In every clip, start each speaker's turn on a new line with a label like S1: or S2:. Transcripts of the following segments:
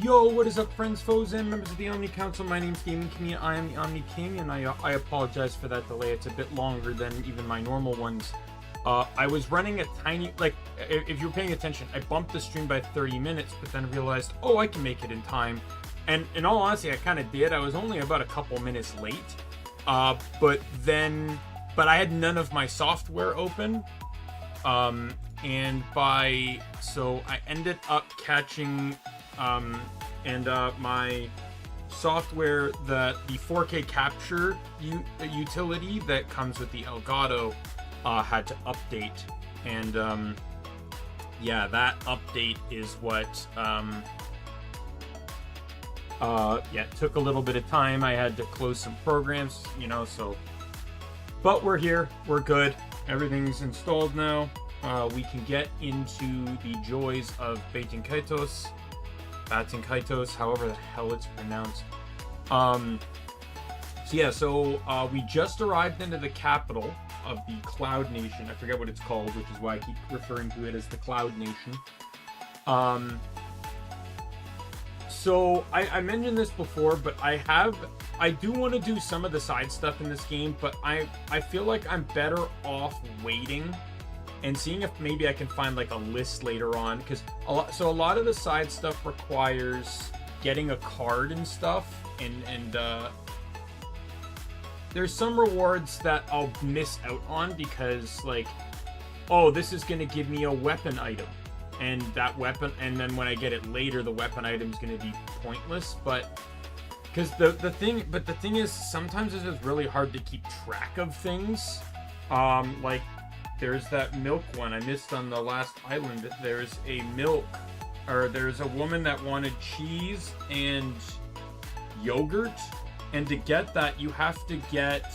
S1: Yo, what is up, friends, foes, and members of the Omni Council? My name's Daimien Kamiya, I am the Omni King, and I apologize for that delay. It's a bit longer than even my normal ones. I was running a tiny, if you were paying attention, I bumped the stream by 30 minutes, but then realized, oh, I can make it in time. And in all honesty, I kind of did. I was only about a couple minutes late. But I had none of my software open. So I ended up catching, my software, the 4K capture utility that comes with the Elgato, had to update. And, yeah, that update is what, it took a little bit of time. I had to close some programs, so, but we're here, we're good, everything's installed now. We can get into the joys of Baten Kaitos, however the hell it's pronounced. We just arrived into the capital of the Cloud Nation. I forget what it's called, which is why I keep referring to it as the Cloud Nation. So I mentioned this before, but I do want to do some of the side stuff in this game, but I feel like I'm better off waiting and seeing if maybe I can find like a list later on, because a lot of the side stuff requires getting a card and stuff, and there's some rewards that I'll miss out on because, like, oh, this is going to give me a weapon item, and that weapon, and then when I get it later, the weapon item is going to be pointless. But because the thing is, sometimes it's just really hard to keep track of things. Like, there's that milk one I missed on the last island. There's a woman that wanted cheese and yogurt, and to get that, you have to get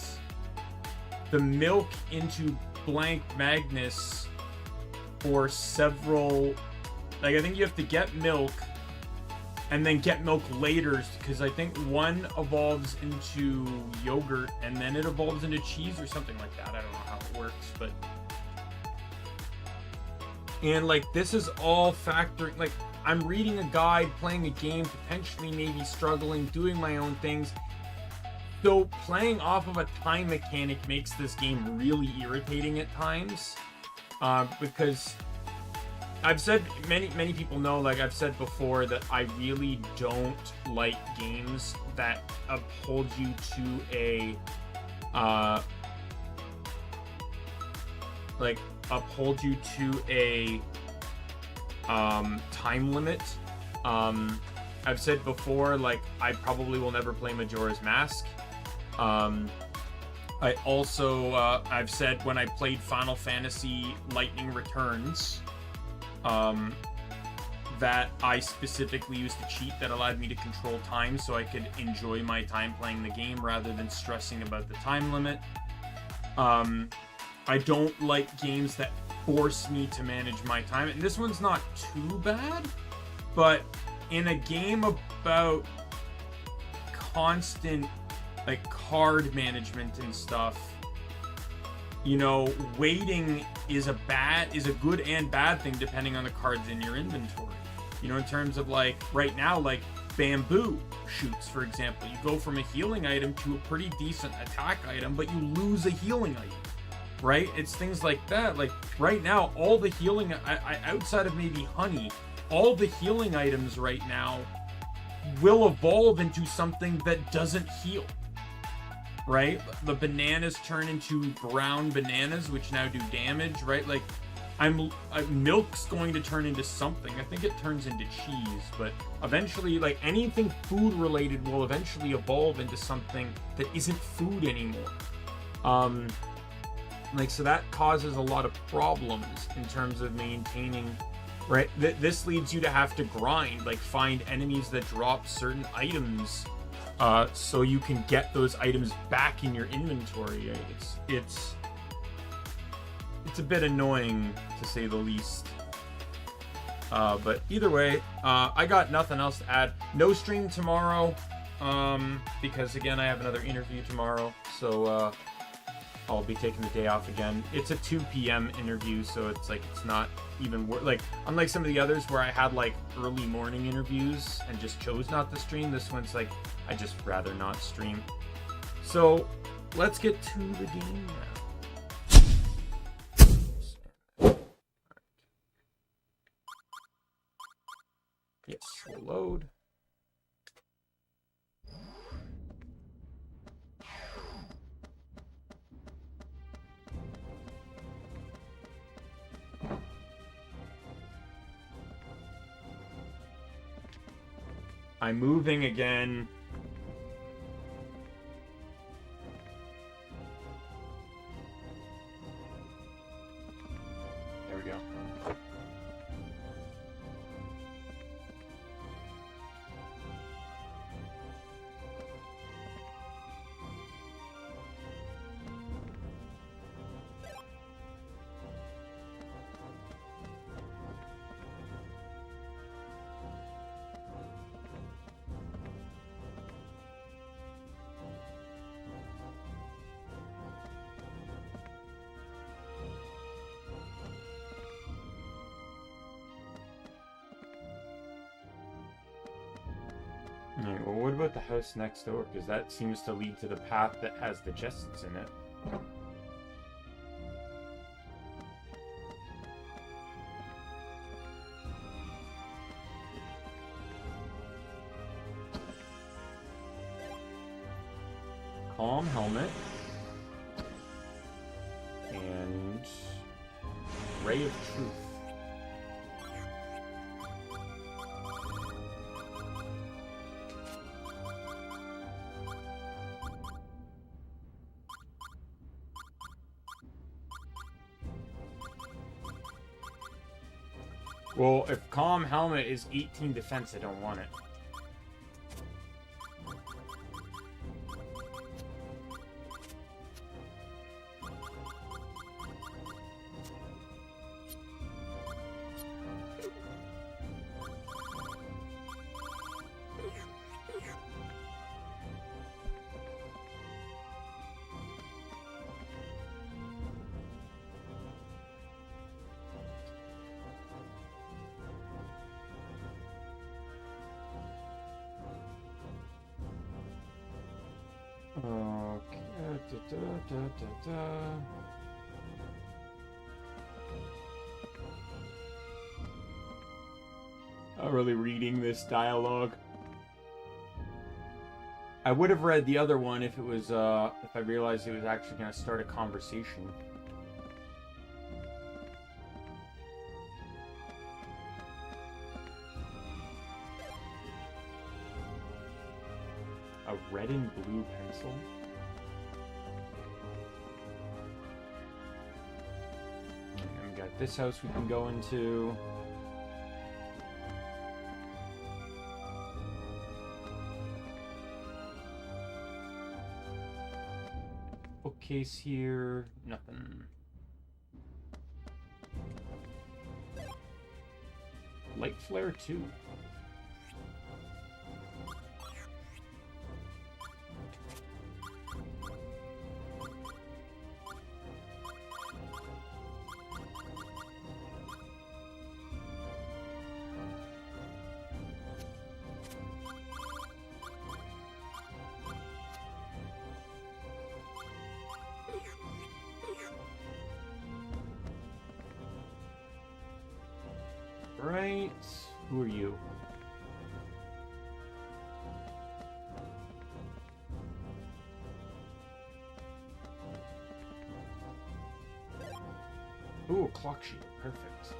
S1: the milk into blank Magnus for several, like, I think you have to get milk and then get milk later, because I think one evolves into yogurt and then it evolves into cheese or something like that. I don't know how it works, but, and like, this is all factoring, like, I'm reading a guide, playing a game, potentially maybe struggling, doing my own things. So playing off of a time mechanic makes this game really irritating at times, because I've said, many people know, like I've said before, that I really don't like games that uphold you to a, time limit. I've said before, like, I probably will never play Majora's Mask. I also, I've said when I played Final Fantasy Lightning Returns, that I specifically used a cheat that allowed me to control time so I could enjoy my time playing the game rather than stressing about the time limit. I don't like games that force me to manage my time, and this one's not too bad, but in a game about constant, like, card management and stuff, waiting is a good and bad thing depending on the cards in your inventory. In terms of, like, right now, like, bamboo shoots, for example. You go from a healing item to a pretty decent attack item, but you lose a healing item, right? It's things like that. Like, right now, all the healing, outside of maybe honey, all the healing items right now will evolve into something that doesn't heal, right? The bananas turn into brown bananas, which now do damage, right? Like, milk's going to turn into something. I think it turns into cheese, but eventually, like, anything food related will eventually evolve into something that isn't food anymore. So that causes a lot of problems in terms of maintaining, right? This leads you to have to grind, like, find enemies that drop certain items, so you can get those items back in your inventory. It's a bit annoying, to say the least. But either way, I got nothing else to add. No stream tomorrow, because again, I have another interview tomorrow, so I'll be taking the day off again. It's a 2 p.m. interview, so it's like, it's not even worse. Like, unlike some of the others where I had like early morning interviews and just chose not to stream, this one's like, I just rather not stream. So let's get to the game now. Yes, we'll load. I'm moving again. There we go. Alright, well, what about the house next door? Because that seems to lead to the path that has the chests in it. Calm helmet. And Ray of Truth. Well, if Calm Helmet is 18 defense, I don't want it. I'm really reading this dialogue. I would have read the other one if it was, if I realized it was actually going to start a conversation. A red and blue pencil? And we got this house we can go into. Bookcase here, nothing. Light flare 2. Right, who are you? Ooh, a clock sheet, perfect.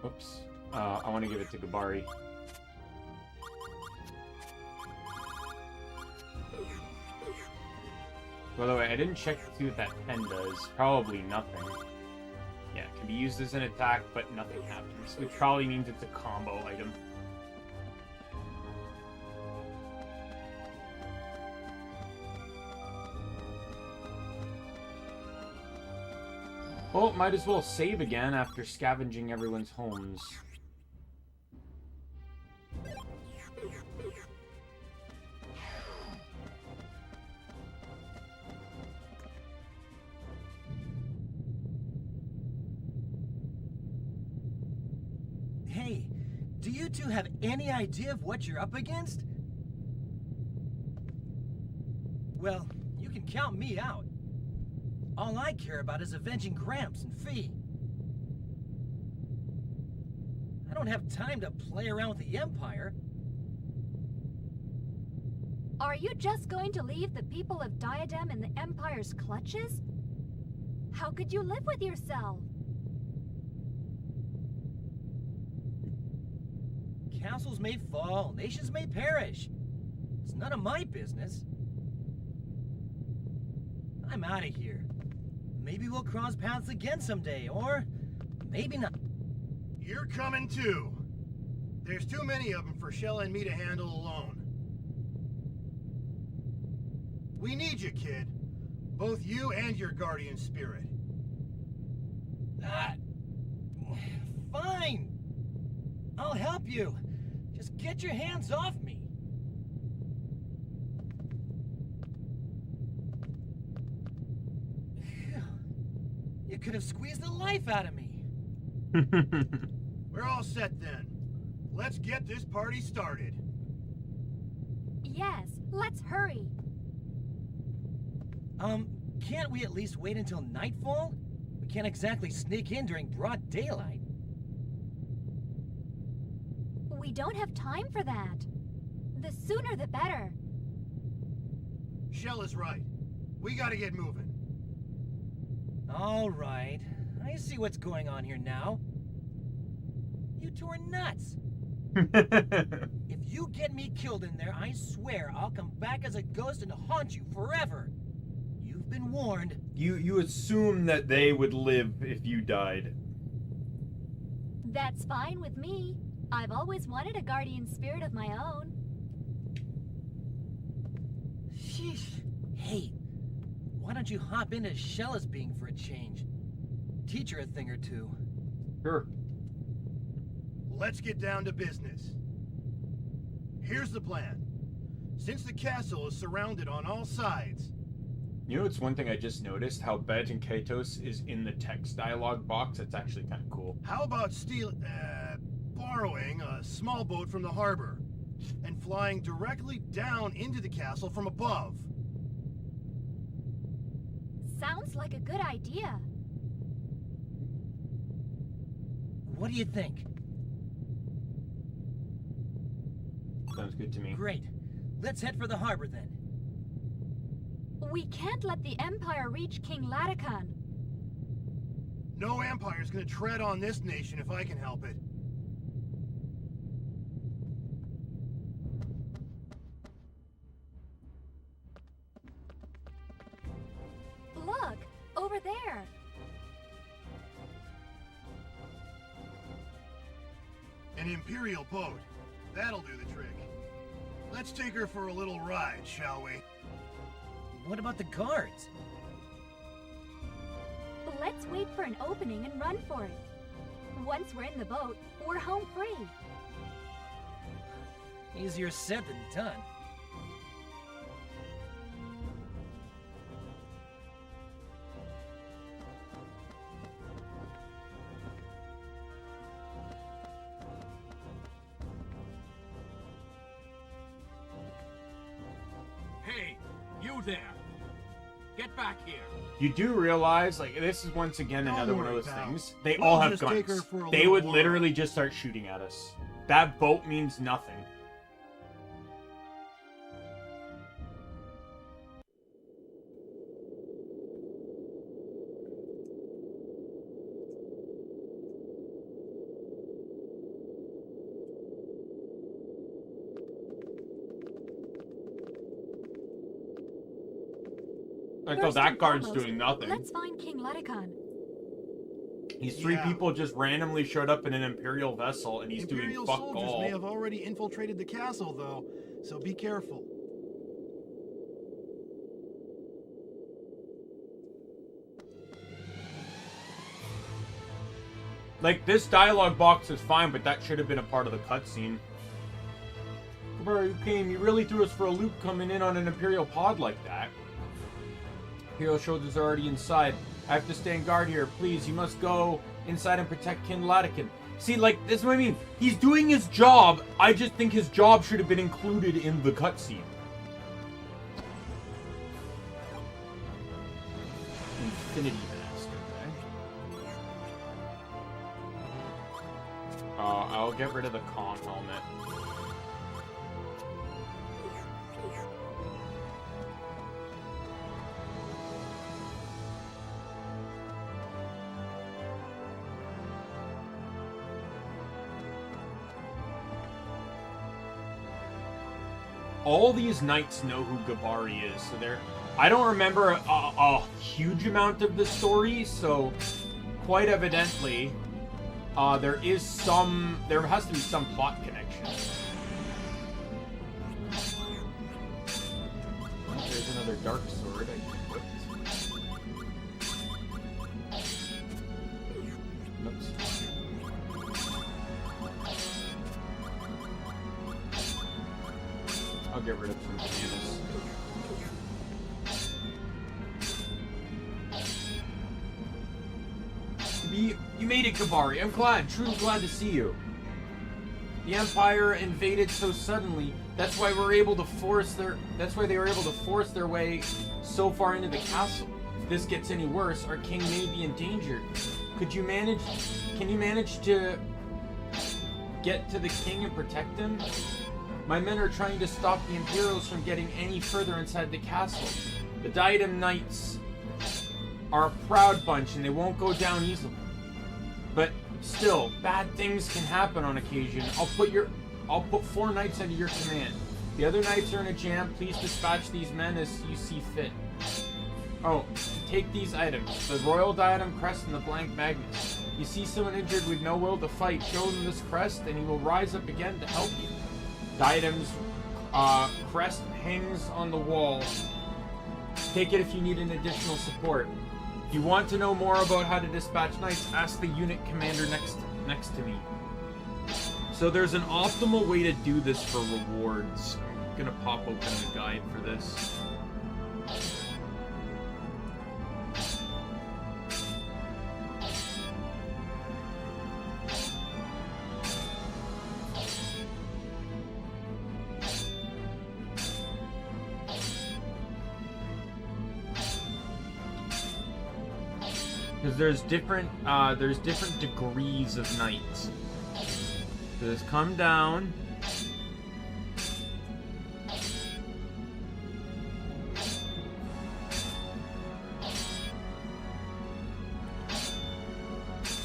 S1: Oops, I want to give it to Gabari. By the way, I didn't check to see what that pen does. Probably nothing. Yeah, it can be used as an attack, but nothing happens. Which probably means it's a combo item. Well, might as well save again after scavenging everyone's homes.
S2: you two have any idea of what you're up against? Well, you can count me out. All I care about is avenging Gramps and Fee. I don't have time to play around with the Empire.
S3: Are you just going to leave the people of Diadem in the Empire's clutches? How could you live with yourself?
S2: Castles may fall, nations may perish. It's none of my business. I'm out of here. Maybe we'll cross paths again someday, or maybe not.
S4: You're coming too. There's too many of them for Shell and me to handle alone. We need you, kid. Both you and your guardian spirit.
S2: Fine. I'll help you. Just get your hands off me. You could have squeezed the life out of me.
S4: We're all set then. Let's get this party started.
S3: Yes, let's hurry.
S2: Can't we at least wait until nightfall? We can't exactly sneak in during broad daylight.
S3: We don't have time for that. The sooner the better.
S4: Shell is right. We gotta get moving.
S2: All right. I see what's going on here now. You two are nuts. If you get me killed in there, I swear I'll come back as a ghost and haunt you forever. You've been warned.
S1: You assume that they would live if you died.
S3: That's fine with me. I've always wanted a guardian spirit of my own.
S2: Sheesh. Hey, why don't you hop into Shella's being for a change? Teach her a thing or two.
S1: Sure.
S4: Let's get down to business. Here's the plan. Since the castle is surrounded on all sides...
S1: You know, it's one thing I just noticed, how Baten Kaitos is in the text dialogue box. It's actually kind of cool.
S4: How about borrowing a small boat from the harbor and flying directly down into the castle from above?
S3: Sounds like a good idea.
S2: What do you think?
S1: Sounds good to me.
S2: Great. Let's head for the harbor then.
S3: We can't let the Empire reach King Latican.
S4: No Empire's gonna tread on this nation if I can help it.
S3: Look, over there.
S4: An Imperial boat. That'll do the trick. Let's take her for a little ride, shall we?
S2: What about the guards?
S3: Let's wait for an opening and run for it. Once we're in the boat, we're home free.
S2: Easier said than done.
S5: Hey, you there! Get back here!
S1: You do realize, like, this is once again
S4: Don't
S1: another one of
S4: worry,
S1: those
S4: pal.
S1: things. They
S4: We'll
S1: all have
S4: just take her
S1: guns.
S4: for a
S1: They
S4: little
S1: would
S4: while.
S1: literally just start shooting at us. That boat means nothing. Like, oh,
S3: First
S1: that
S3: and
S1: guard's
S3: foremost,
S1: doing nothing.
S3: Let's find King Latican.
S1: These three
S4: Yeah.
S1: people just randomly showed up in an Imperial vessel, and he's
S4: Imperial
S1: doing fuck
S4: soldiers
S1: all.
S4: may have already infiltrated the castle, though, so be careful.
S1: Like, this dialogue box is fine, but that should have been a part of the cutscene. Bro, you came. You really threw us for a loop coming in on an Imperial pod like that. Imperial soldiers are already inside. I have to stand guard here. Please, you must go inside and protect King Latican. See, like, this is what I mean. He's doing his job. I just think his job should have been included in the cutscene. Infinity Master, okay? I'll get rid of the Kong helmet. All these knights know who Gabari is, so they're... I don't remember a huge amount of the story, so quite evidently, there has to be some plot connection. Well, there's another dark sword I can equip. Oops. I'll get rid of some bananas. You made it, Gabari. I'm glad, truly glad to see you. The Empire invaded so suddenly. That's why they were able to force their way so far into the castle. If this gets any worse, our king may be endangered. Can you manage to get to the king and protect him? My men are trying to stop the Imperials from getting any further inside the castle. The Diadem Knights are a proud bunch and they won't go down easily. But still, bad things can happen on occasion. I'll put 4 knights under your command. The other knights are in a jam. Please dispatch these men as you see fit. Oh, take these items. The Royal Diadem Crest and the Blank Magnet. You see someone injured with no will to fight, show them this crest and he will rise up again to help you. Diadem's crest hangs on the wall. Take it if you need an additional support. If you want to know more about how to dispatch knights, ask the unit commander next to me. So there's an optimal way to do this for rewards. I'm gonna pop open the guide for this. Because there's different degrees of knights. Just come down.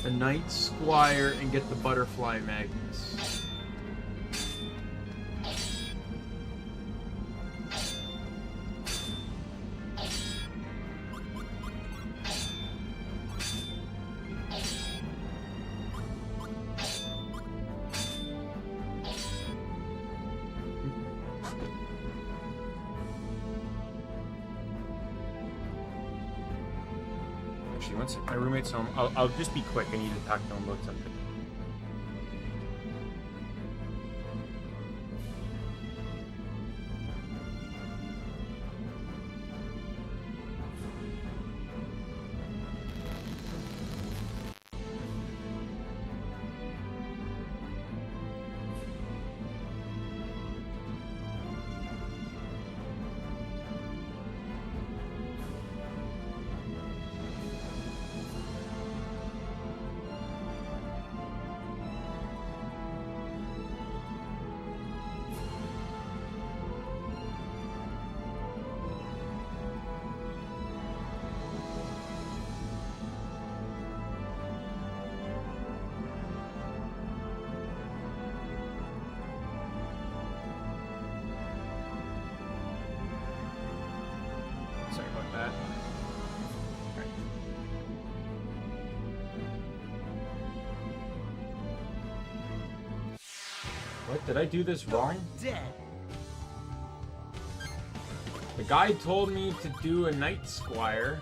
S1: A knight squire and get the butterfly magnets. My roommate's home. I'll just be quick. I need to talk to him about something. What? Did I do this wrong?
S2: Dead.
S1: The guide told me to do a Knight Squire.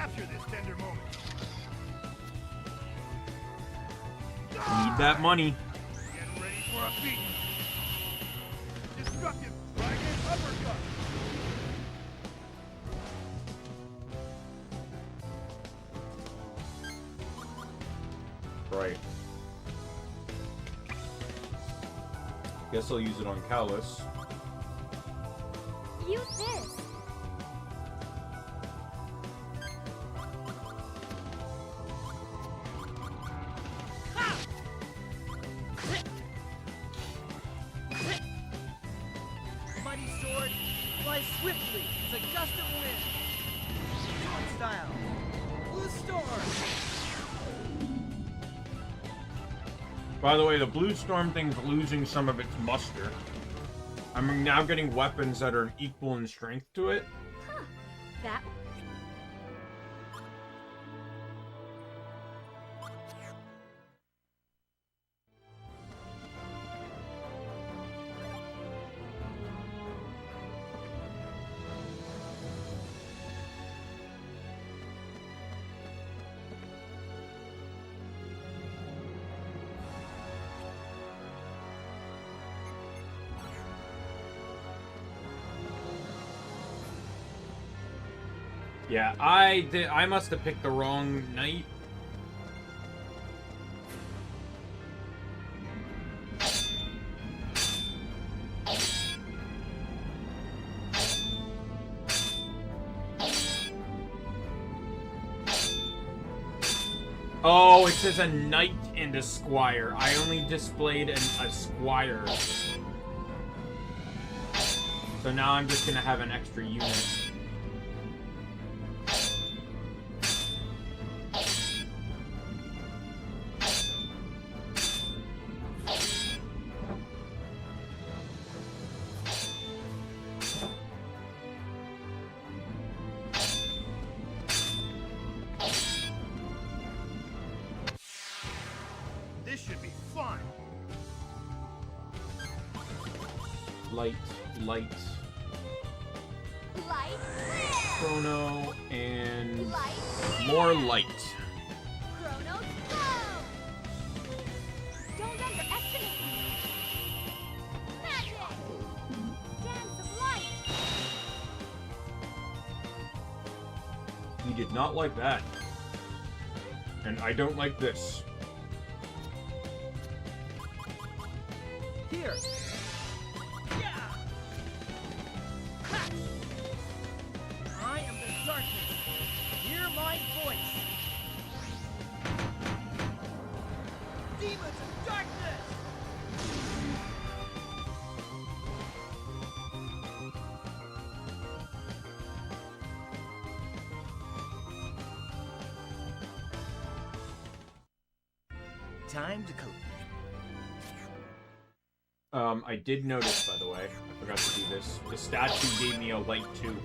S4: capture this tender moment.
S1: Need that money.
S4: Get ready for a beat. Destructive right hand uppercut.
S1: Right. Guess I'll use it on Callus.
S3: Use this.
S2: Mighty sword flies swiftly as a gust of wind. Sword style. Blue storm.
S1: By the way, the Blue Storm thing's losing some of its muster. I'm now getting weapons that are equal in strength to it.
S3: Huh. That.
S1: Yeah, I must have picked the wrong knight. Oh, it says a knight and a squire. I only displayed a squire. So now I'm just gonna have an extra unit.
S4: This should be fun.
S1: Light.
S3: Light.
S1: Chrono and
S3: Light.
S1: more light.
S3: Chronos flow. Don't underestimate me. Magic. Dance of light.
S1: He did not like that. And I don't like this.
S2: Here. Yeah. Ha. I am the darkness. Hear my voice. Demons of darkness. Time to cope.
S1: I did notice, by the way, I forgot to do this. The statue gave me a light too.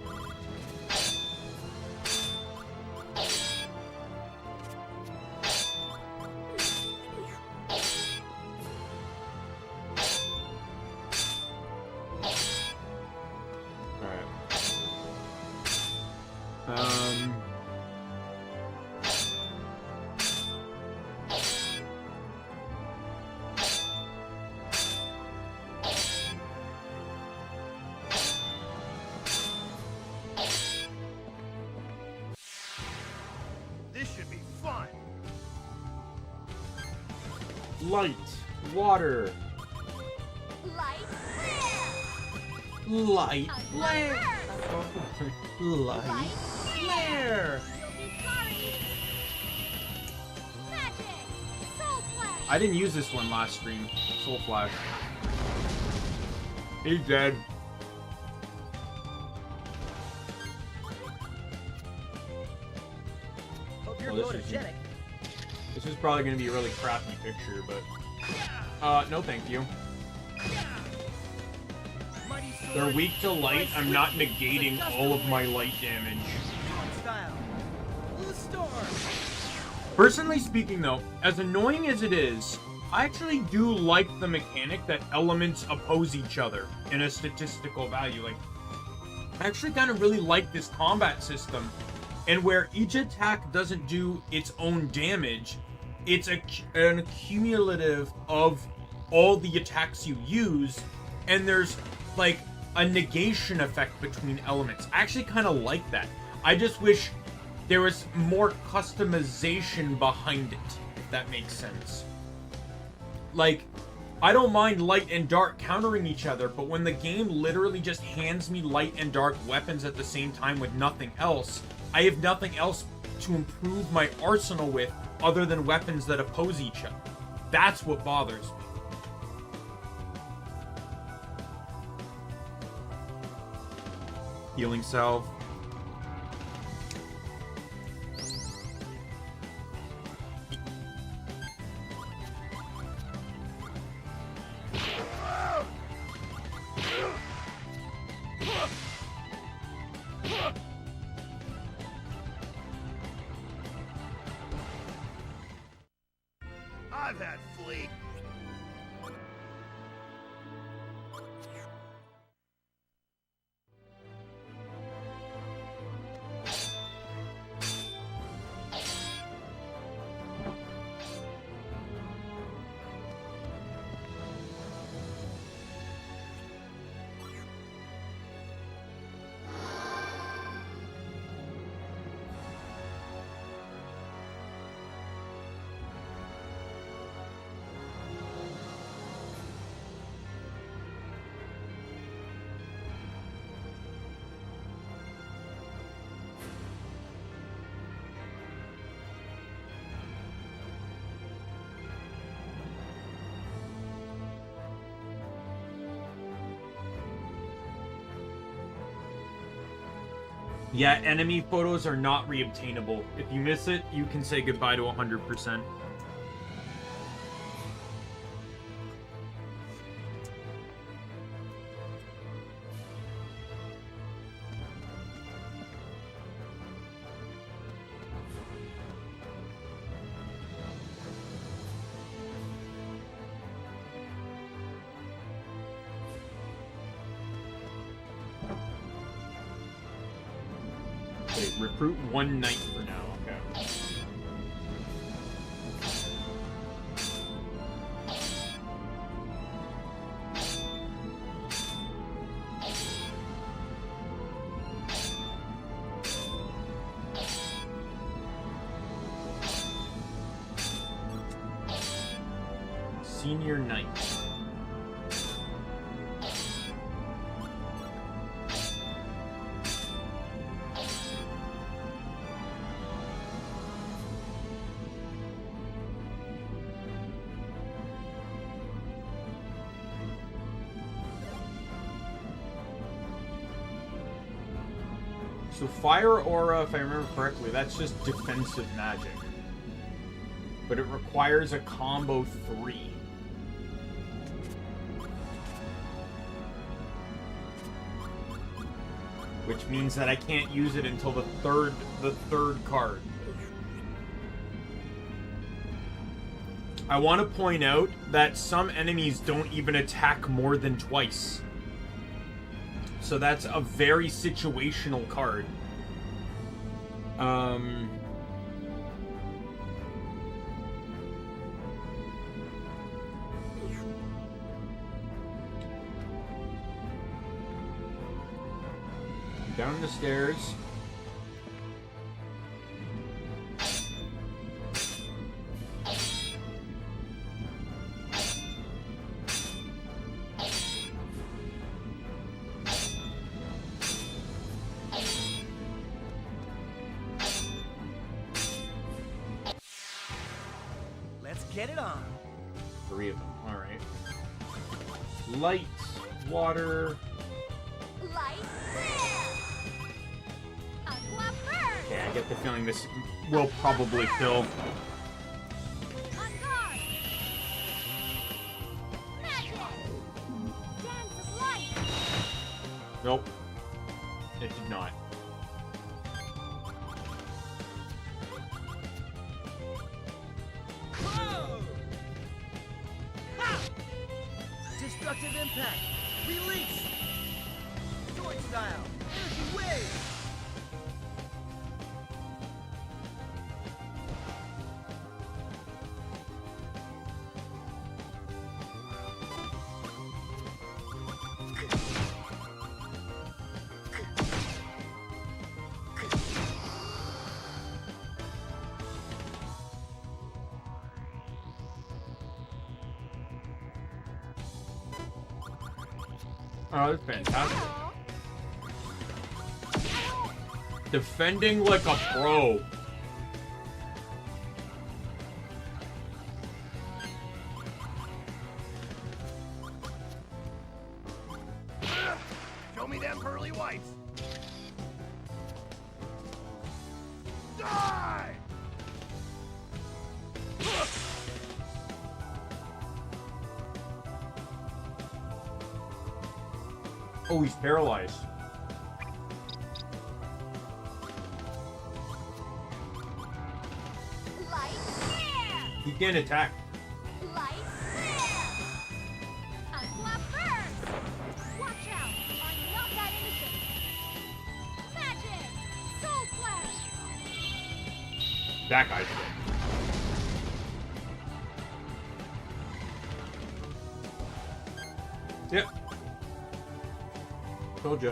S1: Alright.
S4: This should be fun.
S1: Light, water,
S3: Light.
S1: light,
S3: Flare.
S1: light,
S3: Light.
S1: flare.
S3: You'll be sorry. Magic. Soul Flash.
S1: I didn't use this one last stream. Soul Flash. He's dead.
S2: Hope you're
S1: Well, this is-
S2: photogenic.
S1: This is probably going to be a really crappy picture, but... no thank you.
S2: Mighty sword
S1: They're weak to light.
S2: flies
S1: I'm not
S2: swiftly
S1: negating
S2: as a gust
S1: all
S2: of
S1: of my
S2: wind.
S1: light damage.
S2: Sword style. Blue storm.
S1: Personally speaking, though, as annoying as it is, I actually do like the mechanic that elements oppose each other in a statistical value. Like, I actually kind of really like this combat system And where each attack doesn't do its own damage, it's an accumulative of all the attacks you use, and there's like a negation effect between elements. I actually kind of like that. I just wish there was more customization behind it, if that makes sense. Like, I don't mind light and dark countering each other, but when the game literally just hands me light and dark weapons at the same time with nothing else, I have nothing else to improve my arsenal with other than weapons that oppose each other. That's what bothers me. Healing salve.
S4: I've had fleet.
S1: Yeah, enemy photos are not reobtainable. If you miss it, you can say goodbye to 100%. Wait, recruit one knight for now, okay. Senior knight. So Fire Aura, if I remember correctly, that's just defensive magic. But it requires a combo 3. Which means that I can't use it until the third card. I want to point out that some enemies don't even attack more than twice. So that's a very situational card. Down the stairs.
S2: Let's get it on.
S1: 3 of them. All right. Light, water.
S3: Light Aqua burn!
S1: Yeah, I get the feeling this will probably kill.
S3: On guard! Magic! Dance of light!
S1: Nope. It did not.
S2: Whoa! Ha! Destructive impact! Release! Sword style! Energy wave!
S1: Oh, that's fantastic. Defending like a pro.
S4: Show me them pearly whites. Die!
S1: Oh, he's paralyzed.
S3: Light flare!
S1: He can't attack.
S3: Light flare! Unflap burst! Watch out! I'm not that innocent! Magic! Soul flash!
S1: That guy's dead. Yep. Told you.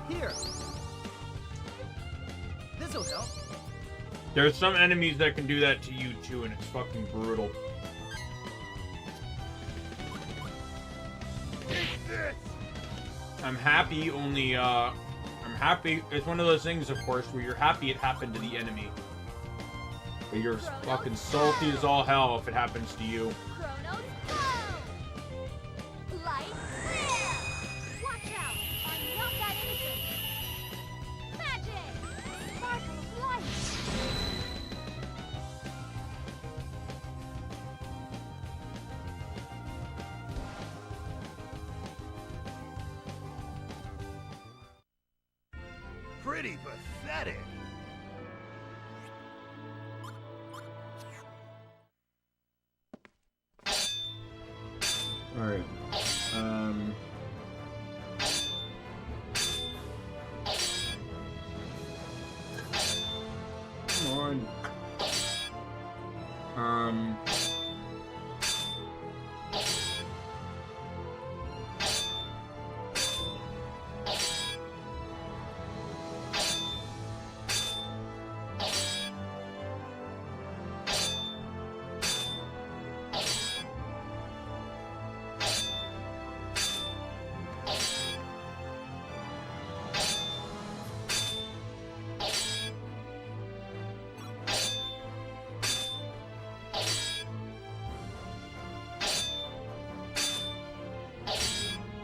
S2: Here. This'll help.
S1: There's some enemies that can do that to you too, and it's fucking brutal. I'm happy, only, I'm happy. It's one of those things, of course, where you're happy it happened to the enemy. But you're fucking salty as all hell if it happens to you.
S3: Chronos go! Light flare! Watch out! I'm not that innocent! Magic! Sparkles light!
S4: Pretty pathetic.
S1: Alright. Come on.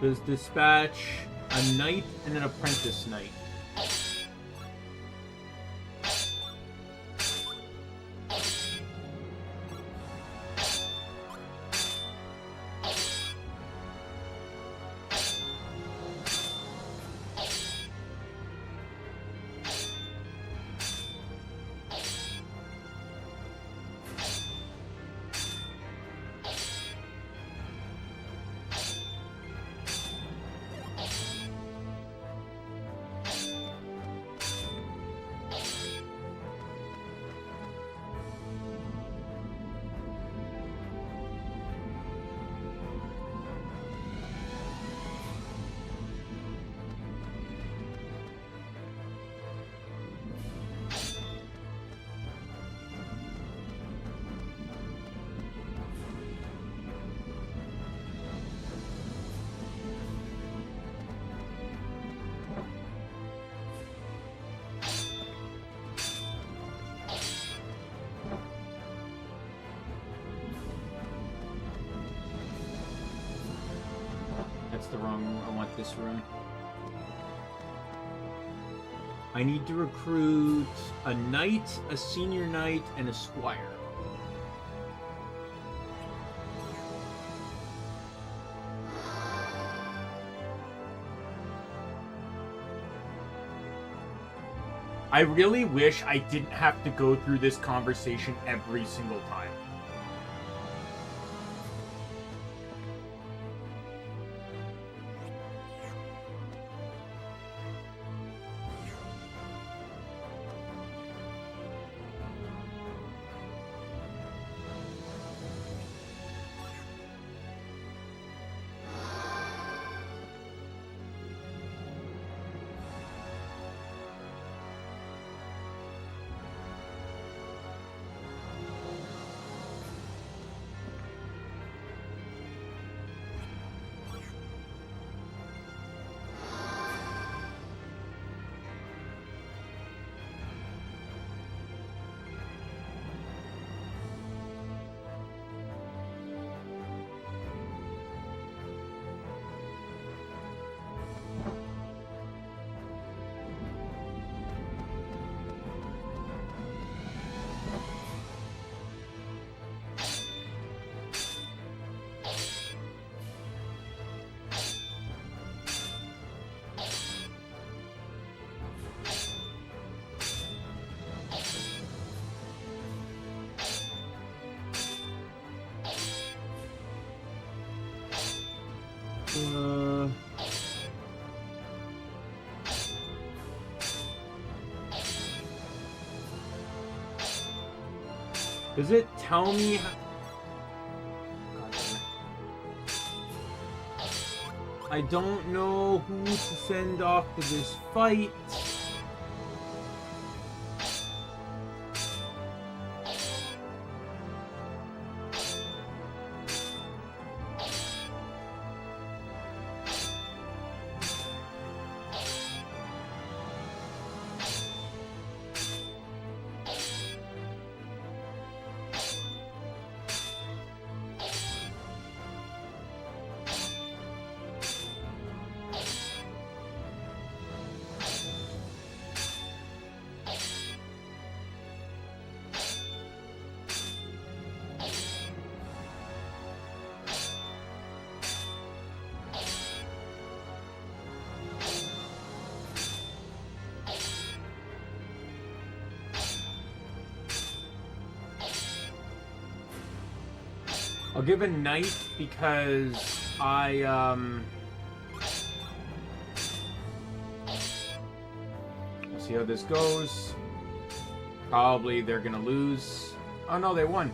S1: Does dispatch a knight and an apprentice knight. That's the wrong room. I want this room. I need to recruit a knight, a senior knight, and a squire. I really wish I didn't have to go through this conversation every single time. Does it tell me how... I don't know who to send off to this fight. I'll give a knight because we'll see how this goes. Probably they're gonna lose. Oh no, they won.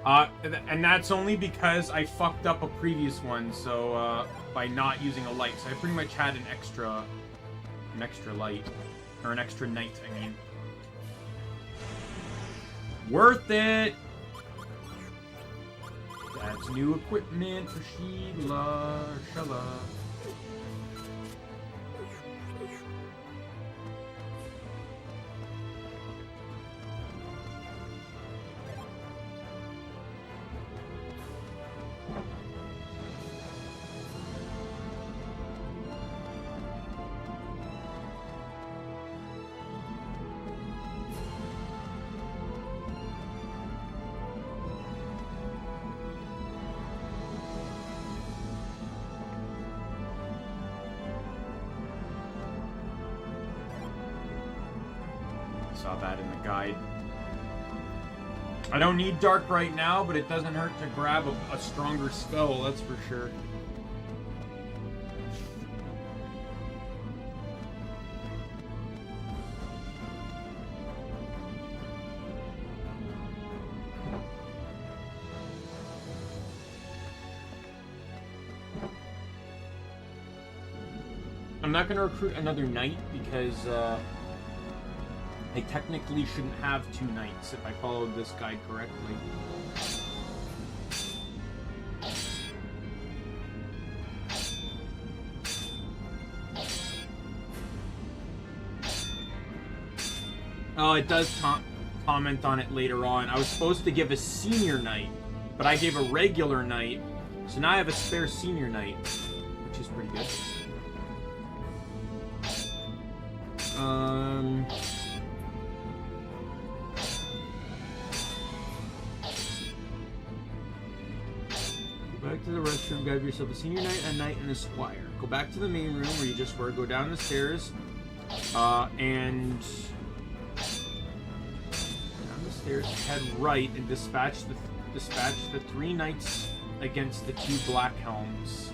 S1: And that's only because I fucked up a previous one, so by not using a light. So I pretty much had an extra light. Or an extra knight, I mean. Worth it! That's new equipment for Sheila. Saw that in the guide. I don't need dark right now, but it doesn't hurt to grab a stronger spell, that's for sure. I'm not going to recruit another knight because I technically shouldn't have two knights if I followed this guide correctly. Oh, it does comment on it later on. I was supposed to give a senior knight, but I gave a regular knight, so now I have a spare senior knight, which is pretty good. Back to the restroom, grab yourself a senior knight, a knight, and a squire. Go back to the main room where you just were, go down the stairs, and down the stairs, head right, and dispatch the three knights against the two black helms.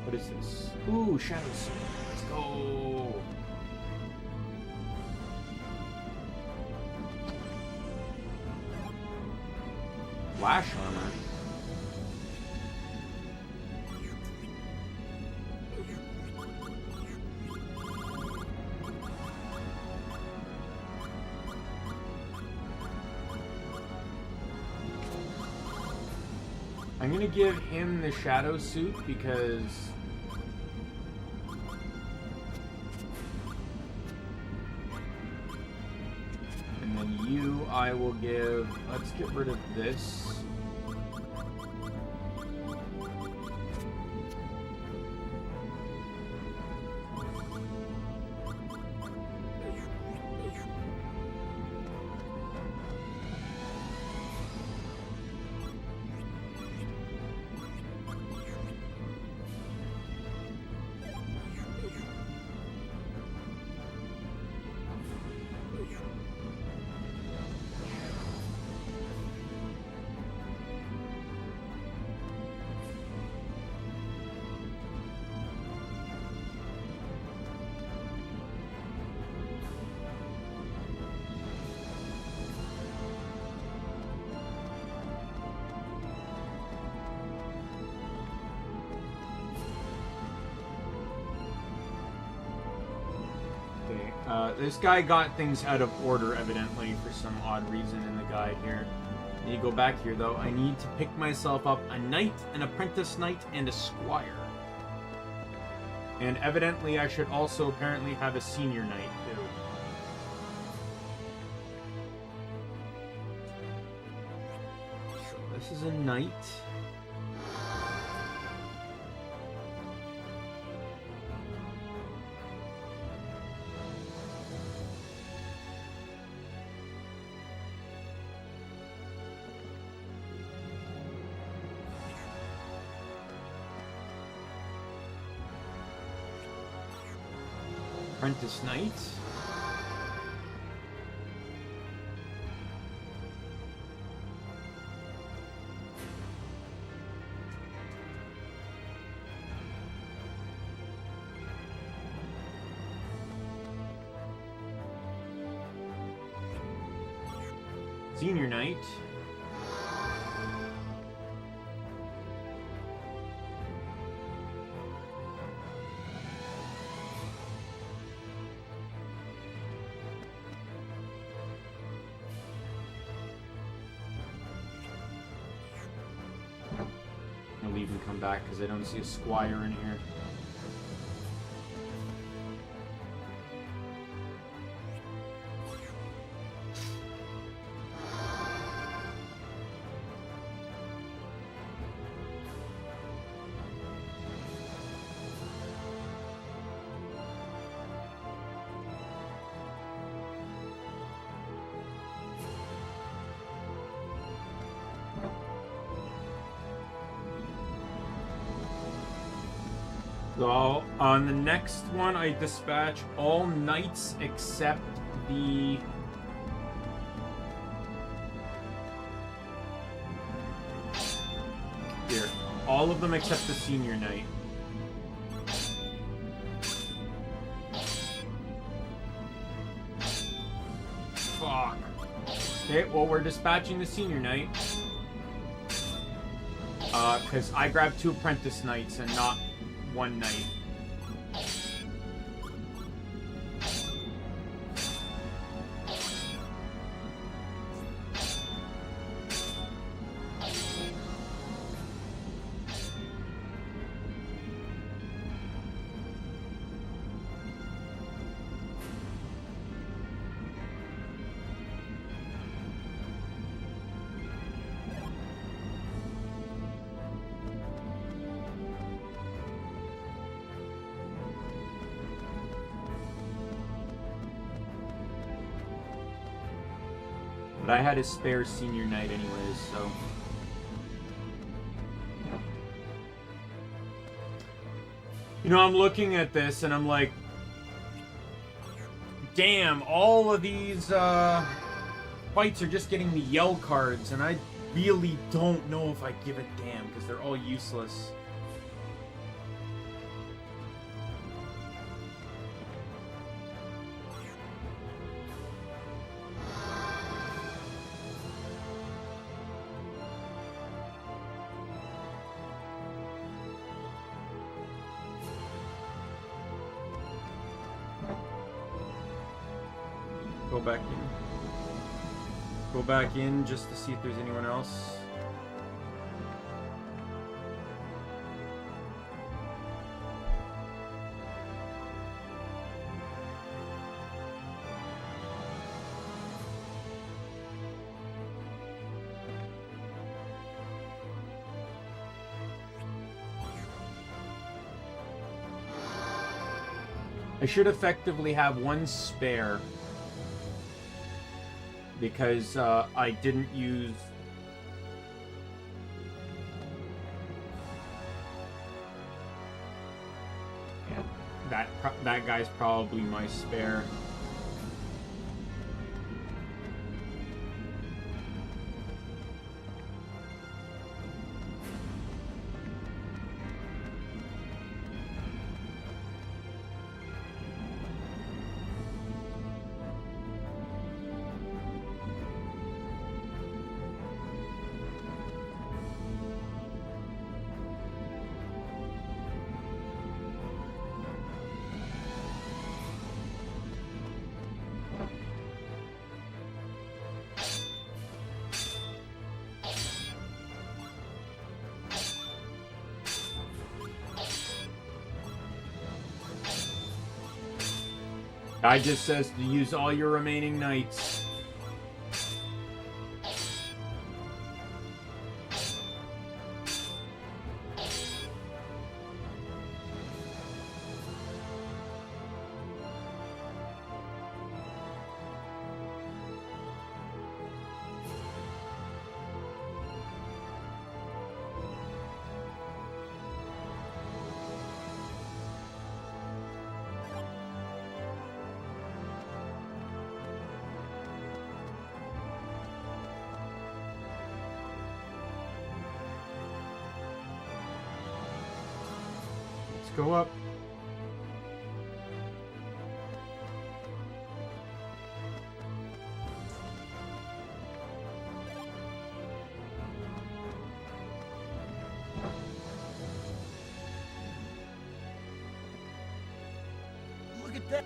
S1: What is this? Ooh, Shadow Sword. Let's go. Flash armor. I'm gonna give him the shadow suit because and then I will give... Let's get rid of this. This guy got things out of order, evidently, for some odd reason in the guide here. I need to go back here, though. I need to pick myself up a knight, an apprentice knight, and a squire. And evidently, I should also apparently have a senior knight, too. So this is a knight. Apprentice Knight. Senior Knight. I'll leave and come back because I don't see a squire in here. So, on the next one, I dispatch all knights except the... Here. All of them except the senior knight. Fuck. Okay, well, we're dispatching the senior knight. Because I grabbed 2 apprentice knights and not 1 knight. But I had a spare senior knight anyways, so... You know, I'm looking at this and I'm like... Damn, all of these fights are just getting me yell cards, and I really don't know if I give a damn, because they're all useless. Go back in just to see if there's anyone else. I should effectively have one spare because I didn't use... Yeah, that guy's probably my spare. Guy just says to use all your remaining knights. Go up.
S2: Look at that.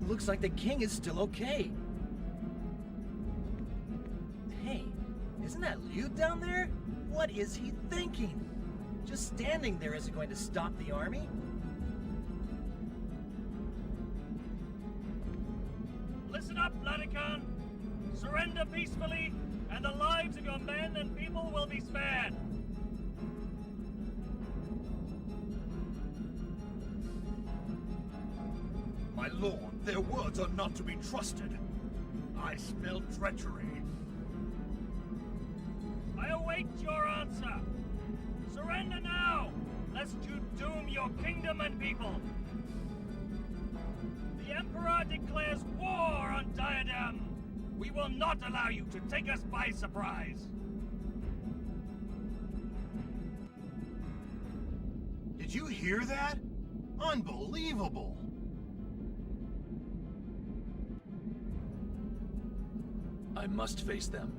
S2: Looks like the king is still okay. Hey, isn't that Liu down there? What is he thinking? Just standing there isn't going to stop the army.
S5: Listen up, Vatican. Surrender peacefully, and the lives of your men and people will be spared.
S4: My lord, their words are not to be trusted. I smell treachery.
S5: I await your answer. Surrender now, lest you doom your kingdom and people. The Emperor declares war on Diadem. We will not allow you to take us by surprise.
S4: Did you hear that? Unbelievable!
S6: I must face them.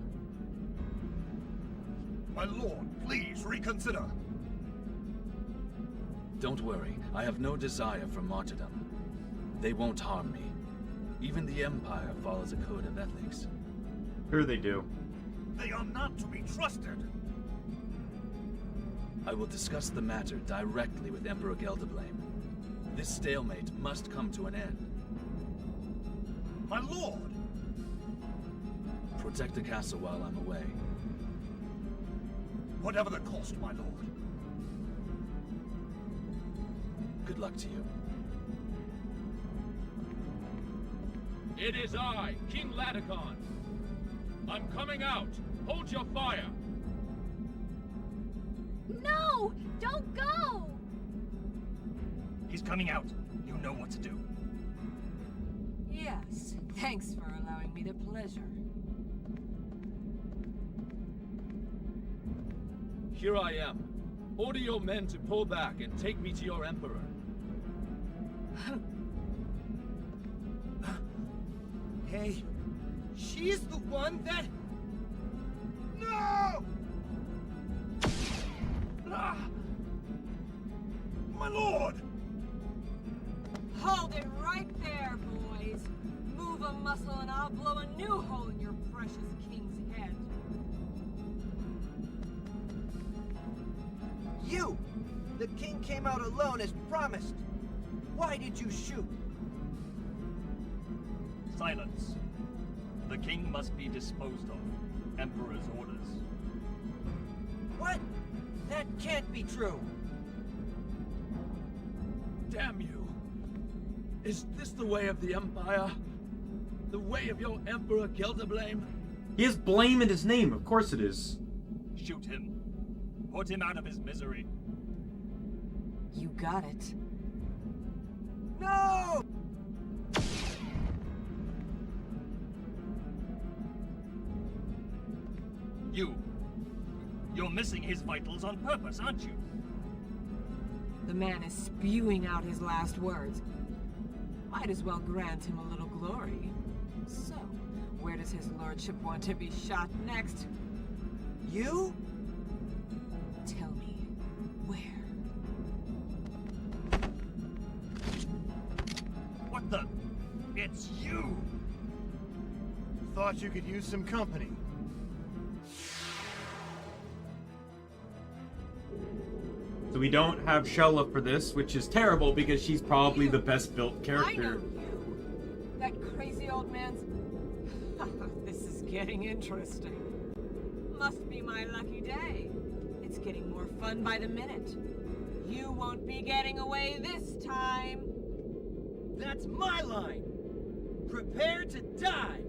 S4: My lord, please reconsider.
S6: Don't worry, I have no desire for martyrdom. They won't harm me. Even the Empire follows a code of ethics.
S1: Sure they do.
S4: They are not to be trusted.
S6: I will discuss the matter directly with Emperor Gelderblame. This stalemate must come to an end.
S4: My lord!
S6: Protect the castle while I'm away.
S4: Whatever the cost, my lord.
S6: Good luck to you.
S5: It is I, King Laticon. I'm coming out. Hold your fire.
S3: No! Don't go!
S2: He's coming out. You know what to do.
S7: Yes, thanks for allowing me the pleasure.
S6: Here I am. Order your men to pull back and take me to your Emperor.
S2: Hey, she's the one that...
S4: No! Ah! My lord!
S7: Hold it right there, boys. Move a muscle and I'll blow a new hole in your precious king's head.
S2: You! The king came out alone as promised. Why did you shoot?
S5: Silence. The king must be disposed of. Emperor's orders.
S2: What? That can't be true.
S6: Damn you! Is this the way of the Empire? The way of your Emperor Gilderblame?
S1: He has blame in his name, of course it is.
S5: Shoot him. Put him out of his misery.
S7: You got it.
S2: No!
S5: You're missing his vitals on purpose, aren't you?
S7: The man is spewing out his last words. Might as well grant him a little glory. So, where does his lordship want to be shot next?
S2: You?
S7: Tell me, where?
S5: What the? It's you!
S4: Thought you could use some company.
S1: So we don't have Shella for this, which is terrible because she's probably the best built
S7: I know
S1: character.
S7: you! That crazy old man's... This is getting interesting. Must be my lucky day. It's getting more fun by the minute. You won't be getting away this time.
S2: That's my line. Prepare to die.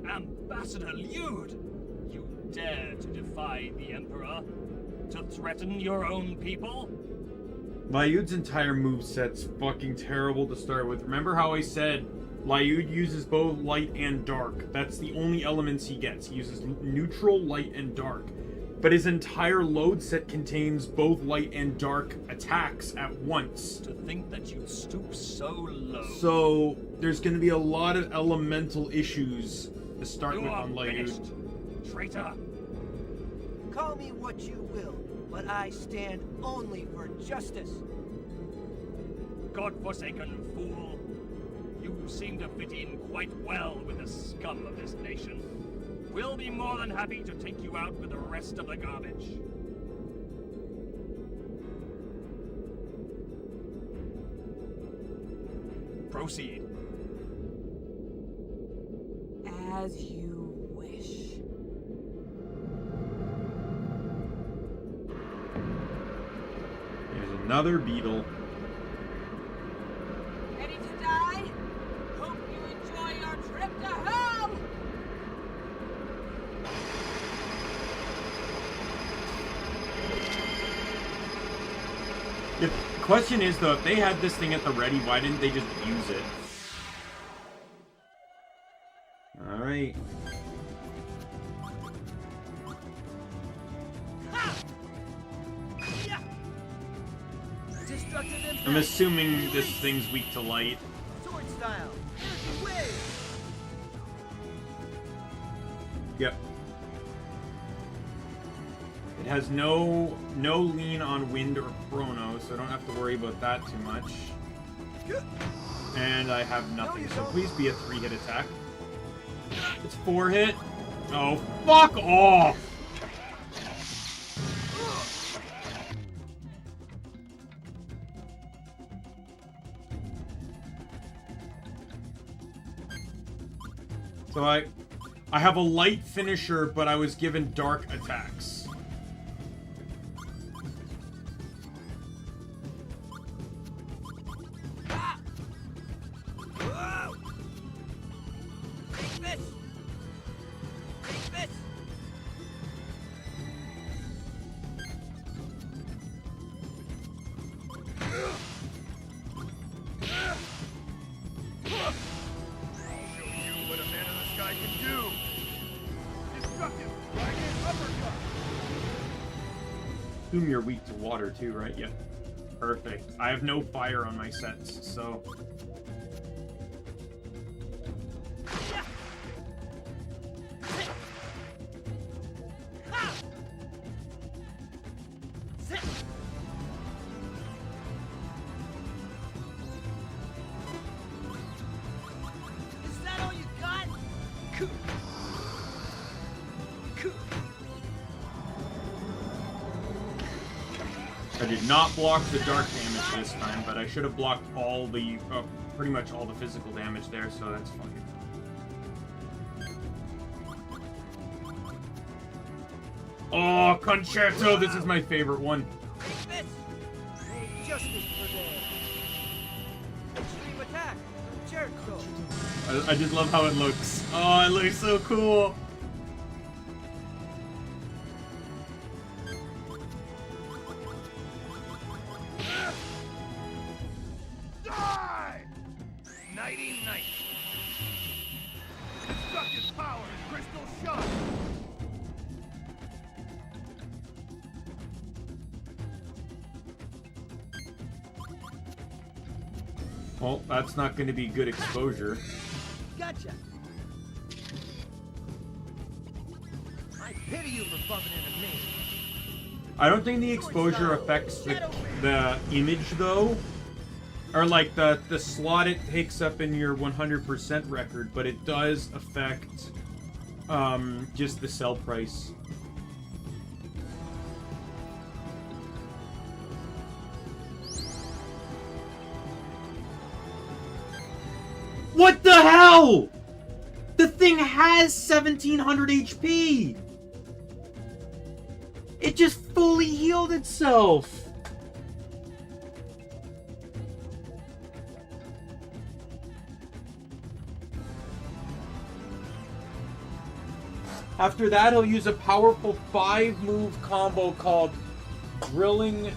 S5: Ambassador Lude! You dare to defy the Emperor? To threaten your own people?
S1: Lyud's entire moveset's fucking terrible to start with. Remember how I said Lyud uses both light and dark? That's the only elements he gets. He uses neutral, light, and dark. But his entire load set contains both light and dark attacks at once.
S5: To think that you'd stoop so low.
S1: So there's going to be a lot of elemental issues to start
S5: You
S1: with
S5: are
S1: on Lyud.
S5: finished, traitor!
S2: Call me what you will, but I stand only for justice.
S5: God-forsaken fool! You seem to fit in quite well with the scum of this nation. We'll be more than happy to take you out with the rest of the garbage. Proceed.
S7: As you wish.
S1: There's another beetle.
S7: Ready to die? Hope you enjoy your trip to hell!
S1: The question is, though, if they had this thing at the ready, why didn't they just use it? Alright.
S2: Destructive impact.
S1: I'm assuming this thing's weak to light.
S2: Sword style. Energy wave.
S1: Yep. It has no lean on wind or chrono, so I don't have to worry about that too much. And I have nothing, so please be a 3-hit attack. It's 4-hit. Oh, fuck off! So I have a light finisher, but I was given dark attacks.
S2: Take this. Take this.
S4: What a man in the sky can do! Destructive! Right-hand uppercut!
S1: Assume you're weak to water too, right? Yep. Perfect. I have no fire on my sets, so...
S2: Is that all you got?
S1: I did not block the dark damage this time, but I should have blocked all the, pretty much all the physical damage there, so that's fine. Oh, Concerto! This is my favorite one.
S2: Take this! Justice prevails. Extreme attack! Concerto!
S1: I just love how it looks. Oh, it looks so cool.
S4: Die! Nighty night. Destructive power, crystal shock.
S1: Well, that's not going to be good exposure.
S2: Gotcha! I pity you for bumping into me.
S1: I don't think the exposure affects the image, though. Or, like, the slot it takes up in your 100% record, but it does affect just the sell price. What the hell? The thing has 1700 HP! It just fully healed itself! After that, he'll use a powerful 5-move combo called Diving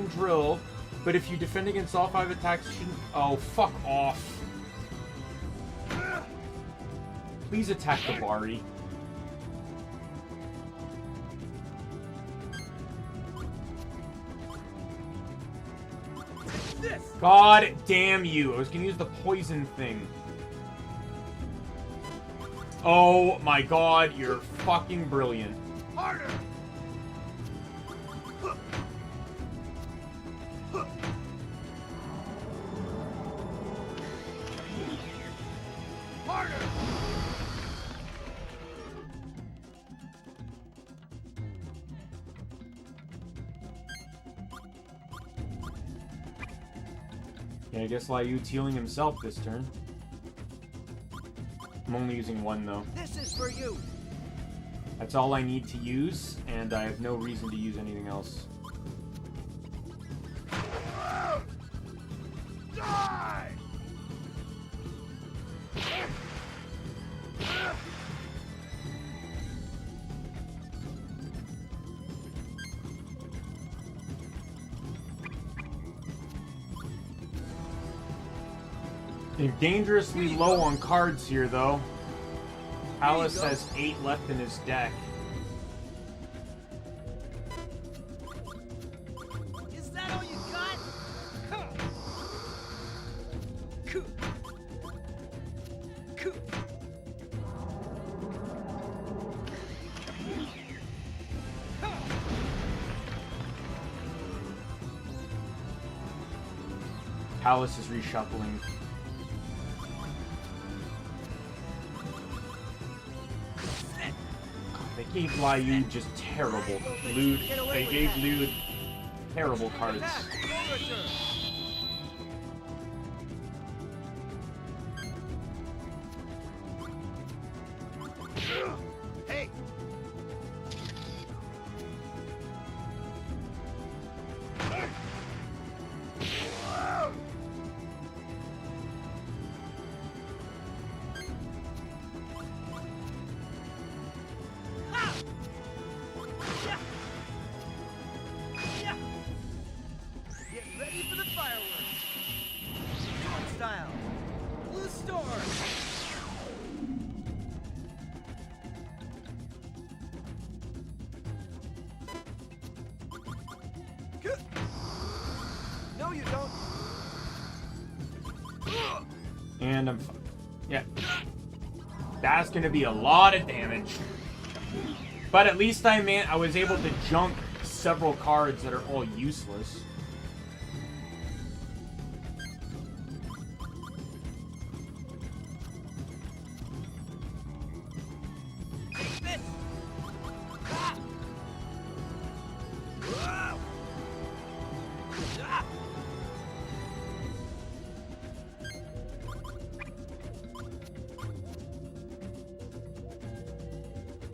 S1: Drill. But if you defend against all 5 attacks, you shouldn't... Oh, fuck off. Please attack the Bari. God damn you. I was gonna use the poison thing. Oh my god, you're fucking brilliant.
S4: Harder! Harder!
S1: Yeah, I guess Liu's healing himself this turn. I'm only using 1 though.
S2: This is for you!
S1: That's all I need to use, and I have no reason to use anything else.
S4: Die!
S1: They're dangerously low on cards here, though. Alice has 8 left in his deck.
S2: Is that all you got?
S1: Alice is reshuffling. They gave Liu just terrible loot. They gave Liu terrible cards.
S4: Hey!
S2: Get ready for the fireworks! Storm style! Blue storm! No, you don't!
S1: And I'm fine. Yeah. That's gonna be a lot of damage. But at least I was able to junk several cards that are all useless.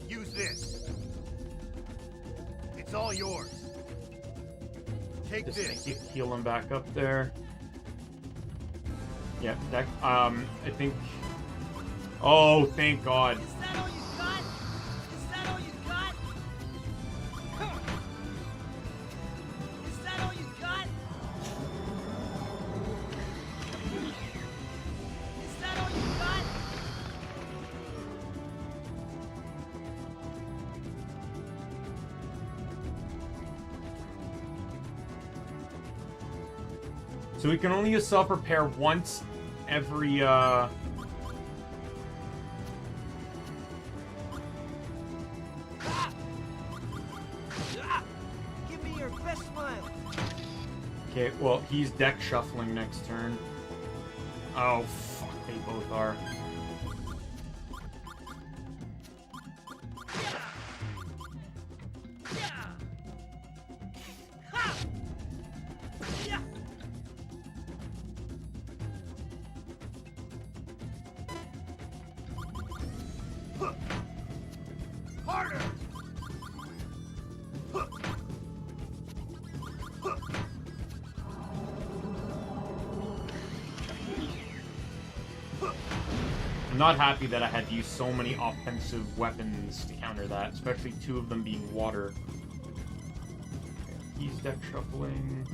S4: Use this. It's all yours. Take
S1: Just
S4: this.
S1: heal him back up there. Yeah, that, I think... Oh, thank God.
S2: Is that all you got? Is that all you got? Is that all you got? Is that all you got?
S1: So we can only use self-repair once every,
S2: Give me your best smile.
S1: Okay, well, he's deck shuffling next turn. Oh, fuck, they both are.
S4: Harder!
S1: I'm not happy that I had to use so many offensive weapons to counter that, especially two of them being water. He's deck shuffling.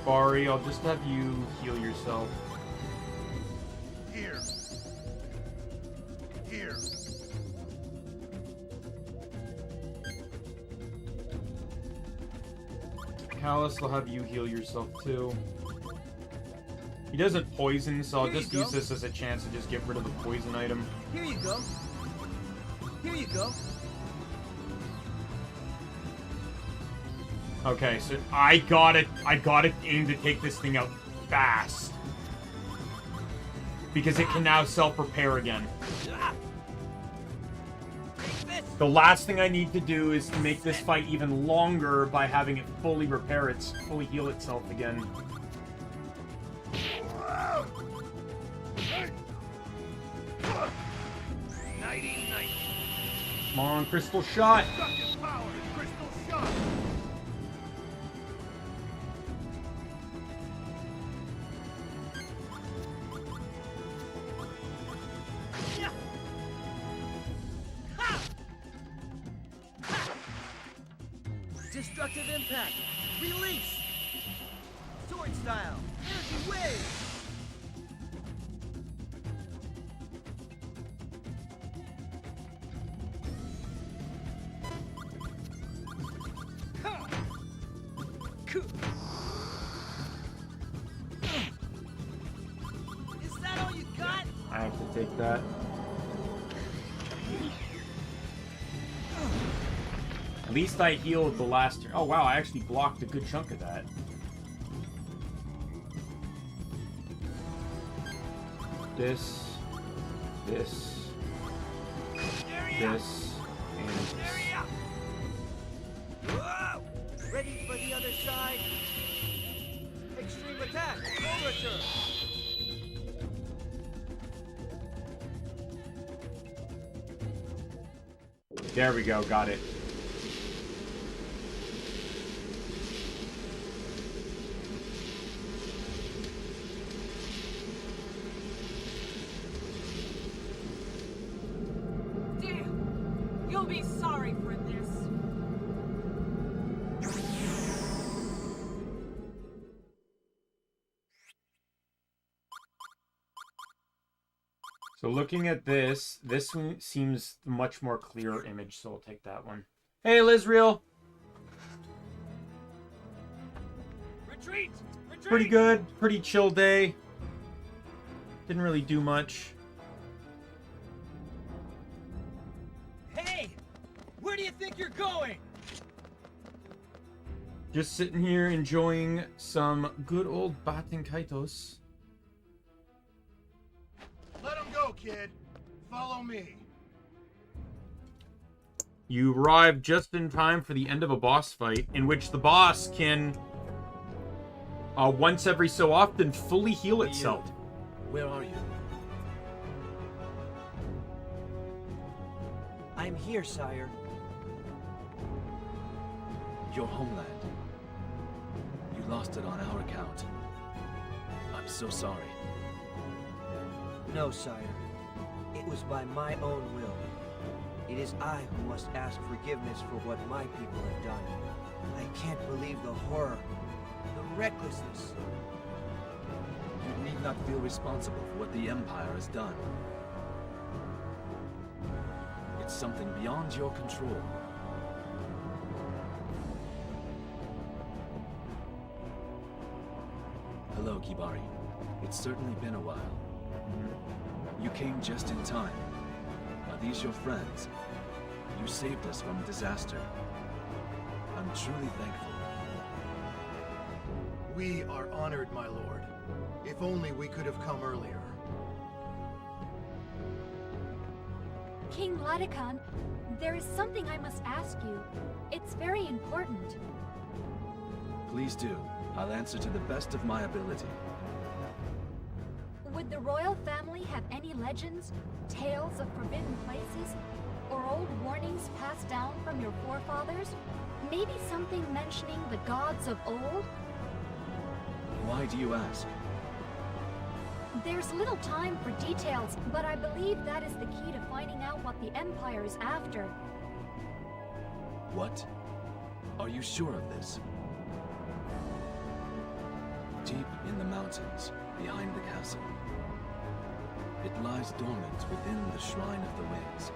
S1: Bari, I'll just have you heal yourself.
S4: Here. Here.
S1: Callus, I'll have you heal yourself too. He doesn't poison, so I'll
S2: Here you
S1: just
S2: go.
S1: use this as a chance to just get rid of the poison item.
S2: Here you go. Here you go.
S1: Okay, so I gotta aim to take this thing out fast. Because it can now self-repair again. The last thing I need to do is to make this fight even longer by having it fully fully heal itself again.
S4: Nighty-night.
S1: Come on, crystal shot!
S4: Destructive power and crystal shot.
S2: Destructive impact. Release. Sword style. Energy wave. Is that all you got?
S1: I have to take that. At least I healed the last turn. Oh wow, I actually blocked a good chunk of that. This, this, this, and this.
S2: Whoa! Ready for the other side. Extreme attack. Overture.
S1: There we go, got it.
S7: Damn! You'll be sorry for this.
S1: So looking at this one seems much more clear image, so I'll take that one. Hey, Lizreal!
S5: Retreat! Retreat!
S1: Pretty good, pretty chill day. Didn't really do much.
S2: Hey! Where do you think you're going?
S1: Just sitting here enjoying some good old Baten Kaitos.
S4: Let him go, kid. Follow me.
S1: You arrive just in time for the end of a boss fight, in which the boss can, once every so often, fully heal itself.
S6: Where are you?
S2: I'm here, sire.
S6: Your homeland. You lost it on our account. I'm so sorry.
S2: No, sire. It was by my own will. It is I who must ask forgiveness for what my people have done. I can't believe the horror, the recklessness.
S6: You need not feel responsible for what the Empire has done. It's something beyond your control. Hello, Kibari. It's certainly been a while. You came just in time. Are these your friends? You saved us from disaster. I'm truly thankful.
S4: We are honored, my lord. If only we could have come earlier.
S3: King Latikan, there is something I must ask you. It's very important.
S6: Please do. I'll answer to the best of my ability.
S3: Would the royal family have any legends, tales of forbidden places, or old warnings passed down from your forefathers? Maybe something mentioning the gods of old?
S6: Why do you ask?
S3: There's little time for details, but I believe that is the key to finding out what the Empire is after.
S6: What? Are you sure of this? Deep in the mountains, behind the castle. It lies dormant within the Shrine of the Winds.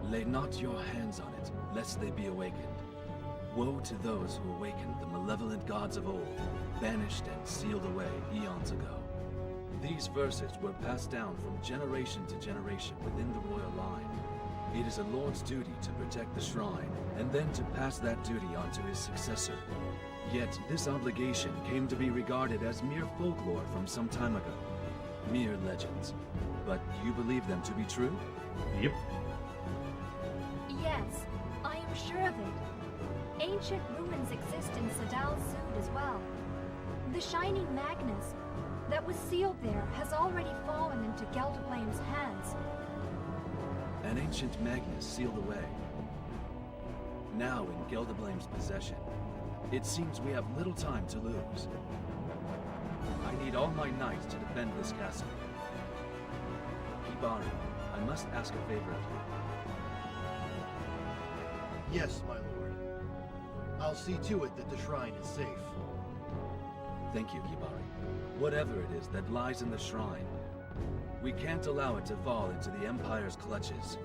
S6: Lay not your hands on it, lest they be awakened. Woe to those who awakened the malevolent gods of old, banished and sealed away eons ago. These verses were passed down from generation to generation within the royal line. It is a lord's duty to protect the shrine, and then to pass that duty on to his successor. Yet this obligation came to be regarded as mere folklore from some time ago. Mere legends. But you believe them to be true?
S1: Yep.
S3: Yes, I am sure of it. Ancient ruins exist in Sadal Sud as well. The Shining Magnus that was sealed there has already fallen into Gelderblame's hands.
S6: An ancient Magnus sealed away. Now in Gelderblame's possession. It seems we have little time to lose. I need all my knights to defend this castle. Kibari, I must ask a favor of you.
S4: Yes, my lord. I'll see to it that the shrine is safe.
S6: Thank you, Kibari. Whatever it is that lies in the shrine, we can't allow it to fall into the Empire's clutches.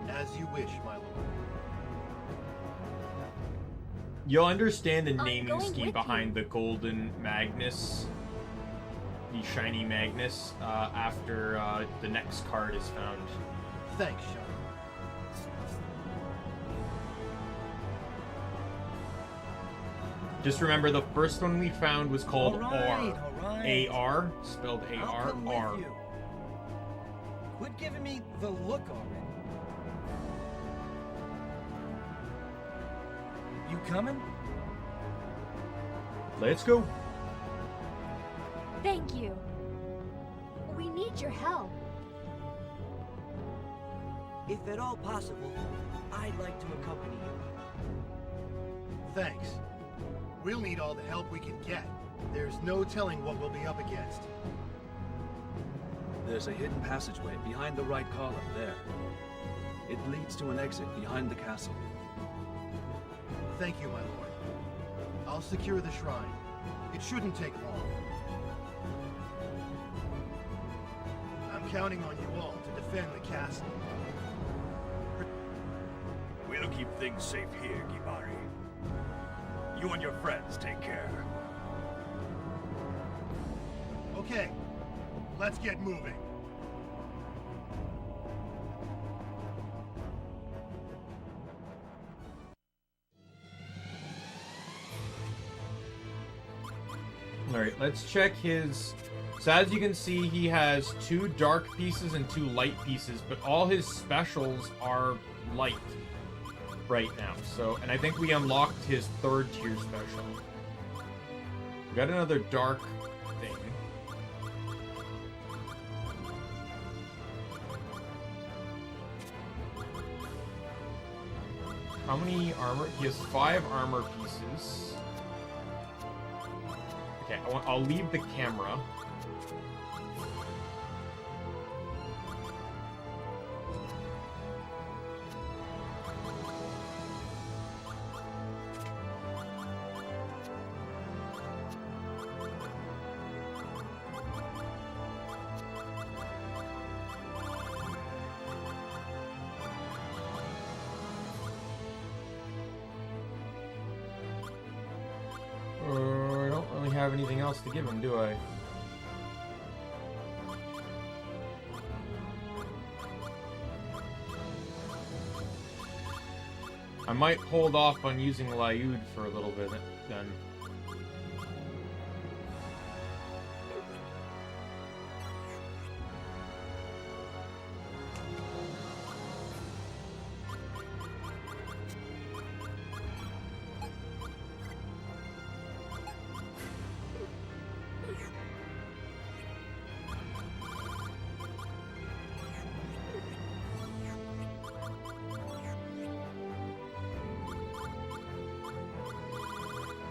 S4: As you wish, my lord.
S1: You'll understand the
S3: I'm
S1: naming
S3: going
S1: scheme
S3: with
S1: behind
S3: you.
S1: the Golden Magnus, the Shiny Magnus, after the next card is found.
S4: Thanks, Shadow.
S1: Just remember, the first one we found was called
S2: All right,
S1: R.
S2: all right.
S1: A-R, spelled
S2: I'll
S1: A-R,
S2: come with
S1: R.
S2: you. Quit giving me the look already. You coming?
S1: Let's go.
S3: Thank you. We need your help.
S2: If at all possible, I'd like to accompany you.
S4: Thanks. We'll need all the help we can get. There's no telling what we'll be up against.
S6: There's a hidden passageway behind the right column there. It leads to an exit behind the castle.
S4: Thank you, my lord. I'll secure the shrine. It shouldn't take long. I'm counting on you all to defend the castle.
S5: We'll keep things safe here, Kibari. You and your friends take care.
S4: Okay, let's get moving.
S1: Alright, let's check his So as you can see, he has 2 dark pieces and 2 light pieces, but all his specials are light right now. So, and I think we unlocked his 3rd tier special. We got another dark thing. How many armor? He has 5 armor pieces. Okay, I'll leave the camera. I don't really have anything else to give him, do I? I might hold off on using Lyud for a little bit then.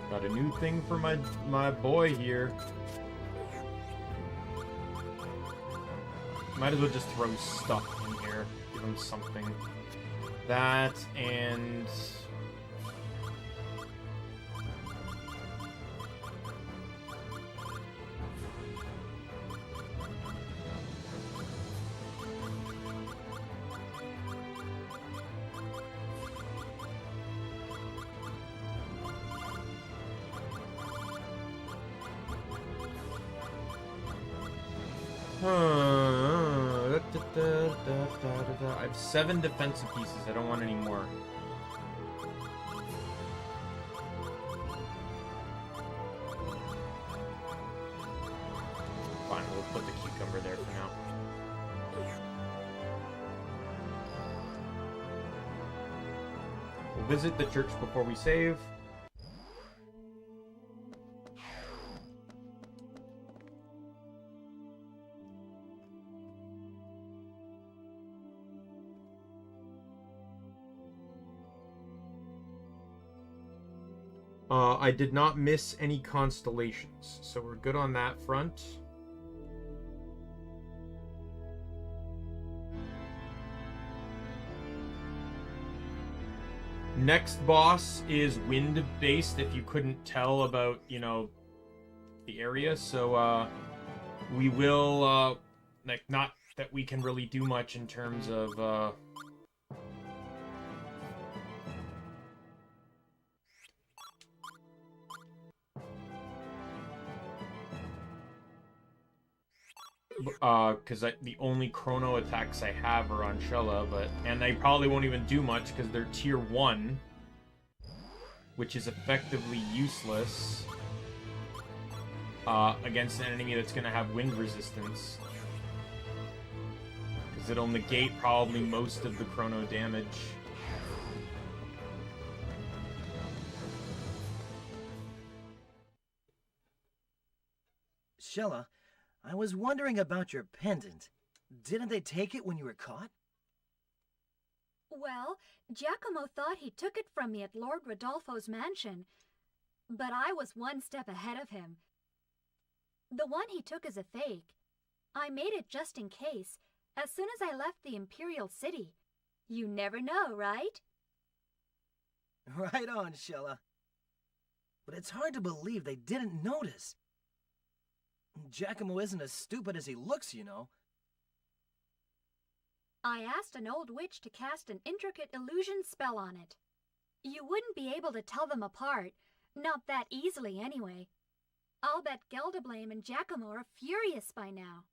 S1: Got a new thing for my boy here. Might as well just throw stuff in here. Give him something. That and... I have 7 defensive pieces. I don't want any more. Fine, we'll put the cucumber there for now. We'll visit the church before we save. I did not miss any constellations, so we're good on that front. Next boss is wind-based, if you couldn't tell about, you know, the area, so, we will, like, not that we can really do much in terms of, because the only chrono attacks I have are on Shella, and they probably won't even do much because they're tier 1, which is effectively useless against an enemy that's going to have wind resistance, because it'll negate probably most of the chrono damage.
S2: Shella, I was wondering about your pendant. Didn't they take it when you were caught?
S3: Well, Giacomo thought he took it from me at Lord Rodolfo's mansion, but I was one step ahead of him. The one he took is a fake. I made it just in case, as soon as I left the Imperial City. You never know, right?
S2: Right on, Shella. But it's hard to believe they didn't notice. Giacomo isn't as stupid as he looks, you know.
S3: I asked an old witch to cast an intricate illusion spell on it. You wouldn't be able to tell them apart, not that easily anyway. I'll bet Gelderblame and Giacomo are furious by now.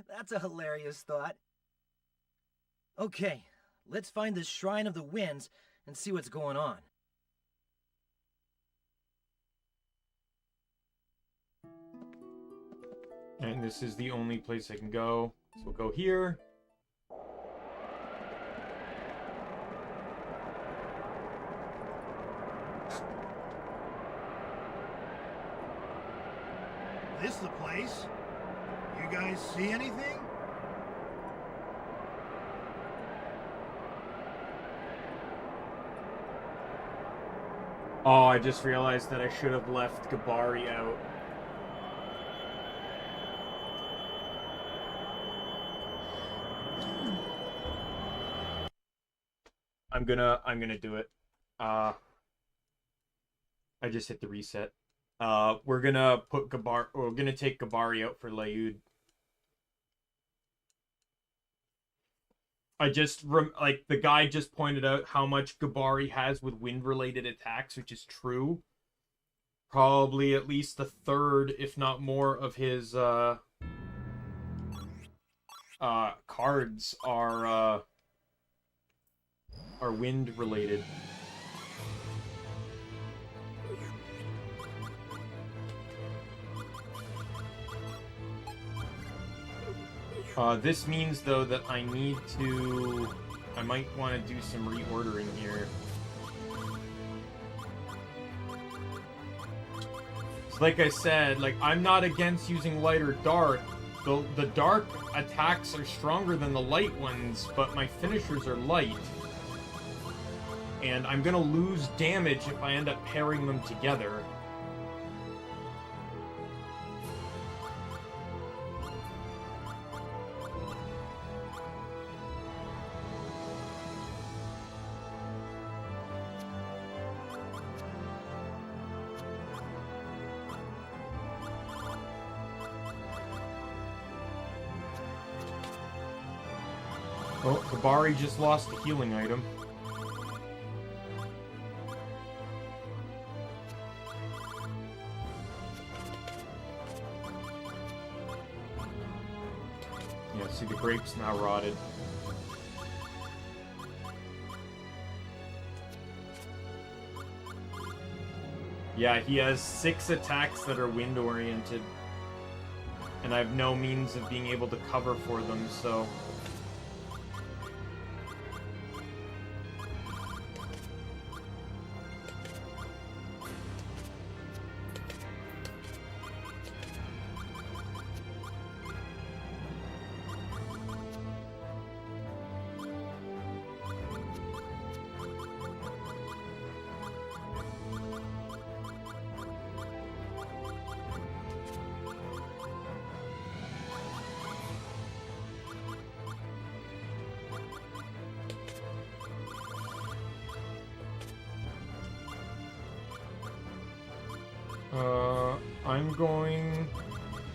S2: That's a hilarious thought. Okay, let's find the Shrine of the Winds and see what's going on.
S1: And this is the only place I can go. So we'll go here.
S4: This the place? You guys see anything?
S1: Oh, I just realized that I should have left Gabari out. I'm gonna do it. I just hit the reset. We're gonna take Gabari out for Layud. I just like the guy just pointed out how much Gabari has with wind-related attacks, which is true. Probably at least a third, if not more, of his cards are wind-related. This means, though, that I might want to do some reordering here. So like I said, like, I'm not against using light or dark. The dark attacks are stronger than the light ones, but my finishers are light. And I'm gonna lose damage if I end up pairing them together. Oh, Gabari just lost a healing item. Yeah, see, the grape's now rotted. Yeah, he has 6 attacks that are wind-oriented. And I have no means of being able to cover for them, so...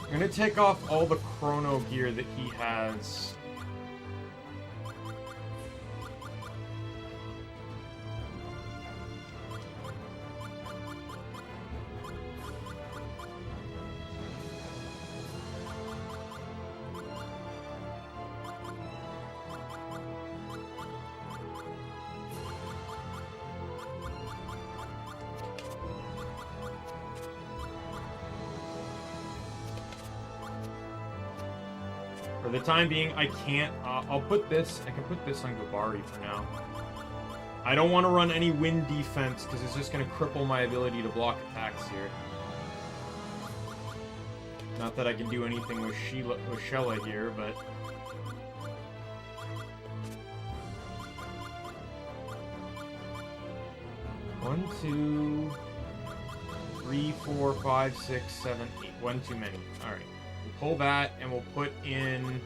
S1: I'm gonna take off all the chrono gear that he has. For the time being, I can't. I'll put this. I can put this on Gabari for now. I don't want to run any wind defense because it's just going to cripple my ability to block attacks here. Not that I can do anything with Shella here, but... One, two, 3, 4, 5, 6, 7, 8. One too many. Alright. We'll pull that, and we'll put in...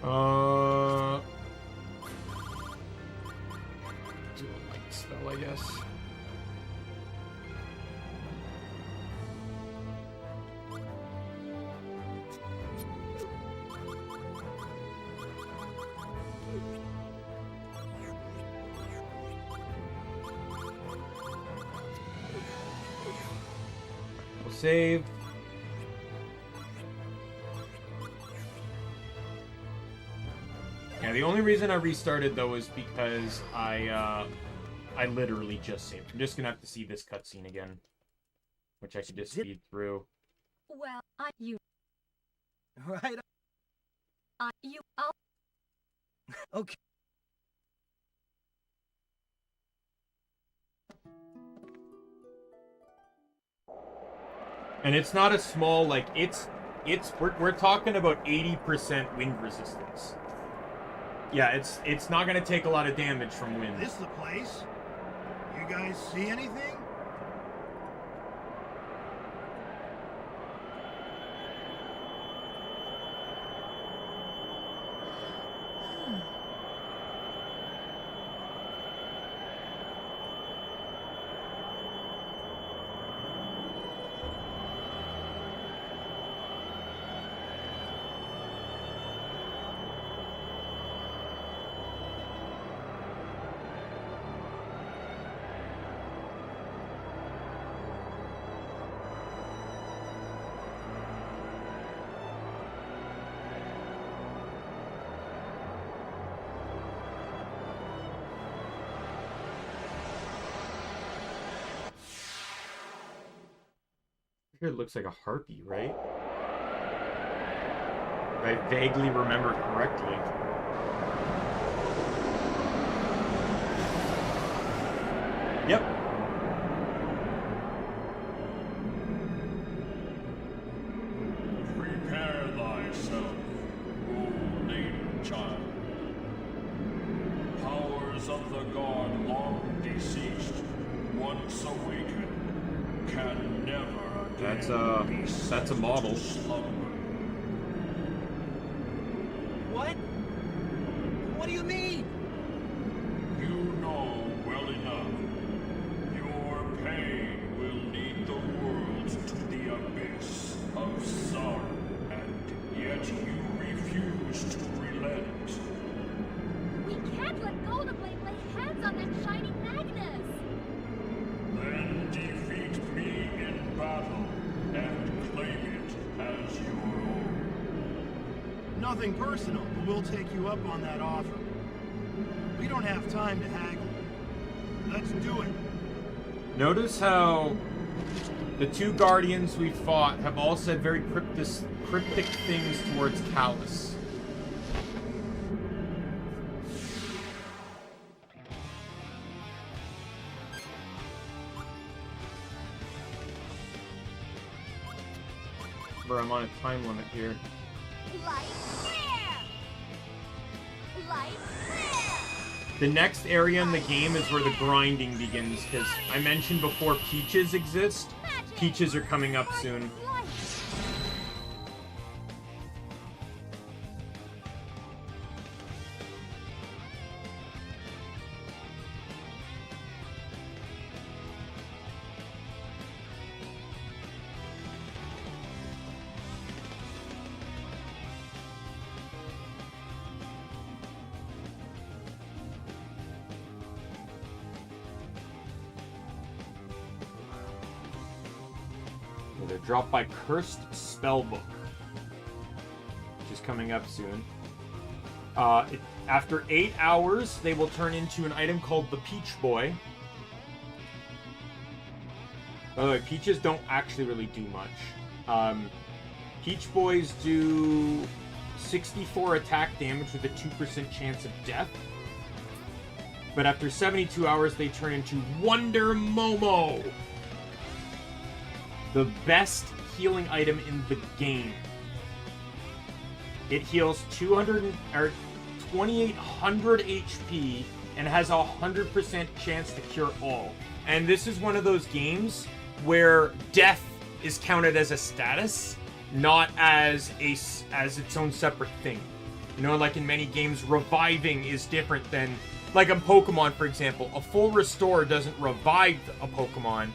S1: do a light spell, I guess. We'll save. Yeah, the only reason I restarted, though, is because I literally just saved. I'm just gonna have to see this cutscene again, which I could just speed through.
S3: Well,
S2: Right.
S3: I'll
S2: Okay.
S1: And it's not a small, like, we're talking about 80% wind resistance. Yeah, it's not gonna take a lot of damage from wind.
S4: This the place? You guys see anything?
S1: Here it looks like a harpy, right? If I vaguely remember correctly. Yep.
S5: Prepare thyself, O lady child. Powers of the god long deceased, once awakened, can never again
S1: That's a model.
S5: slumber.
S2: What? What do you mean?
S5: You know well enough. Your pain will lead the world to the abyss of sorrow, and yet you refuse to relent.
S3: We can't let go to lay hands on that shining Magnus!
S5: Then defeat me in battle and claim it as your own.
S4: Nothing personal, but we'll take you up on that offer. We don't have time to haggle. Let's do it.
S1: Notice how the two guardians we fought have all said very cryptic things towards Callus. Remember, I'm on a time limit here.
S3: Light flare! Light flare!
S1: The next area in the game is where the grinding begins, because I mentioned before Peaches exist. Peaches are coming up soon.
S3: Light!
S1: They're dropped by Cursed Spellbook, which is coming up soon. After 8 hours, they will turn into an item called the Peach Boy. By the way, Peaches don't actually really do much. Peach Boys do 64 attack damage with a 2% chance of death. But after 72 hours, they turn into Wonder Momo, the best healing item in the game. It heals 2,800 HP and has a 100% chance to cure all. And this is one of those games where death is counted as a status, not as its own separate thing. You know, like in many games, reviving is different than, like in Pokemon, for example. A full restore doesn't revive a Pokemon.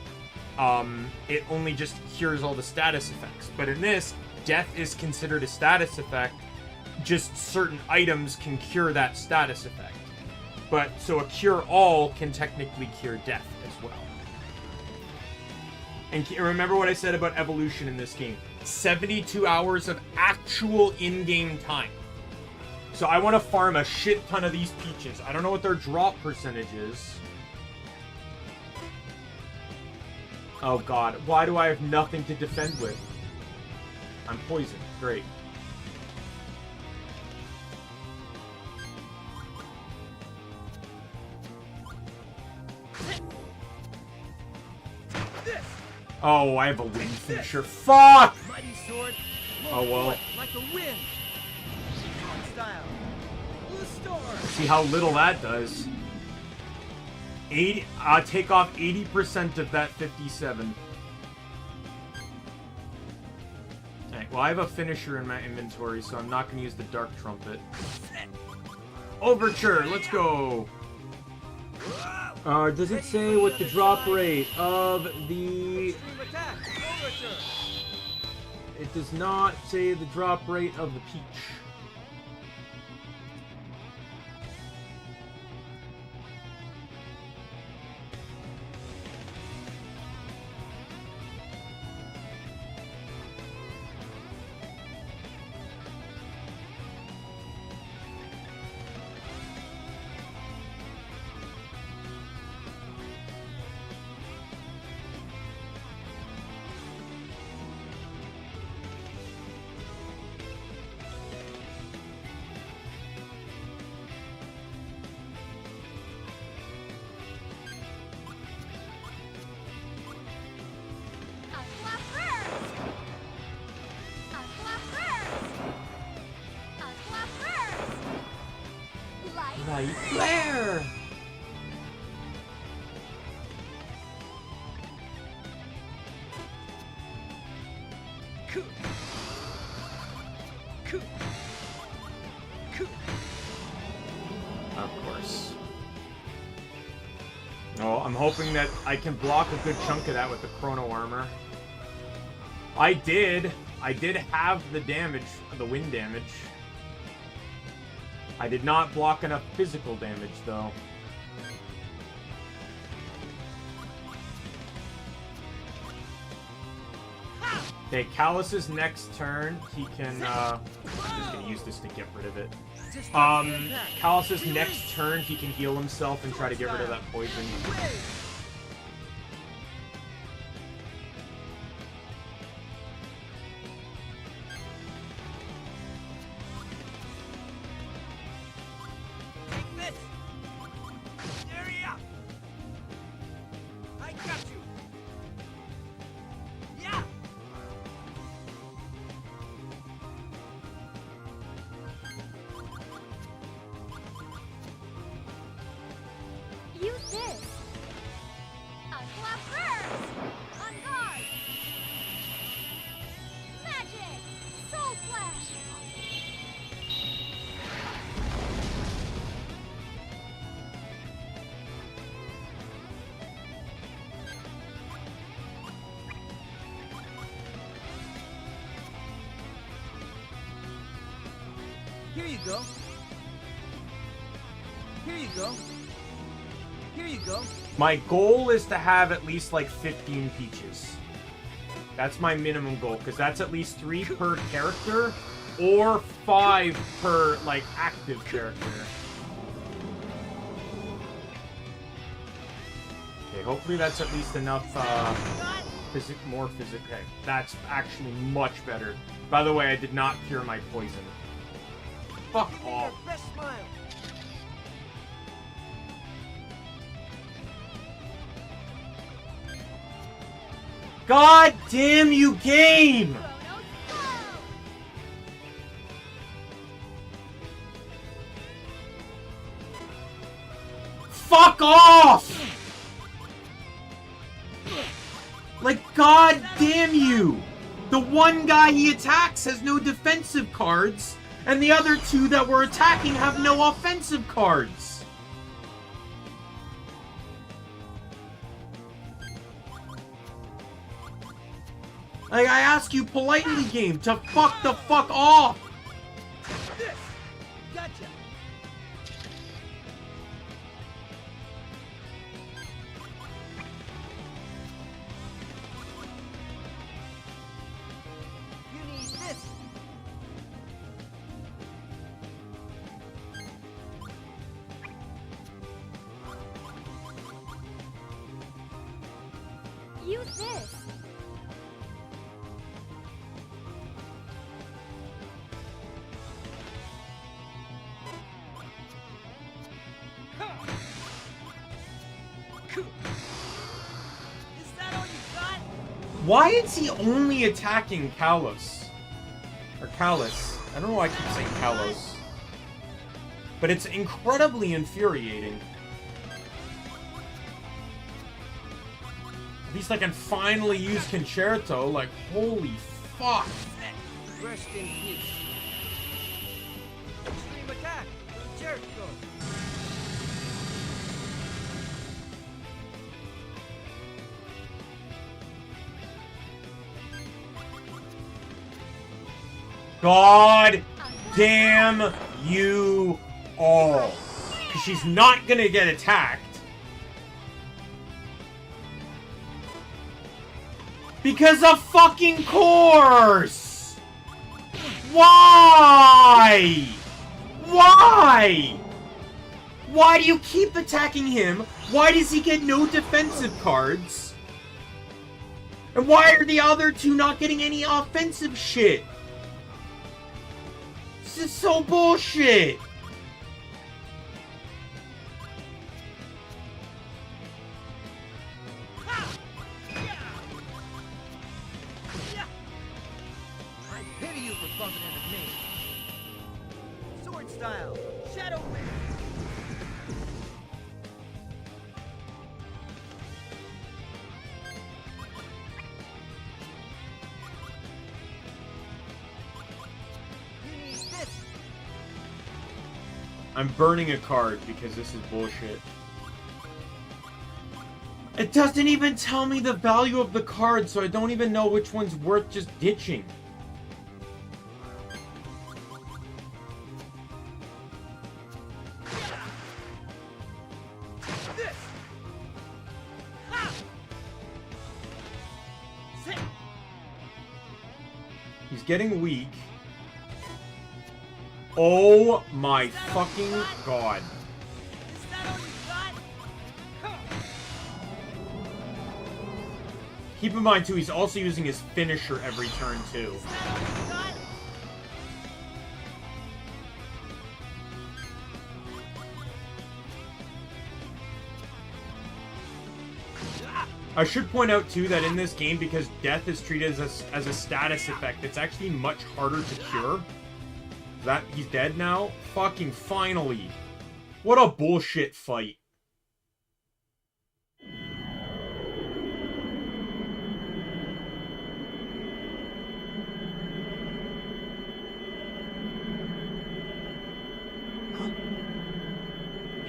S1: It only just cures all the status effects. But in this, death is considered a status effect. Just certain items can cure that status effect. But, so a cure all can technically cure death as well. And remember what I said about evolution in this game. 72 hours of actual in-game time. So I want to farm a shit ton of these peaches. I don't know what their drop percentage is. Oh god, why do I have nothing to defend with? I'm poisoned. Great. Oh, I have a wind finisher. Fuck!
S2: Mighty sword.
S1: Oh well.
S2: Like the wind. Style. Blue storm.
S1: See how little that does. 80. Take off 80% of that 57. Alright, well I have a finisher in my inventory, so I'm not going to use the Dark Trumpet. Overture, let's go! Does it say what the drop rate of the... It does not say the drop rate of the peach. Right there! Of course. Oh, I'm hoping that I can block a good chunk of that with the chrono armor. I did have the damage, the wind damage. I did not block enough physical damage, though. Okay, Callus's next turn, he can, I'm just gonna use this to get rid of it. Callus's next turn, he can heal himself and try to get rid of that poison.
S2: Here you go. Here you go. Here you go.
S1: My goal is to have at least like 15 peaches. That's my minimum goal, because that's at least 3 per character, or 5 per, like, active character. Okay, hopefully that's at least enough, more physic. Okay, that's actually much better. By the way, I did not cure my poison. Fuck off. God damn you, game! Fuck off! Like, god damn you! The one guy he attacks has no defensive cards, and the other 2 that we're attacking have no offensive cards. Like, I ask you politely, game, to fuck the fuck off!
S2: Gotcha. You need this.
S3: Use this.
S2: Is that all you got?
S1: Why is he only attacking Kalos? Or Kalos. I don't know why I keep saying Kalos. But it's incredibly infuriating. At least I can finally use Concerto. Like, holy fuck.
S2: Rest in peace. Extreme attack. Jericho.
S1: God damn you all. Because she's not gonna get attacked. Because of fucking course! Why? Why? Why do you keep attacking him? Why does he get no defensive cards? And why are the other two not getting any offensive shit? This is so bullshit!
S2: I pity you for bumping into me. Sword style. Shadow Wing. You need this.
S1: I'm burning a card because this is bullshit. It doesn't even tell me the value of the card, so I don't even know which one's worth just ditching.
S2: This. Ha! Sit.
S1: He's getting weak. Oh my fucking god.
S2: Is that all you got? Huh.
S1: Keep in mind too, he's also using his finisher every turn too.
S2: Is that all you got?
S1: I should point out too that in this game, because death is treated as a status effect, it's actually much harder to cure. That he's dead now? Fucking finally. What a bullshit fight.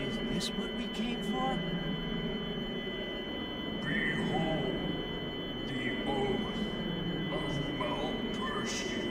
S2: Is this what we came for?
S5: Behold the oath of Mount Persia.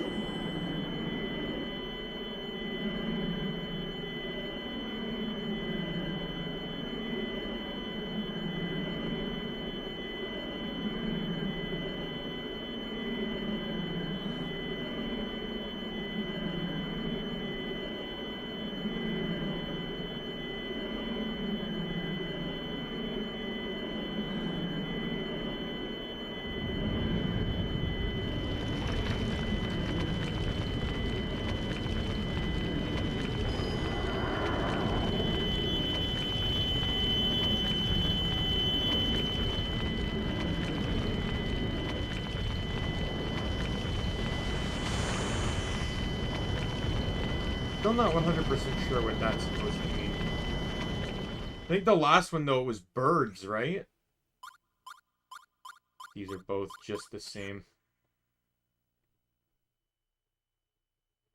S1: Still not 100% sure what that's supposed to mean. I think the last one, though, it was birds, right? These are both just the same.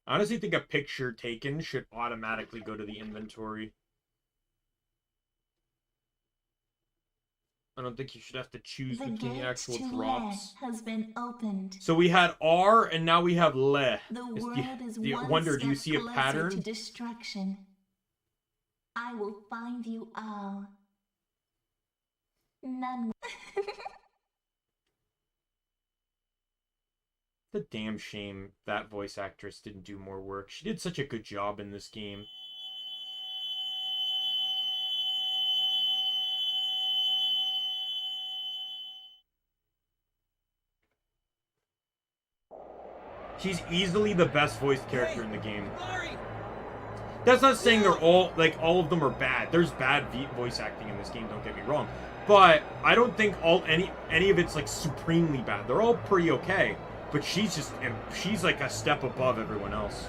S1: I honestly think a picture taken should automatically go to the inventory. I don't think you should have to choose
S8: The
S1: between the
S8: gate
S1: actual
S8: to
S1: drops.
S8: Le has been opened.
S1: So we had R, and now we have Le.
S8: The world is
S1: do you
S8: one
S1: wonder,
S8: step
S1: do you see a
S8: closer
S1: pattern?
S8: to destruction. I will find you all. None.
S1: The damn shame that voice actress didn't do more work. She did such a good job in this game. She's easily the best voiced character in the game.
S2: Mari!
S1: That's not saying they're all, like, all of them are bad. There's bad voice acting in this game, don't get me wrong. But I don't think any of it's, like, supremely bad. They're all pretty okay. But she's like a step above everyone else.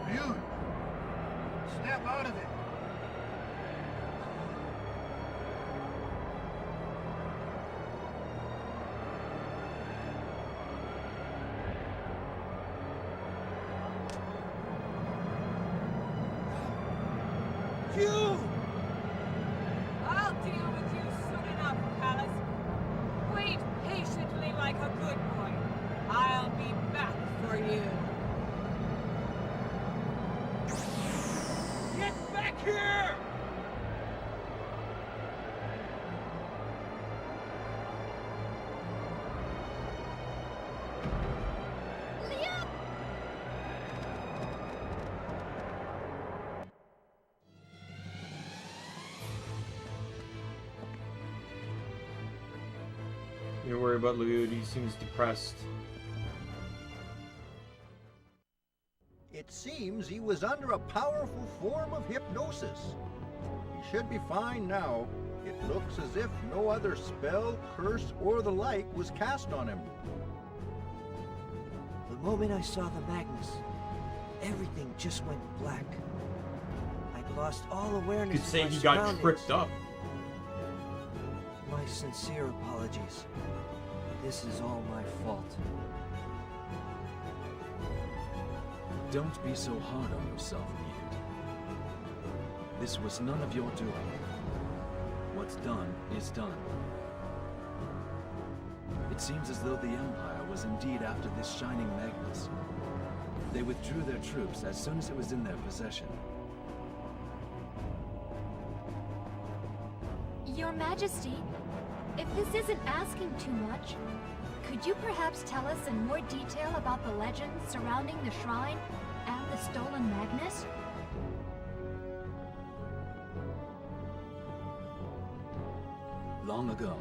S4: Dude, snap out of it.
S2: You!
S7: I'll deal with you soon enough, Palace. Wait patiently like a good boy. I'll be back for you.
S2: Get back here!
S1: Don't worry about Liud, he seems depressed.
S9: It seems he was under a powerful form of hypnosis. He should be fine now. It looks as if no other spell, curse, or the like was cast on him.
S2: The moment I saw the Magnus, everything just went black. I'd lost all awareness
S1: You could say
S2: of my
S1: he got
S2: surroundings.
S1: tripped up.
S2: My sincere apologies. This is all my fault.
S6: Don't be so hard on yourself, Liud. This was none of your doing. What's done is done. It seems as though the Empire was indeed after this shining Magnus. They withdrew their troops as soon as it was in their possession.
S3: Your Majesty, if this isn't asking too much, could you perhaps tell us in more detail about the legends surrounding the shrine and the stolen Magnus?
S6: Long ago,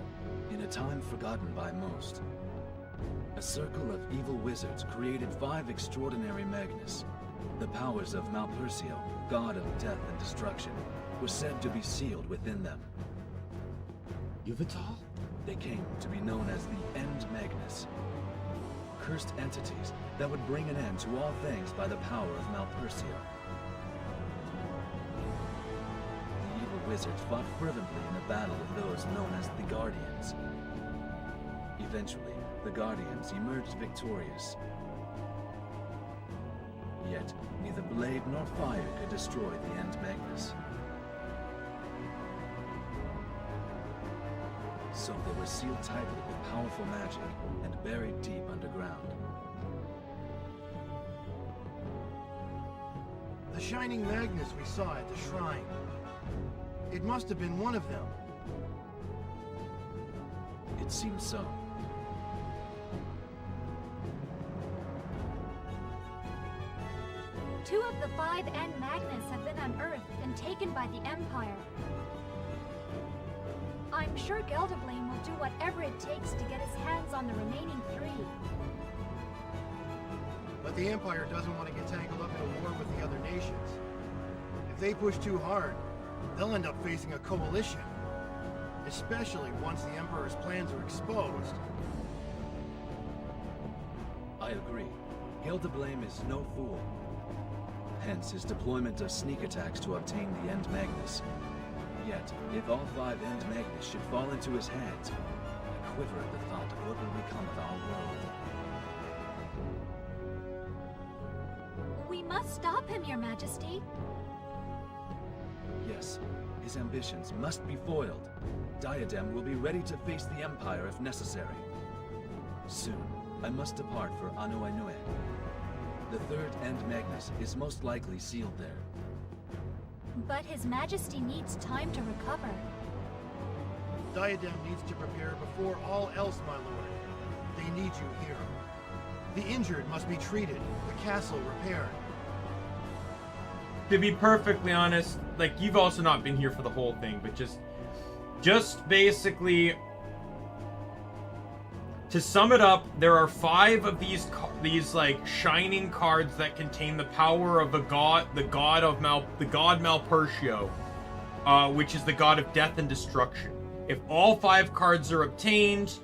S6: in a time forgotten by most, a circle of evil wizards created 5 extraordinary Magnus. The powers of Malpercio, god of death and destruction, were said to be sealed within them.
S1: Yuvital?
S6: They came to be known as the End Magnus. Cursed entities that would bring an end to all things by the power of Malpercio. The evil wizards fought fervently in a battle with those known as the Guardians. Eventually, the Guardians emerged victorious. Yet, neither blade nor fire could destroy the End Magnus. So they were sealed tightly with powerful magic and buried deep underground.
S4: The shining Magnus we saw at the shrine. It must have been one of them.
S6: It seems so.
S3: Two of the 5 End Magnus have been unearthed and taken by the Empire. I'm sure Gelderblame will do whatever it takes to get his hands on the remaining 3.
S4: But the Empire doesn't want to get tangled up in a war with the other nations. If they push too hard, they'll end up facing a coalition. Especially once the Emperor's plans are exposed.
S6: I agree. Gelderblame is no fool. Hence his deployment of sneak attacks to obtain the End Magnus. Yet, if all 5 End Magnus should fall into his hands, I quiver at the thought of what will become of our world.
S3: We must stop him, Your Majesty.
S6: Yes, his ambitions must be foiled. Diadem will be ready to face the Empire if necessary. Soon, I must depart for Anuenue. The 3rd End Magnus is most likely sealed there.
S3: But His Majesty needs time to recover.
S4: Diadem needs to prepare before all else, my lord. They need you here. The injured must be treated, the castle repaired.
S1: To be perfectly honest, like, you've also not been here for the whole thing, but just basically, To sum it up, there are 5 of these like shining cards that contain the power of the god Malpertio, which is the god of death and destruction. If all 5 cards are obtained,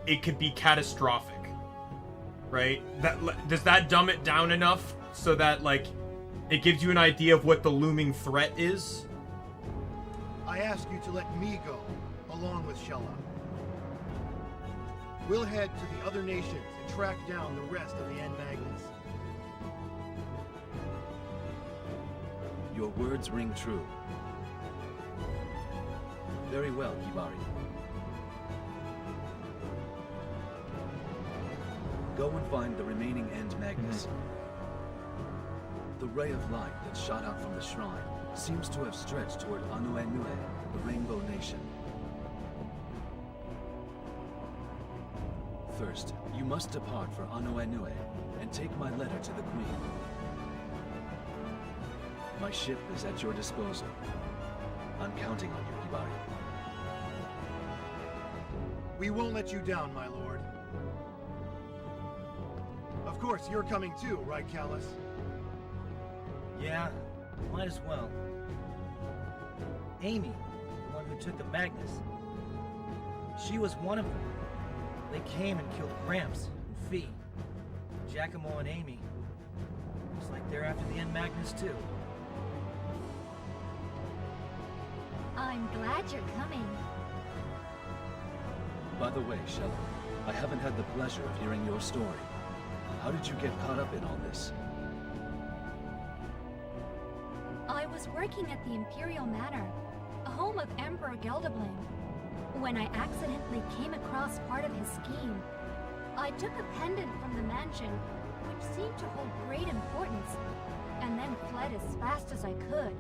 S1: it could be catastrophic. Right? Does that dumb it down enough so that like it gives you an idea of what the looming threat is?
S4: I ask you to let me go, along with Shella. We'll head to the other nations and track down the rest of the End Magnus.
S6: Your words ring true. Very well, Kibari. Go and find the remaining End Magnus. The ray of light that shot out from the shrine seems to have stretched toward Anuenue, the Rainbow Nation. First, you must depart for Anuenue and take my letter to the Queen. My ship is at your disposal. I'm counting on you, Kibari.
S4: We won't let you down, my lord. Of course, you're coming too, right, Callus?
S2: Yeah, might as well. Amy, the one who took the Magnus. She was one of them. They came and killed Gramps and Fee. Giacomo and Amy. Looks like they're after the End Magnus too.
S3: I'm glad you're coming.
S6: By the way, Shella, I haven't had the pleasure of hearing your story. How did you get caught up in all this?
S3: I was working at the Imperial Manor, a home of Emperor Gelderblame, when I accidentally came across part of his scheme. I took a pendant from the mansion, which seemed to hold great importance, and then fled as fast as I could.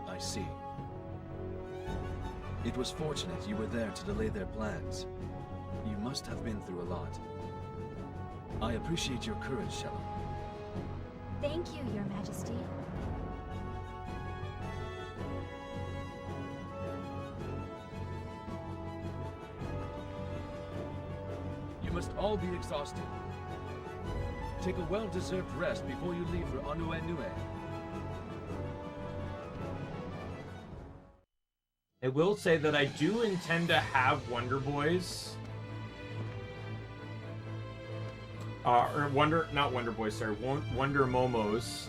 S6: I see. It was fortunate you were there to delay their plans. You must have been through a lot. I appreciate your courage, Shella.
S3: Thank you, Your Majesty.
S6: You must all be exhausted. Take a well-deserved rest before you leave for Anuenue.
S1: I will say that I do intend to have Wonder Boys. Not Wonder Boys, sorry, Wonder Momos.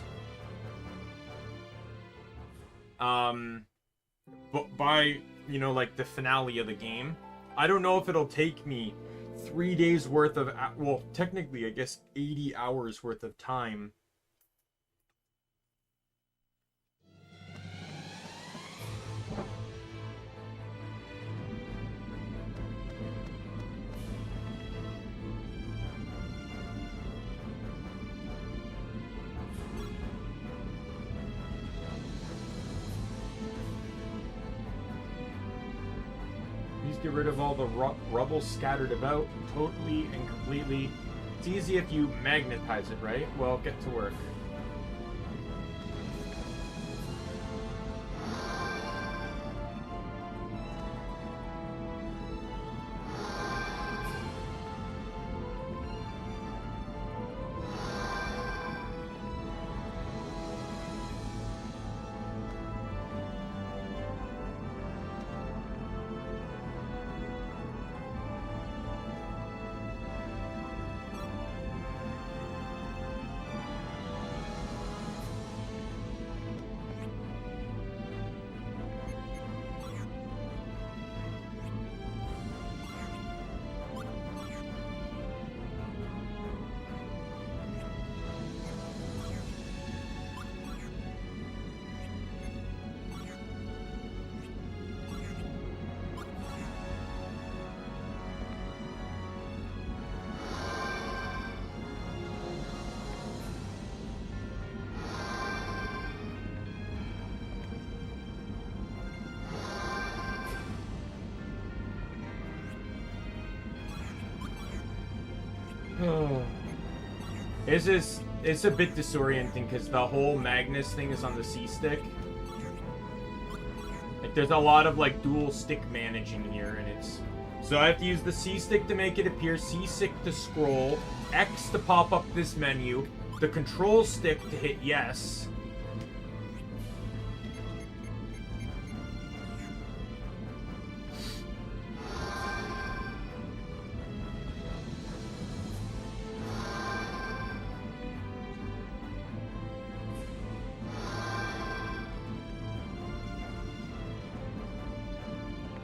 S1: But by, you know, like the finale of the game. I don't know if it'll take me 3 days worth of, well, technically, I guess 80 hours worth of time. Get rid of all the rubble scattered about totally and completely. It's easy if you magnetize it, right? Well, get to work. It's a bit disorienting because the whole Magnus thing is on the C stick. I Like, there's a lot of, like, dual stick managing here, and it's... So I have to use the C stick to make it appear, C stick to scroll, X to pop up this menu, the control stick to hit yes.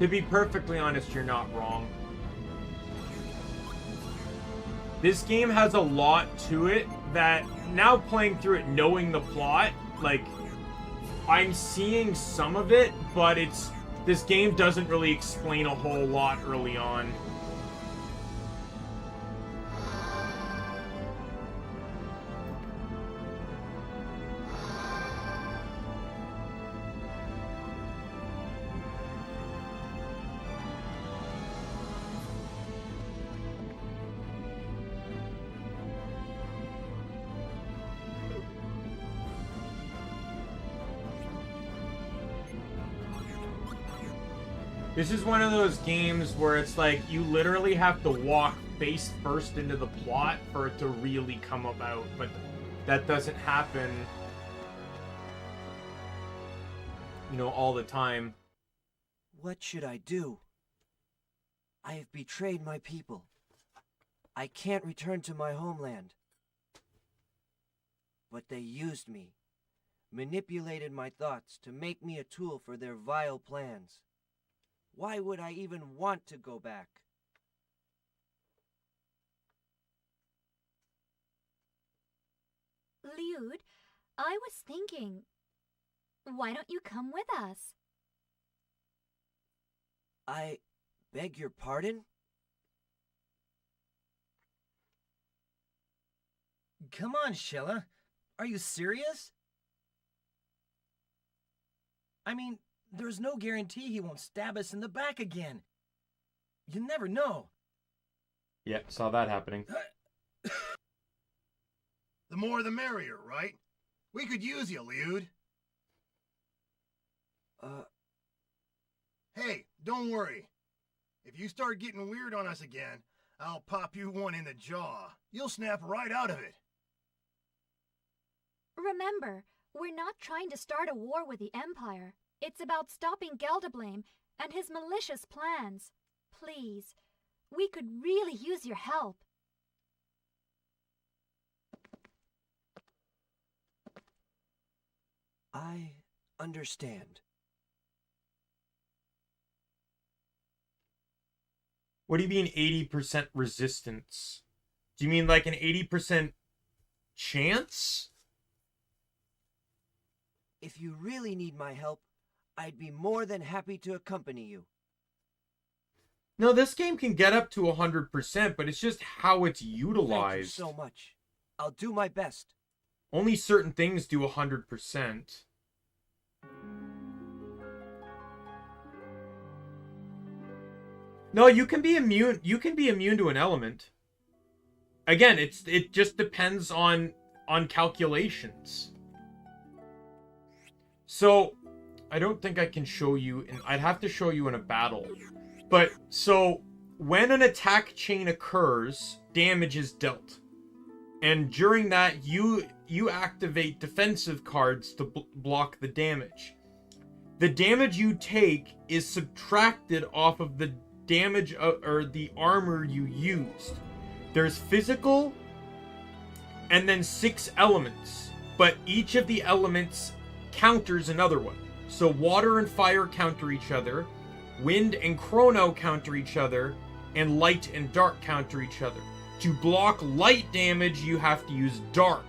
S1: To be perfectly honest, you're not wrong. This game has a lot to it that, now playing through it, knowing the plot, like, I'm seeing some of it, but this game doesn't really explain a whole lot early on. This is one of those games where it's like, you literally have to walk face first into the plot for it to really come about, but that doesn't happen, you know, all the time.
S2: What should I do? I have betrayed my people. I can't return to my homeland. But they used me, manipulated my thoughts to make me a tool for their vile plans. Why would I even want to go back?
S3: Liud, I was thinking, why don't you come with us?
S2: I beg your pardon? Come on, Sheila. Are you serious? I mean, there's no guarantee he won't stab us in the back again. You never know.
S1: Yeah, saw that happening.
S4: The more the merrier, right? We could use you, Liud. Hey, don't worry. If you start getting weird on us again, I'll pop you one in the jaw. You'll snap right out of it.
S3: Remember, we're not trying to start a war with the Empire. It's about stopping Gelderblame and his malicious plans. Please, we could really use your help.
S2: I understand.
S1: What do you mean 80% resistance? Do you mean like an 80% chance?
S2: If you really need my help, I'd be more than happy to accompany you.
S1: No, this game can get up to 100%, but it's just how it's utilized.
S2: Thank you so much. I'll do my best.
S1: Only certain things do 100%. No, you can be immune. You can be immune to an element. Again, it just depends on calculations. So, I don't think I can show you. I'd have to show you in a battle. But so when an attack chain occurs, damage is dealt, and during that you activate defensive cards to block the damage. The damage you take is subtracted off of the damage or the armor you used. There's physical and then 6 elements, but each of the elements counters another one. So water and fire counter each other, wind and chrono counter each other, and light and dark counter each other. To block light damage, you have to use dark,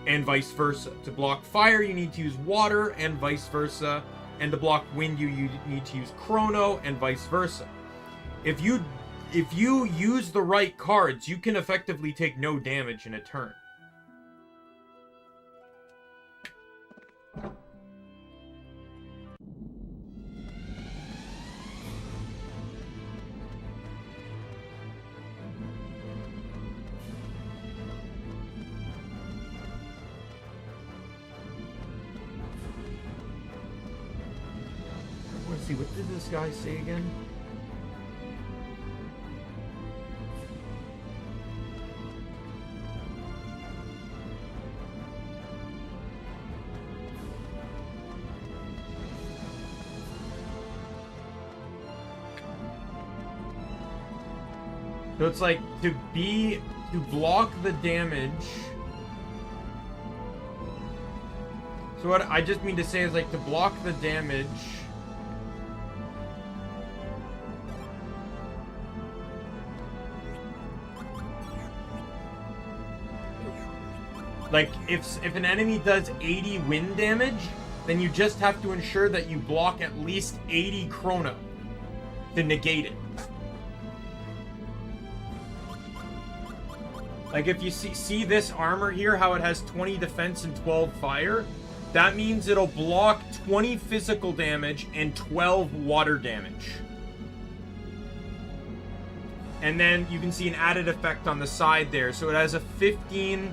S1: and vice versa. To block fire, you need to use water, and vice versa. And to block wind, you need to use chrono, and vice versa. If you use the right cards, you can effectively take no damage in a turn. see, what did this guy say again? So it's like to block the damage. So what I just mean to say is like to block the damage. Like if an enemy does 80 wind damage, then you just have to ensure that you block at least 80 chrono to negate it. Like if you see this armor here, how it has 20 defense and 12 fire, that means it'll block 20 physical damage and 12 water damage. And then you can see an added effect on the side there. So it has a 15,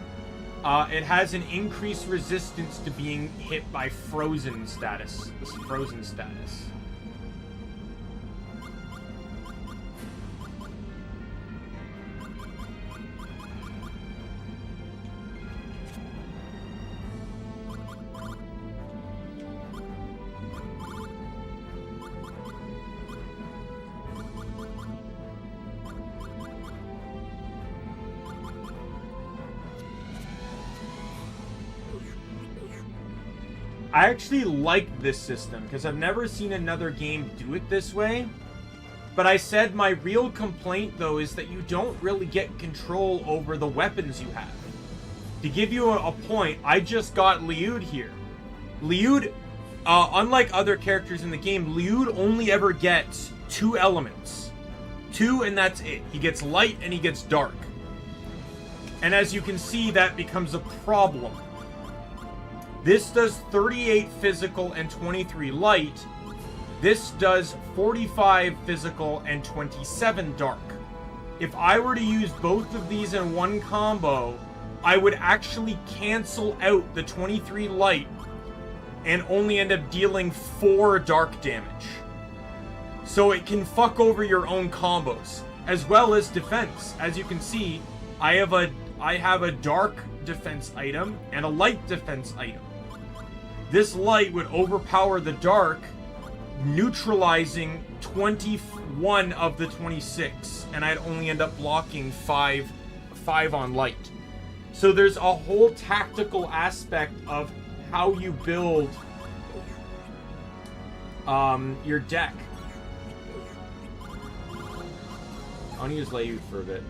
S1: it has an increased resistance to being hit by frozen status. This frozen status. I actually like this system because I've never seen another game do it this way. But I said my real complaint though is that you don't really get control over the weapons you have. To give you a point, I just got Liud here. Liud, unlike other characters in the game, Liud only ever gets 2 elements. 2 and that's it. He gets light and he gets dark. And as you can see, that becomes a problem. This does 38 physical and 23 light. This does 45 physical and 27 dark. If I were to use both of these in one combo, I would actually cancel out the 23 light and only end up dealing 4 dark damage. So it can fuck over your own combos, as well as defense. As you can see, I have a dark defense item and a light defense item. This light would overpower the dark, neutralizing 21 of the 26, and I'd only end up blocking 5 on light. So there's a whole tactical aspect of how you build your deck. I'm gonna use Layut for a bit.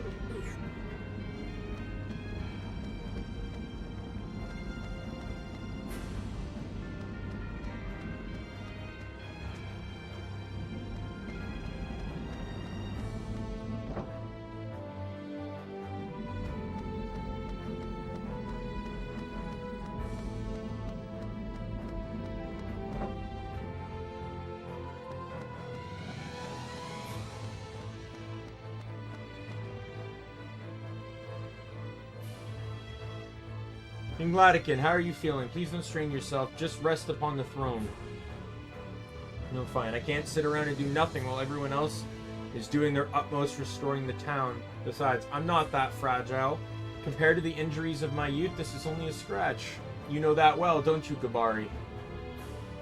S1: King Gladican, how are you feeling? Please don't strain yourself. Just rest upon the throne. No, fine. I can't sit around and do nothing while everyone else is doing their utmost restoring the town. Besides, I'm not that fragile. Compared to the injuries of my youth, this is only a scratch. You know that well, don't you, Gabari?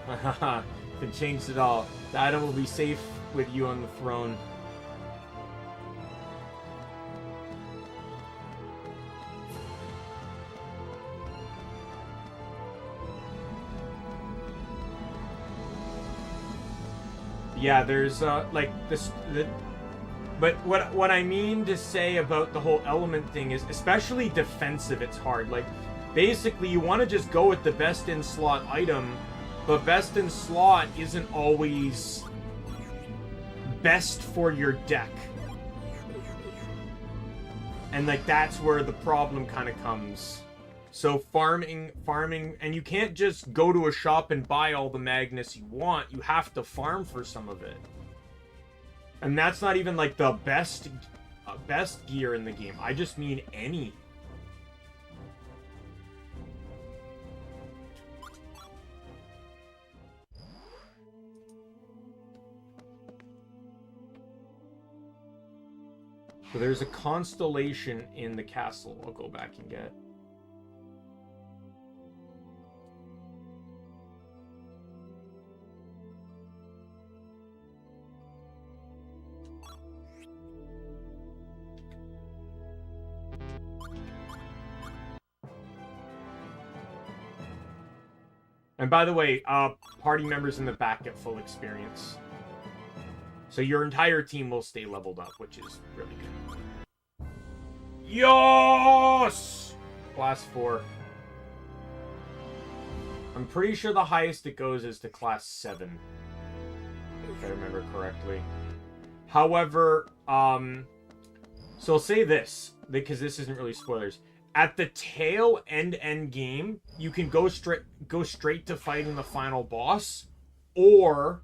S1: Haha, can change it all. The item will be safe with you on the throne. Yeah, there's like this, but what I mean to say about the whole element thing is, especially defensive, it's hard. Like, basically, you want to just go with the best in slot item, but best in slot isn't always best for your deck, and like that's where the problem kind of comes. So farming, and you can't just go to a shop and buy all the Magnus you want. You have to farm for some of it. And that's not even like the best gear in the game. I just mean any. So there's a constellation in the castle. I'll go back and get. And by the way, party members in the back get full experience. So your entire team will stay leveled up, which is really good. Yes! Class 4. I'm pretty sure the highest it goes is to class 7. If I remember correctly. However, so I'll say this, because this isn't really spoilers. At the tail end game, you can go straight to fighting the final boss, or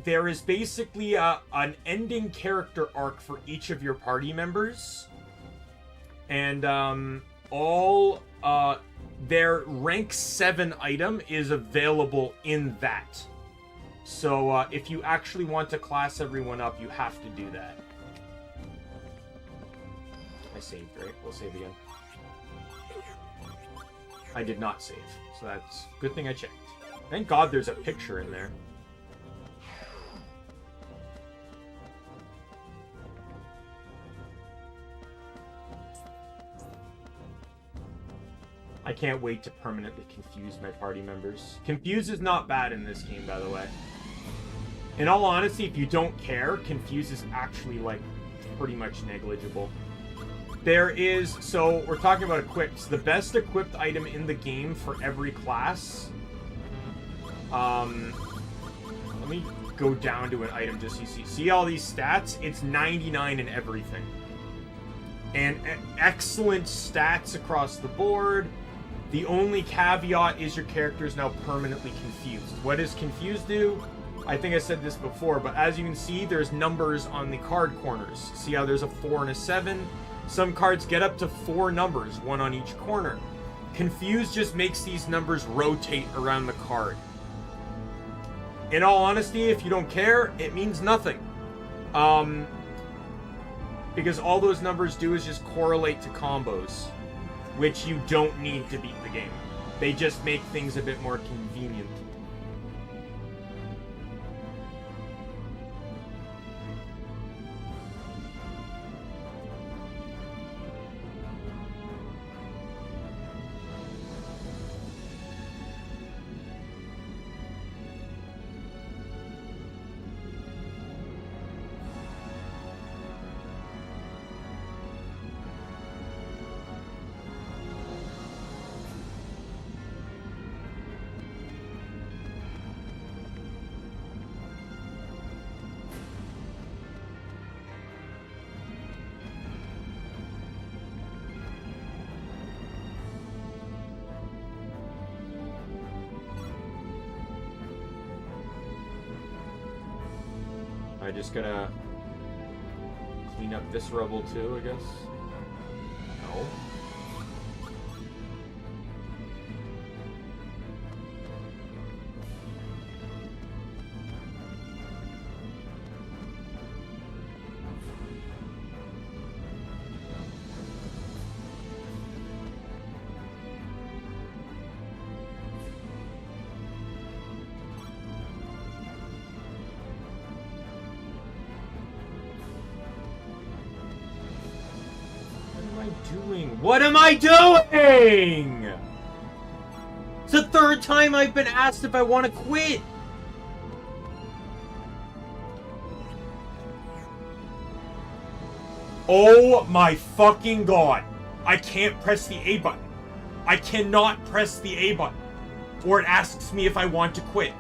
S1: there is basically an ending character arc for each of your party members, and their rank 7 item is available in that. So if you actually want to class everyone up, you have to do that. I saved, right? We'll save again. I did not save, so that's a good thing I checked. Thank God there's a picture in there. I can't wait to permanently confuse my party members. Confuse is not bad in this game, by the way. In all honesty, if you don't care, confuse is actually, like, pretty much negligible. There is, so we're talking about equips. The best equipped item in the game for every class. Let me go down to an item just so you see. See all these stats? It's 99 in everything. And excellent stats across the board. The only caveat is your character is now permanently confused. What does confused do? I think I said this before, but as you can see, there's numbers on the card corners. See how there's a 4 and a 7? Some cards get up to 4 numbers, 1 on each corner. Confuse just makes these numbers rotate around the card. In all honesty, if you don't care, it means nothing. Because all those numbers do is just correlate to combos, which you don't need to beat the game. They just make things a bit more convenient. I just gotta clean up this rubble too, I guess. No. What am I doing? It's the 3rd time I've been asked if I want to quit. Oh my fucking god. I can't press the A button. I cannot press the A button. Or it asks me if I want to quit.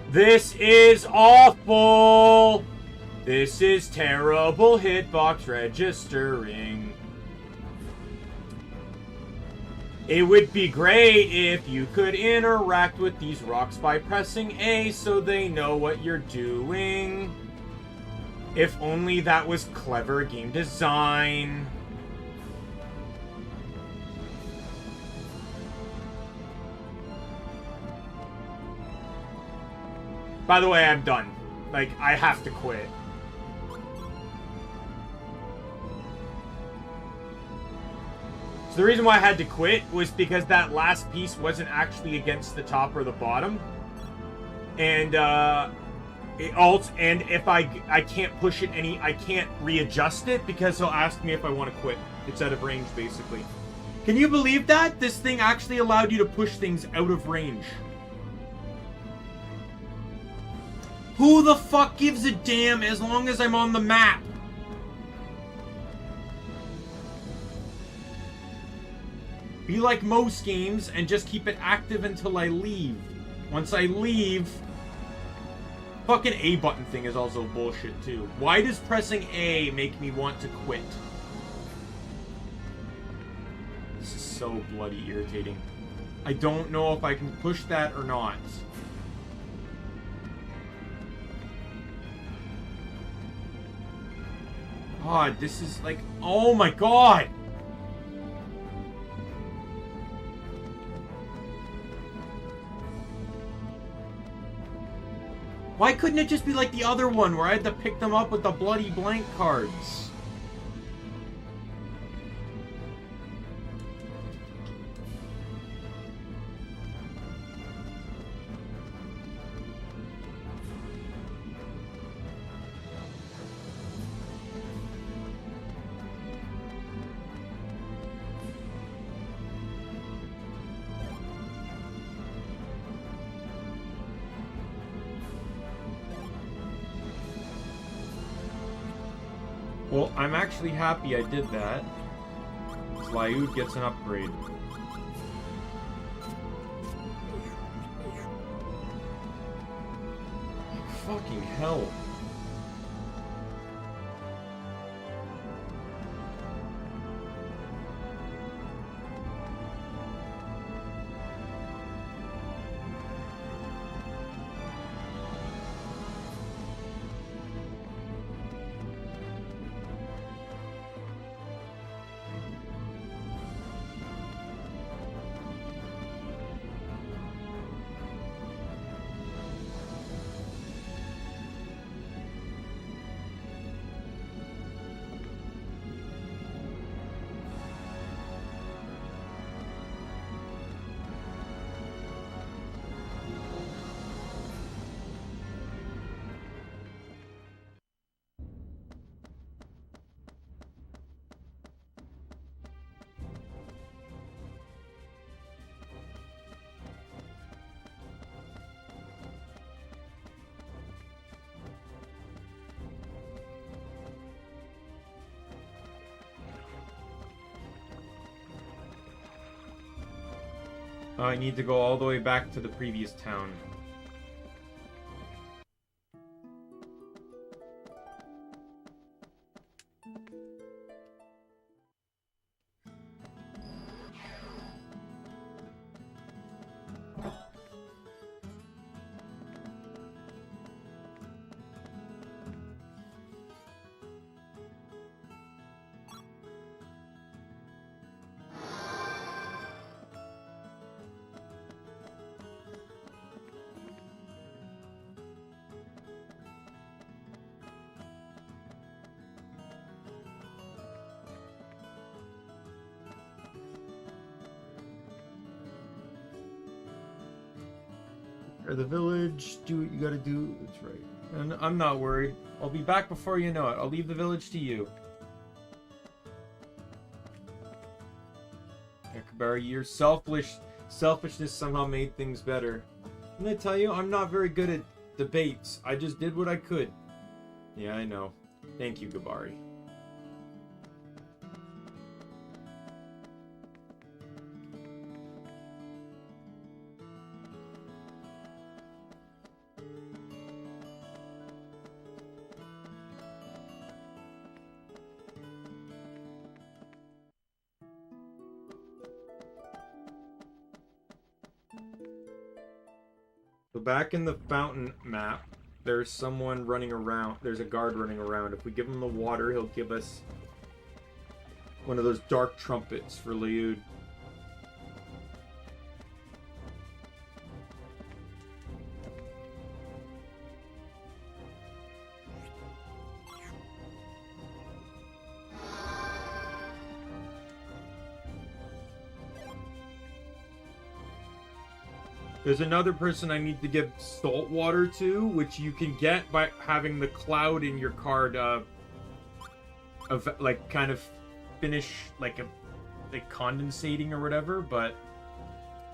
S1: This is awful! This is terrible hitbox registering. It would be great if you could interact with these rocks by pressing A so they know what you're doing. If only that was clever game design. By the way, I'm done. Like, I have to quit. So the reason why I had to quit was because that last piece wasn't actually against the top or the bottom. And, if I can't push it I can't readjust it because he'll ask me if I want to quit. It's out of range, basically. Can you believe that? This thing actually allowed you to push things out of range. Who the fuck gives a damn as long as I'm on the map? Be like most games and just keep it active until I leave. Once I leave... Fucking A button thing is also bullshit too. Why does pressing A make me want to quit? This is so bloody irritating. I don't know if I can push that or not. God, this is like... Oh my god! Why couldn't it just be like the other one where I had to pick them up with the bloody blank cards? Well, I'm actually happy I did that. Slyud gets an upgrade. Fucking hell. I need to go all the way back to the previous town. Or the village, do what you gotta do. That's right. And I'm not worried. I'll be back before you know it. I'll leave the village to you. Ekabari, your selfishness somehow made things better. Didn't I tell you, I'm not very good at debates. I just did what I could. Yeah, I know. Thank you, Gabari. So back in the fountain map, there's someone running around. There's a guard running around. If we give him the water, he'll give us one of those dark trumpets for Liud. There's another person I need to give salt water to, which you can get by having the cloud in your card, like kind of finish like condensating or whatever. But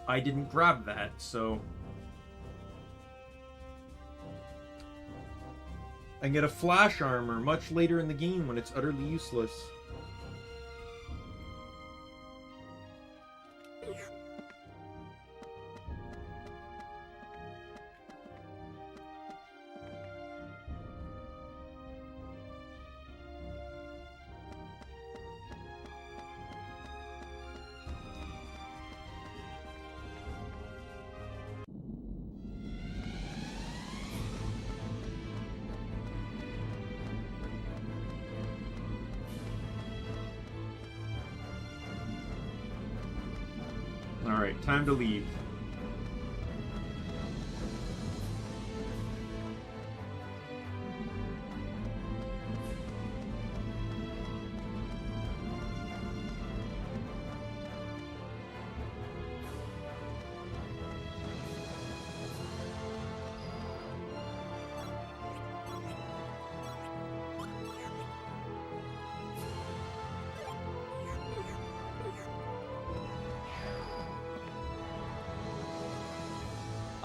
S1: I didn't grab that, so I get a flash armor much later in the game when it's utterly useless. Alright, time to leave.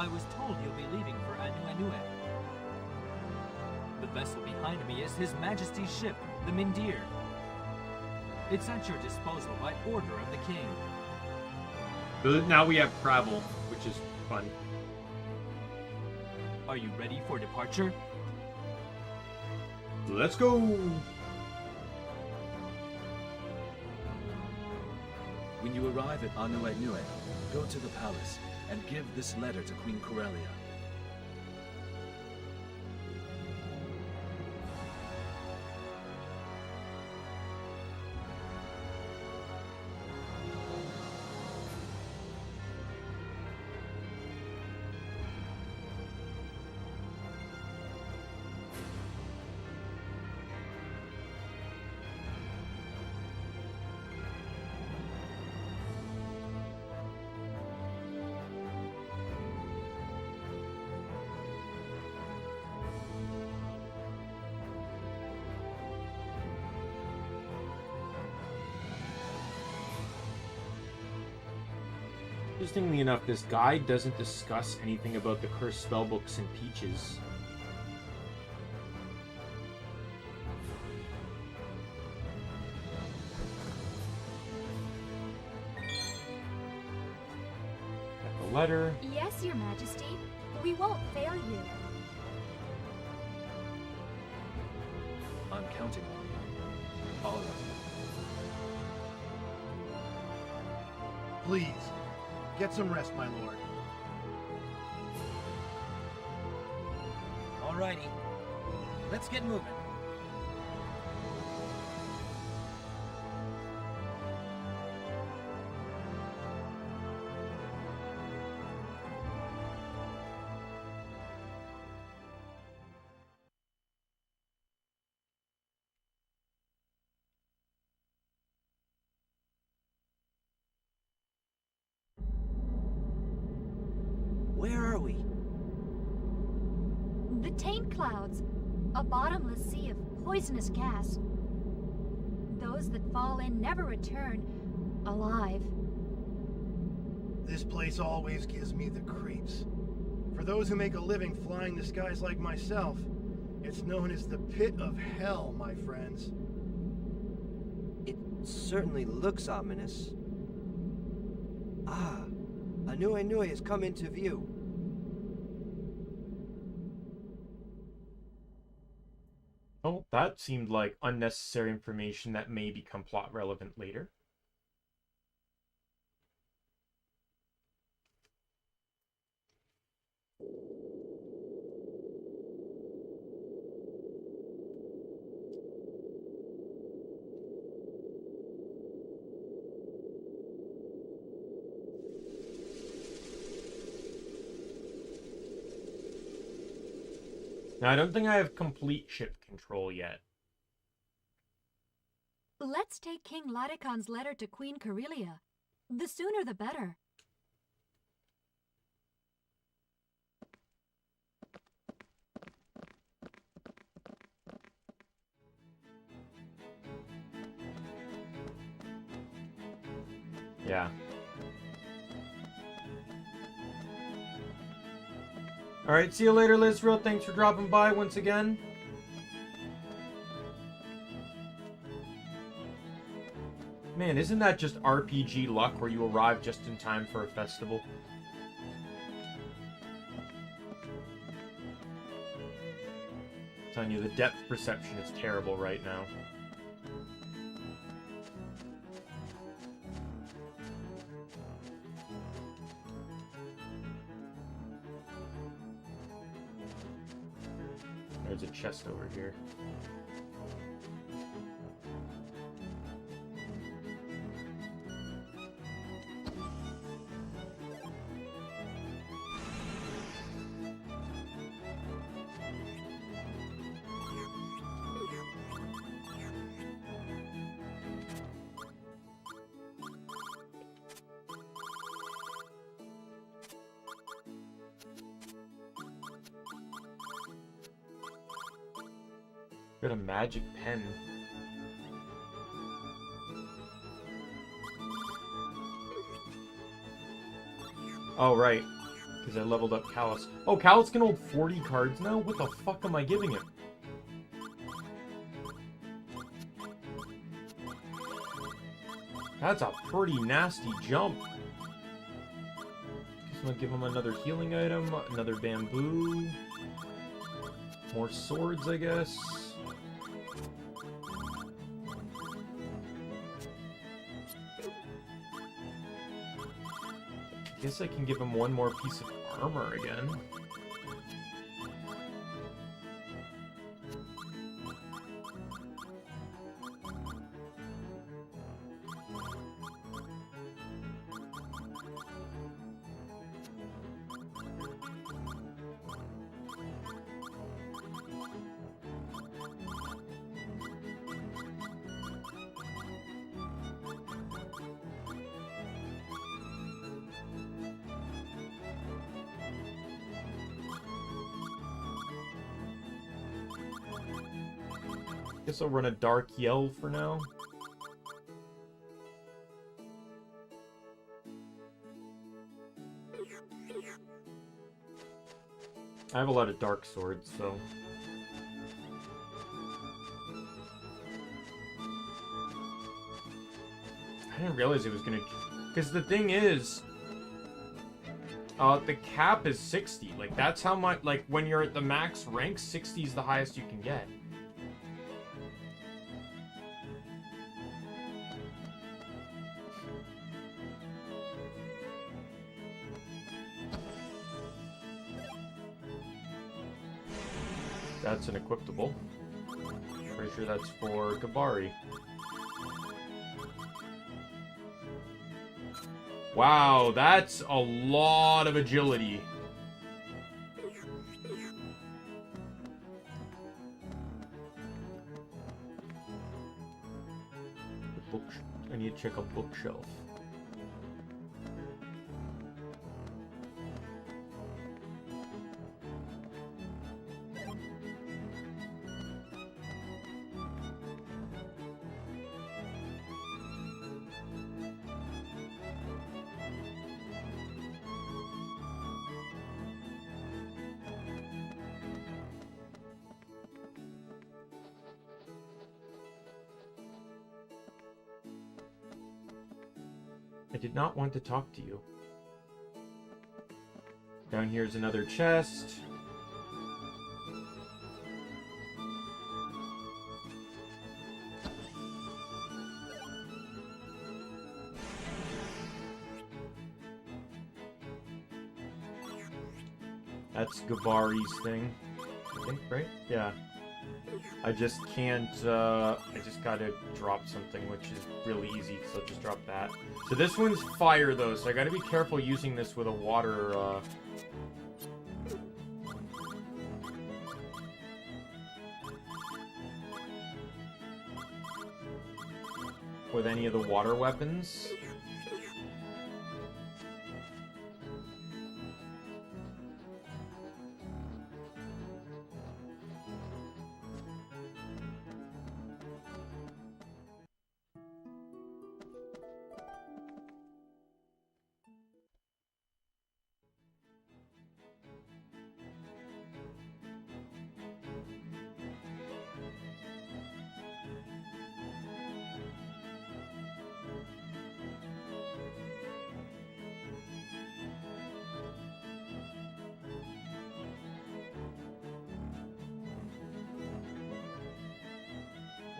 S2: I was told you'll be leaving for Anu. The vessel behind me is His Majesty's ship, the Mindir. It's at your disposal by order of the King.
S1: So now we have travel, which is fun.
S2: Are you ready for departure?
S1: Let's go!
S6: When you arrive at Anu, go to the palace and give this letter to Queen Corellia.
S1: Interestingly enough, this guide doesn't discuss anything about the cursed spellbooks and Peaches. Got the letter.
S3: Yes, Your Majesty. We won't fail you.
S6: I'm counting on you. All of you.
S4: Please, get some rest, my lord.
S2: Alrighty, let's get moving. Where are we?
S3: The taint clouds, a bottomless sea of poisonous gas. Those that fall in never return alive.
S4: This place always gives me the creeps. For those who make a living flying the skies like myself, it's known as the pit of hell, my friends.
S10: It certainly looks ominous. Ah, Anu has come into view.
S1: Oh, that seemed like unnecessary information that may become plot relevant later. Now, I don't think I have complete ship control yet.
S3: Let's take King Laticon's letter to Queen Corellia. The sooner the better.
S1: Yeah. Alright, see you later, Lizreal. Thanks for dropping by once again. Man, isn't that just RPG luck where you arrive just in time for a festival? I'm telling you, the depth perception is terrible right now. There's a chest over here. Got a magic pen. Oh, right. Because I leveled up Callus. Oh, Callus can hold 40 cards now? What the fuck am I giving him? That's a pretty nasty jump. Guess I'm gonna give him another healing item, another bamboo. More swords, I guess. Guess I can give him one more piece of armor again. Guess I'll run a dark yell for now. I have a lot of dark swords, so... I didn't realize it was gonna... Because the thing is... the cap is 60. Like, that's how much... Like, when you're at the max rank, 60 is the highest you can get. That's an equipable. Pretty sure that's for Gabari. Wow, that's a lot of agility. I need to check a bookshelf. I did not want to talk to you. Down here's another chest. That's Gabari's thing, I think, right? Yeah. I just can't, I just gotta drop something, which is really easy, because I'll just drop that. So this one's fire, though, so I gotta be careful using this with a water, with any of the water weapons.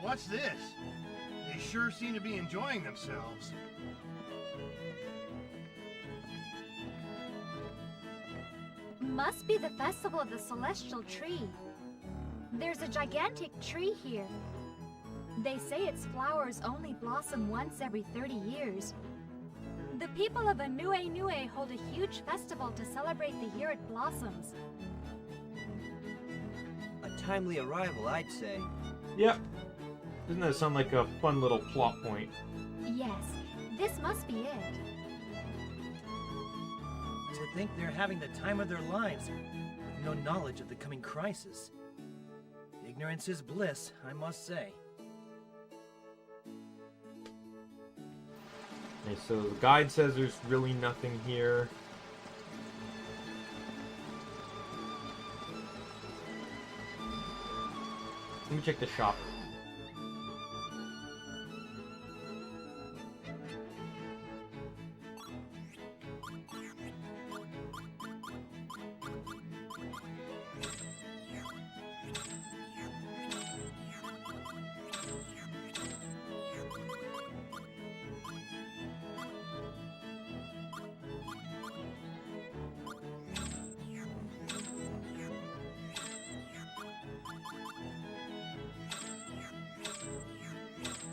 S4: What's this? They sure seem to be enjoying themselves.
S3: Must be the festival of the celestial tree. There's a gigantic tree here. They say its flowers only blossom once every 30 years. The people of Anue hold a huge festival to celebrate the year it blossoms.
S10: A timely arrival, I'd say.
S1: Yep. Doesn't that sound like a fun little plot point?
S3: Yes, this must be it.
S2: To think they're having the time of their lives, with no knowledge of the coming crisis. Ignorance is bliss, I must say.
S1: Okay, so the guide says there's really nothing here. Let me check the shop.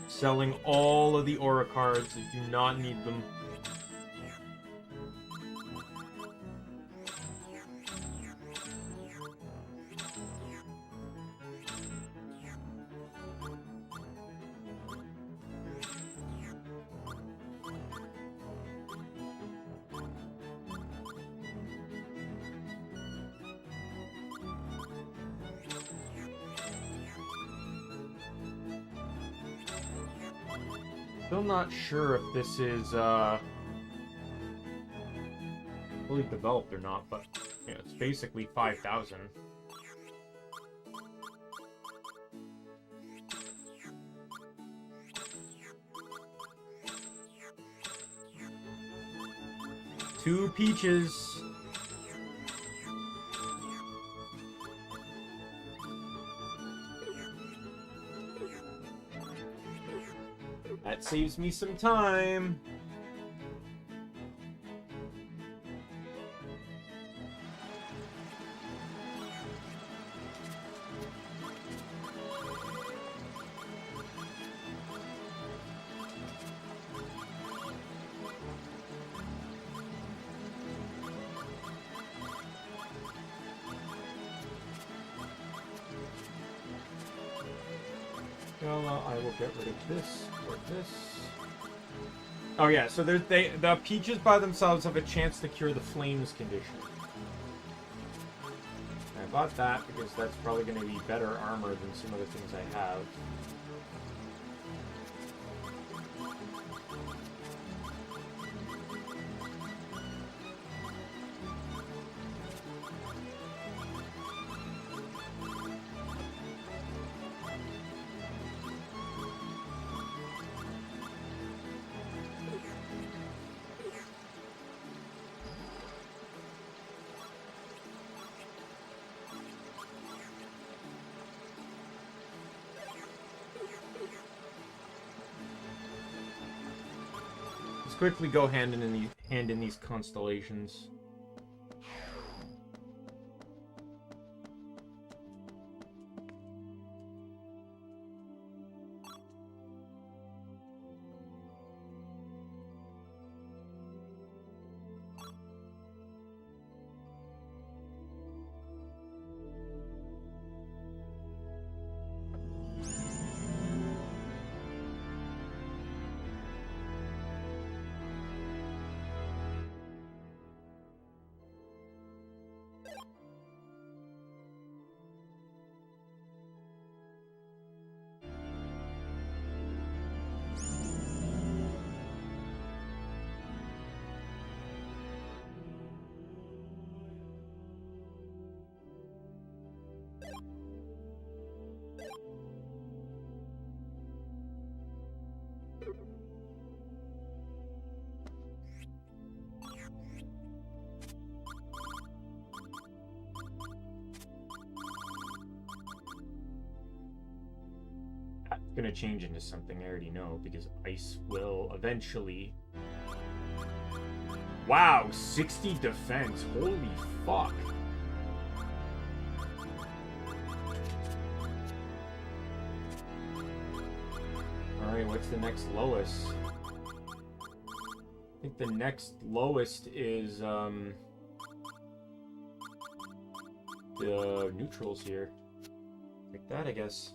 S1: Selling all of the aura cards that do not need them. Still not sure if this is fully developed or not, but yeah, it's basically 5,000. Two peaches. That saves me some time. Well, I will get rid of this or this. Oh yeah, so the peaches by themselves have a chance to cure the flames condition. I bought that because that's probably going to be better armor than some of the things I have. Quickly go hand in these constellations. gonna change into something I already know, because ice will eventually... Wow, 60 defense. Holy fuck. Alright, what's the next lowest? I think the next lowest is, the neutrals here. Like that, I guess.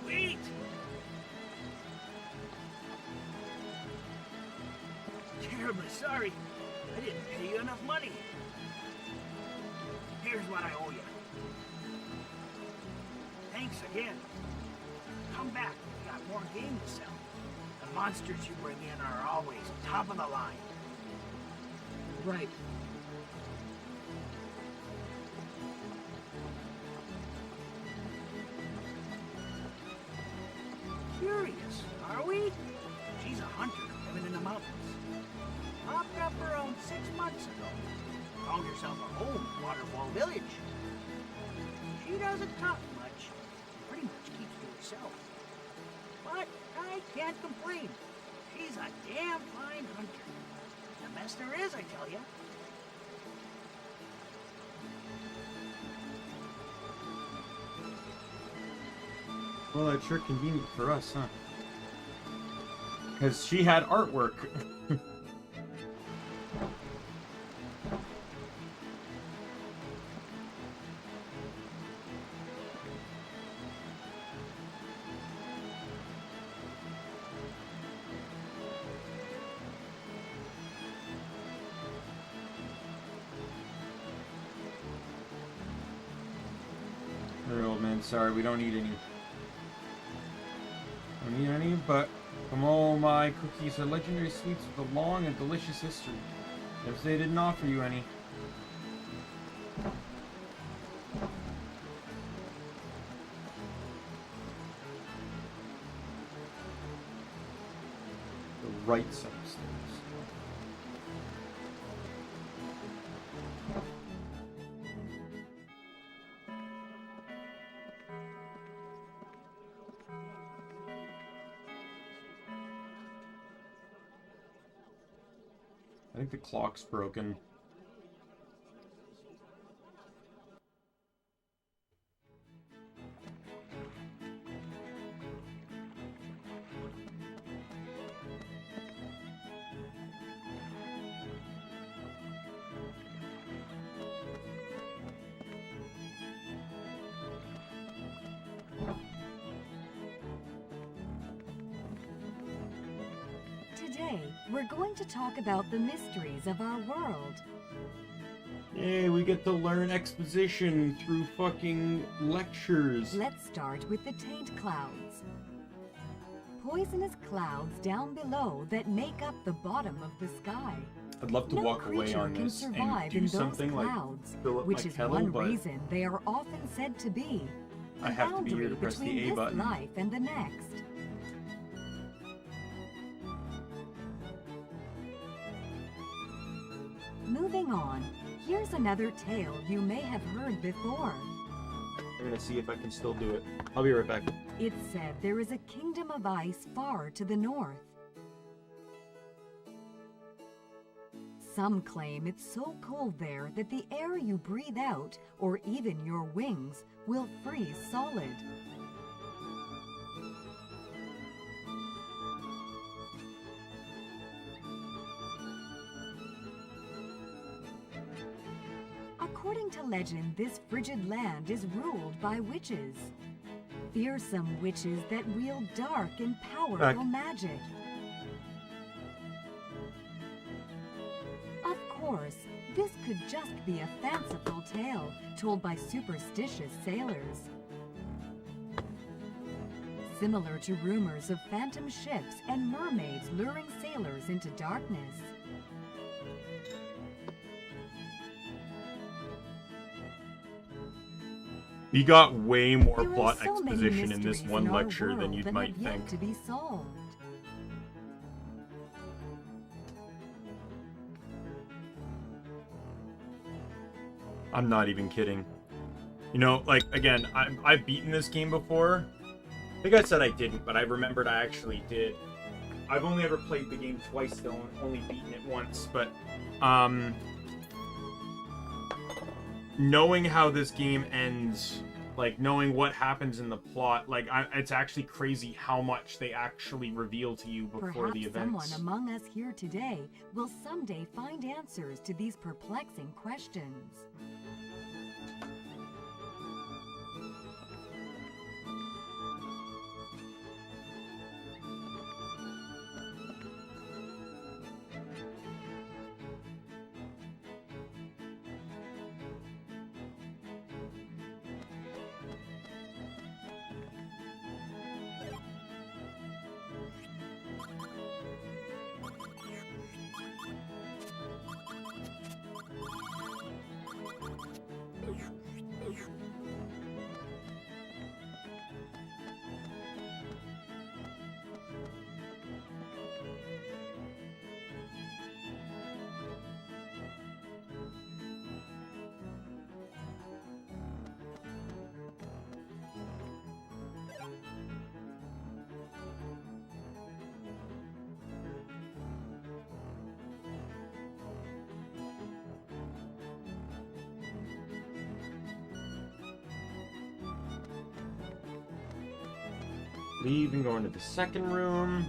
S2: Wait! Terribly sorry. I didn't pay you enough money. Here's what I owe you. Thanks again. Come back. We got more game to sell. The monsters you bring in are always top of the line. Right. Curious, are we? She's a hunter living in the mountains. Popped up around 6 months ago. Found herself a home in Waterfall Village. She doesn't talk much. Pretty much keeps to herself. But I can't complain. She's a damn fine hunter. The best there is, I tell ya.
S1: Well, that's sure convenient for us, huh? Because she had artwork. Alright, old man, sorry, we don't need any. Don't need any, but from all my cookies are legendary sweets with a long and delicious history. If they didn't offer you any. The right side of stairs. I think the clock's broken.
S11: Today, we're going to talk about the mysteries of our world.
S1: Hey, we get to learn exposition through fucking lectures.
S11: Let's start with the taint clouds. Poisonous clouds down below that make up the bottom of the sky.
S1: I'd love to
S11: No
S1: walk away
S11: creature
S1: on
S11: can
S1: this and
S11: survive
S1: do
S11: in those
S1: something like
S11: clouds,
S1: fill up
S11: which
S1: my
S11: is
S1: kettle,
S11: one
S1: but
S11: reason they are often said to be
S1: I
S11: the
S1: have to be here
S11: boundary
S1: to press the
S11: between
S1: A
S11: this
S1: button.
S11: life and the next. Moving on, here's another tale you may have heard before.
S1: I'm gonna see if I can still do it. I'll be right back.
S11: It's said there is a kingdom of ice far to the north. Some claim it's so cold there that the air you breathe out, or even your wings, will freeze solid. According to legend, this frigid land is ruled by witches. Fearsome witches that wield dark and powerful magic. Of course, This could just be a fanciful tale told by superstitious sailors. Similar to rumors of phantom ships and mermaids luring sailors into darkness.
S1: We got way more
S11: There are
S1: plot
S11: so many
S1: exposition in this
S11: mysteries
S1: one
S11: in our
S1: lecture than
S11: world
S1: you
S11: that
S1: might
S11: have yet
S1: think.
S11: to be solved.
S1: I'm not even kidding. You know, like, again, I've beaten this game before. I think I said I didn't, but I remembered I actually did. I've only ever played the game twice, though, and only beaten it once, but, knowing how this game ends, like, knowing what happens in the plot, like, it's actually crazy how much they actually reveal to you before
S11: Perhaps
S1: the events.
S11: someone among us here today will someday find answers to these perplexing questions.
S1: Leave and go into the second room.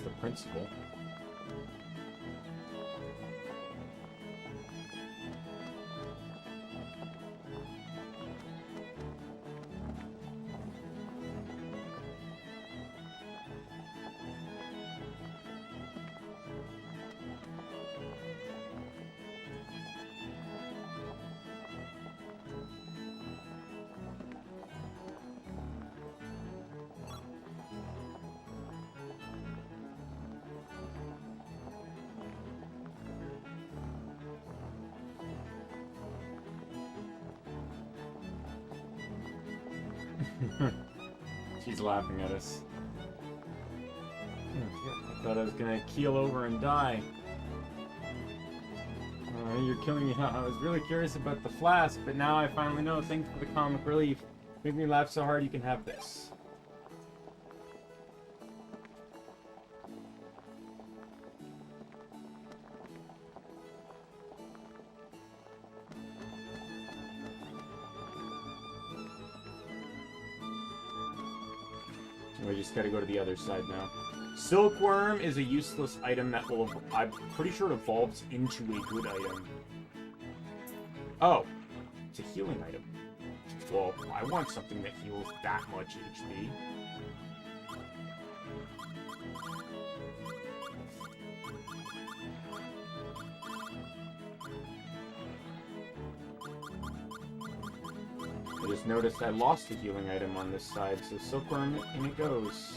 S1: The principal. She's laughing at us. I thought I was gonna keel over and die. You're killing me. I was really curious about the flask, but now I finally know. Thanks for the comic relief. Make me laugh so hard you can have this. We just gotta go to the other side now. Silkworm is a useless item that will, I'm pretty sure it evolves into a good item. Oh, it's a healing item. Well, I want something that heals that much HP. I just noticed I lost a healing item on this side, so Silkworm, in it goes.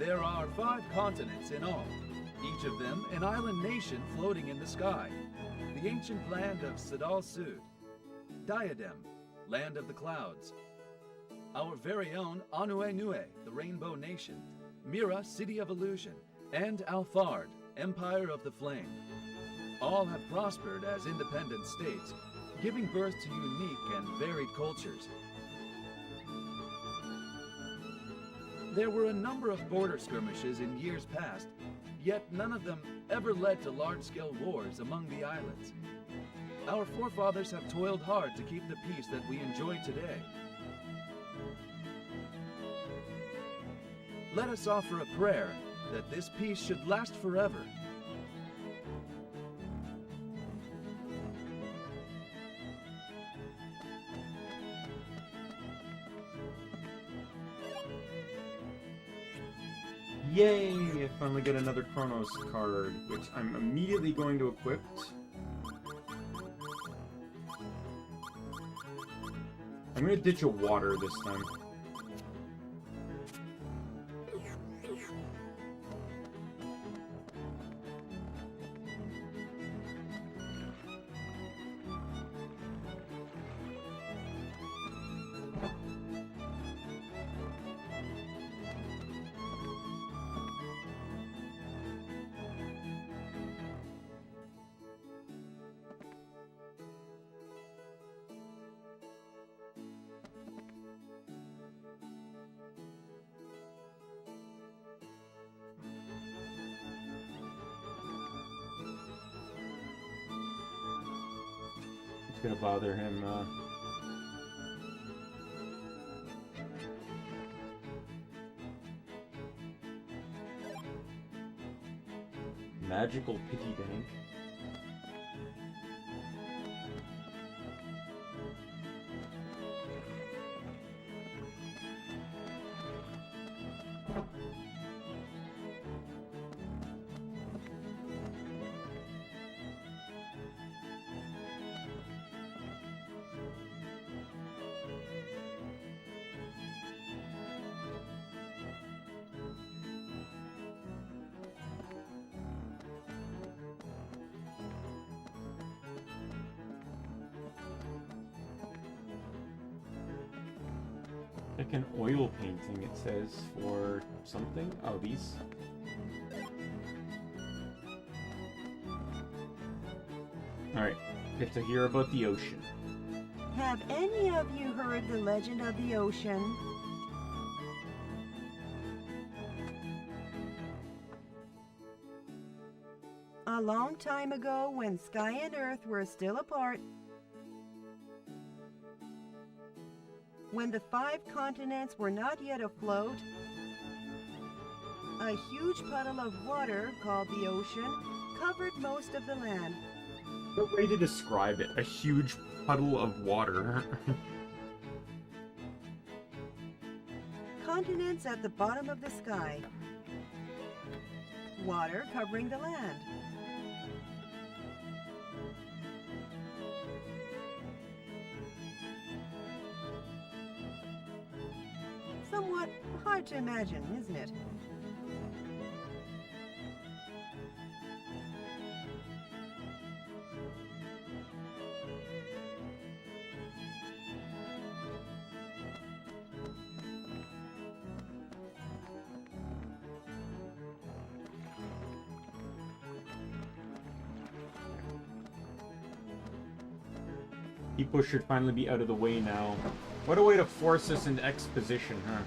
S6: There are 5 continents in all, each of them an island nation floating in the sky. The ancient land of Sadal Sud, Diadem, land of the clouds. Our very own Anue Nue, the Rainbow Nation, Mira, City of Illusion, and Althard, Empire of the Flame. All have prospered as independent states, giving birth to unique and varied cultures. There were a number of border skirmishes in years past, yet none of them ever led to large-scale wars among the islands. Our forefathers have toiled hard to keep the peace that we enjoy today. Let us offer a prayer that this peace should last forever.
S1: Yay! I finally get another Chronos card, which I'm immediately going to equip. I'm gonna ditch a water this time. Gonna bother him. Magical piggy bank. Like an oil painting, it says, for something. Oh, these. Alright, get to hear about the ocean.
S11: Have any of you heard the legend of the ocean? A long time ago, when sky and earth were still apart, when the 5 continents were not yet afloat, a huge puddle of water called the ocean covered most of the land.
S1: What way to describe it? A huge puddle of water.
S11: Continents at the bottom of the sky. Water covering the land. Somewhat hard to imagine, isn't it?
S1: People should finally be out of the way now. What a way to force us into exposition, huh?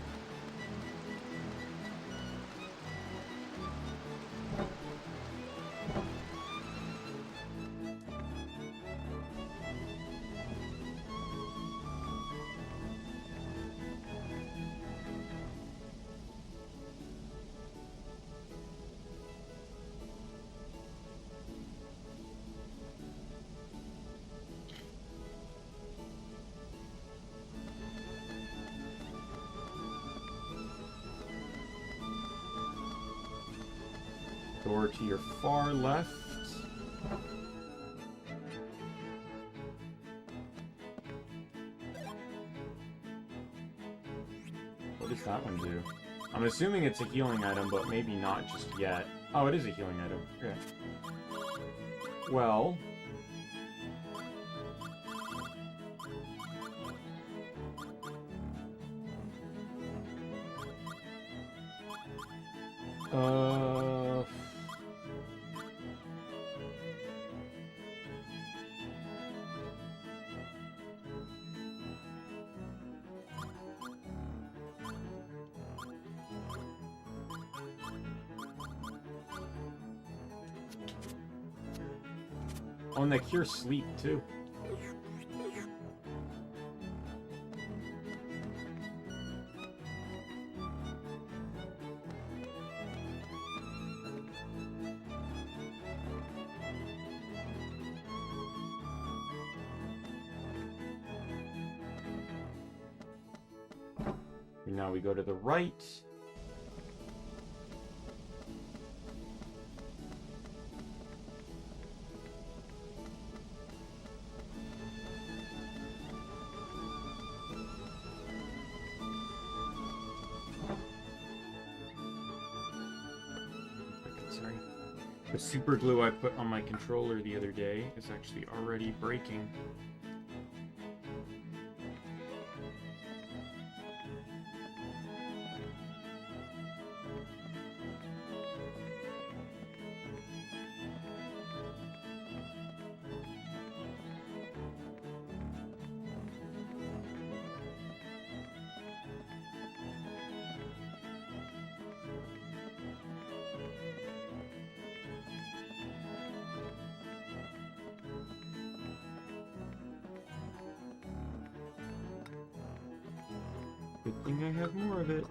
S1: Door to your far left. What does that one do? I'm assuming it's a healing item, but maybe not just yet. Oh, it is a healing item. Okay. Well... Oh, and they cure sleep, too. And now we go to the right. The super glue I put on my controller the other day is actually already breaking. Good thing I have more of it.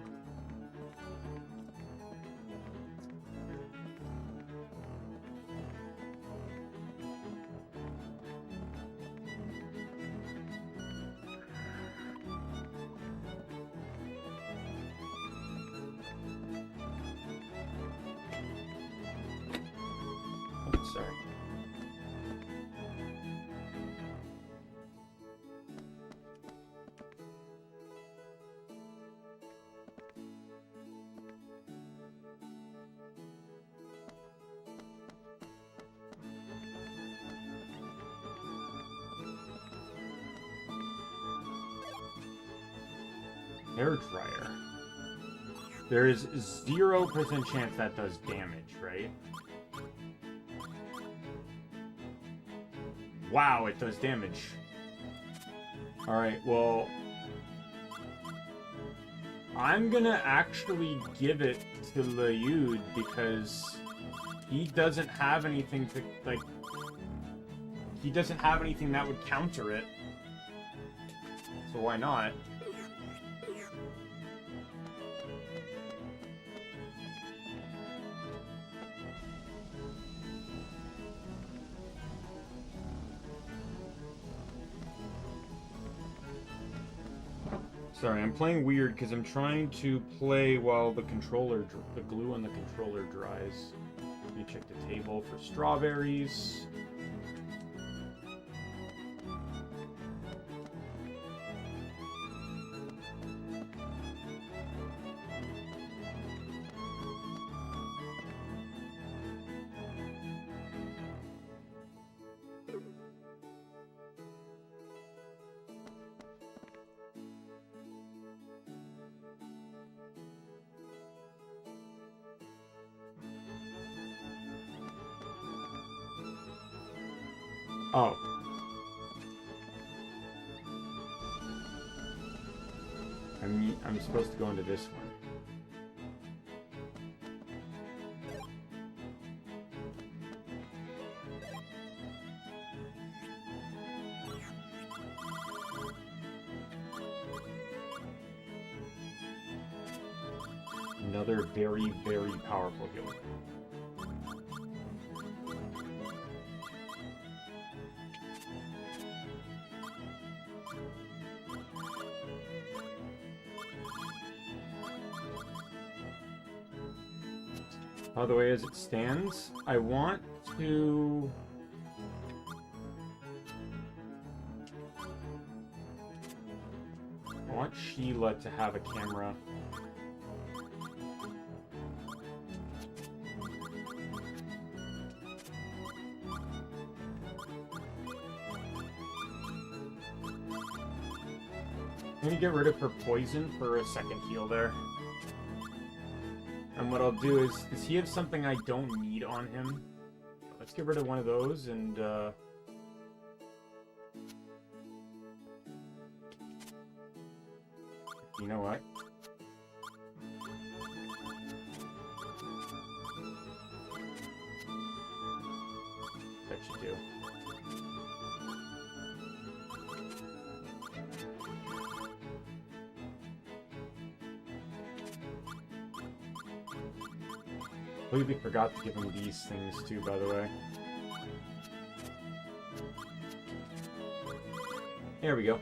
S1: Oh, sorry. Hair dryer. There is 0% chance that does damage, right? Wow, it does damage. Alright, well... I'm gonna actually give it to Layud because he doesn't have anything to, like... He doesn't have anything that would counter it. So why not? Sorry, I'm playing weird because I'm trying to play while the glue on the controller dries. Let me check the table for strawberries. Oh. I'm supposed to go into this one. Another very, very powerful healer. By the way, as it stands, I want to... I want Sheila to have a camera. I'm gonna get rid of her poison for a second heal there. And what I'll do is, does he have something I don't need on him? Let's get rid of one of those and, you know what? That should do. Completely forgot to give him these things too, by the way. There we go.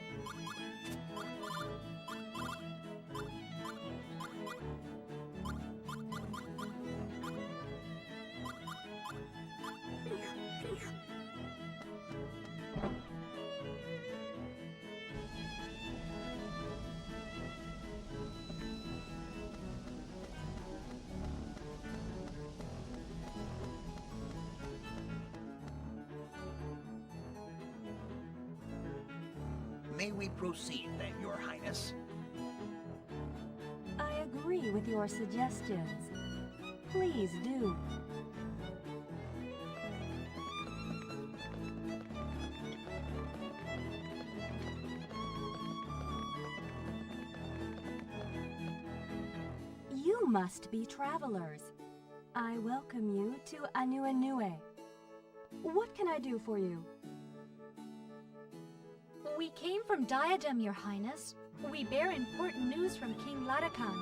S12: May we proceed then, Your Highness?
S11: I agree with your suggestions. Please do. You must be travelers. I welcome you to Anue. What can I do for you?
S3: We came from Diadem, Your Highness. We bear important news from King Ladakan.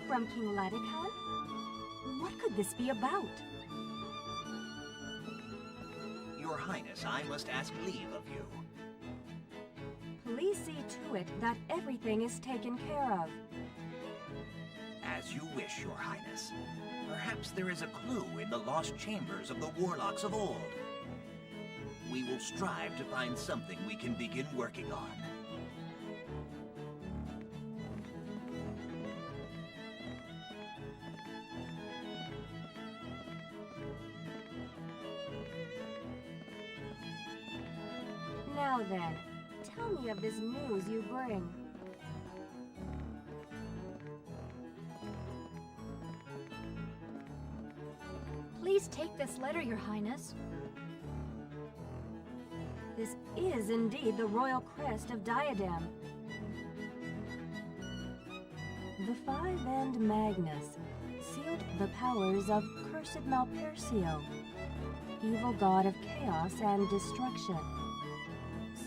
S11: From King Ladakan? What could this be about?
S12: Your Highness, I must ask leave of you.
S11: Please see to it that everything is taken care of.
S12: As you wish, Your Highness. Perhaps there is a clue in the lost chambers of the warlocks of old. We will strive to find something we can begin working on.
S11: Now then, tell me of this news you bring.
S3: Please take this letter, Your Highness.
S11: This is indeed the royal crest of Diadem. The Five-End Magnus sealed the powers of Cursed Malpercio, evil god of chaos and destruction.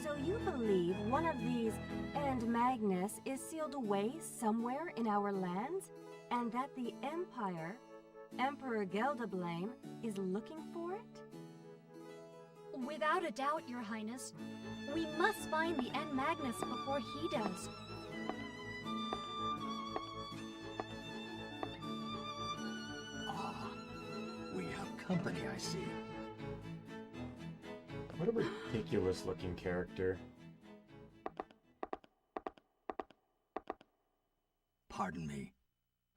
S11: So you believe one of these End Magnus is sealed away somewhere in our lands, and that the Empire, Emperor Geldablame, is looking for it?
S3: Without a doubt, Your Highness. We must find the End Magnus before he does.
S12: Ah, we have company, I see.
S1: What a ridiculous-looking character.
S12: Pardon me.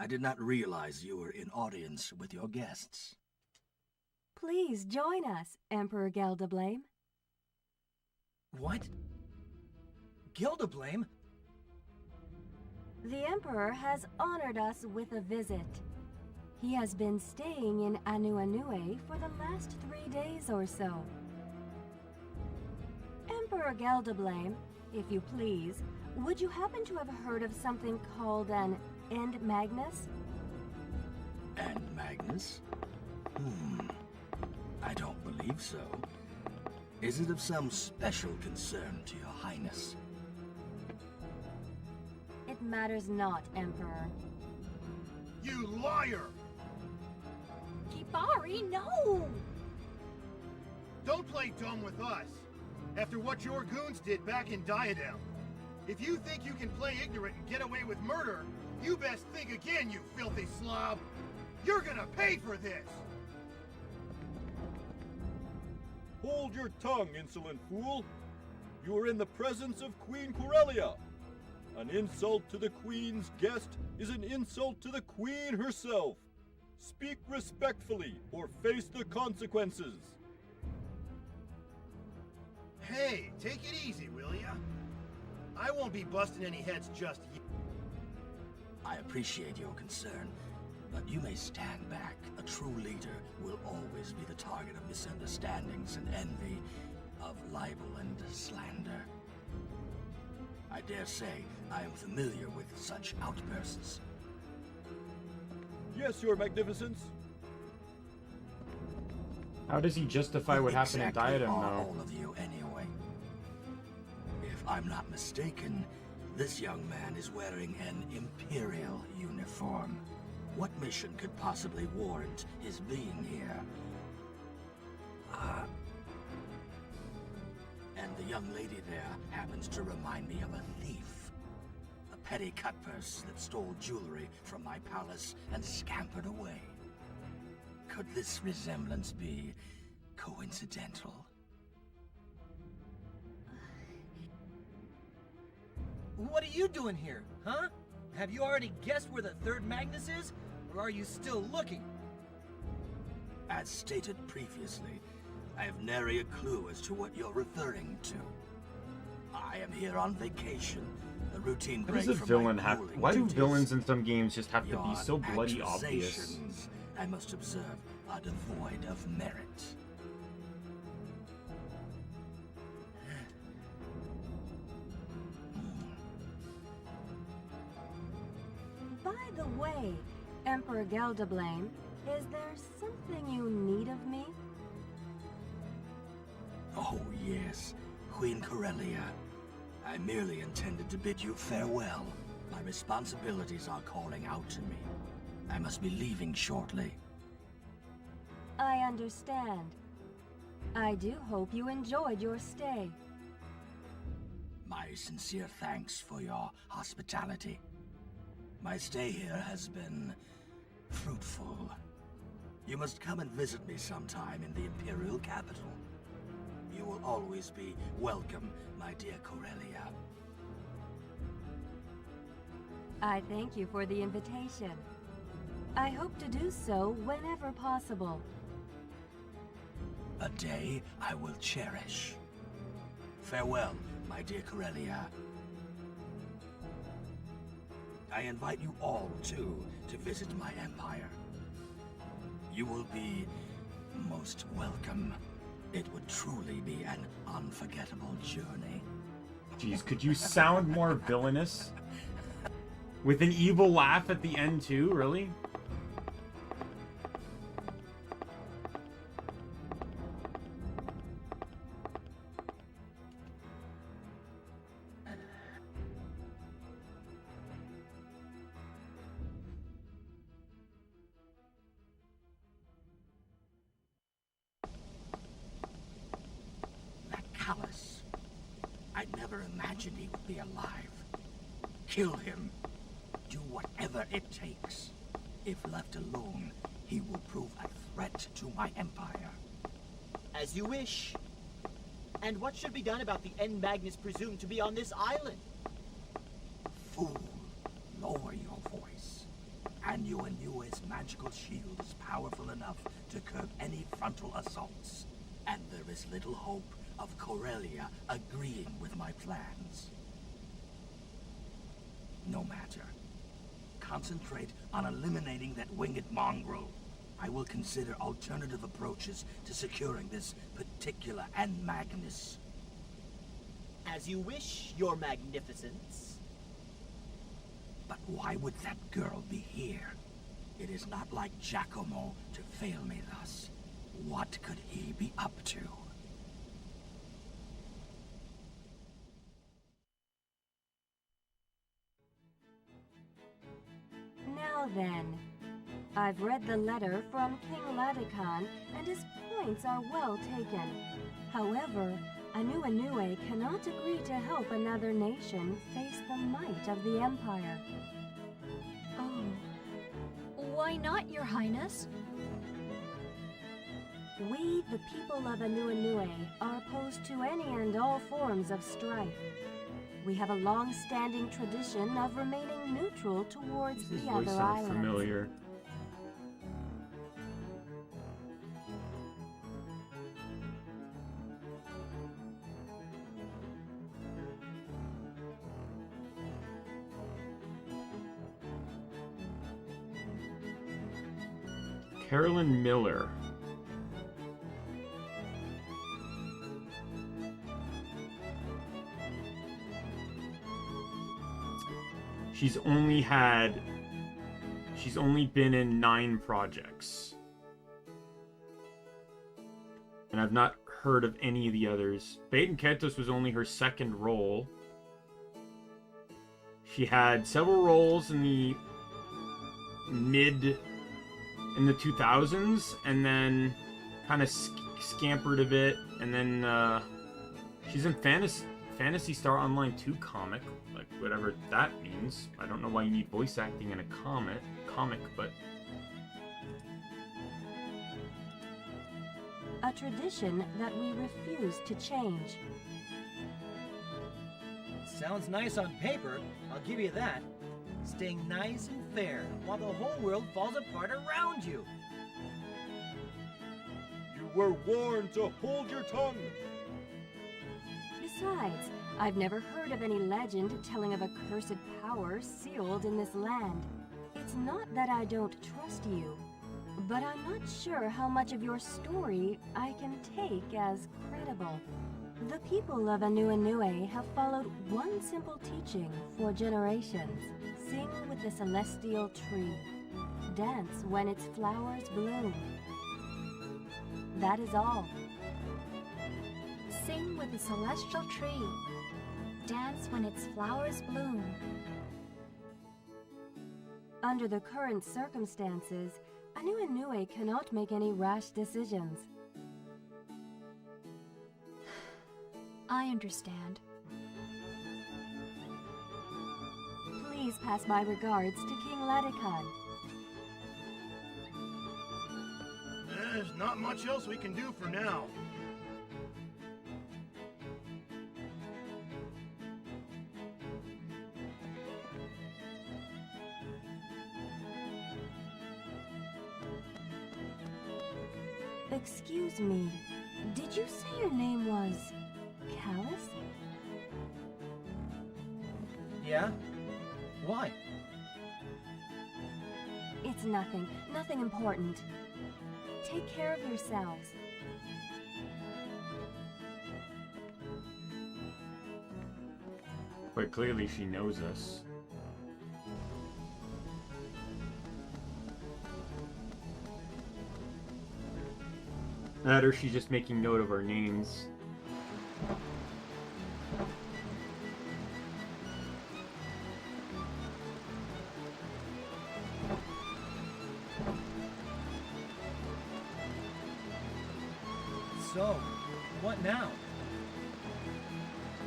S12: I did not realize you were in audience with your guests.
S11: Please join us, Emperor Geldablame.
S2: What? Geldablame?
S11: The Emperor has honored us with a visit. He has been staying in Anue for the last 3 days or so. Emperor Geldablame, if you please, would you happen to have heard of something called an End Magnus?
S12: End Magnus? I don't believe so. Is it of some special concern to your highness?
S11: It matters not, Emperor.
S4: You liar!
S3: Kibari, no!
S4: Don't play dumb with us. After what your goons did back in Diadem. If you think you can play ignorant and get away with murder, you best think again, you filthy slob! You're gonna pay for this!
S13: Hold your tongue, insolent fool! You are in the presence of Queen Corellia! An insult to the Queen's guest is an insult to the Queen herself! Speak respectfully, or face the consequences!
S4: Hey, take it easy, will ya? I won't be busting any heads just yet.
S12: I appreciate your concern, but you may stand back. A true leader will always be the target of misunderstandings and envy, of libel and slander. I dare say I am familiar with such outbursts.
S13: Yes, Your Magnificence.
S1: How does he justify what happened in
S12: Exactly
S1: Diadem,
S12: are
S1: though?
S12: all of you anyway? If I'm not mistaken, this young man is wearing an Imperial uniform. What mission could possibly warrant his being here? And the young lady there happens to remind me of a thief. A petty cutpurse that stole jewelry from my palace and scampered away. Could this resemblance be coincidental?
S2: What are you doing here, huh? Have you already guessed where the third Magnus is? Or are you still looking?
S12: As stated previously, I have nary a clue as to what you're referring to. I am here on vacation, a routine
S1: How
S12: break
S1: does a
S12: from
S1: villain
S12: my
S1: have?
S12: dueling
S1: Why do
S12: duties.
S1: villains in some games just have to be
S12: Your
S1: so bloody obvious?
S12: accusations, I must observe, are devoid of merit.
S11: By the way, Emperor Geldablame, is there something you need of me?
S12: Oh yes, Queen Corellia. I merely intended to bid you farewell. My responsibilities are calling out to me. I must be leaving shortly.
S11: I understand. I do hope you enjoyed your stay.
S12: My sincere thanks for your hospitality. My stay here has been fruitful. You must come and visit me sometime in the Imperial capital. You will always be welcome, my dear Corellia.
S11: I thank you for the invitation. I hope to do so whenever possible.
S12: A day I will cherish. Farewell, my dear Corellia. I invite you all, too, to visit my empire. You will be most welcome. It would truly be an unforgettable journey.
S1: Jeez, could you sound more villainous? With an evil laugh at the end, too? Really?
S12: Callous. I never imagined he would be alive. Kill him. Do whatever it takes. If left alone, he will prove a threat to my empire.
S10: As you wish. And what should be done about the N Magnus presumed to be on this island?
S12: Fool, lower your voice. Anyo Inue's magical shield is powerful enough to curb any frontal assaults. And there is little hope of Corellia agreeing with my plans. No matter. Concentrate on eliminating that winged mongrel. I will consider alternative approaches to securing this particular N Magnus.
S10: As you wish, Your Magnificence.
S12: But why would that girl be here? It is not like Giacomo to fail me thus. What could he be up to?
S11: Now then, I've read the letter from King Ladekan, and his points are well taken. However, Anu Inue cannot agree to help another nation face the might of the Empire.
S3: Oh. Why not, Your Highness?
S11: We, the people of Anu Inue, are opposed to any and all forms of strife. We have a long-standing tradition of remaining neutral towards
S1: His
S11: the
S1: voice
S11: other
S1: sounds
S11: islands.
S1: familiar. Carolyn Miller. She's only been in 9 projects. And I've not heard of any of the others. Baten Kaitos was only her 2nd role. She had several roles in the 2000s, and then kind of scampered a bit, and then she's in Phantasy Star Online 2 comic, like whatever that means. I don't know why you need voice acting in a comic, but
S11: a tradition that we refuse to change.
S2: Sounds nice on paper, I'll give you that. Staying nice and fair while the whole world falls apart around you.
S13: You were warned to hold your tongue.
S11: Besides, I've never heard of any legend telling of a cursed power sealed in this land. It's not that I don't trust you, but I'm not sure how much of your story I can take as credible. The people of Anue have followed one simple teaching for generations. Sing with the celestial tree. Dance when its flowers bloom. That is all.
S3: Sing with the celestial tree. Dance when its flowers bloom.
S11: Under the current circumstances, Anue cannot make any rash decisions.
S3: I understand.
S11: Please pass my regards to King Ladikan.
S4: There's not much else we can do for now.
S11: Excuse me, did you say your name was Callus?
S2: Yeah? Why?
S11: It's nothing important. Take care of yourselves.
S1: quite clearly she knows us. That or she's just making note of our names.
S2: So, what now?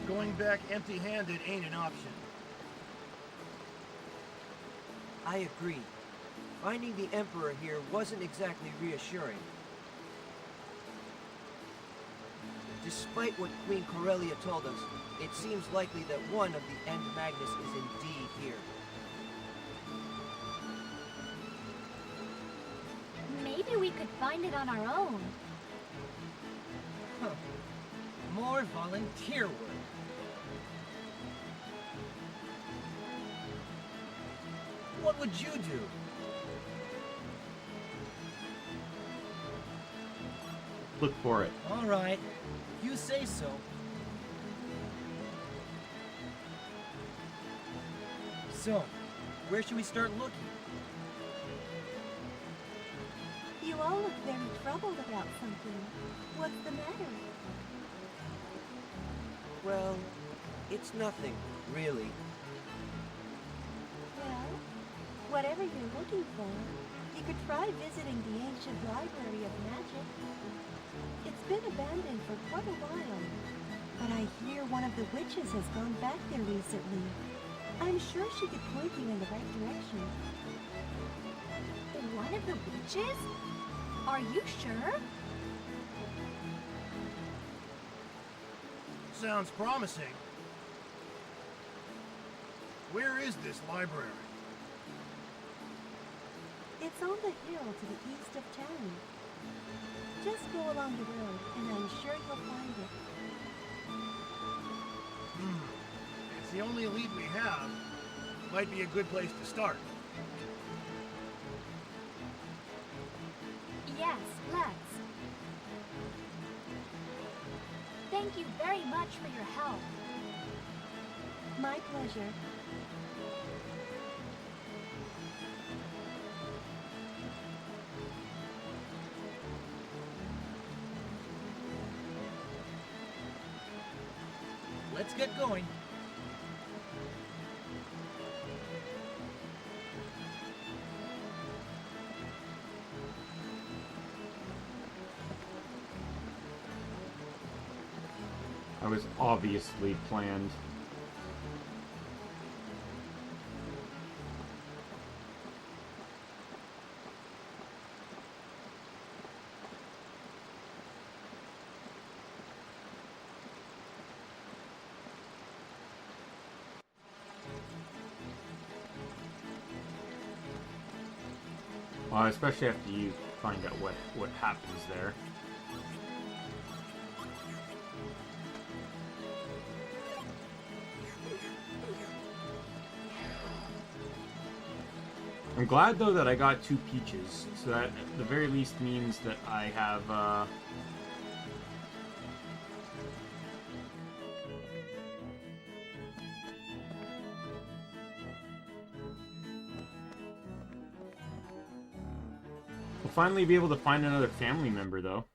S4: Going back empty-handed ain't an option.
S2: I agree. Finding the Emperor here wasn't exactly reassuring. Despite what Queen Corellia told us, it seems likely that one of the End Magnus is indeed here.
S3: Maybe we could find it on our own.
S2: Huh. More volunteer work. What would you do?
S1: Look for it.
S2: All right. You say so. So, where should we start looking?
S11: You all look very troubled about something. What's the matter?
S2: Well, it's nothing, really.
S11: Well, whatever you're looking for, you could try visiting the ancient library of magic. It's been abandoned for quite a while, but I hear one of the witches has gone back there recently. I'm sure she could point you in the right direction.
S3: One of the witches? Are you sure?
S4: Sounds promising. Where is this library?
S11: It's on the hill to the east of town. Just go along the road, and I'm sure you'll find it.
S4: It's the only lead we have. Might be a good place to start.
S3: Yes, let's. Thank you very much for your help.
S11: My pleasure.
S2: Let's get going.
S1: That was obviously planned. Well, especially after you find out what happens there. I'm glad though that I got 2 peaches, so that at the very least means that I have we'll finally be able to find another family member though.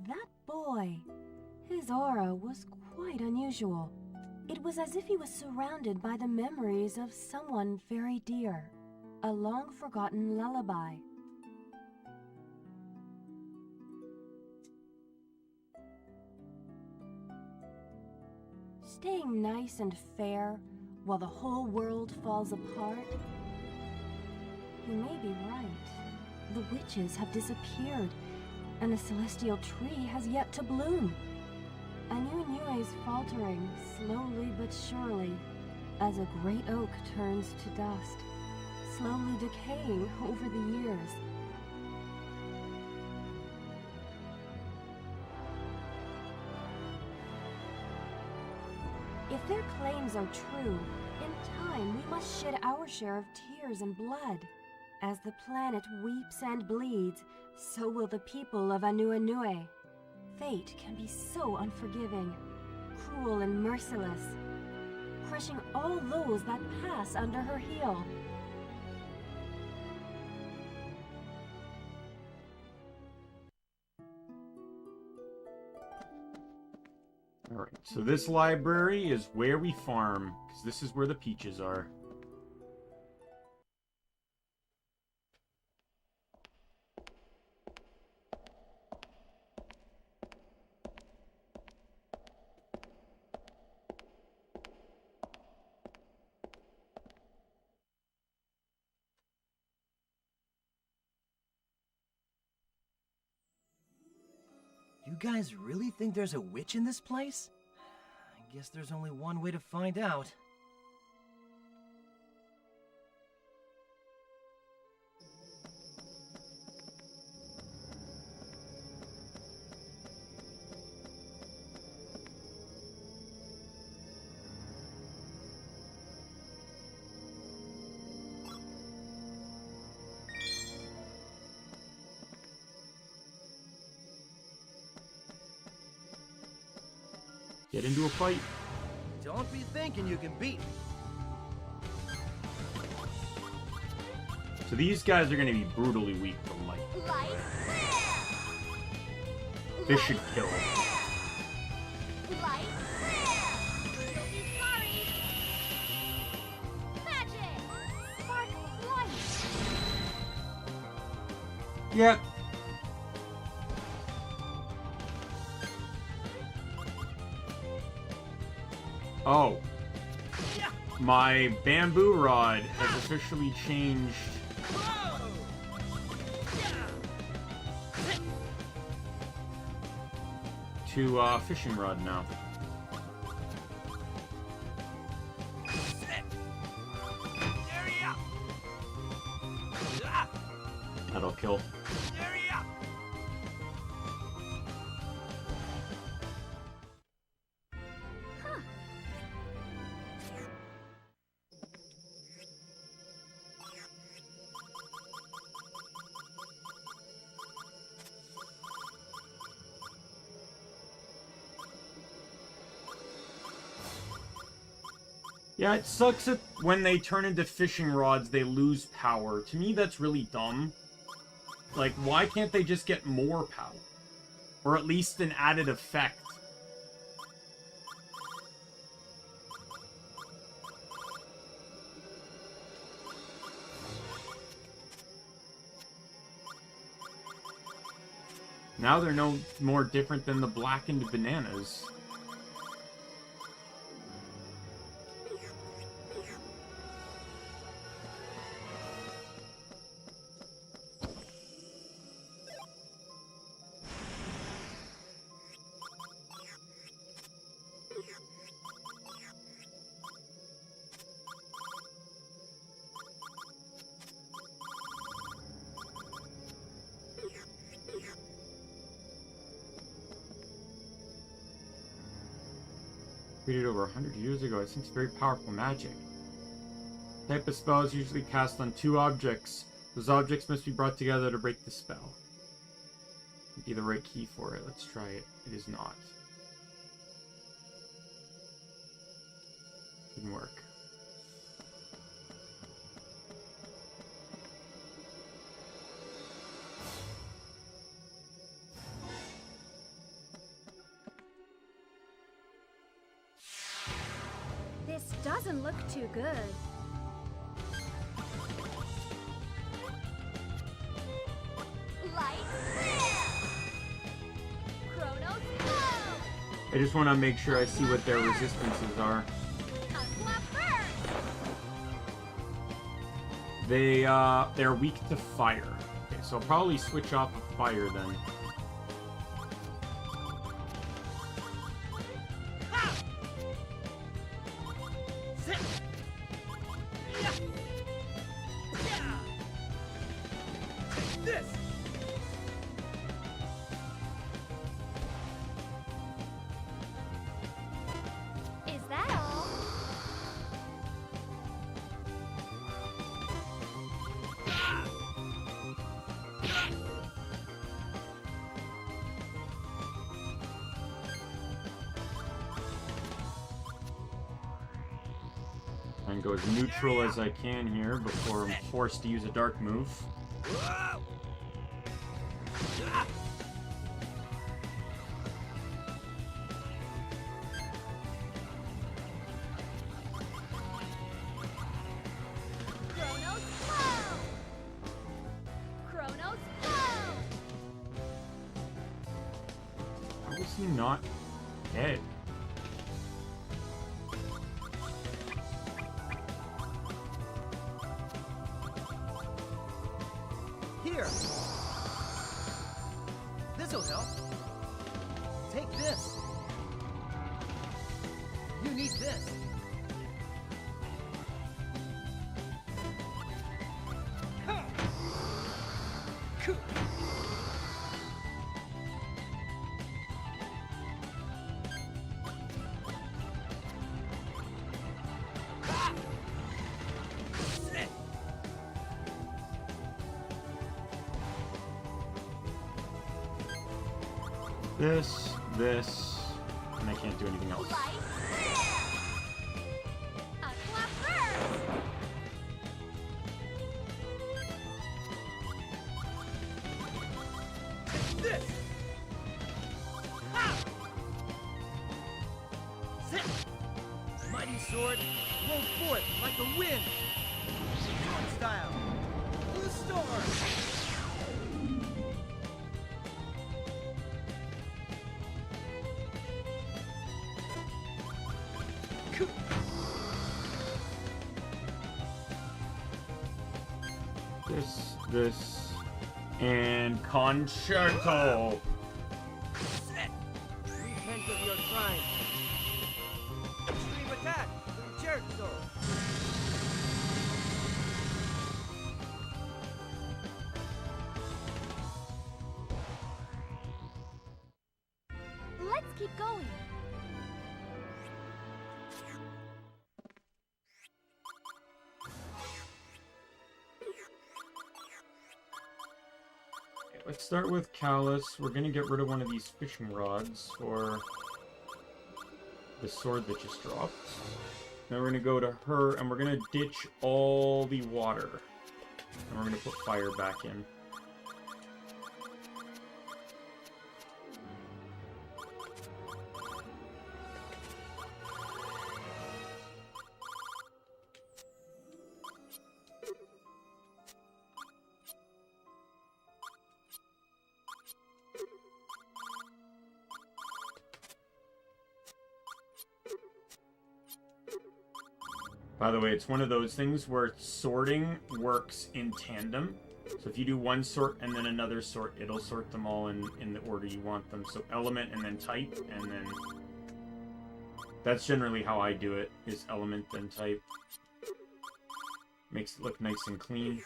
S11: That boy, his aura was quite unusual. It was as if he was surrounded by the memories of someone very dear, a long-forgotten lullaby. Staying nice and fair while the whole world falls apart? He may be right. The witches have disappeared, and the celestial tree has yet to bloom. Anue is faltering, slowly but surely, as a great oak turns to dust, slowly decaying over the years. If their claims are true, in time we must shed our share of tears and blood. As the planet weeps and bleeds, so will the people of Anue. Fate can be so unforgiving, cruel and merciless, crushing all those that pass under her heel.
S1: Alright, so this library is where we farm, because this is where the peaches are.
S2: You guys really think there's a witch in this place? I guess there's only one way to find out.
S1: Get into a fight.
S2: Don't be thinking you can beat me.
S1: So these guys are going to be brutally weak to light. This should kill. Yep. Oh. My bamboo rod has officially changed to fishing rod now. That'll kill. Yeah, it sucks that when they turn into fishing rods, they lose power. To me, that's really dumb. Like, why can't they just get more power? Or at least an added effect? Now they're no more different than the blackened bananas. Created over 100 years ago, I think it's very powerful magic. Type of spell is usually cast on 2 objects. Those objects must be brought together to break the spell. Be the right key for it. Let's try it. It is not. Didn't work.
S3: This doesn't look too good.
S1: I just want to make sure I see what their resistances are. They're weak to fire. Okay, so I'll probably switch off of fire then. And go as neutral as I can here before I'm forced to use a dark move. How is he not dead?
S2: Here! This'll help. Take this. You need this.
S1: This, and I can't do anything else.
S2: This! Ha! Sit! Mighty sword, blow forth like the wind! Sword style! Blue storm!
S1: This, and concerto.
S2: Repent of your crime. Extreme attack, concerto.
S3: Let's keep going.
S1: Let's start with Callus. We're gonna get rid of one of these fishing rods for the sword that just dropped. Now we're gonna go to her, and we're gonna ditch all the water. And we're gonna put fire back in. By the way, it's one of those things where sorting works in tandem. So if you do one sort and then another sort, it'll sort them all in the order you want them. So element and then type, and then... That's generally how I do it, is element then type. Makes it look nice and clean.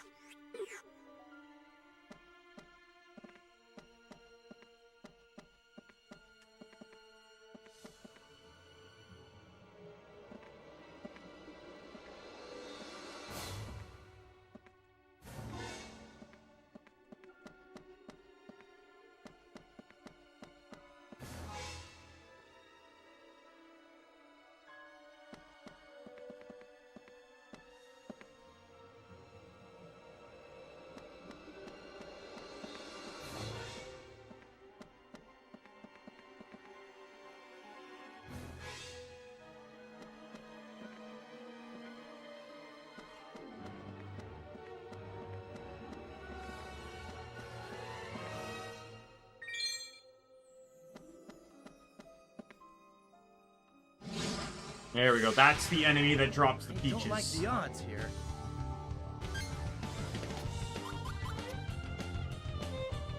S1: There we go. That's the enemy that drops the peaches.
S2: Don't like the odds here.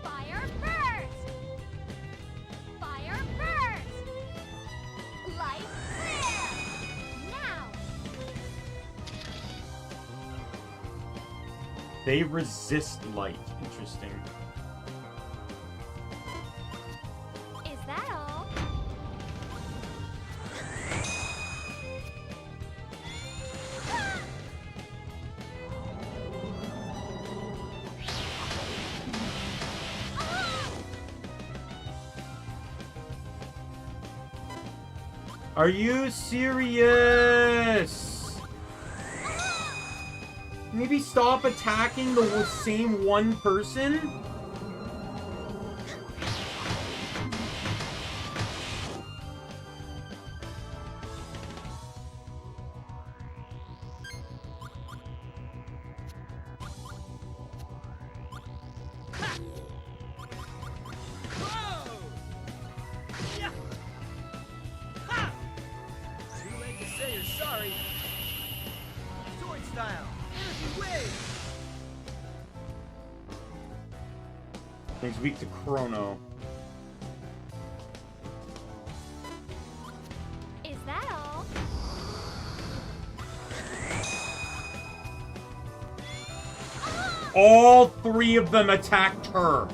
S3: Fire first! Fire first! Light clear! Now!
S1: They resist light. Interesting.
S3: Is that all?
S1: Are you serious? Maybe stop attacking the same one person? He's weak to Chrono.
S3: Is that all?
S1: All three of them attacked her.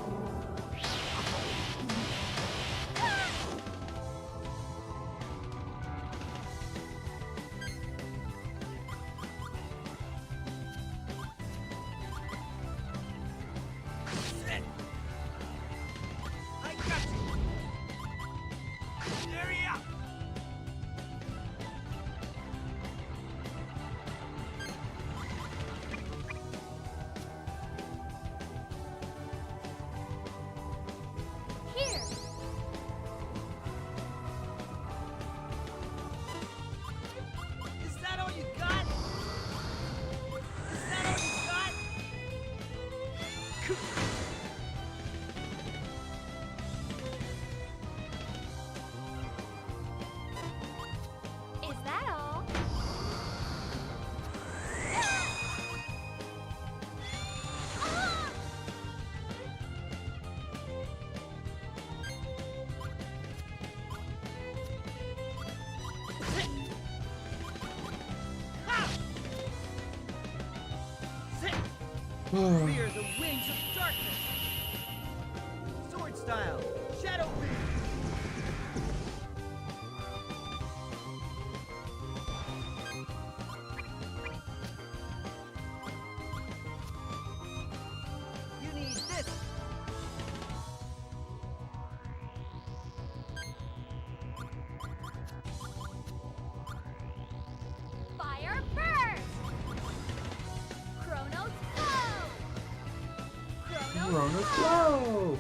S2: We are the wings of darkness. Sword style, shadow beam. You need this.
S1: Corona Flow!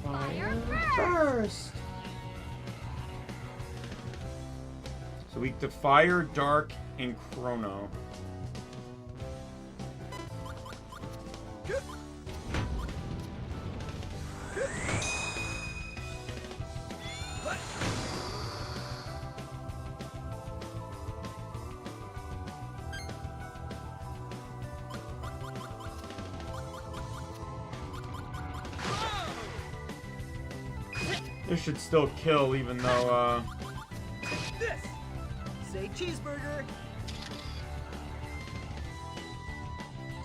S1: Fire Burst! So weak to Fire, Dark, and Chrono. This should still kill, even though,
S10: This! Say cheeseburger!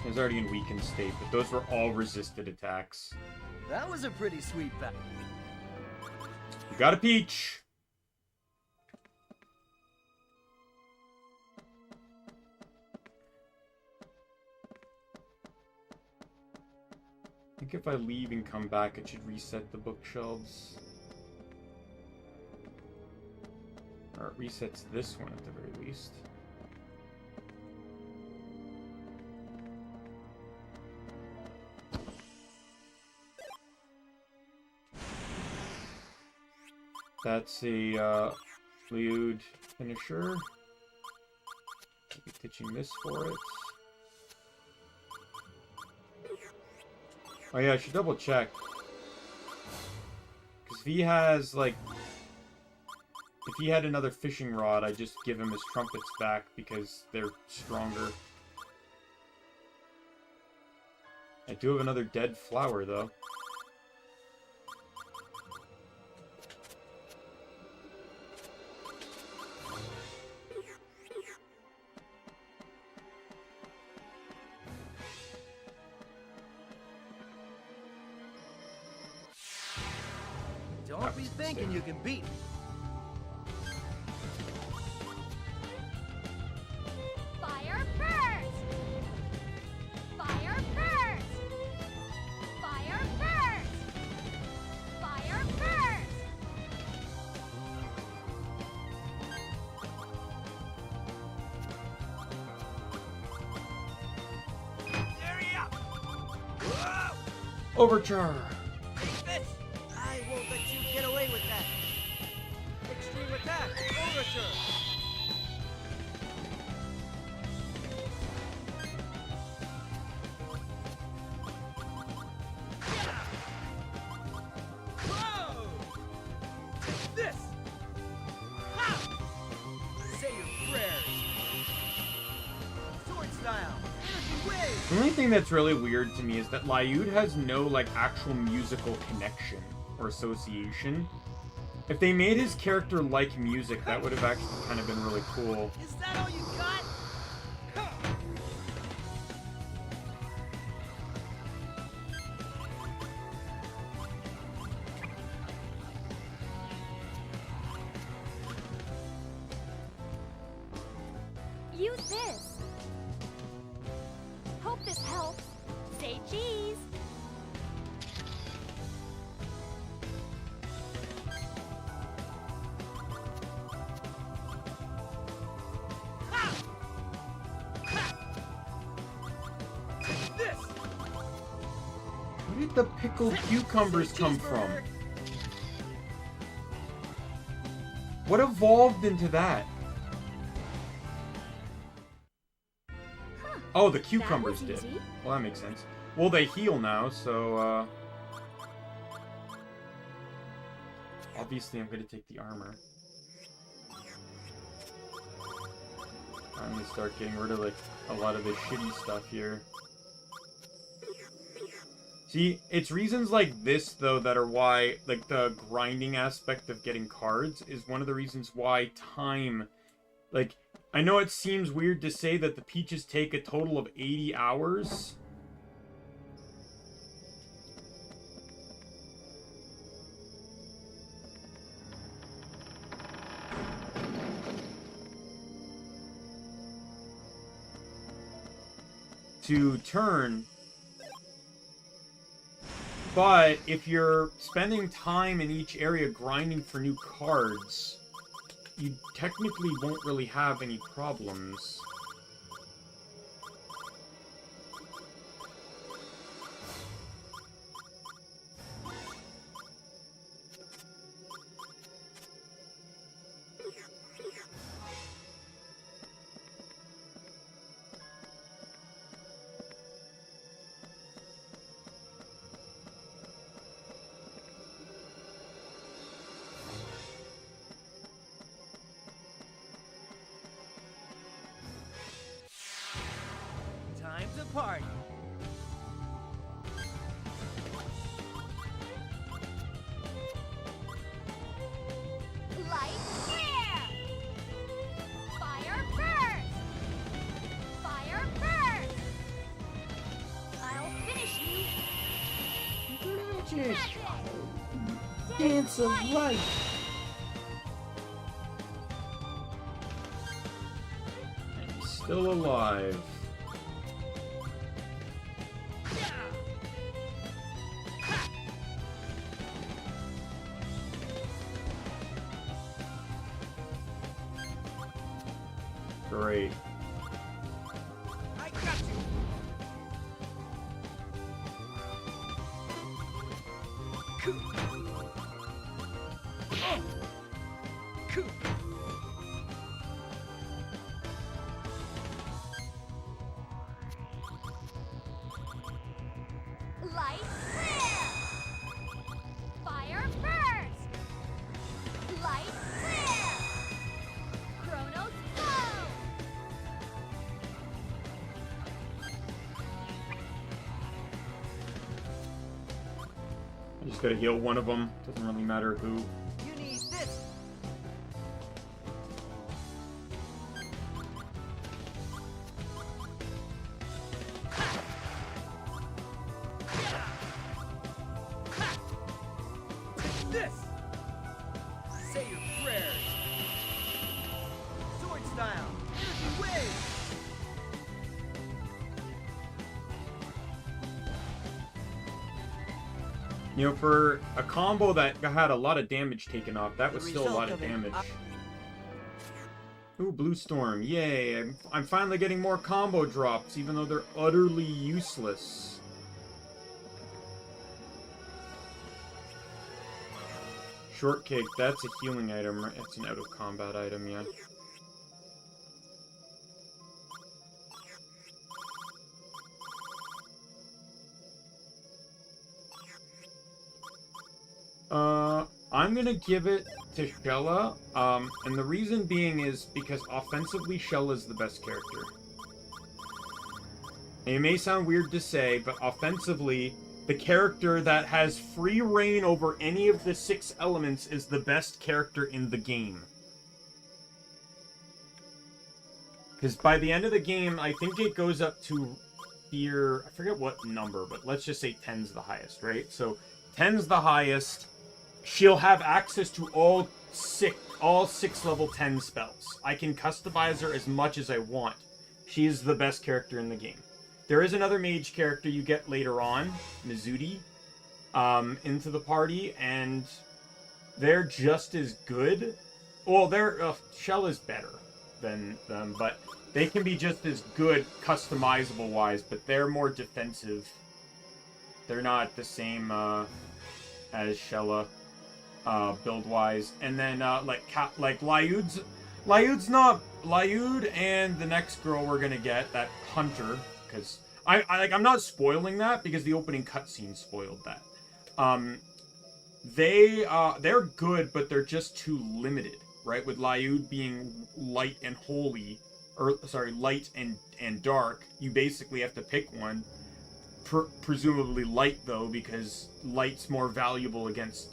S1: It was already in weakened state, but those were all resisted attacks.
S10: That was a pretty sweet battle.
S1: You got a peach! I think if I leave and come back, it should reset the bookshelves. Or it resets this one at the very least. That's a Liud finisher. I'll be ditching this for it. Oh yeah, I should double check. Because if he has, like... If he had another fishing rod, I'd just give him his trumpets back because they're stronger. I do have another dead flower, though.
S10: Don't be thinking you can beat me.
S3: Fire burst! Fire burst! Fire burst! Fire burst!
S10: Hurry up!
S1: Overture!
S10: Take this! I won't let you get away with that! Extreme attack! Overture! Whoa! This! Ha! Say your prayers! Sword style! Energy wave!
S1: The only thing that's really weird to me is that Liud has no, like, actual musical connection or association. If they made his character like music, that would have actually kind of been really cool.
S10: Is that all you got?
S3: Use this. Hope this helps. Say cheese.
S10: This!
S1: Where did the pickled cucumbers come from? What evolved into that? Oh, the cucumbers
S3: was
S1: did.
S3: easy.
S1: Well, that makes sense. Well, they heal now, so, obviously, I'm gonna take the armor. I'm gonna start getting rid of, like, a lot of the shitty stuff here. See, it's reasons like this, though, that are why, like, the grinding aspect of getting cards is one of the reasons why time, like, I know it seems weird to say that the peaches take a total of 80 hours. To turn. But if you're spending time in each area grinding for new cards, you technically won't really have any problems.
S2: party.
S3: Light clear! Fire burst! Fire burst! I'll finish you!
S14: Magic! Dance of light!
S1: And he's still alive. Great.
S2: I got you.
S3: Light clear! Fire burst! Light clear! Chronos flow!
S1: I just gotta heal one of them. Doesn't really matter who.
S2: You need this. Take this. Say your prayers. Sword style. Energy wave.
S1: You know, for a combo that had a lot of damage taken off, that was still a lot of damage. Ooh, Blue Storm. Yay. I'm finally getting more combo drops, even though they're utterly useless. Shortcake, that's a healing item, right? It's an out-of-combat item, yeah. I'm gonna give it to Shella, and the reason being is because offensively, Shella's the best character. And it may sound weird to say, but offensively, the character that has free reign over any of the 6 elements is the best character in the game. Because by the end of the game, I think it goes up to tier... I forget what number, but let's just say 10's the highest, right? So 10's the highest. She'll have access to all six level 10 spells. I can customize her as much as I want. She is the best character in the game. There is another mage character you get later on, Mizuti, into the party, and they're just as good. Well, Shell is better than them, but they can be just as good customizable-wise, but they're more defensive. They're not the same as Shella. Build-wise, and then like Lyud's Lyud and the next girl we're gonna get, that Hunter, because I'm not spoiling that because the opening cutscene spoiled that. They're good, but they're just too limited, right? With Lyud being light and holy, or sorry, light and dark, you basically have to pick one. Presumably light though, because light's more valuable against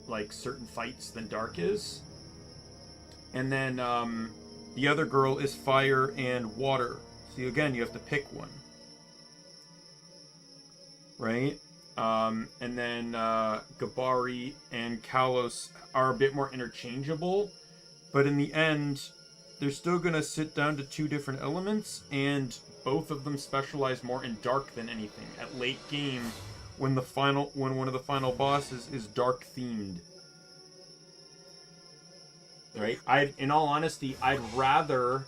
S1: like certain fights than dark is. And then the other girl is fire and water. So again, you have to pick one. Right? And then Gabari and Kalos are a bit more interchangeable, but in the end, they're still gonna sit down to 2 different elements, and both of them specialize more in dark than anything. At late game, when one of the final bosses is dark themed. Right? In all honesty, I'd rather...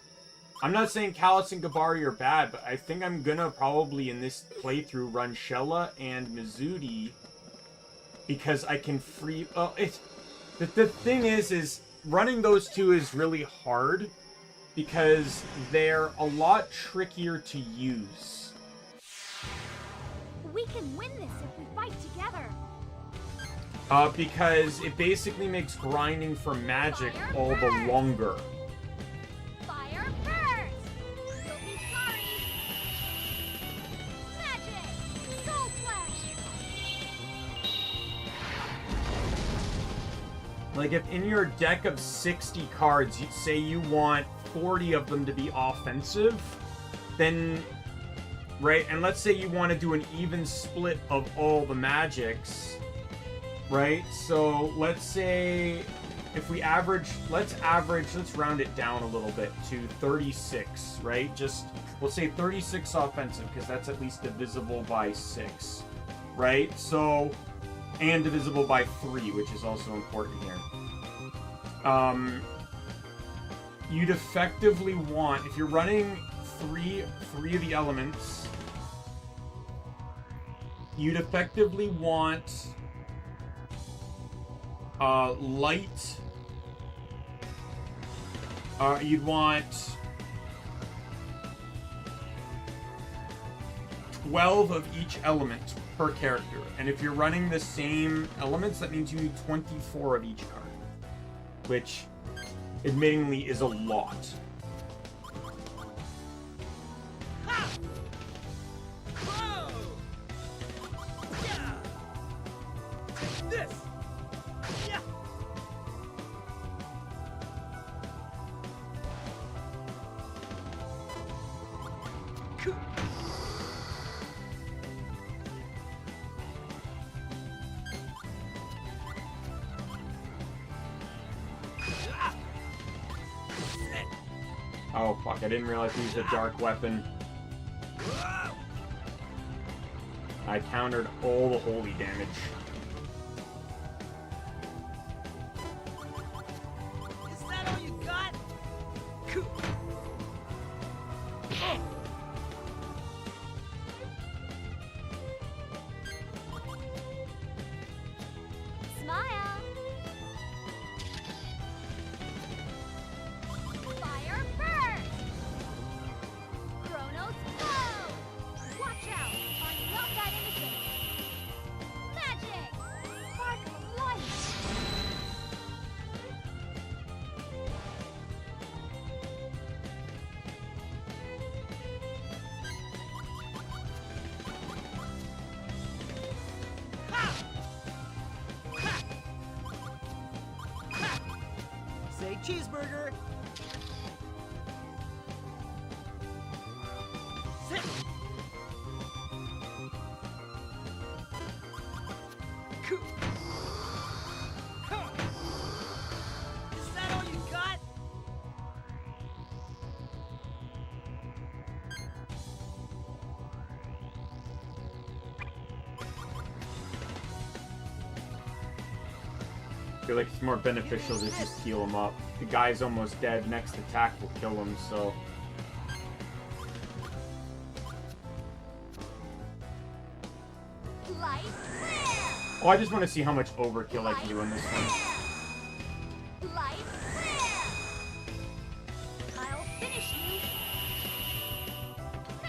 S1: I'm not saying Kalos and Gabari are bad, but I think I'm gonna probably in this playthrough run Shella and Mizuti because I can free... The thing is running those 2 is really hard because they're a lot trickier to use.
S3: We can win this if we fight together.
S1: Because it basically makes grinding for magic all the longer.
S3: Fire burst! You'll be sorry.
S1: Like, if in your deck of 60 cards, you say you want 40 of them to be offensive, then, right, and let's say you want to do an even split of all the magics, right? So, let's say, if we average, let's round it down a little bit to 36, right? Just, we'll say 36 offensive, because that's at least divisible by 6, right? So, and divisible by 3, which is also important here. You'd effectively want, if you're running three of the elements, you'd effectively want light. You'd want 12 of each element per character. And if you're running the same elements, that means you need 24 of each card. Which, admittingly, is a lot. Oh fuck, I didn't realize he used a dark weapon. I countered all the holy damage.
S10: Is that all you got?
S3: Smile. Fire first. Chronos go. Watch out. Unlock that innocence. Magic. Spark of light.
S10: Say cheeseburger. Sit. Is that all you got?
S1: I feel like it's more beneficial to just heal him up. The guy's almost dead, next attack will kill him, so...
S3: Light flare.
S1: Oh, I just want to see how much overkill I can do in this one.
S3: Light flare. I'll finish you.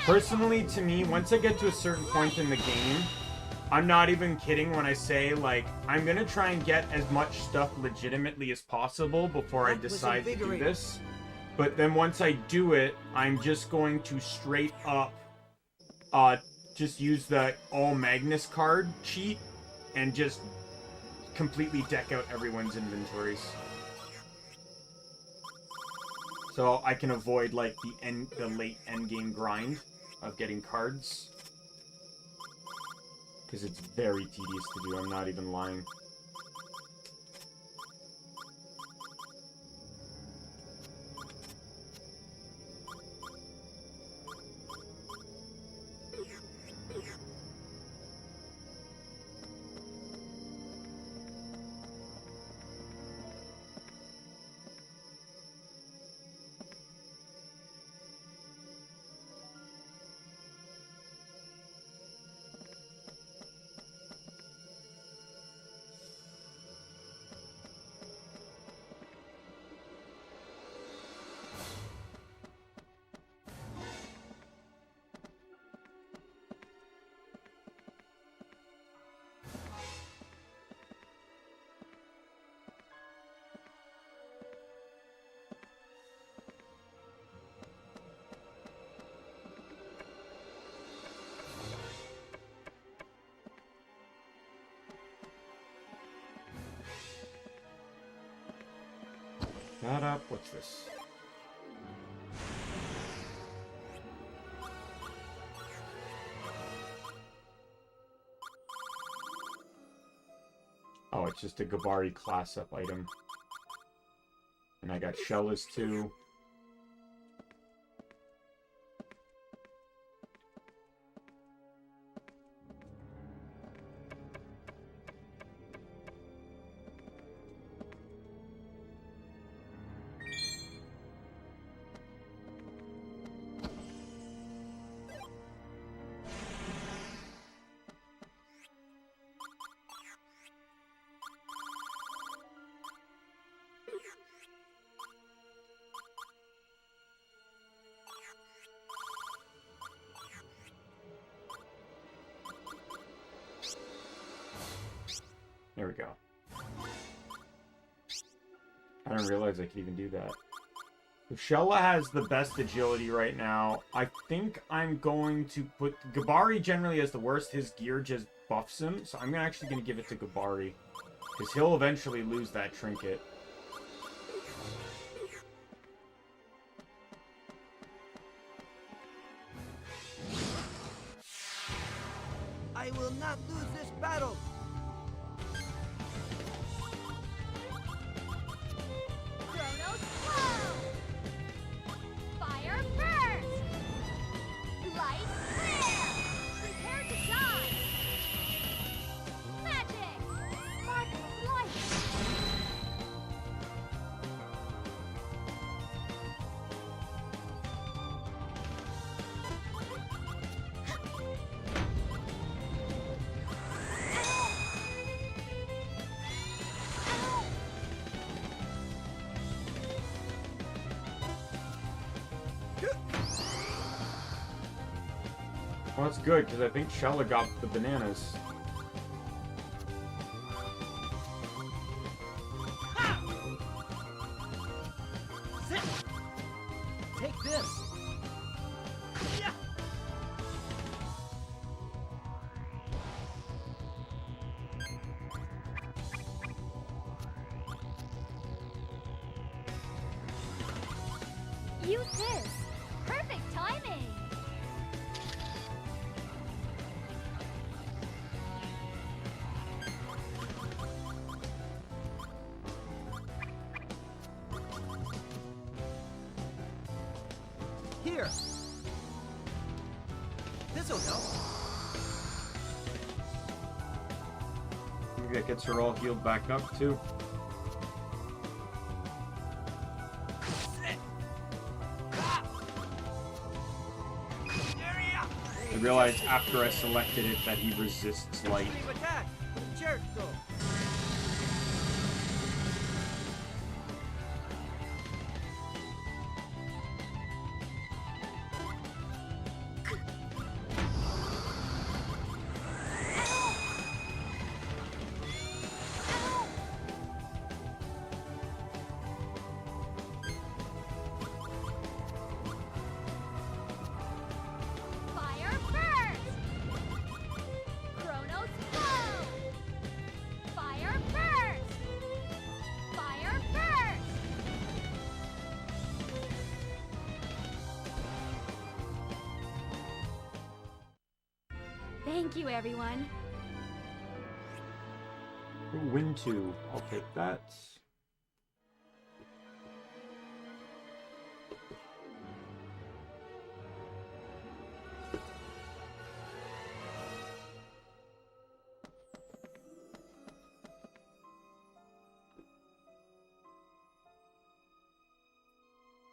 S1: Personally, to me, once I get to a certain point in the game, I'm not even kidding when I say, like, I'm gonna try and get as much stuff legitimately as possible before I decide to do this. But then once I do it, I'm just going to straight up, just use the All Magnus card cheat and just completely deck out everyone's inventories. So I can avoid, like, the late endgame grind of getting cards. Because it's very tedious to do, I'm not even lying. that up. What's this? Oh, it's just a Gabari class-up item. And I got Shellas too. There we go. I didn't realize I could even do that. So Shella has the best agility right now. I think I'm going to put... Gabari generally has the worst. His gear just buffs him. So I'm actually going to give it to Gabari. Because he'll eventually lose that trinket.
S15: I will not lose this battle!
S1: Well, that's good, because I think Shella got the bananas.
S15: Take this! Yeah.
S3: Use this! Perfect timing!
S15: Here! This'll help.
S1: Maybe that gets her all healed back up, too. I realized after I selected it that he resists light.
S15: Attack! Certo!
S3: Fire first! Chronos go! Fire first! Fire first! Thank you, everyone.
S1: Win 2. I'll take that.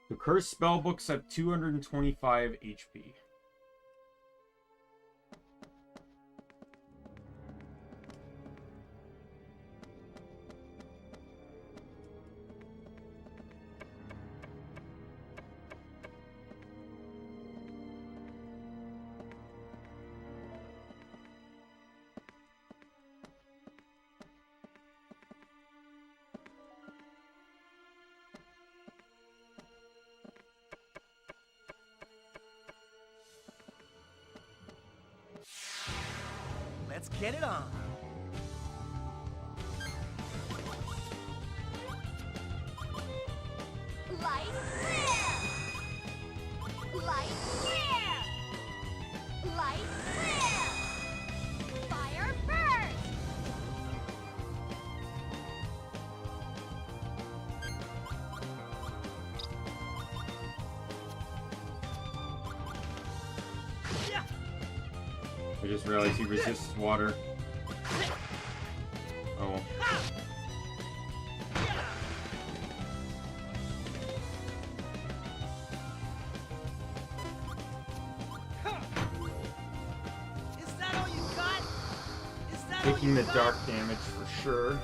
S1: The cursed spellbooks have 225 HP.
S15: Let's get it on.
S3: Light clear! Light clear! Light clear! Fire burst!
S1: I just realized he resists water. Oh.
S15: Is that all you got? Is that
S1: Taking the dark damage for sure.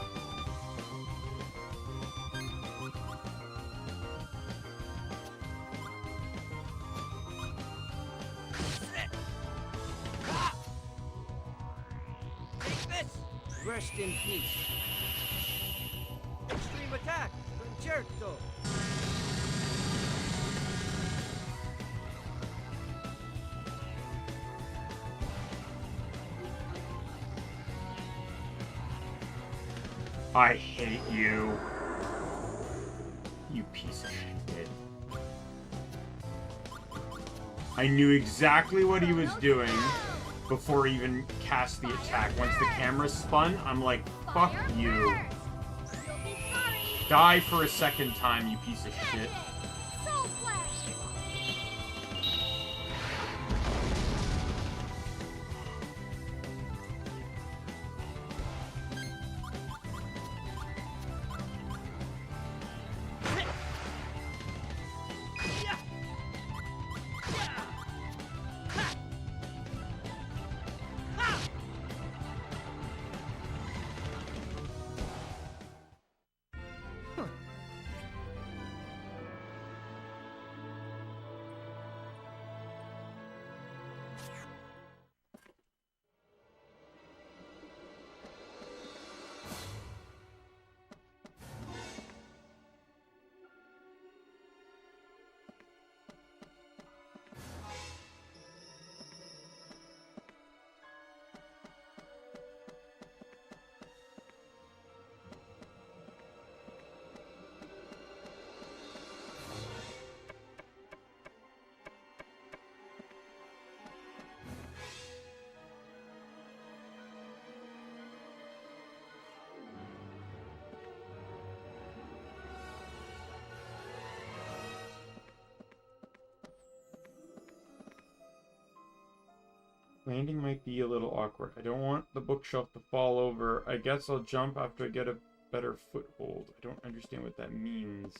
S15: Rest in peace. Extreme attack, concerto.
S1: I hate you. You piece of shit. I knew exactly what he was doing before he even cast the attack. Once the camera spun, I'm like, fuck you. Die for a second time, you piece of shit. Landing might be a little awkward. I don't want the bookshelf to fall over. I guess I'll jump after I get a better foothold. I don't understand what that means.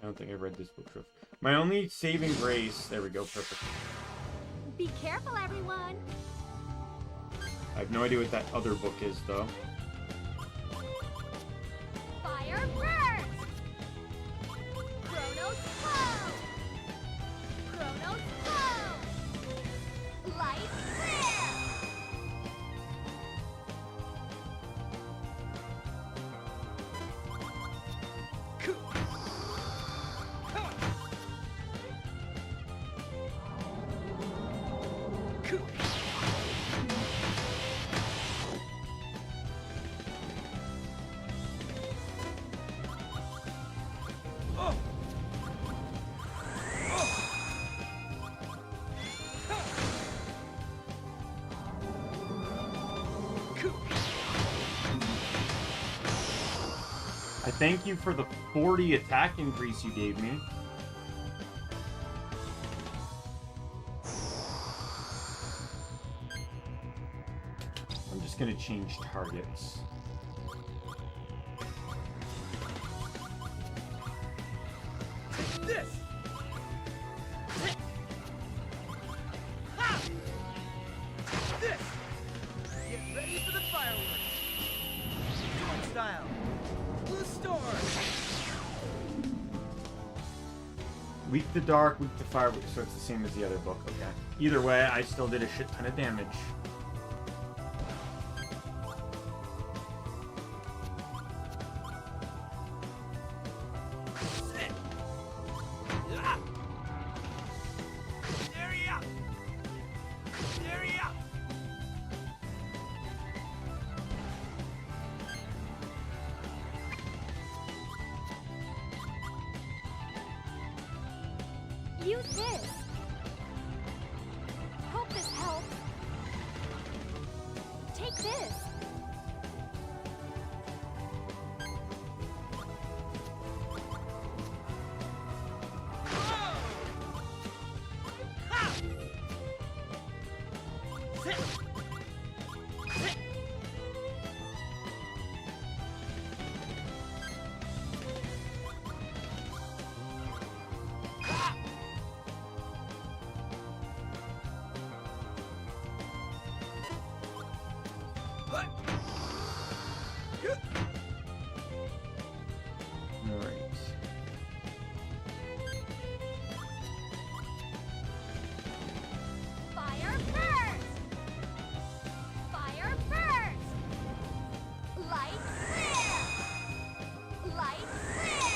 S1: I don't think I read this bookshelf. My only saving grace... There we go, perfect.
S3: Be careful, everyone!
S1: I have no idea what that other book is, though.
S3: Fire burst! Chronos flow! Chronos flow! Light clear!
S1: I thank you for the 40 attack increase you gave me. I'm just gonna change targets.
S15: This. This. Get ready for the fireworks. Storm style. Blue storm.
S1: Weak to dark, weak to fire, so it's the same as the other book. Okay. Either way, I still did a shit ton of damage.
S3: Use this. Hope this helps. Take this. Fire first! Fire first! Light clear! Light clear!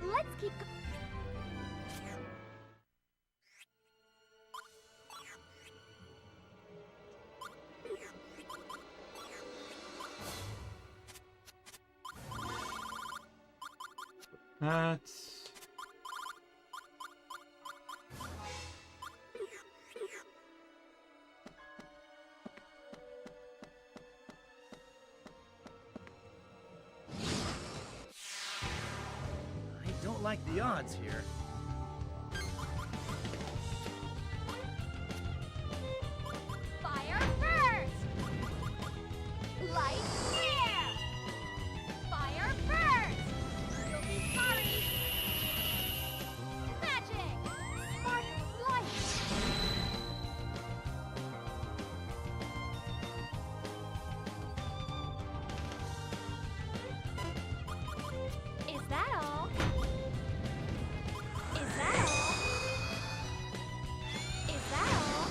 S3: Let's keep
S1: That's...
S2: I don't like the odds here.
S3: fire first! Light clear! Fire first! You'll be sorry! Magic! Spark light! Is that all? Is that all? Is that all?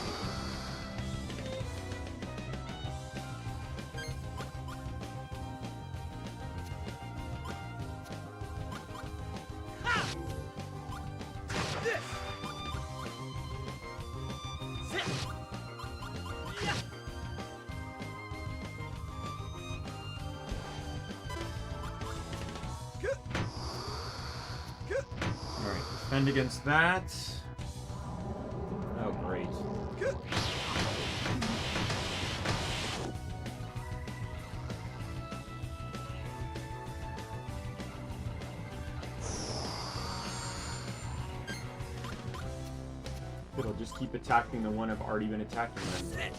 S1: Alright, defend against that. Oh, great. It'll just keep attacking the one I've already been attacking then.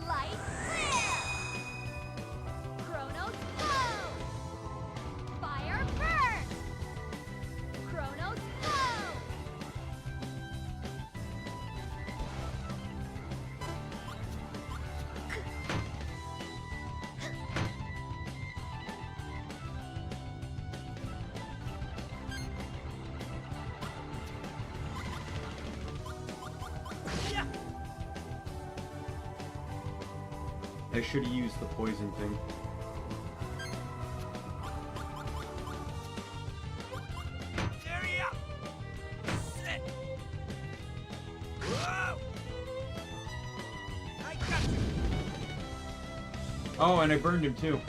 S3: Light clear! Chronos go! Fire first! Chronos go!
S1: I should have used the poison thing. Oh, and I burned him too.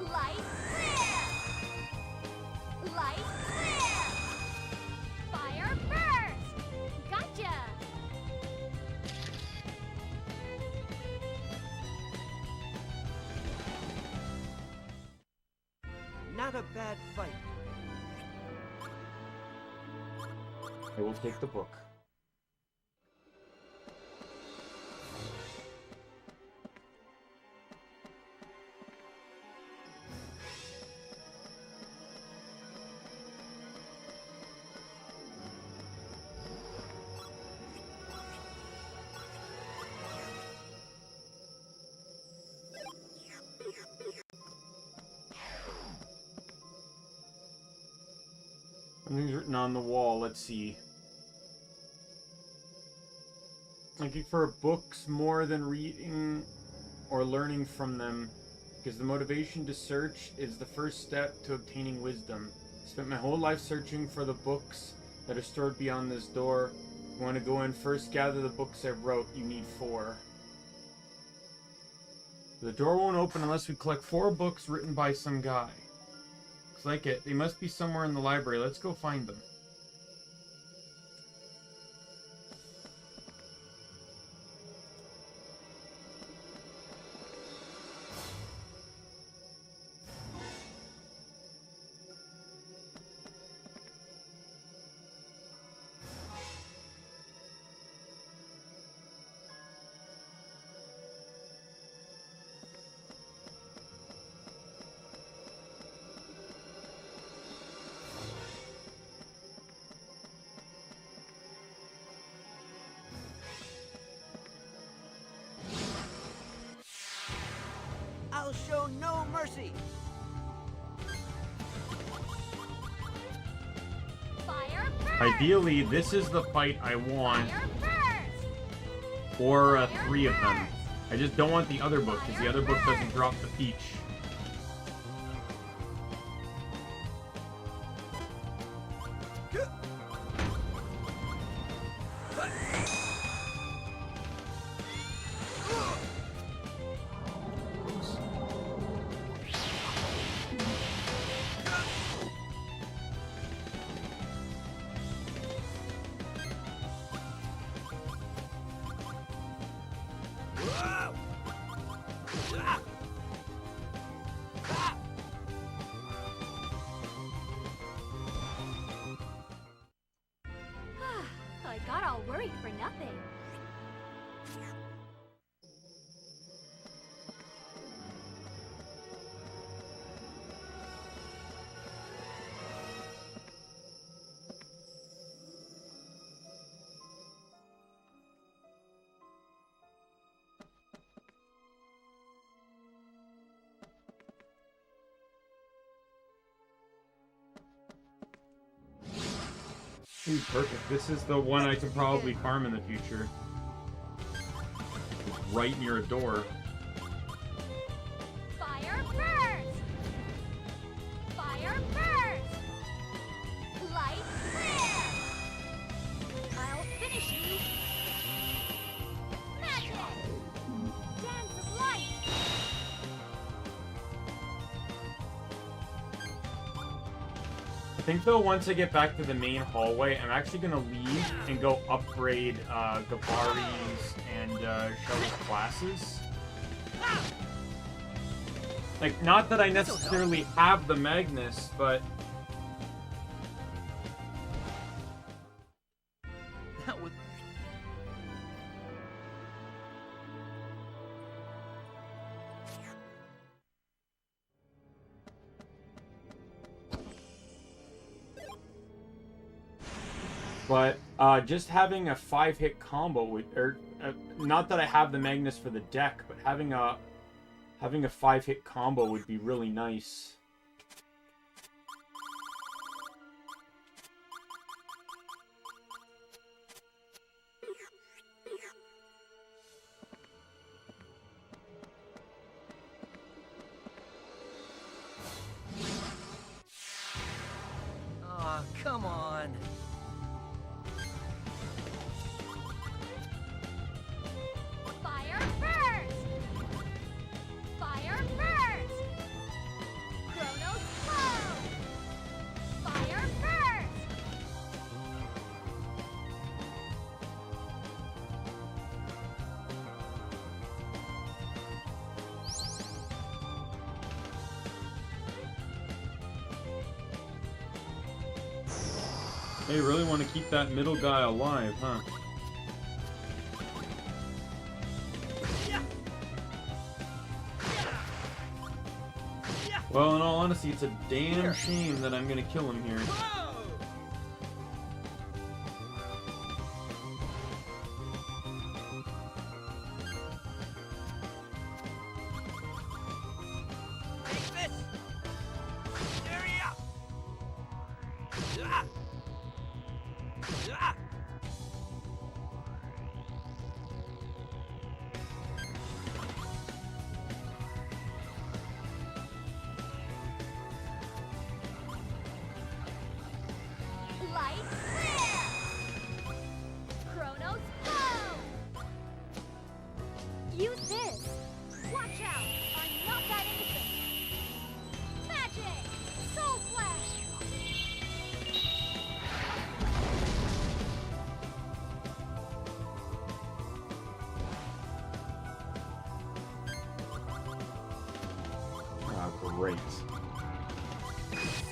S3: Light clear! Light clear! Fire first! Gotcha!
S15: Not a bad fight.
S1: I will take the book. written on the wall. Let's see. Looking for books more than reading or learning from them, because the motivation to search is the first step to obtaining wisdom. Spent my whole life searching for the books that are stored beyond this door. You want to go in first, gather the books I wrote. You need 4. The door won't open unless we collect 4 books written by some guy. Looks like it. They must be somewhere in the library. Let's go find them.
S15: I'll show no mercy.
S3: Fire first!
S1: Ideally, this is the fight I want.
S3: Fire first!
S1: Or 3 of them. I just don't want the other book, because the other book doesn't drop the peach.
S3: I got all worried for nothing.
S1: Ooh, perfect. This is the one I could probably farm in the future. It's right near a door.
S3: Fire first! Fire first! Light clear! I'll finish you! Magic! Dance of light!
S1: I think though once I get back to the main hallway, I'm actually gonna leave and go upgrade Gabari's and Shelly's classes. Like, not that I necessarily have the Magnus, but
S15: That would...
S1: just having a 5-hit combo would, or not that I have the Magnus for the deck, but having a 5-hit combo would be really nice.
S15: Aw, come on.
S3: Fire first! Fire first! Chronos slow! Fire first!
S1: They really want to keep that middle guy alive, huh? Well, in all honesty, it's a damn shame that I'm gonna kill him here.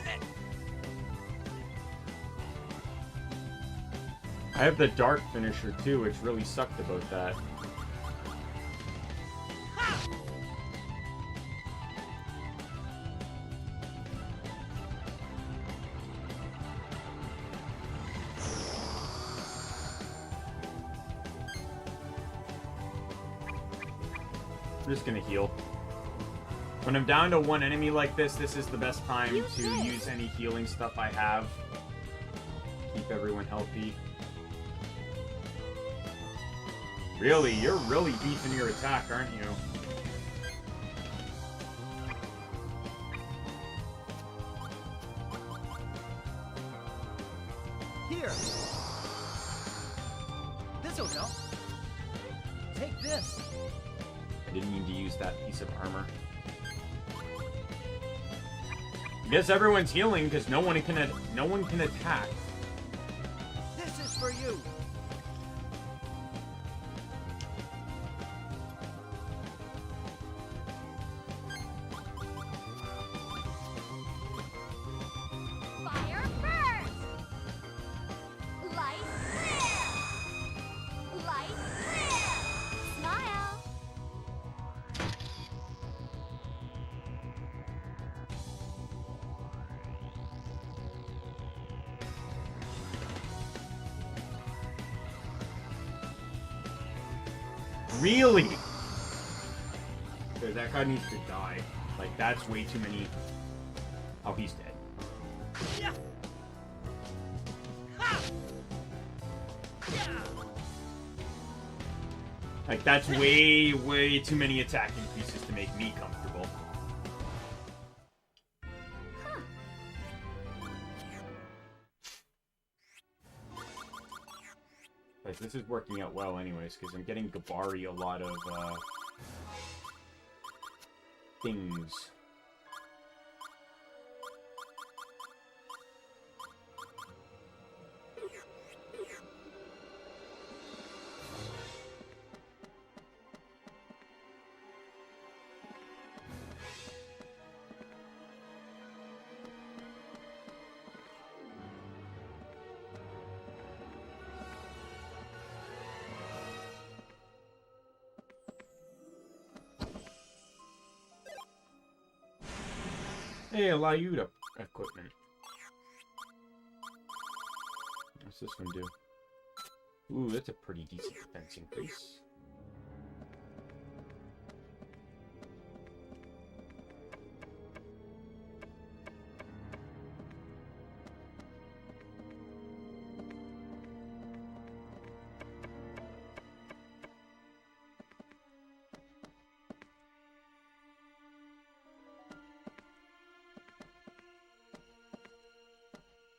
S1: right. I have the dark finisher too, which really sucked about that. I'm just gonna heal. When I'm down to one enemy like this, this is the best time to use any healing stuff I have. Keep everyone healthy. Really? You're really beefing your attack, aren't you?
S2: Here. This'll help. Take this.
S1: I didn't mean to use that piece of armor. I guess everyone's healing because no one can attack.
S15: This is for you.
S3: Fire first! Light clear! Light clear! Smile!
S1: Really? That guy needs to die. Like, that's way too many. Oh, he's dead. Like, that's way too many attack increases to make me comfortable. Like, this is working out well anyways, because I'm getting Gabari a lot of, things. Hey, allow you to equipment. What's this one do? Ooh, that's a pretty decent defense increase.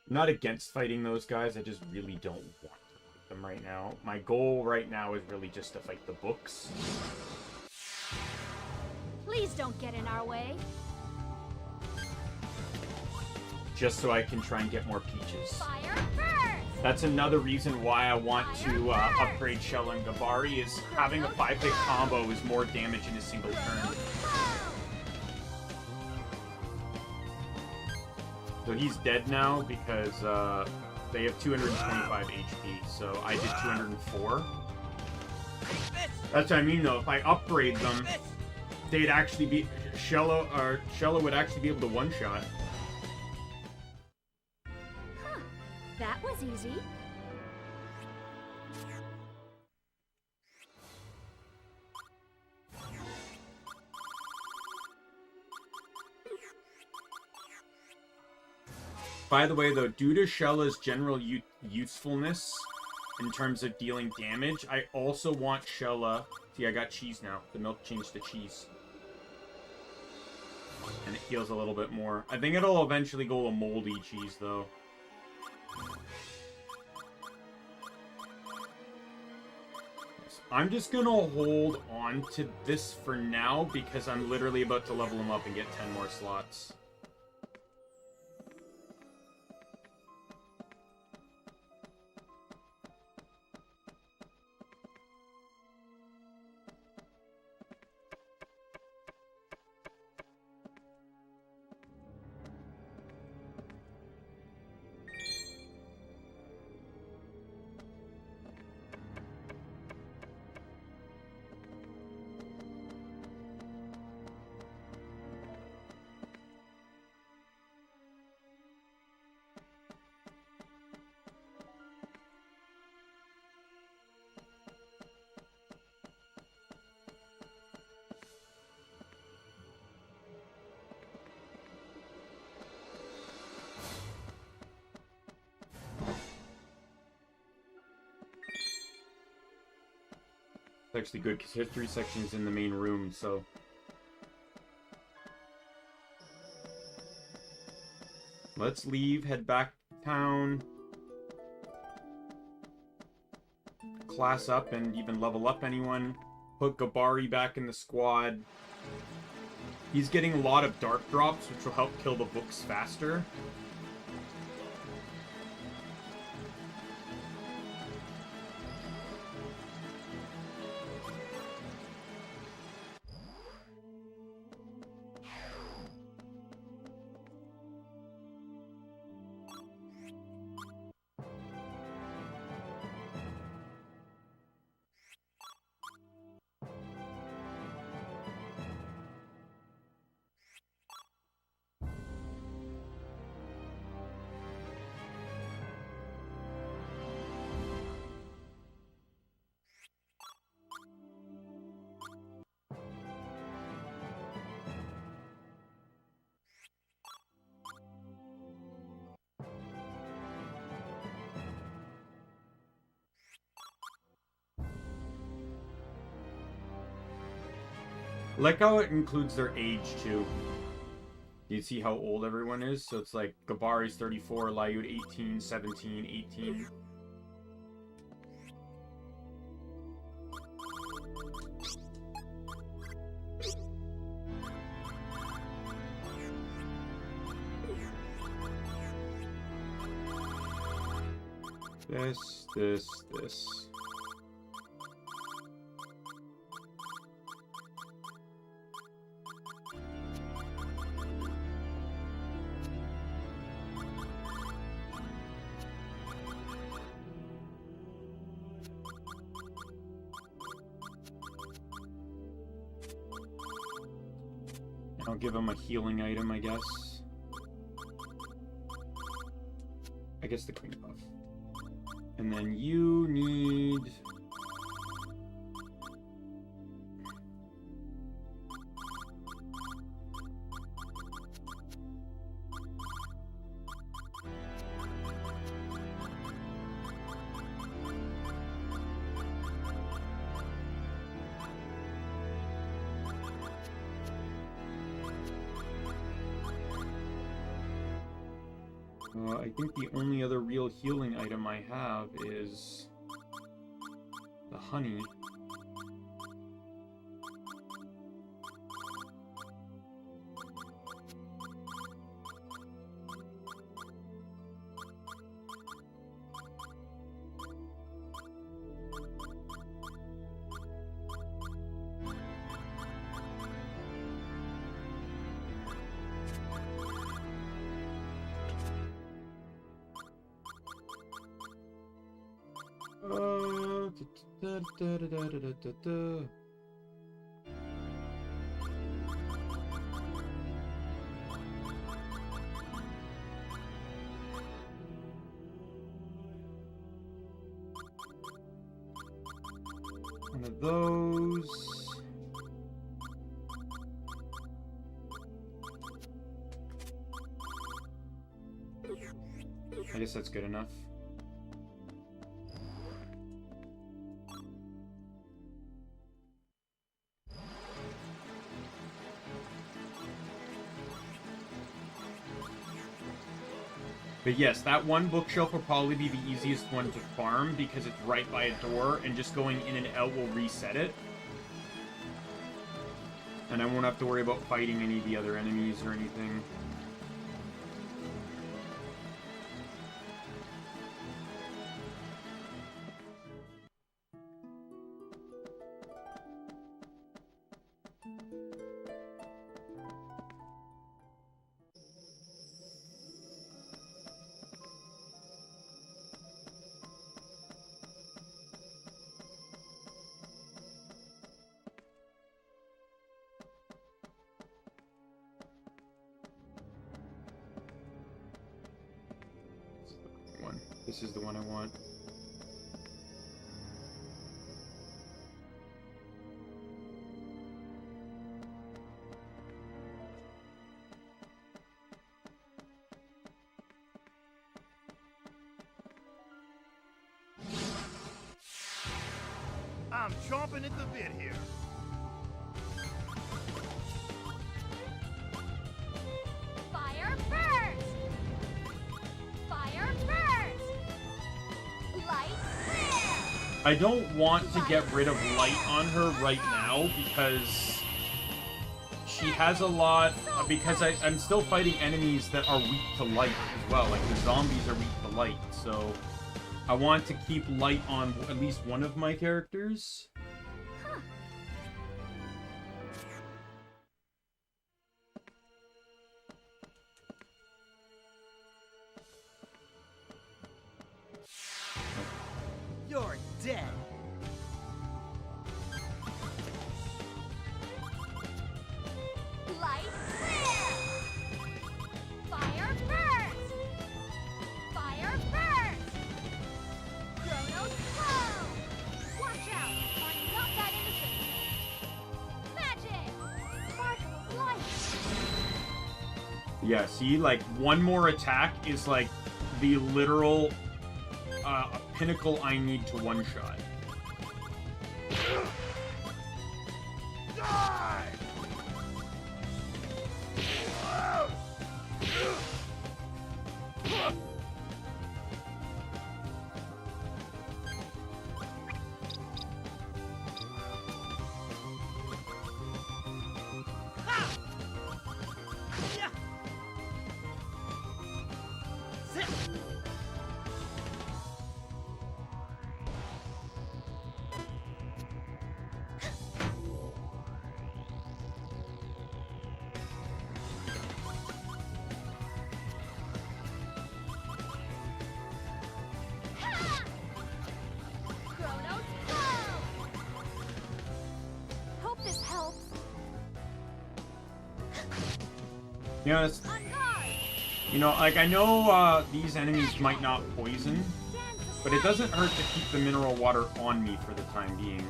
S1: I'm not against fighting those guys, I just really don't want to fight them right now. My goal right now is really just to fight the books.
S3: Please don't get in our way.
S1: Just so I can try and get more peaches.
S3: Fire first!
S1: That's another reason why I want to upgrade Shell and Gabari, is having a 5-hit combo is more damage in a single turn. So he's dead now because they have 225 HP, so I did 204. That's what I mean though, if I upgrade them, they'd actually be... Shella would actually be able to one-shot.
S3: Huh. That was easy.
S1: By the way, though, due to Shella's general usefulness in terms of dealing damage, I also want Shella... See, I got cheese now. The milk changed to cheese. And it heals a little bit more. I think it'll eventually go to moldy cheese, though. I'm just gonna hold on to this for now, because I'm literally about to level him up and get 10 more slots. It's actually good because history section is in the main room, so. Let's leave, head back to town. Class up and even level up anyone. Put Gabari back in the squad. He's getting a lot of dark drops, which will help kill the books faster. I like how it includes their age, too. You see how old everyone is? So it's like, Gabari's 34, Lyud 18, 17, 18. This. I'll give him a healing item, I guess. I guess the Queen Buff. And then you need... I think the only other real healing item I have is the honey. One of those. I guess that's good enough. But yes, that one bookshelf will probably be the easiest one to farm because it's right by a door, and just going in and out will reset it. And I won't have to worry about fighting any of the other enemies or anything. This is the one I want.
S4: I'm chomping at the bit here.
S3: Fire first! Fire first! Light clear!
S1: I don't want to get rid of light on her right now because she has a lot, because I'm still fighting enemies that are weak to light as well. Like the zombies are weak to light, so I want to keep light on at least one of my characters.
S3: Huh.
S10: You're dead.
S3: Light clear! Fire first! Fire first! Chronos slow! Watch out! I'm not that innocent! Magic! Sparkle of light!
S1: Yeah, see, like, one more attack is, like, the literal pinnacle I need to one-shot.
S4: Die!
S3: Chronos slow! Hope this helps.
S1: You know, it's, you know, like, I know these enemies might not poison, but it doesn't hurt to keep the mineral water on me for the time being.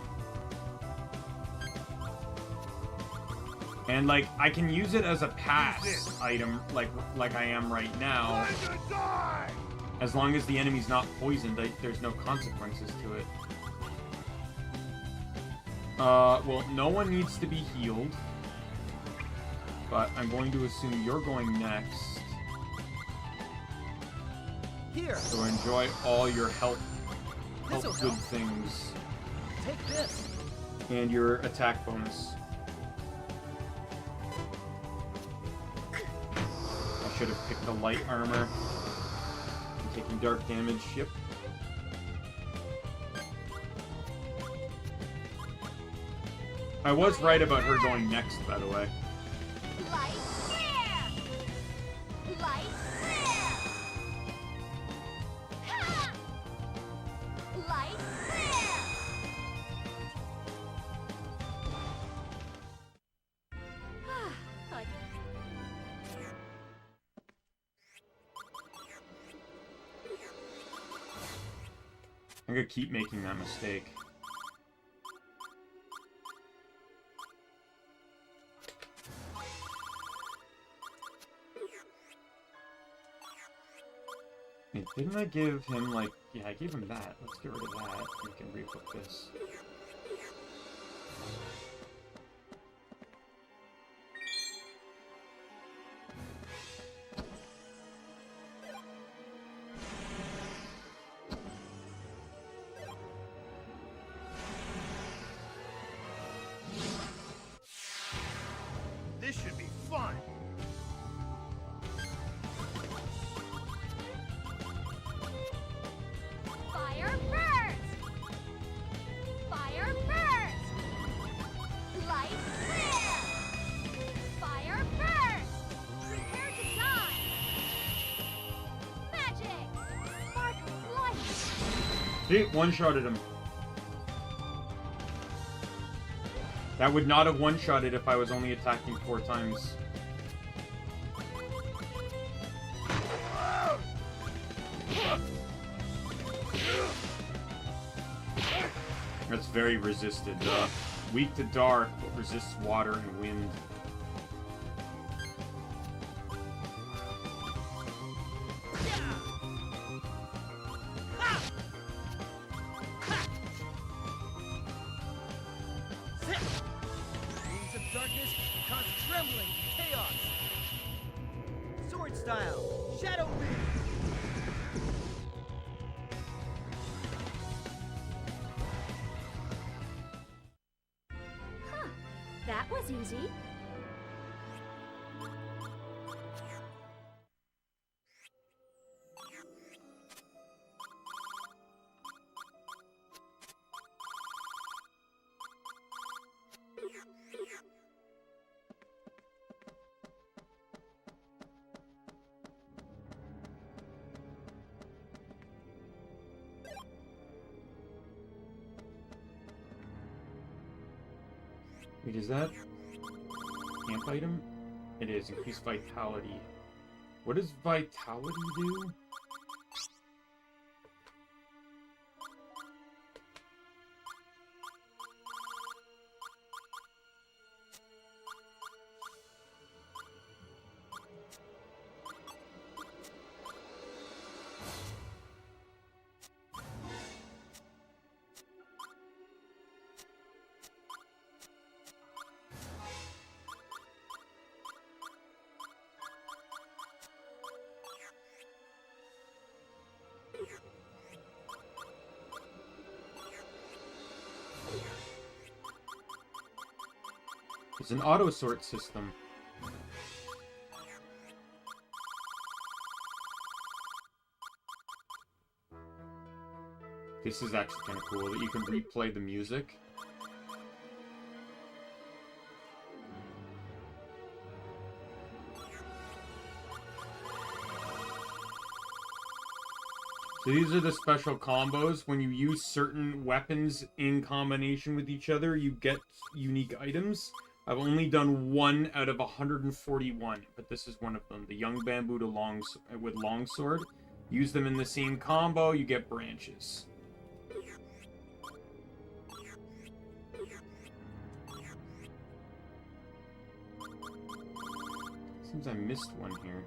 S1: And, like, I can use it as a pass item, like I am right now. As long as the enemy's not poisoned, there's no consequences to it. Well, no one needs to be healed. But I'm going to assume you're going next.
S10: Here.
S1: So enjoy all your health
S10: This'll
S1: good
S10: help.
S1: things.
S10: Take this.
S1: And your attack bonus. I should have picked the light armor. I'm taking dark damage. Yep. I was right about her going next, by the way.
S3: Light clear! Light clear! Ha! Light clear! Like...
S1: I'm gonna keep making that mistake. Wait, didn't I give him, like... Yeah, I gave him that. Let's get rid of that. We can re-equip this.
S4: This should be fun.
S3: Fire first! Fire first! Light clear! Fire first! Prepare to die! Magic! Sparkle of light!
S1: See, one-shotted him. That would not have one-shotted if I was only attacking 4 times. That's very resisted. Weak to dark, but resists water and wind.
S2: Beings of darkness cause trembling, chaos. Sword style, shadow wing.
S3: Huh, that was easy.
S1: Wait, is that camp item? It is. Increased vitality. What does vitality do? It's an auto sort system. This is actually kind of cool that you can replay the music. So these are the special combos. When you use certain weapons in combination with each other, you get unique items. I've only done 1 out of 141, but this is one of them. The young bamboo to with longsword. Use them in the same combo, you get branches. Seems I missed one here.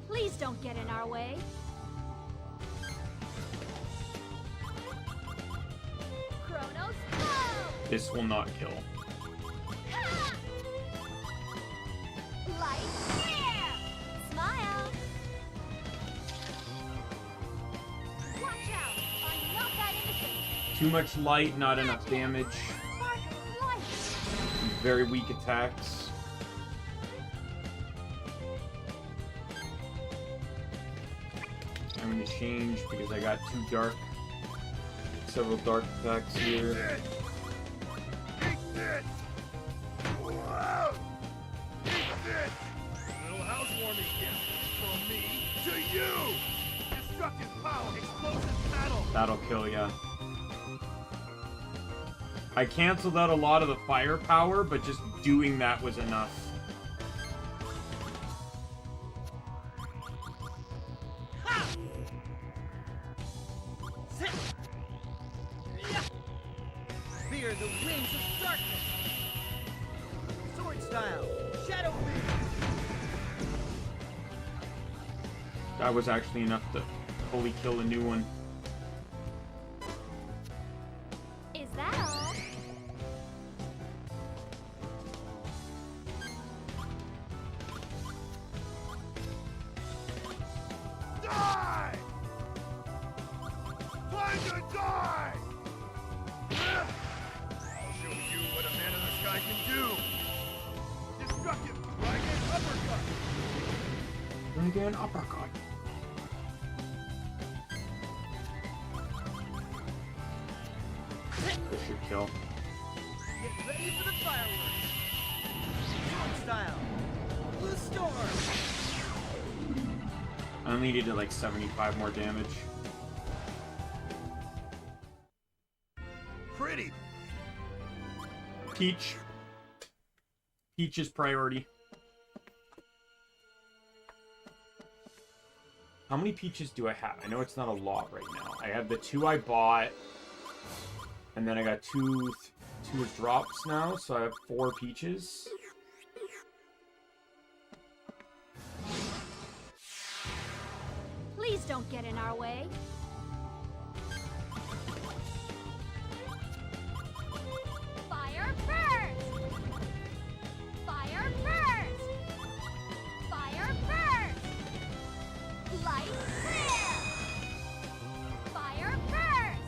S3: Please don't get in our way. Chronos, go!
S1: This will not kill.
S3: Light, yeah! Smile! Watch out! I'm not that innocent!
S1: Too much light, not enough damage. Very weak attacks. I'm gonna change because I got too dark. Several dark attacks here.
S5: Little housewarming gift from me to you. Destructive power, explosive battle.
S1: That'll kill ya. I canceled out a lot of the firepower, but just doing that was enough.
S15: fear the wings of darkness. Sword style, shadow wing.
S1: That was actually enough to fully kill a new one.
S3: Is that all?
S4: Die! Time to die! I'll show you what a man in the sky can do. Destructive Dragon Uppercut.
S1: Dragon Uppercut. This should kill.
S15: Get ready for the fireworks. Sword style, blue storm.
S1: I only needed like 75 more damage.
S4: Pretty.
S1: Peach. Peach is priority. How many peaches do I have? I know it's not a lot right now. I have the 2 I bought. And then I got two drops now, so I have 4 peaches.
S3: Please don't get in our way. Fire first! Fire first! Fire first! Light clear! Fire first!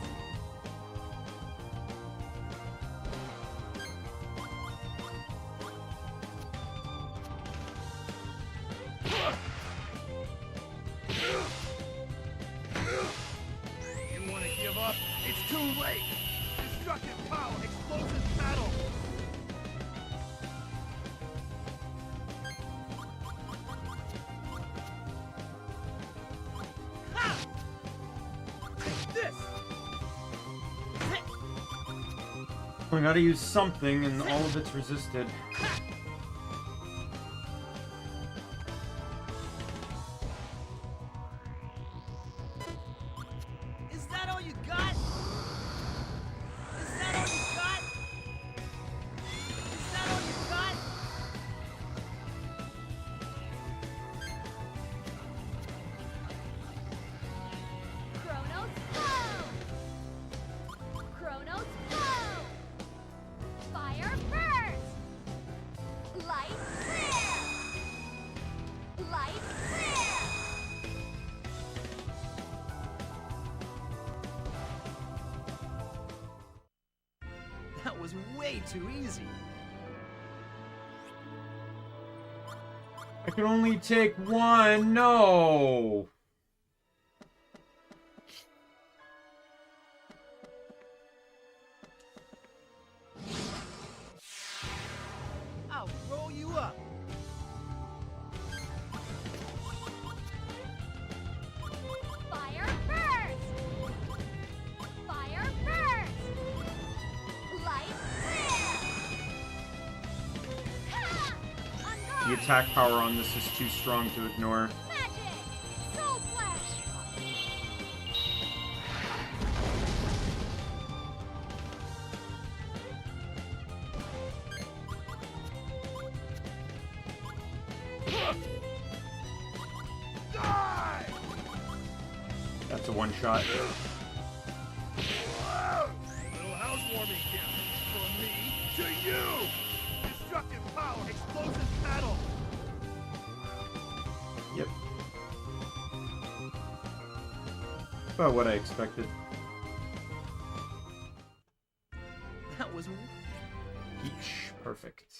S4: You want to give up? It's too late. Destructive power, explosive battle.
S15: Ha! Take this.
S1: I gotta use something, and all of it's resisted.
S15: Is that all you got? Is that all you got? Is that all you got?
S3: Chronos flow! Chronos flow! Fire first! Light clear! Light clear!
S15: That was way too easy.
S1: I can only take 1. No!
S15: I'll roll you up.
S3: Fire first! Fire first! Light clear! Ha!
S1: The attack power on this is too strong to ignore.
S3: Magic! Soul Flash!
S4: Die!
S1: That's a one-shot.
S4: Little housewarming gift from me to you. Destructive power, explosive battle.
S1: Yep. About what I expected.
S15: That was
S1: Peach. Perfect.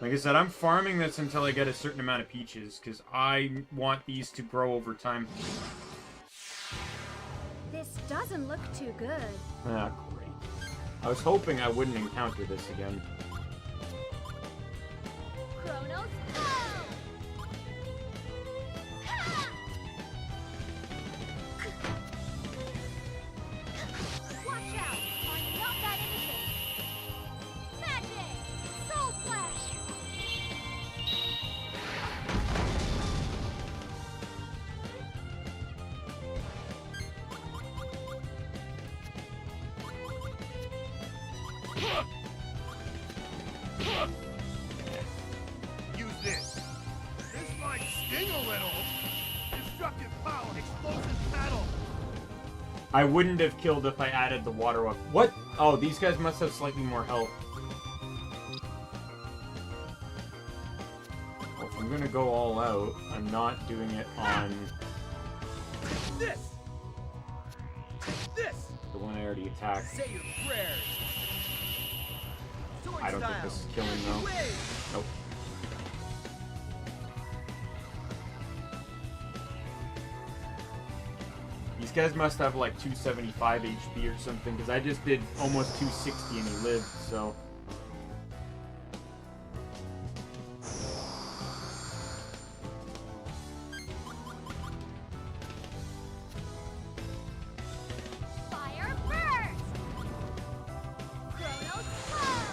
S1: Like I said, I'm farming this until I get a certain amount of peaches, because I want these to grow over time.
S3: This doesn't look too good.
S1: Ah, great. I was hoping I wouldn't encounter this again.
S3: Chronos flow! Ha! Watch out! I'm not that innocent! Magic! Soul Flash!
S4: Explosive paddle.
S1: I wouldn't have killed if I added the water weapon. What? Oh, these guys must have slightly more health. Well, if I'm gonna go all out, I'm not doing it on
S15: This. This.
S1: the one I already attacked.
S15: Say your prayers. Sword
S1: I don't think
S15: style.
S1: this is killing though. Nope. These guys must have like 275 HP or something, because I just did almost 260 and he lived, so...
S3: Fire burst! Chronos flow!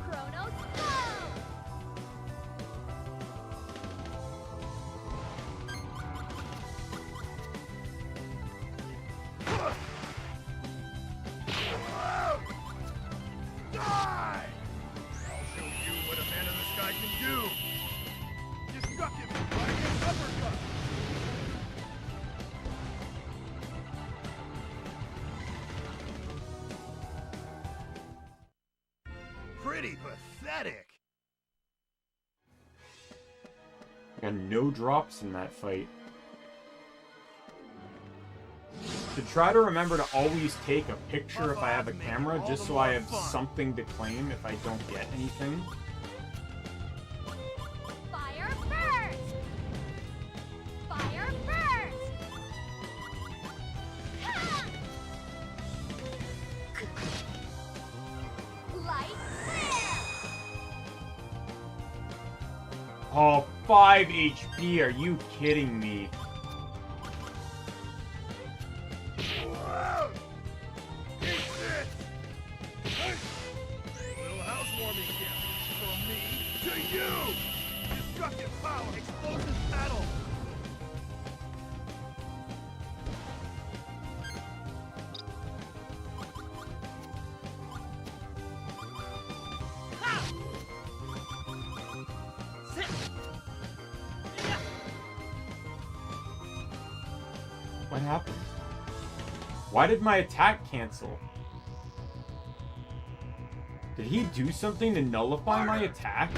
S3: Chronos flow!
S4: Die! I'll show you what a man in the sky can do. You struck him by his uppercut. Pretty pathetic.
S1: I got no drops in that fight. To try to remember to always take a picture if I have a camera, just so I have something to claim if I don't get anything.
S3: Fire burst! Fire burst! Ha! Light flare!
S1: Oh, 5 HP, are you kidding me?
S4: Little housewarming gift from me to you. Destructive power, explosive paddle.
S1: What happened? Why did my attack cancel? Did he do something to nullify my attack?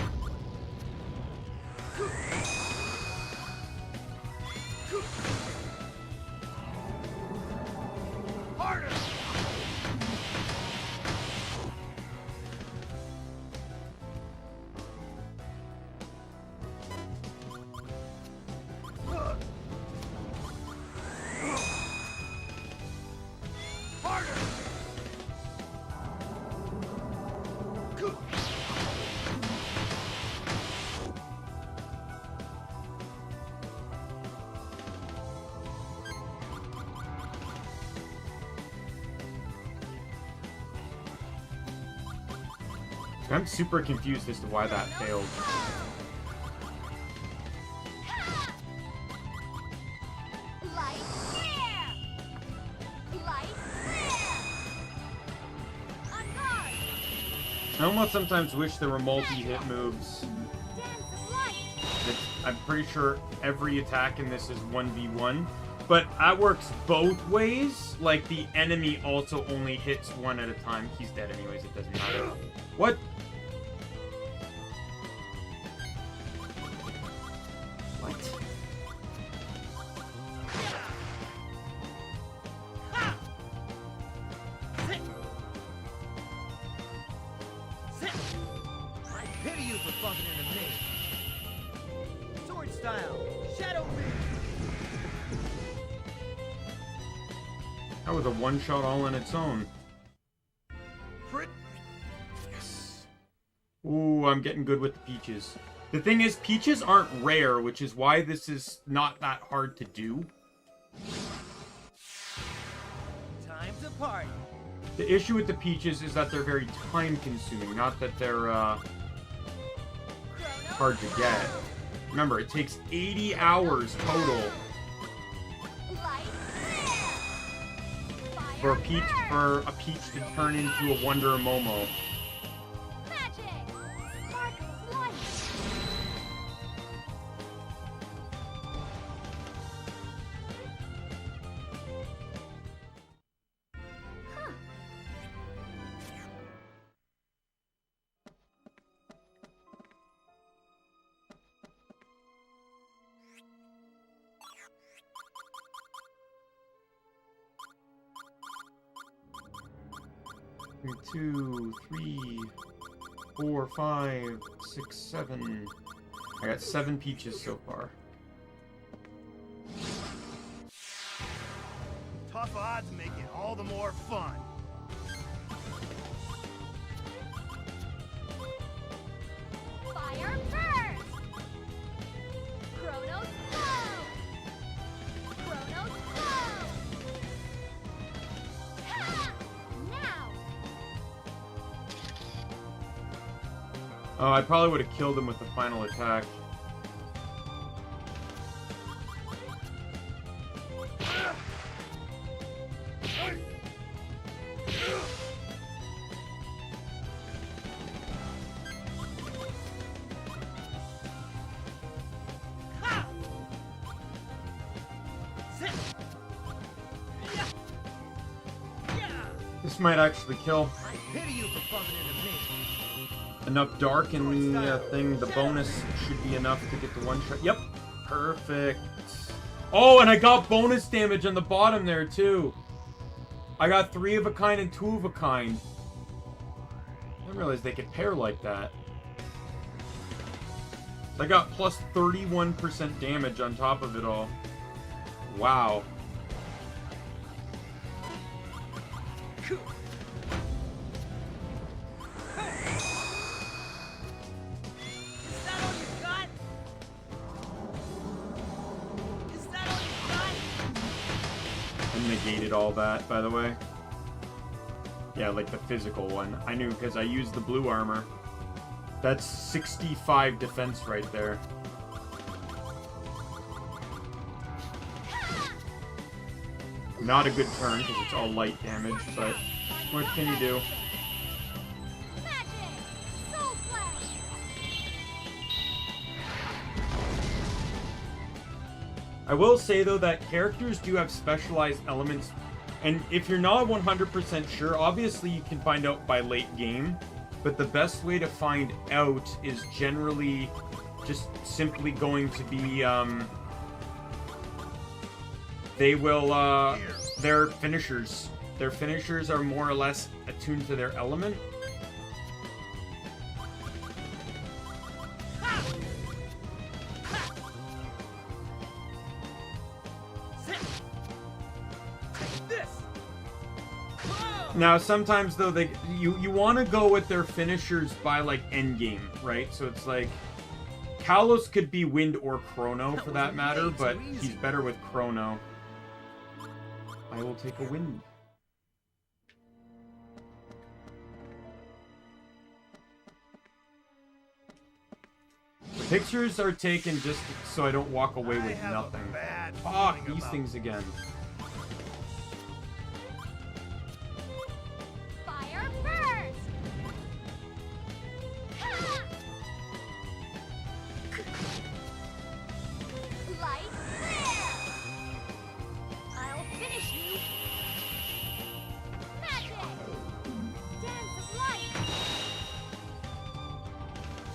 S4: Harder. Harder.
S1: I'm super confused as to why that failed.
S3: Light flare! Light flare! On guard!
S1: I almost sometimes wish there were multi-hit moves.
S3: Dance of light!
S1: I'm pretty sure every attack in this is 1v1, but that works both ways. Like, the enemy also only hits one at a time. He's dead anyways, it doesn't matter. What? What?
S15: I pity you for bumping into me. Sword style. Shadow Ring.
S1: That was a one-shot all on its own.
S4: Yes.
S1: Ooh, I'm getting good with the peaches. The thing is, peaches aren't rare, which is why this is not that hard to do.
S15: Time to party.
S1: The issue with the peaches is that they're very time-consuming, not that they're hard to get. Remember, it takes 80 hours total for a peach to turn into a Wonder Momo.
S3: Magic! Spark of light!
S1: 2, 3, 4, 5, 6, 7. I got 7 peaches so far.
S4: Tough odds make it all the more fun.
S3: Fire first! Chronos flow! Chronos flow! Ha! Now!
S1: Oh, I probably would have killed him with the final attack. This might actually kill.
S15: I pity you for bumping into me.
S1: Enough dark in the thing. The bonus should be enough to get the one shot. Yep. Perfect. Oh, and I got bonus damage on the bottom there, too. I got 3 of a kind and 2 of a kind. I didn't realize they could pair like that. I got plus 31% damage on top of it all. Wow. Negated all that, by the way. Yeah, like the physical one. I knew because I used the blue armor. That's 65 defense right there. Not a good turn because it's all light damage, but what can you do? I will say, though, that characters do have specialized elements, and if you're not 100% sure, obviously you can find out by late game, but the best way to find out is generally just simply going to be, they will, their finishers. Their finishers are more or less attuned to their element. Now, sometimes, though, you want to go with their finishers by, like, endgame, right? So it's like, Kalos could be Wind or Chrono, for that matter, but he's better with Chrono. I will take a Wind. The pictures are taken just so I don't walk away with nothing. Fuck, these things again.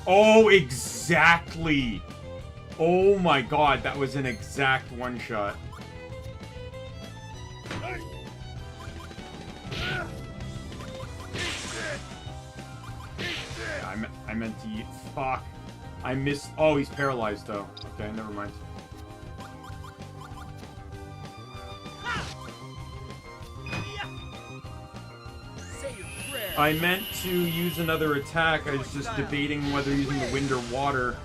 S1: Oh, exactly! Oh my god, that was an exact one-shot. I meant to eat. Fuck. I missed. Oh, he's paralyzed, though. Okay, never mind. I meant to use another attack. I was just debating whether using the wind or water.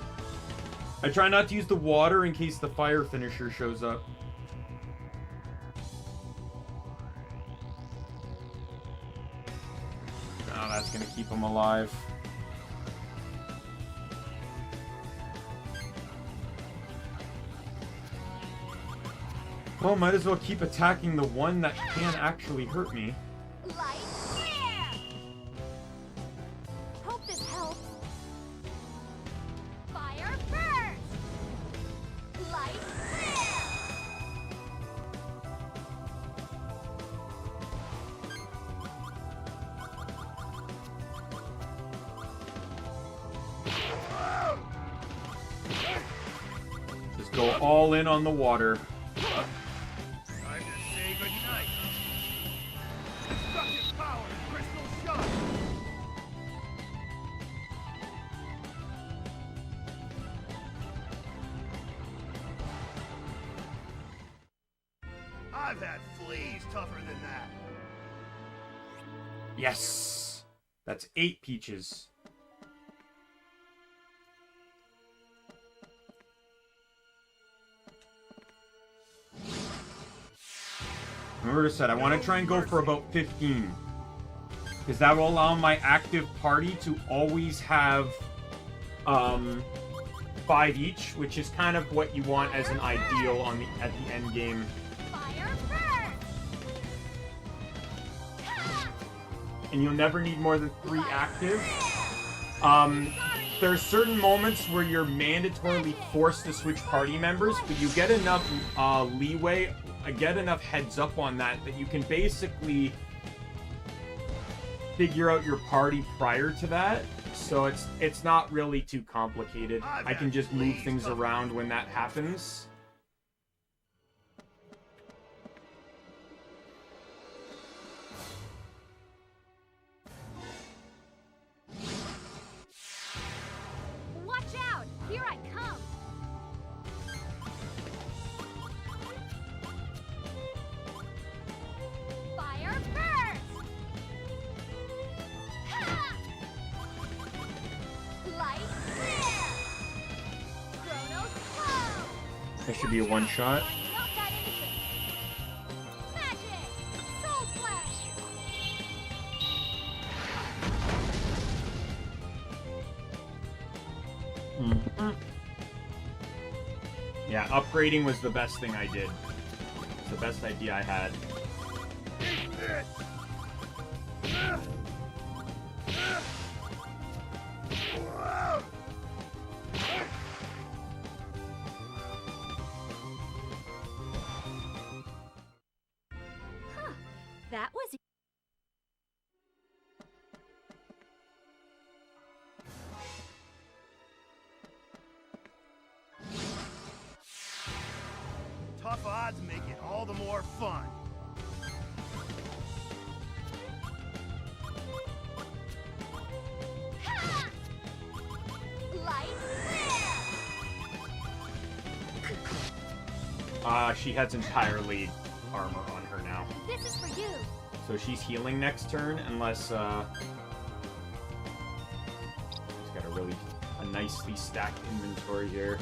S1: I try not to use the water in case the fire finisher shows up. Oh, that's gonna keep him alive. Well, might as well keep attacking the one that can actually hurt me.
S3: Hope this helps. Fire first. Light clear.
S1: Just go all in on the water.
S4: I've had fleas tougher than that.
S1: Yes! That's 8 peaches. Remember I said, I want to try and go for about 15. Because that will allow my active party to always have 5 each, which is kind of what you want as an ideal on at the end game. And you'll never need more than 3 active. There's certain moments where you're mandatorily forced to switch party members, but you get enough leeway, get enough heads up on that you can basically figure out your party prior to that. So it's not really too complicated. I can just move things around when that happens.
S3: Watch out! Here I come! Fire first! Ha! Light clear! Chrono slow!
S1: That should be a one-shot.
S3: Not that innocent! Magic! Soul flash!
S1: Yeah, upgrading was the best thing I did. It's the best idea I had.
S3: Huh. That was...
S4: Tough odds make it all the more fun.
S3: Ha! Light clear!
S1: She has entirely armor on her now.
S3: This is for you!
S1: So she's healing next turn, unless, she's got a nicely stacked inventory here.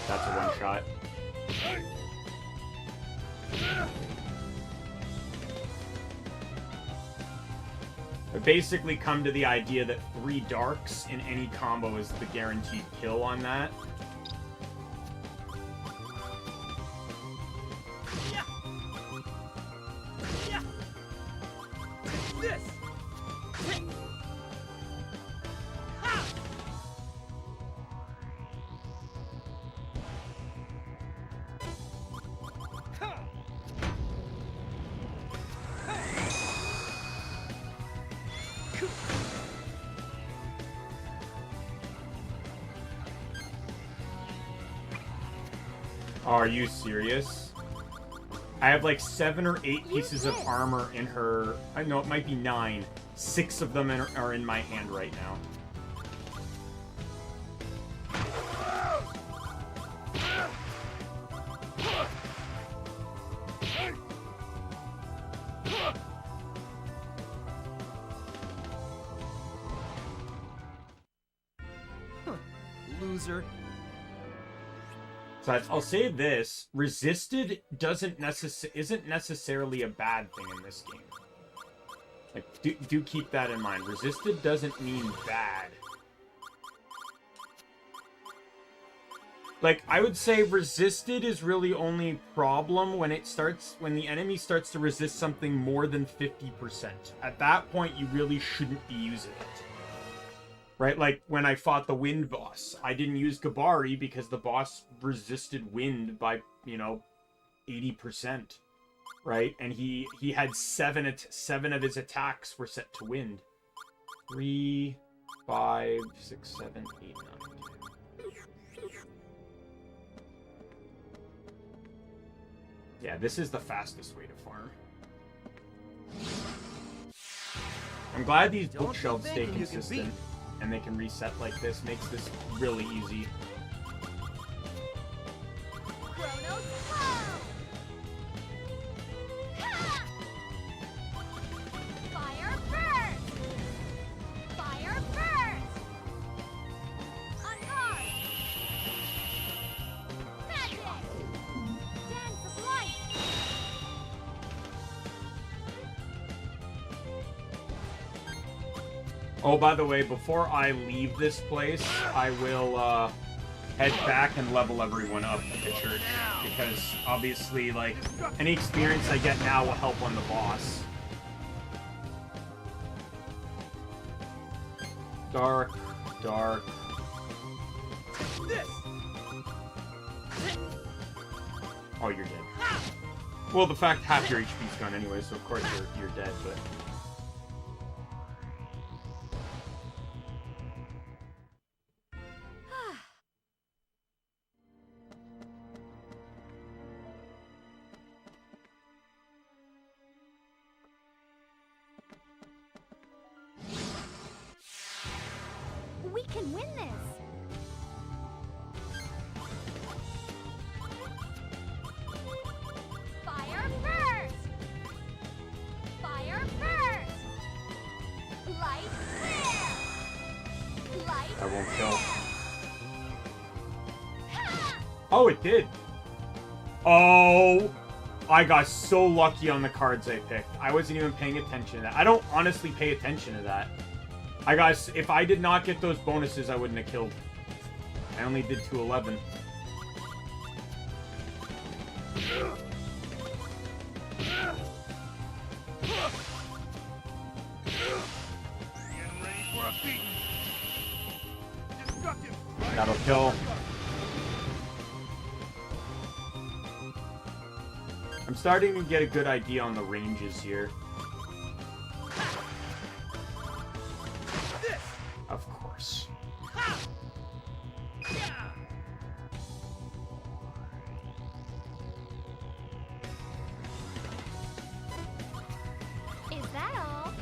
S1: That's a one-shot. I basically come to the idea that 3 darks in any combo is the guaranteed kill on that.
S15: This!
S1: Oh, are you serious? I have like 7 or 8 pieces of armor in her. I know it might be 9. 6 of them are in my hand right now.
S2: Loser.
S1: So I'll say this: resisted isn't necessarily a bad thing in this game. Like, do keep that in mind. Resisted doesn't mean bad. Like, I would say resisted is really only problem when the enemy starts to resist something more than 50%. At that point, you really shouldn't be using it. Right? Like, when I fought the wind boss, I didn't use Gabari because the boss resisted wind by, 80%. Right? And he had 7 of his attacks were set to wind. 3, 5, 6, 7, 8, 9. Yeah, this is the fastest way to farm. I'm glad these bookshelves stay consistent and they can reset like this. Makes this really easy. Oh, by the way, before I leave this place, I will head back and level everyone up at the church. Because, obviously, like, any experience I get now will help on the boss. Dark, dark. Oh, you're dead. Well, the fact half your HP's gone anyway, so of course you're dead, but...
S3: We can win this! Fire first! Fire first! Light clear! Light
S1: I won't kill. Oh, it did! Oh! I got so lucky on the cards I picked. I wasn't even paying attention to that. I don't honestly pay attention to that. If I did not get those bonuses, I wouldn't have killed. I only did 211. That'll kill. I'm starting to get a good idea on the ranges here. Of course.
S3: Is that all?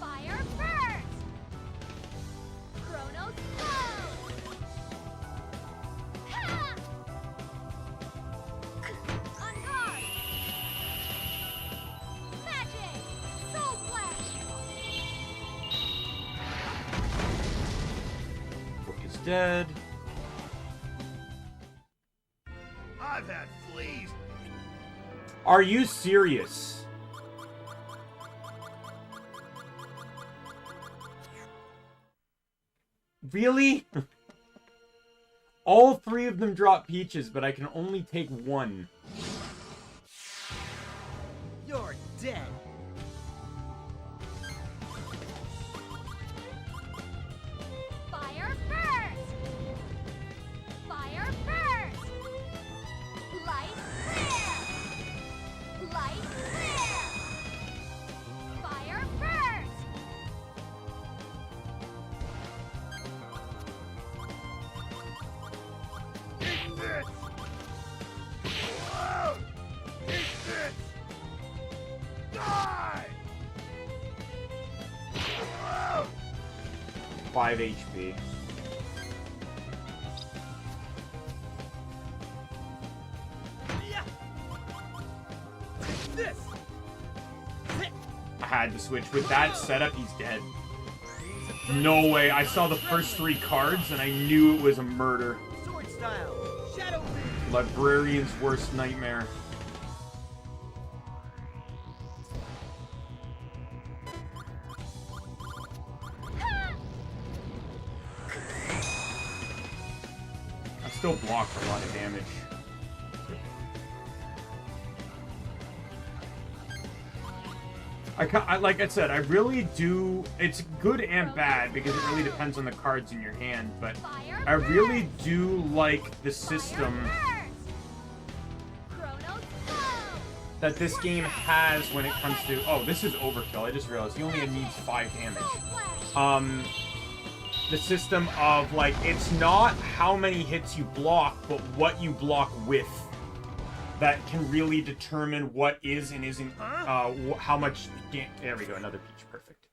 S3: Fire first! Chronos close! Ha! On guard! Magic! Soul Flash!
S1: Book is dead.
S4: I've had fleas.
S1: Are you serious? Really? All three of them drop peaches, but I can only take one.
S2: You're dead.
S3: Fire first! Fire first! Light clear! Light clear! Fire first!
S4: Eat this! Whoa! Eat this! Die! Whoa!
S1: 5 HP.
S2: This!
S1: I had to switch. With that setup, he's dead. No way. I saw the first 3 cards and I knew it was a murder.
S2: Sword style! Shadow Beam!
S1: Librarian's worst nightmare. I still blocked a lot of damage. Like I said, I really do. It's good and bad because it really depends on the cards in your hand. But I really do like the system that this game has when it comes to. Oh, this is overkill. I just realized he only needs 5 damage. The system of like it's not how many hits you block, but what you block with. That can really determine what is and isn't, how much... There we go, another peach. Perfect.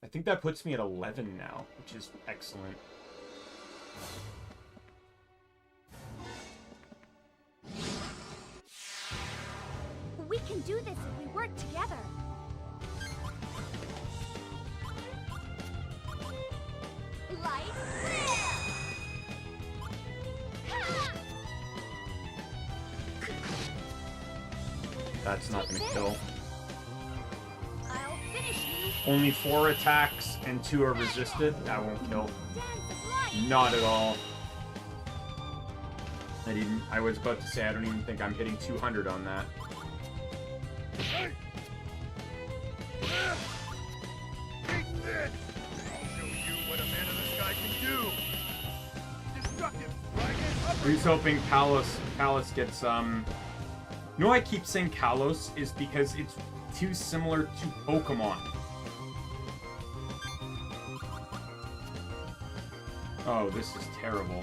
S1: I think that puts me at 11 now, which is excellent.
S3: We can do this if we work together.
S1: That's not gonna kill.
S3: I'll finish you.
S1: Only 4 attacks and 2 are resisted. That won't kill. Not at all. I was about to say, I don't even think I'm hitting 200 on that.
S5: Take this! I'll show you what a man of the sky can do! Destructive!
S1: I was hoping Kalos gets, You know why I keep saying Kalos is because it's too similar to Pokemon. Oh, this is terrible.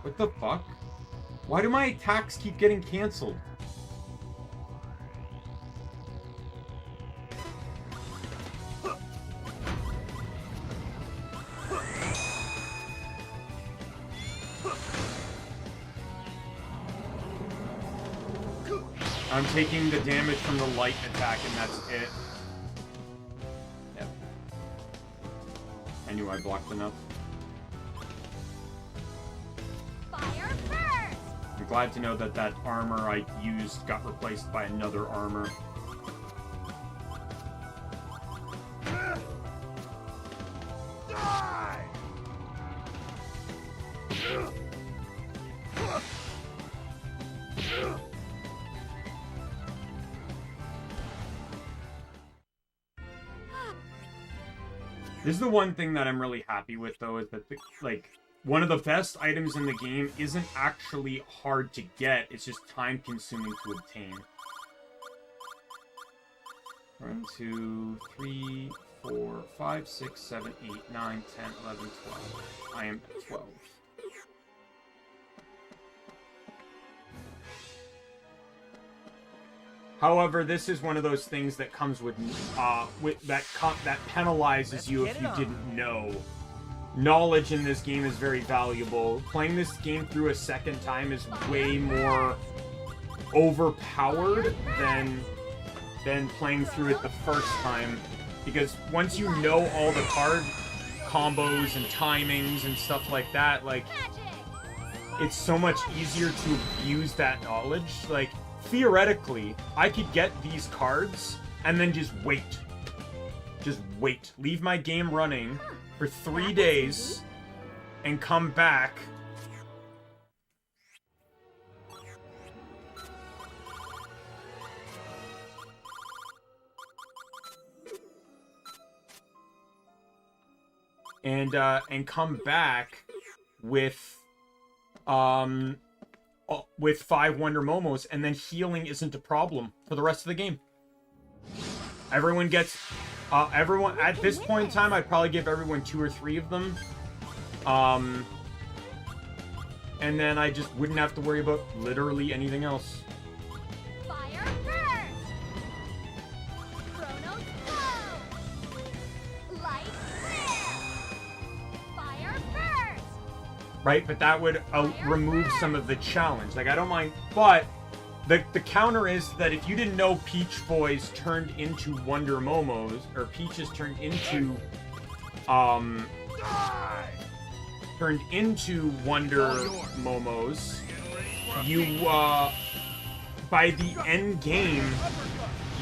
S1: What the fuck? Why do my attacks keep getting cancelled? I'm taking the damage from the light attack and that's it. Yep. I knew I blocked enough.
S3: Fire first!
S1: I'm glad to know that that armor I used got replaced by another armor.
S5: Die!
S1: This is the one thing that I'm really happy with, though, is that, one of the best items in the game isn't actually hard to get, it's just time-consuming to obtain. 1, 2, 3, 4, 5, 6, 7, 8, 9, 10, 11, 12. I am at 12. However, this is one of those things that comes with that penalizes you if you didn't know. Knowledge in this game is very valuable. Playing this game through a second time is way more overpowered than playing through it the first time, because once you know all the card combos and timings and stuff like that, like, it's so much easier to abuse that knowledge. Like, theoretically, I could get these cards and then just wait. Just wait. Leave my game running for 3 days and come back. And come back with 5 Wonder Momos, and then healing isn't a problem for the rest of the game. Everyone gets, everyone, at this point in time, I'd probably give everyone 2 or 3 of them. And then I just wouldn't have to worry about literally anything else.
S3: Fire first! Chronos flow! Light flare! Fire first!
S1: Right, but that would remove some of the challenge. Like, I don't mind, but the counter is that if you didn't know Peach Boys turned into Wonder Momos, or Peaches turned into Wonder Momos, you, by the end game,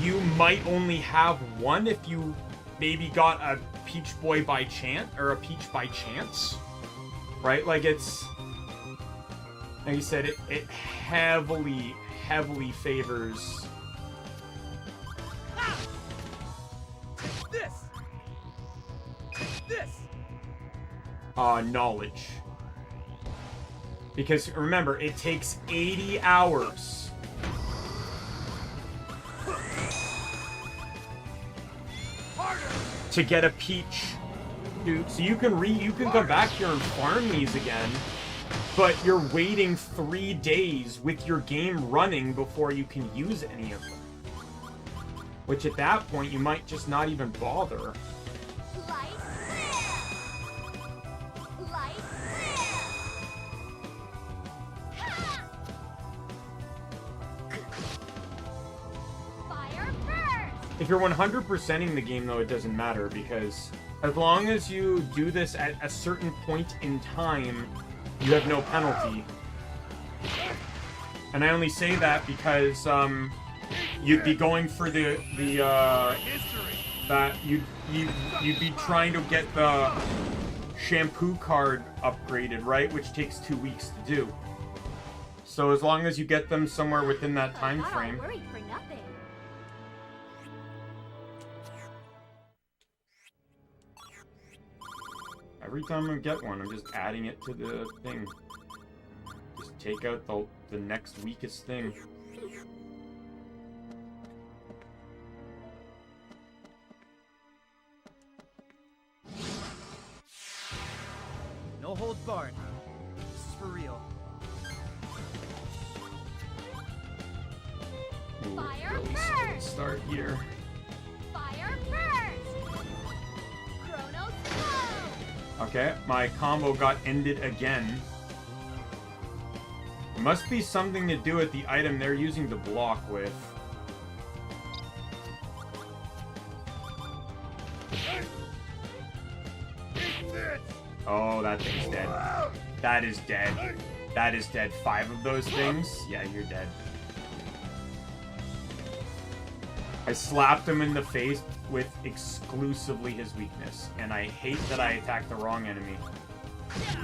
S1: you might only have one if you maybe got a Peach Boy by chance, or a Peach by chance. Right? Like, it's, like you said, it heavily favors knowledge. Because remember, it takes 80 hours to get a Peach. Dude, so you can come back here and farm these again, but you're waiting 3 days with your game running before you can use any of them. Which at that point, you might just not even bother.
S3: Light flare! Light flare! Fire first!
S1: If you're 100%ing the game, though, it doesn't matter, because as long as you do this at a certain point in time, you have no penalty. And I only say that because you'd be going for that you'd be trying to get the shampoo card upgraded, right? Which takes 2 weeks to do. So as long as you get them somewhere within that time frame.
S3: Worried for nothing.
S1: Every time I get one, I'm just adding it to the thing. Just take out the next weakest thing.
S2: No holds barred. This is for real.
S1: Ooh,
S3: Fire
S1: really
S3: first!
S1: start here.
S3: Fire first! Chronos go!
S1: Okay, my combo got ended again. It must be something to do with the item they're using to block with. Oh, that thing's dead. That is dead. That is dead. 5 of those things? Yeah, you're dead. I slapped him in the face with exclusively his weakness, and I hate that I attacked the wrong enemy.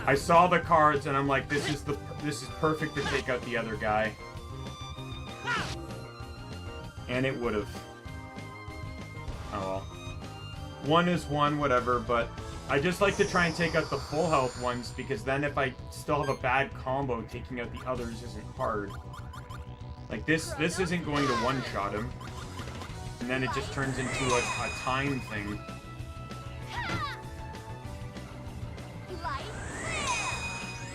S1: I saw the cards, and I'm like, this is perfect to take out the other guy. And it would have. Oh well. 1 is 1, whatever, but I just like to try and take out the full health ones, because then if I still have a bad combo, taking out the others isn't hard. Like, this isn't going to one-shot him. And then it just turns into a time thing.
S3: Light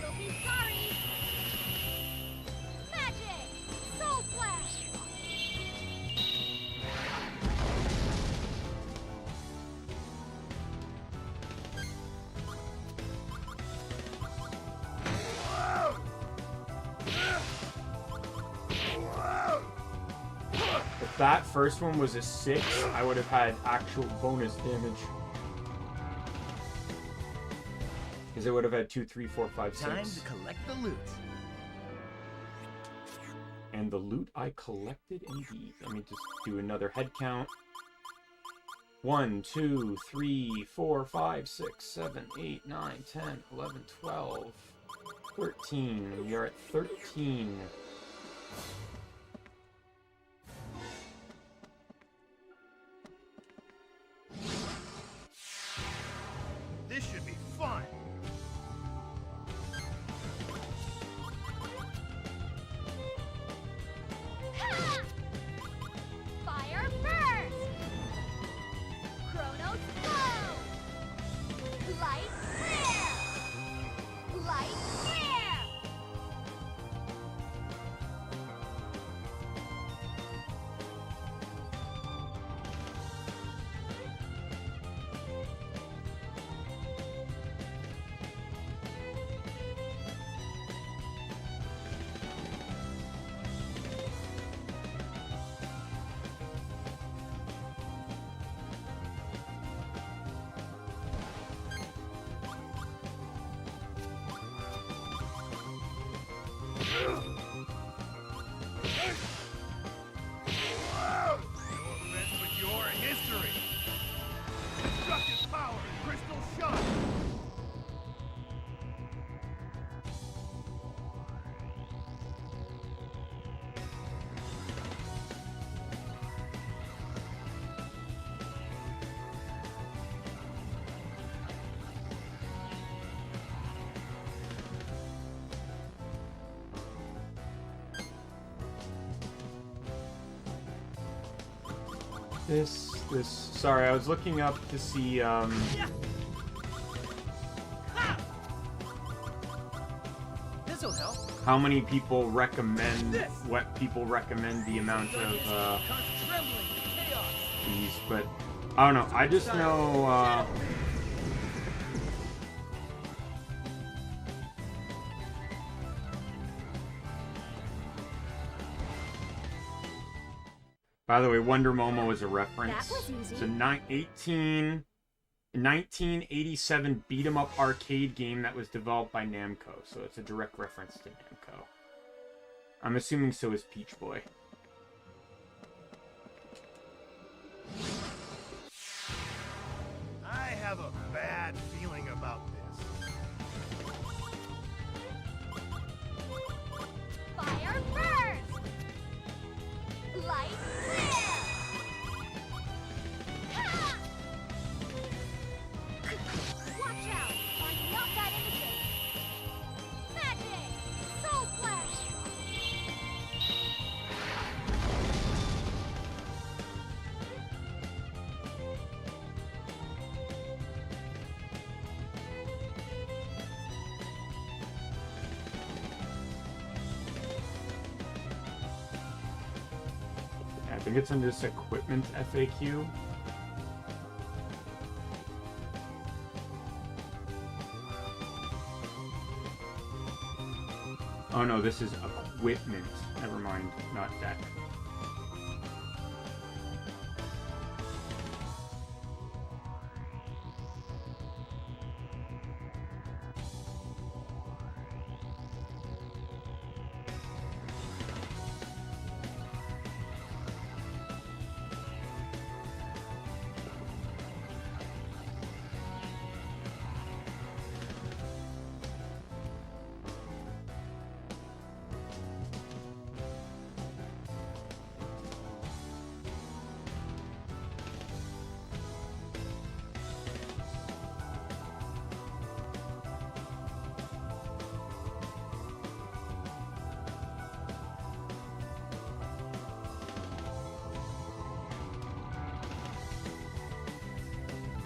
S3: You'll be sorry. Magic! Soul Flash!
S1: If that first one was a 6, I would have had actual bonus damage. Because it would have had 2, 3, 4, 5, 6.
S10: Time to collect the loot.
S1: And the loot I collected indeed. Let me just do another head count. 1, 2, 3, 4, 5, 6, 7, 8, 9, 10, 11, 12, 13. We are at 13.
S4: This should be fun.
S3: Ha! Fire first! Chronos go! Light clear! Light clear!
S4: With your history. Destructive power and crystal shot.
S1: Sorry, I was looking up to see,
S2: This'll help.
S1: how many people recommend, what people recommend the amount of, these, but I don't know, I just know, by the way, Wonder Momo is a reference.
S3: That was easy.
S1: It's a 1987 beat-em-up arcade game that was developed by Namco, so it's a direct reference to Namco. I'm assuming so is Peach Boy.
S4: I have a bad feeling about this.
S3: Fire first! Light clear! Ha! Watch out! I'm not that innocent! Magic! Soul Flash!
S1: I think it's under this equipment FAQ. Oh no, this is equipment. Never mind, not deck.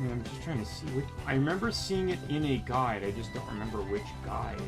S1: Yeah, I'm just trying to see which. I remember seeing it in a guide, I just don't remember which guide.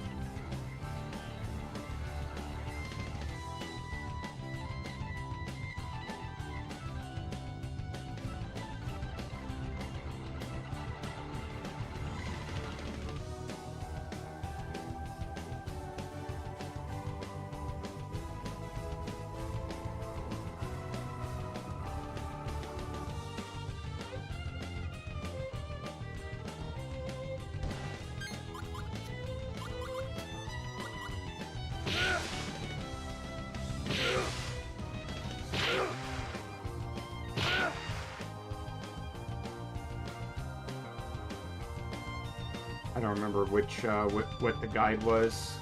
S1: I don't remember which what the guide was.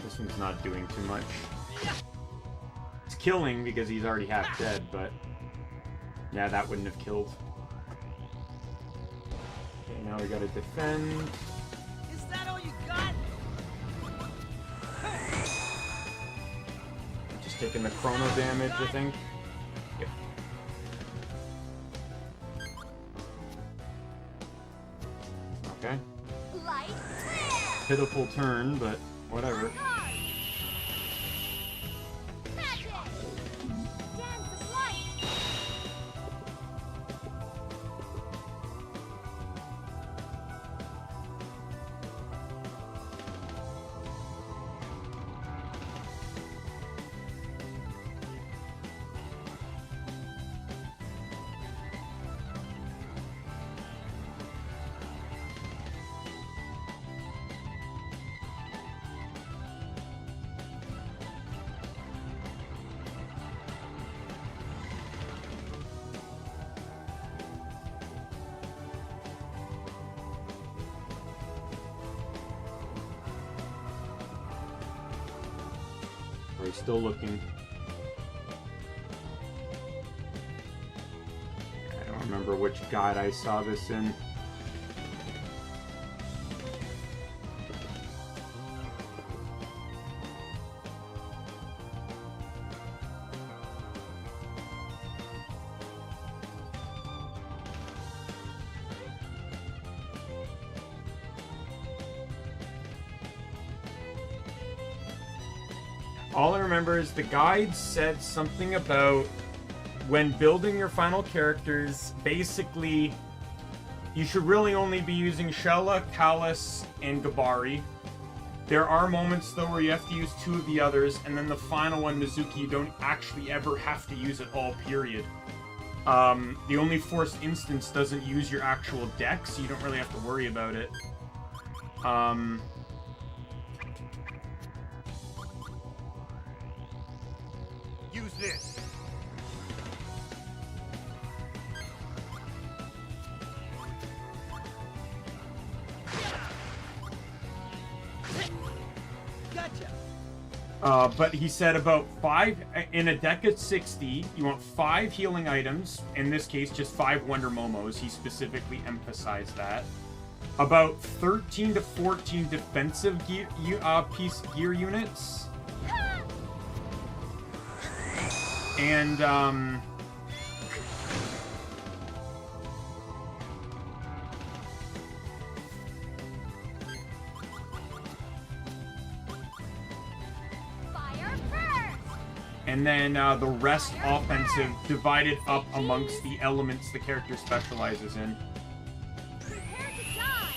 S1: This one's not doing too much. It's killing because he's already half dead, but yeah, that wouldn't have killed. Okay, now we gotta defend.
S15: Is that all you got?
S1: Just taking the chrono damage, I think. Yep. Okay.
S3: Light clear!
S1: Pitiful turn, but whatever.
S3: Magic! Dance of light!
S1: Are we still looking? I don't remember which guide I saw this in. All I remember is the guide said something about when building your final characters, basically, you should really only be using Shella, Callus, and Gabari. There are moments, though, where you have to use 2 of the others, and then the final one, Mizuki, you don't actually ever have to use at all, period. The only forced instance doesn't use your actual deck, so you don't really have to worry about it.
S4: Use this.
S2: Gotcha.
S1: But he said about 5, in a deck of 60, you want 5 healing items, in this case just 5 Wonder Momos, he specifically emphasized that. About 13 to 14 defensive gear units. And, and then the rest offensive divided up amongst the elements the character specializes in.
S3: Prepare to die!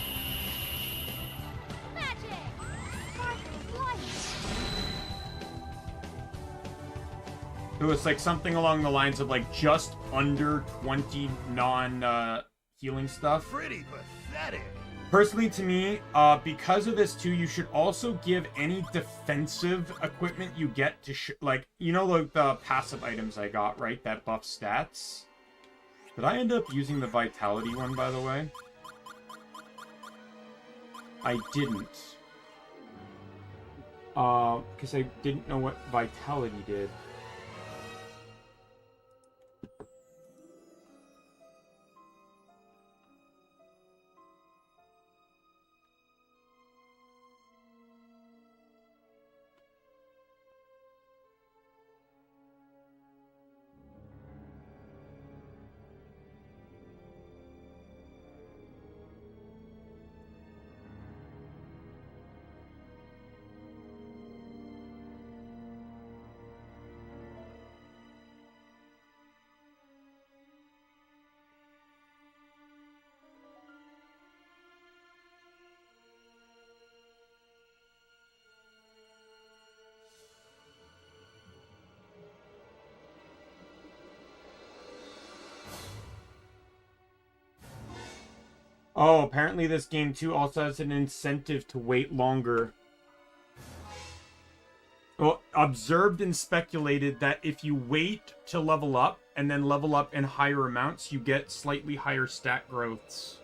S3: Magic! Sparkling light!
S1: It was like something along the lines of like just under 20 non-healing stuff.
S4: Pretty pathetic.
S1: Personally, to me, because of this too, you should also give any defensive equipment you get to, like, you know, like the passive items I got, right? That buff stats. Did I end up using the Vitality one, by the way? I didn't. Because I didn't know what Vitality did. Oh, apparently this game too also has an incentive to wait longer. Well, observed and speculated that if you wait to level up and then level up in higher amounts, you get slightly higher stat growths.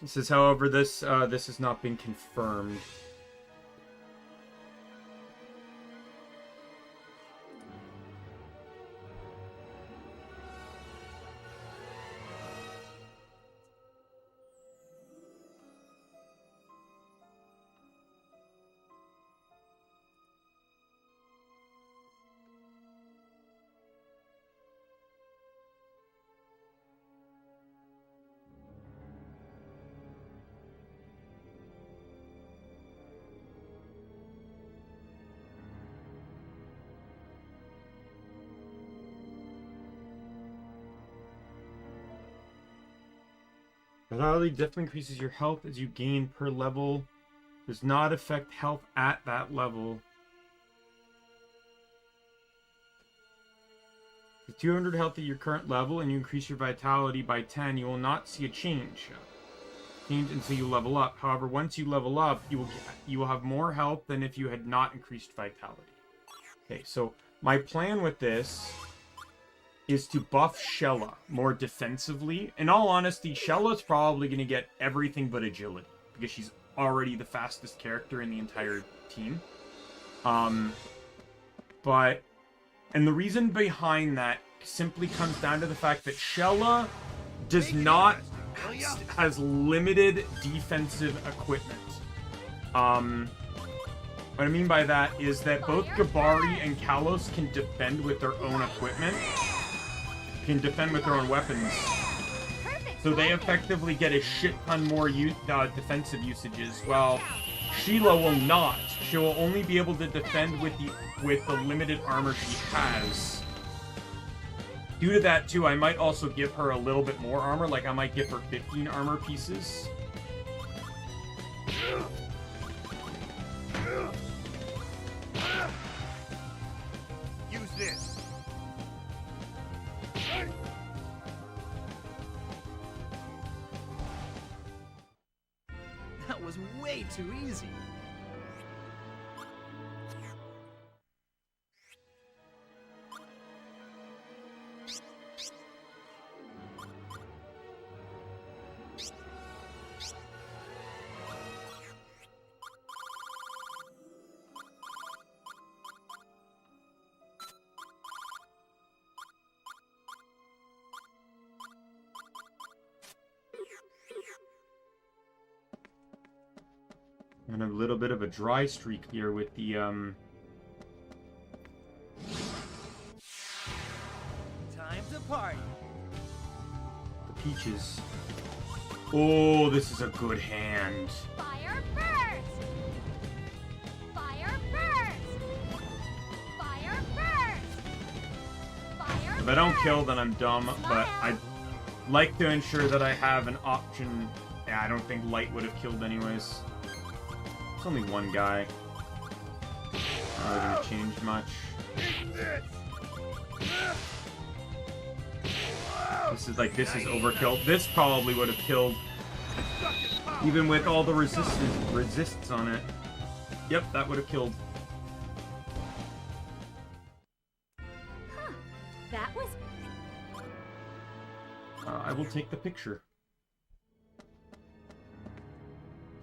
S1: This is, however, this has not been confirmed. Vitality definitely increases your health as you gain per level. Does not affect health at that level. With 200 health at your current level and you increase your vitality by 10, you will not see a change until you level up. However, once you level up, you will have more health than if you had not increased vitality. Okay, so my plan with this is to buff Shella more defensively. In all honesty, Shella's probably going to get everything but agility, because she's already the fastest character in the entire team. And the reason behind that simply comes down to the fact that Shella has limited defensive equipment. What I mean by that is that both Gabari and Kalos can defend with their own equipment. Can defend with their own weapons. So So they effectively get a shit ton more defensive usages. Well, Sheila will not. She will only be able to defend with the limited armor she has. Due to that, too, I might also give her a little bit more armor. Like, I might give her 15 armor pieces.
S5: Use this.
S2: That was way too easy.
S1: And a little bit of a dry streak here with the,
S2: Time to party.
S1: the peaches. Oh, this is a good hand.
S3: Fire burst! Fire burst! Fire burst! Fire
S1: If I don't kill, then I'm dumb, but I'd like to ensure that I have an option. Yeah, I don't think light would have killed anyways. It's only one guy. Not really gonna change much. This is overkill. This probably would have killed, even with all the resists on it. Yep, that would have killed.
S3: Huh. That was...
S1: I will take the picture.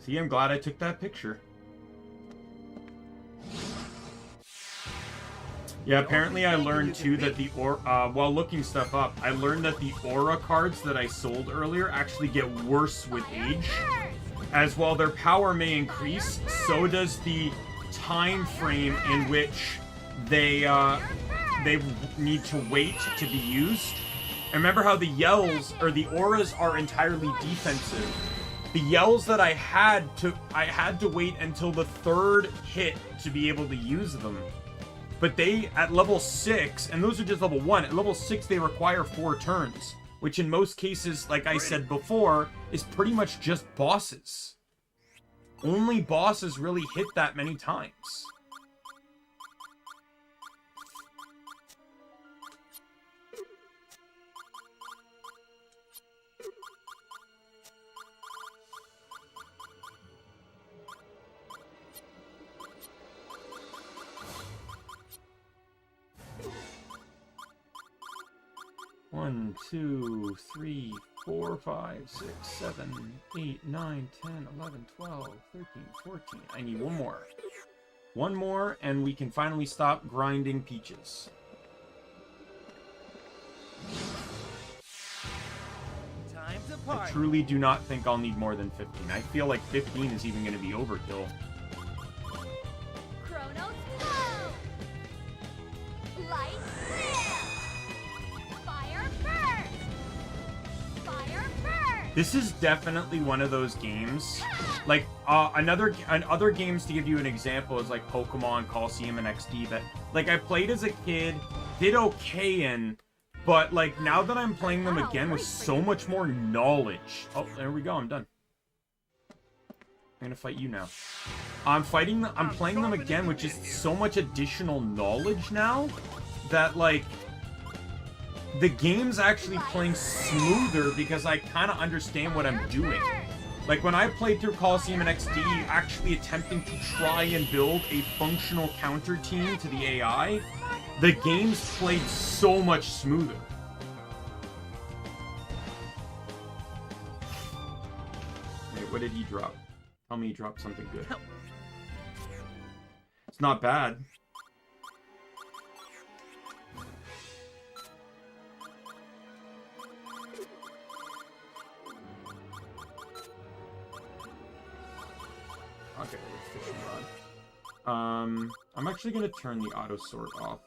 S1: See, I'm glad I took that picture. Yeah, apparently I learned too that the while looking stuff up, I learned that the aura cards that I sold earlier actually get worse with age. As while their power may increase, so does the time frame in which they need to wait to be used. And remember how the yells or the auras are entirely defensive. The yells that I had to wait until the third hit to be able to use them. But they, at level 6, and those are just level 1, at level 6 they require 4 turns. Which in most cases, like I said before, is pretty much just bosses. Only bosses really hit that many times. One, 2, 3, 4, 5, 6, 7, 8, 9, 10, 11, 12, 13, 14. I need one more. One more, and we can finally stop grinding peaches.
S2: Time to
S1: I
S2: party.
S1: truly do not think I'll need more than 15. I feel like 15 is even going to be overkill.
S3: Chronos flow! Light clear! Fire burst! Fire burst!
S1: This is definitely one of those games. Like, other games, to give you an example, is like Pokemon, Coliseum, and XD that, like, I played as a kid, did okay in, but, like, now that I'm playing them again with so much more knowledge. Oh, there we go, I'm done. I'm gonna fight you now. I'm playing them again with just so much additional knowledge now that, like, the game's actually playing smoother because I kind of understand what I'm doing. Like, when I played through Coliseum and XD, actually attempting to try and build a functional counter team to the AI, the game's played so much smoother. Wait, what did he drop? Tell me he dropped something good. It's not bad. Okay, let's fishing rod. I'm actually gonna turn the auto sort off.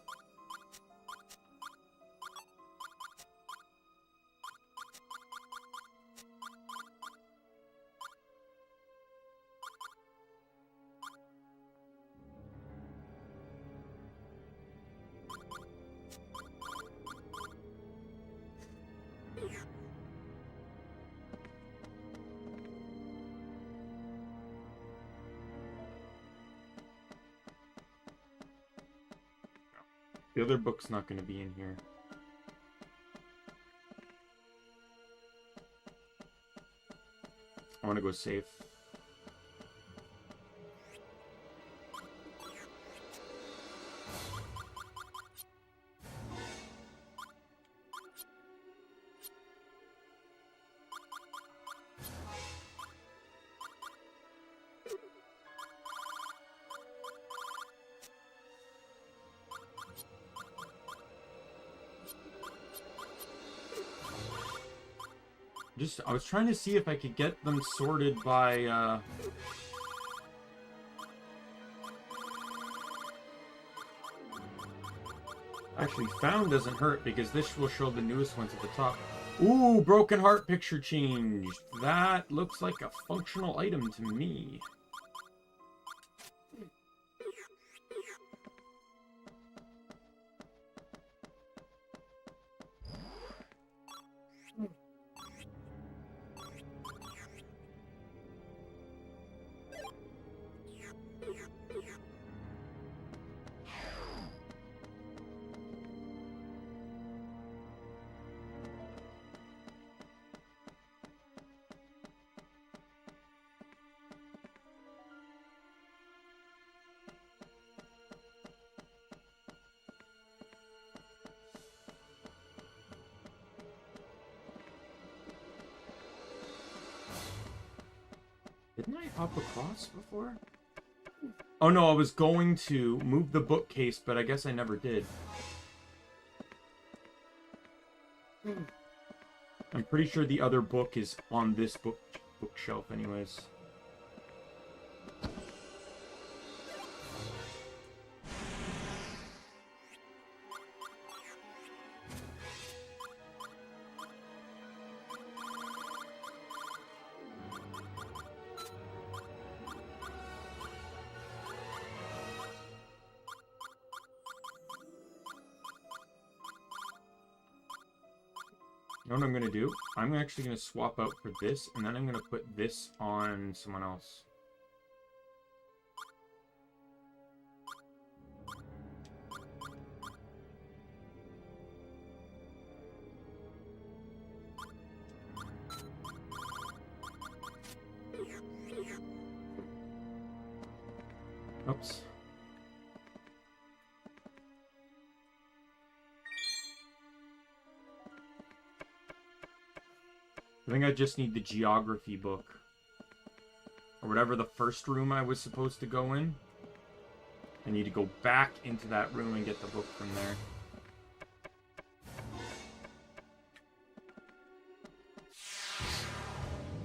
S1: The other book's not going to be in here. I want to go safe. I was trying to see if I could get them sorted by, Actually, found doesn't hurt because this will show the newest ones at the top. Ooh, broken heart picture changed. That looks like a functional item to me. Didn't I hop across before? Oh no, I was going to move the bookcase, but I guess I never did. I'm pretty sure the other book is on this bookshelf anyways. You know what I'm going to do? I'm actually going to swap out for this, and then I'm going to put this on someone else. Oops. I think I just need the geography book. Or whatever the first room I was supposed to go in. I need to go back into that room and get the book from there.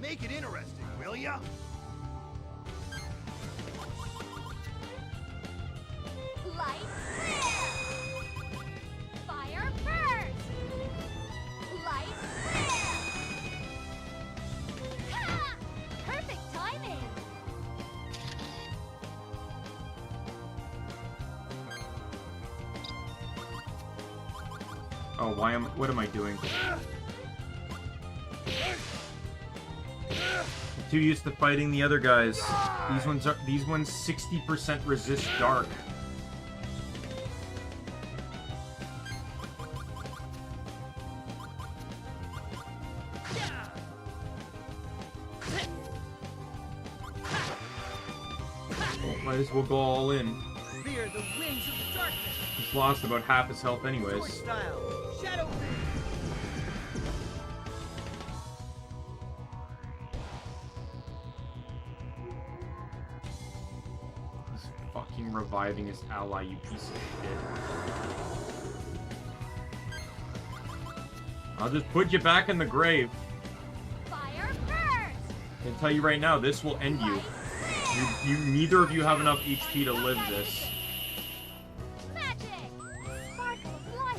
S4: Make it interesting, will ya?
S3: Light clear! Fire first! Light clear! Ha! Perfect timing!
S1: Oh, what am I doing? I'm too used to fighting the other guys. These ones 60% resist dark. Might as well go all in.
S15: Fear the wings of the darkness.
S1: He's lost about half his health anyways.
S15: Style. Shadow.
S1: He's fucking reviving his ally, you piece of shit. I'll just put you back in the grave.
S3: Fire first!
S1: I can tell you right now, this will end you. Neither of you have enough HP to live this.
S3: Magic! Spark of light!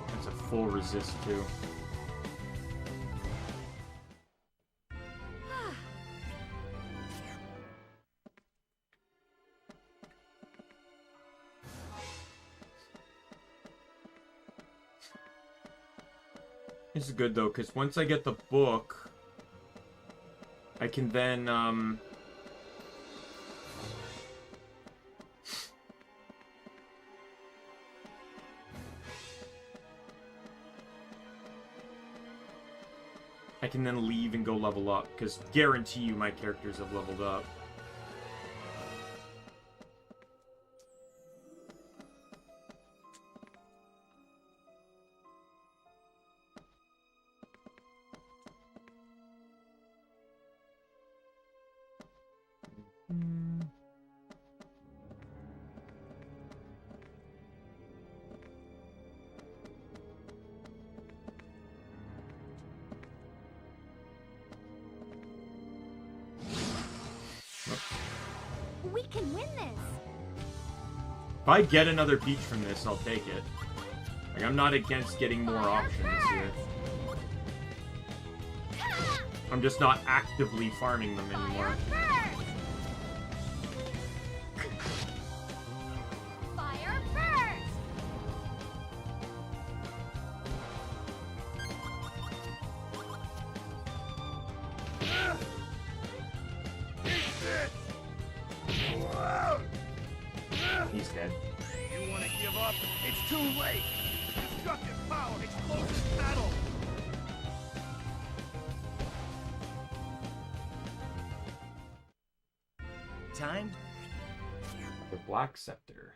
S1: That's a full resist too. This is good, though, because once I get the book, I can then, I can then leave and go level up, because guarantee you my characters have leveled up.
S3: We can win this.
S1: If I get another peach from this, I'll take it. Like, I'm not against getting more options here. I'm just not actively farming them anymore.
S3: Fire first.
S1: He's dead.
S5: You want to give up? It's too late! Destructive power, explosive battle!
S12: Time?
S1: The Black Scepter.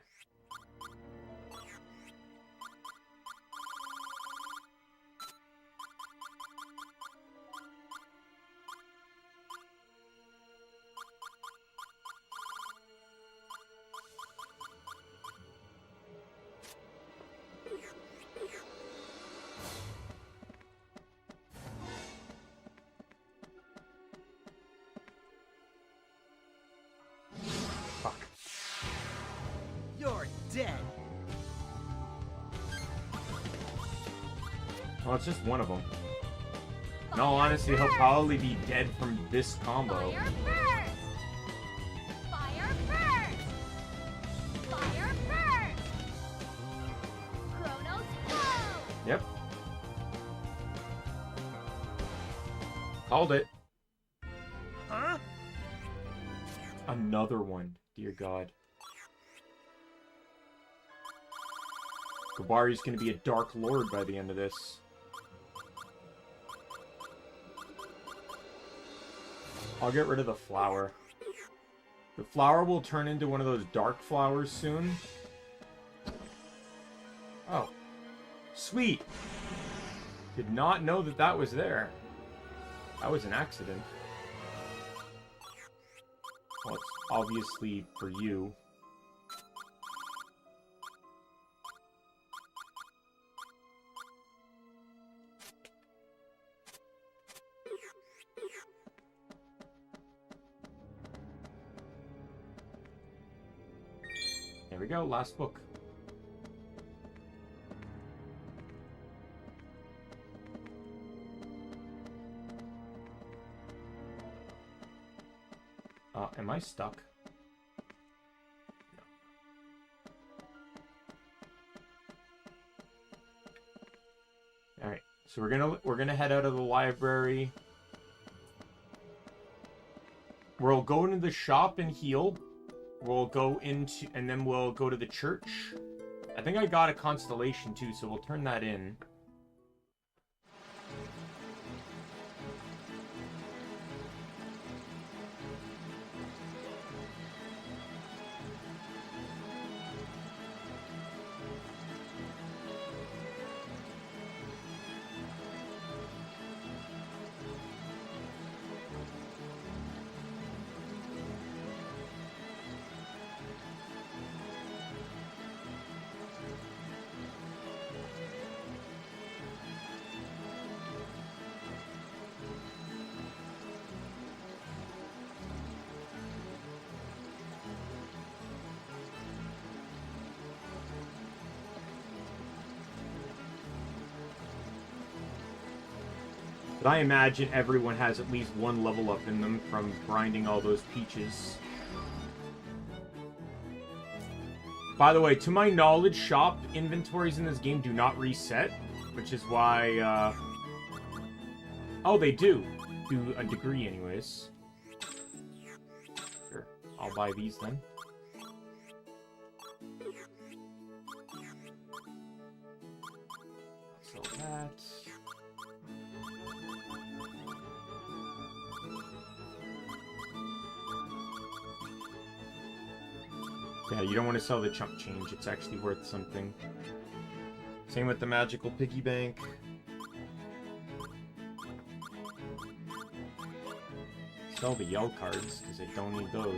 S10: You're dead.
S1: Well, it's just one of them. In all honesty, he'll probably be dead from this combo.
S3: Fire first. Fire first. Fire first. Chronos flow.
S1: Yep. Called it.
S10: Huh?
S1: Another one. Dear God. Gabari's gonna be a Dark Lord by the end of this. I'll get rid of the flower. The flower will turn into one of those dark flowers soon. Oh. Sweet! Did not know that that was there. That was an accident. Well, it's obviously for you. There we go, last book. Am I stuck? No. All right, so we're gonna head out of the library. We'll go into the shop and heal. We'll go into, and then we'll go to the church. I think I got a constellation too, so we'll turn that in. But I imagine everyone has at least one level up in them from grinding all those peaches. By the way, to my knowledge, shop inventories in this game do not reset, which is why Oh, they do. To a degree, anyways. Sure. I'll buy these then. Sell that. Yeah, you don't want to sell the chump change. It's actually worth something. Same with the magical piggy bank. Sell the yell cards, because I don't need those.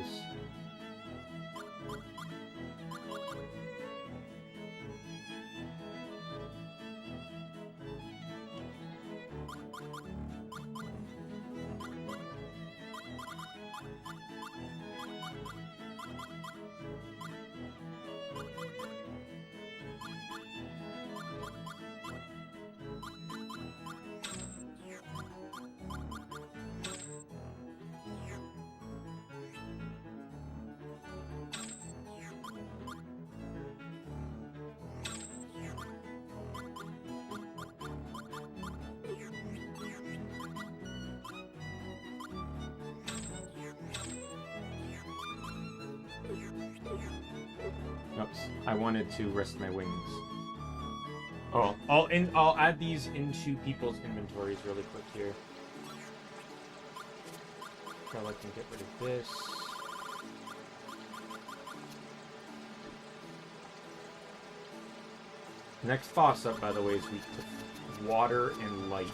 S1: Oops, I wanted to rest my wings. Oh, I'll add these into people's inventories really quick here. So I can get rid of this. Next boss up, by the way, is weak to water and light.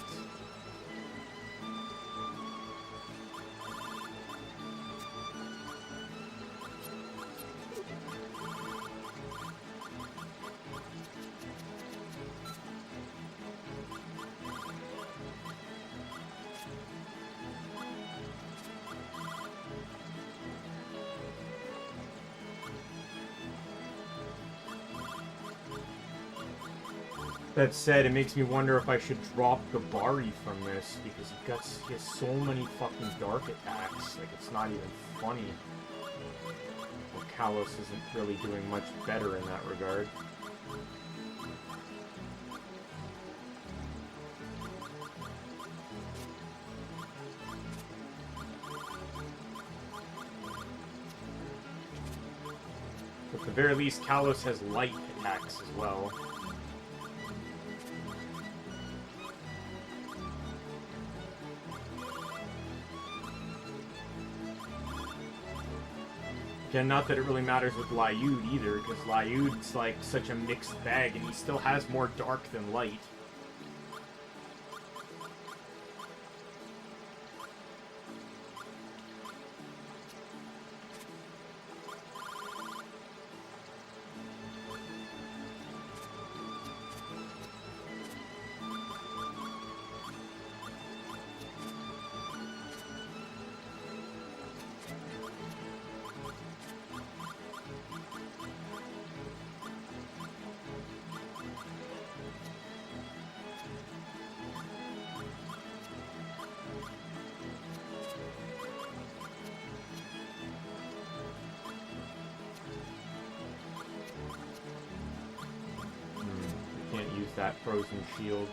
S1: That said, it makes me wonder if I should drop Gabari from this, because he has so many fucking dark attacks, like it's not even funny. Well, Kalos isn't really doing much better in that regard. At the very least, Kalos has light attacks as well. Again, not that it really matters with Lyud either, because Lyud's like such a mixed bag, and he still has more dark than light. That frozen shield.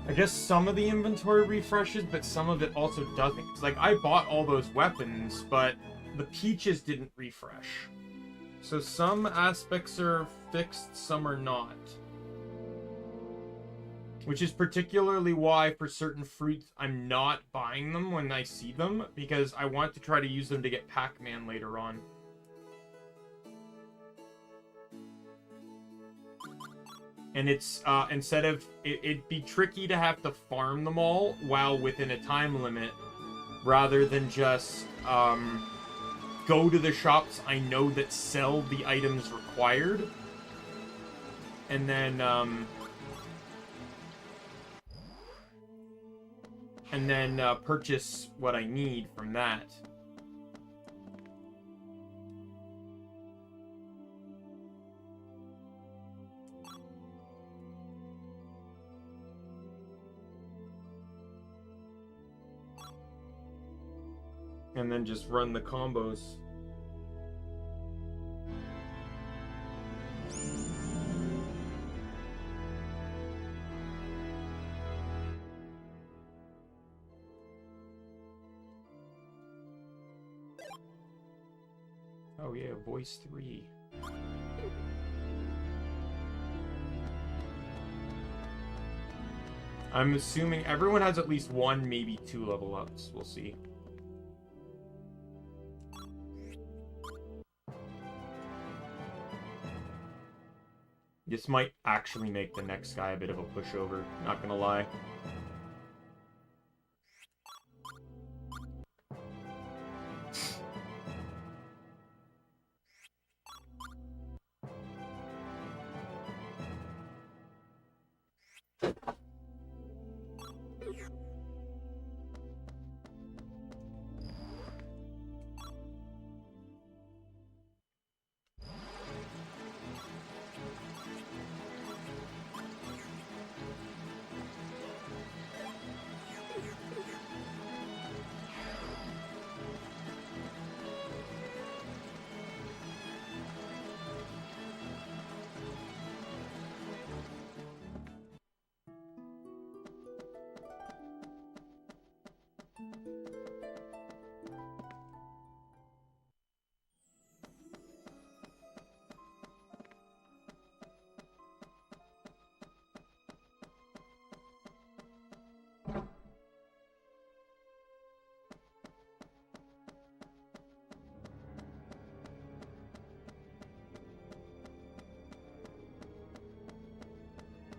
S1: I guess some of the inventory refreshes, but some of it also doesn't. It's like, I bought all those weapons, but the peaches didn't refresh. So some aspects are fixed, some are not. Which is particularly why, for certain fruits, I'm not buying them when I see them, because I want to try to use them to get Pac-Man later on. And it's, instead of, it'd be tricky to have to farm them all while within a time limit, rather than just, go to the shops I know that sell the items required, and then, and then purchase what I need from that. And then just run the combos. Oh yeah, voice 3. I'm assuming everyone has at least one, maybe 2 level ups. We'll see. This might actually make the next guy a bit of a pushover, not gonna lie.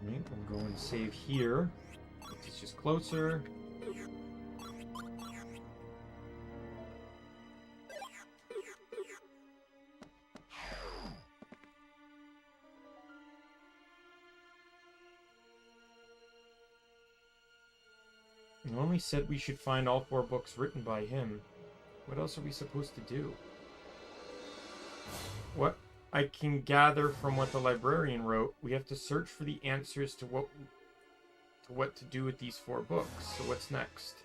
S1: I'm going to save here. It's just closer. It only said we should find all 4 books written by him. What else are we supposed to do? What I can gather from what the librarian wrote, we have to search for the answers to what to do with these 4 books. So what's next?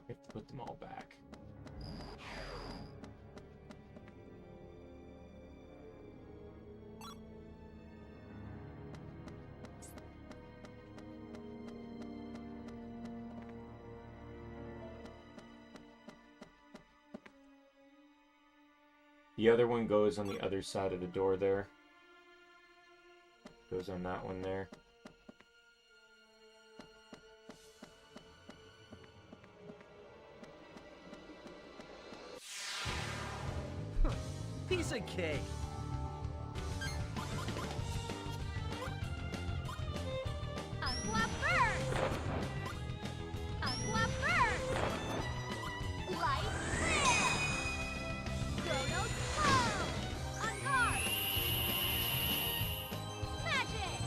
S1: We have to put them all back. The other one goes on the other side of the door there. Goes on that one there.
S2: Piece of cake.
S3: Aqua burst! Aqua burst! Light clear! Chronos flow! On guard! Magic!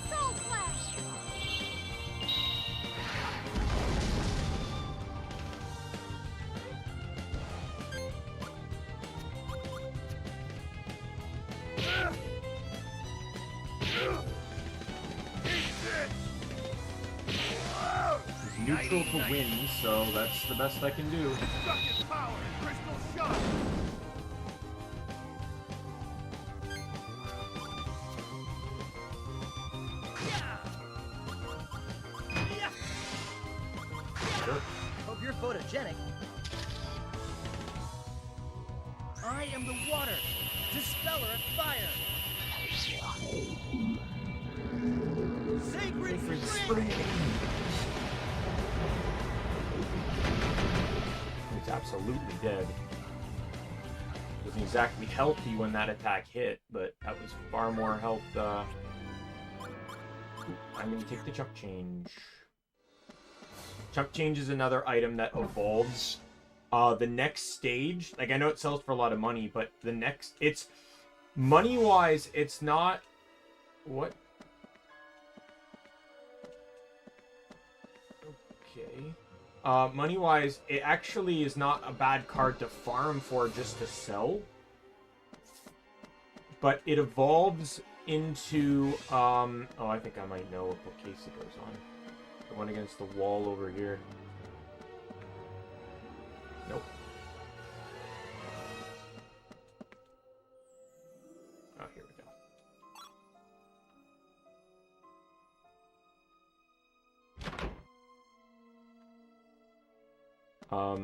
S3: Soul flash!
S1: Neutral to win, so that's the best I can do.
S4: Destructive power! Crystal shot!
S2: Hope you're photogenic. I am the water, dispeller of fire. Sacred spring!
S1: It's absolutely dead. Wasn't exactly healthy when that attack hit, but that was far more health. Ooh, I'm gonna take the chuck change. Chuck change is another item that evolves. The next stage, like I know it sells for a lot of money, but the next, it's money-wise, it's not what. Okay. Money-wise, it actually is not a bad card to farm for just to sell. But it evolves into, oh, I think I might know what case it goes on. The one against the wall over here. Nope. Oh, here we go. I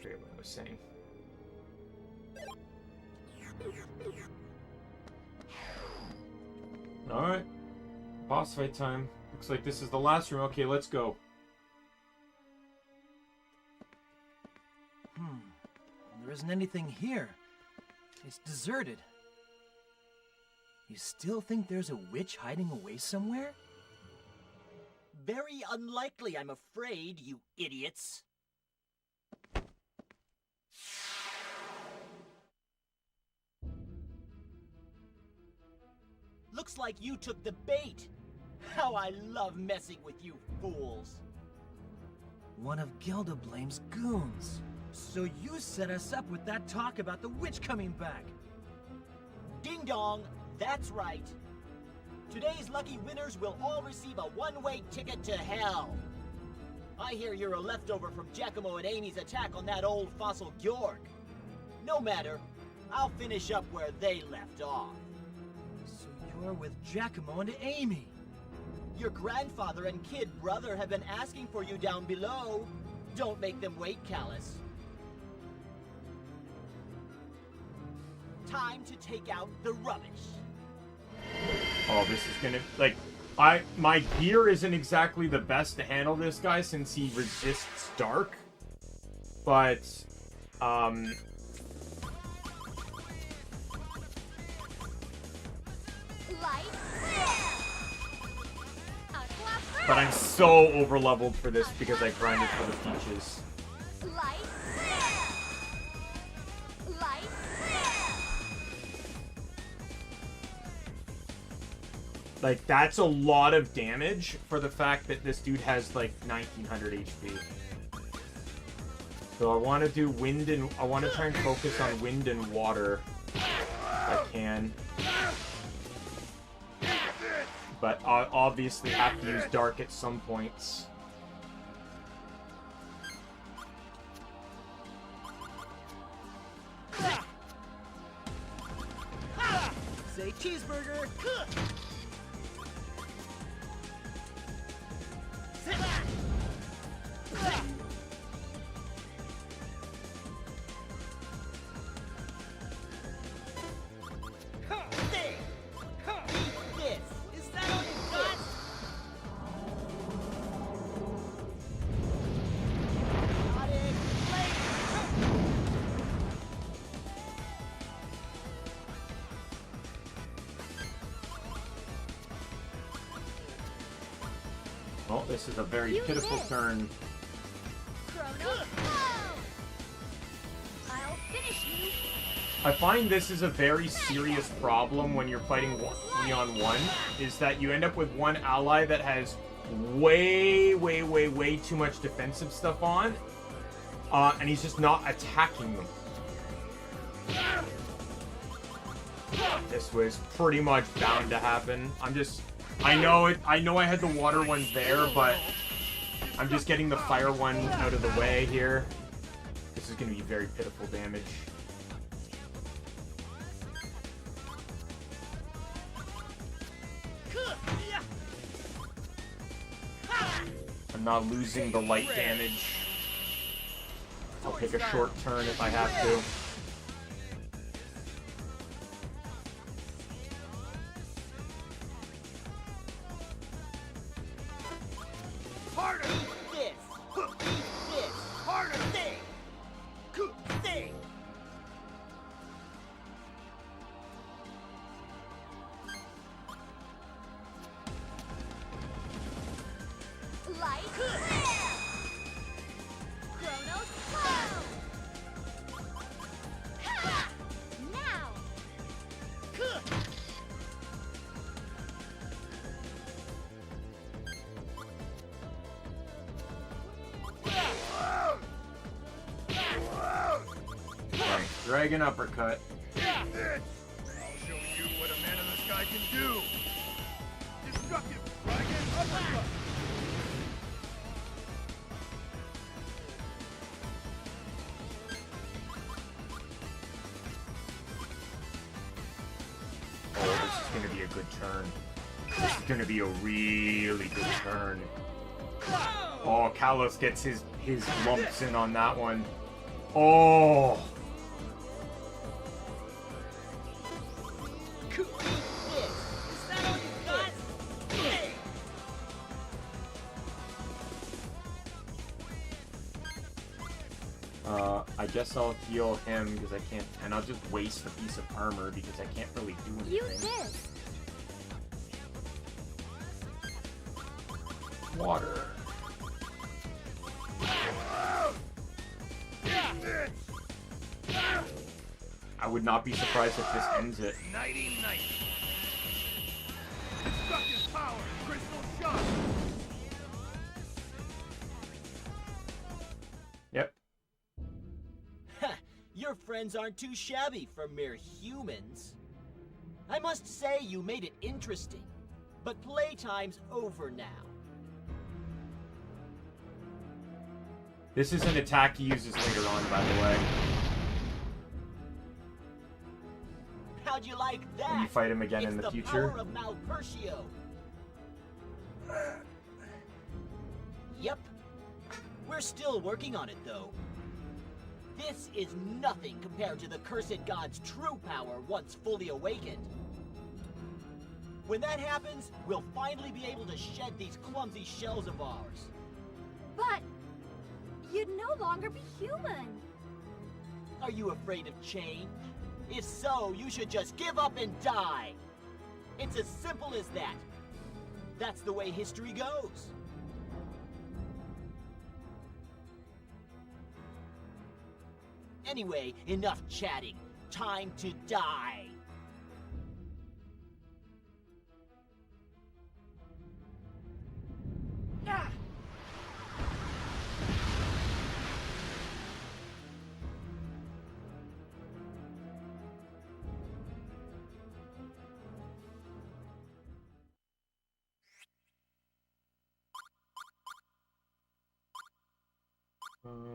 S1: forget what I was saying. Alright. Boss fight time. Looks like this is the last room. Okay, let's go.
S2: There isn't anything here. It's deserted. You still think there's a witch hiding away somewhere?
S10: Very unlikely, I'm afraid, you idiots. Looks like you took the bait. How I love messing with you fools.
S2: One of Geldablame's goons. So you set us up with that talk about the witch coming back.
S10: Ding dong, that's right. Today's lucky winners will all receive a one-way ticket to hell. I hear you're a leftover from Giacomo and Amy's attack on that old fossil Georg. No matter, I'll finish up where they left off.
S2: So you're with Giacomo and Amy.
S10: Your grandfather and kid brother have been asking for you down below. Don't make them wait, Callus. Time to take out the rubbish.
S1: Oh, this is gonna, like, my gear isn't exactly the best to handle this guy since he resists dark. But, but I'm so over-leveled for this because I grinded for the peaches. Like, that's a lot of damage for the fact that this dude has, like, 1900 HP. So I want to do wind and... I want to try and focus on wind and water if I can. But I obviously have to use dark at some points.
S2: Say cheeseburger.
S1: Well, this is a very pitiful turn.
S3: I'll finish you.
S1: I find this is a very serious problem when you're fighting 3-on-1, is that you end up with one ally that has way too much defensive stuff on, and he's just not attacking them. This was pretty much bound to happen. I know I had the water one there, but I'm just getting the fire one out of the way here. This is going to be very pitiful damage. I'm not losing the light damage. I'll take a short turn if I have to.
S10: Harder! This! This! Harder! Thing! Thing!
S3: Light clear! Chronos flow! Ha! Now!
S1: Dragon uppercut.
S4: I'll show you what a man in the sky can do. Destructive dragon uppercut.
S1: Oh, this is gonna be a good turn. This is gonna be a really good turn. Oh, Kalos gets his lumps in on that one. Oh! I guess I'll heal him because I can't, and I'll just waste a piece of armor because I can't really do anything.
S3: Use this!
S1: Water. I would not be surprised if this ends it.
S4: Nighty night. Destructive power. Crystal shot.
S1: Yep.
S10: Your friends aren't too shabby for mere humans. I must say you made it interesting, but playtime's over now.
S1: This is an attack he uses later on, by the way.
S10: How'd you like that?
S1: When you fight him again
S10: It's
S1: in the
S10: the
S1: future.
S10: Power of Malpertio. Yep. We're still working on it, though. This is nothing compared to the cursed god's true power once fully awakened. When that happens, we'll finally be able to shed these clumsy shells of ours.
S3: But you'd no longer be human.
S10: Are you afraid of change? If so, you should just give up and die. It's as simple as that. That's the way history goes. Anyway, enough chatting. Time to die. Ah!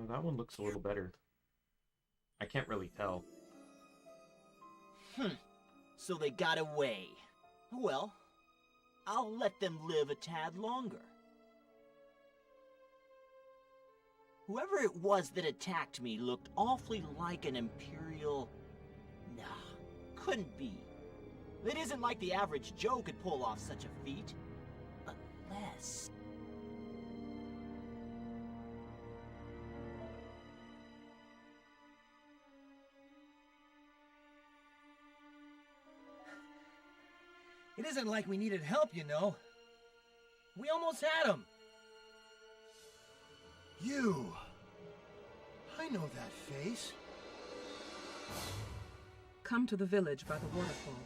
S1: That one looks a little better. I can't really tell.
S10: So they got away. Well, I'll let them live a tad longer. Whoever it was that attacked me looked awfully like an Imperial... Nah, couldn't be. It isn't like the average Joe could pull off such a feat. Unless...
S2: It isn't like we needed help, you know. We almost had him.
S4: You. I know that face.
S16: Come to the village by the waterfall.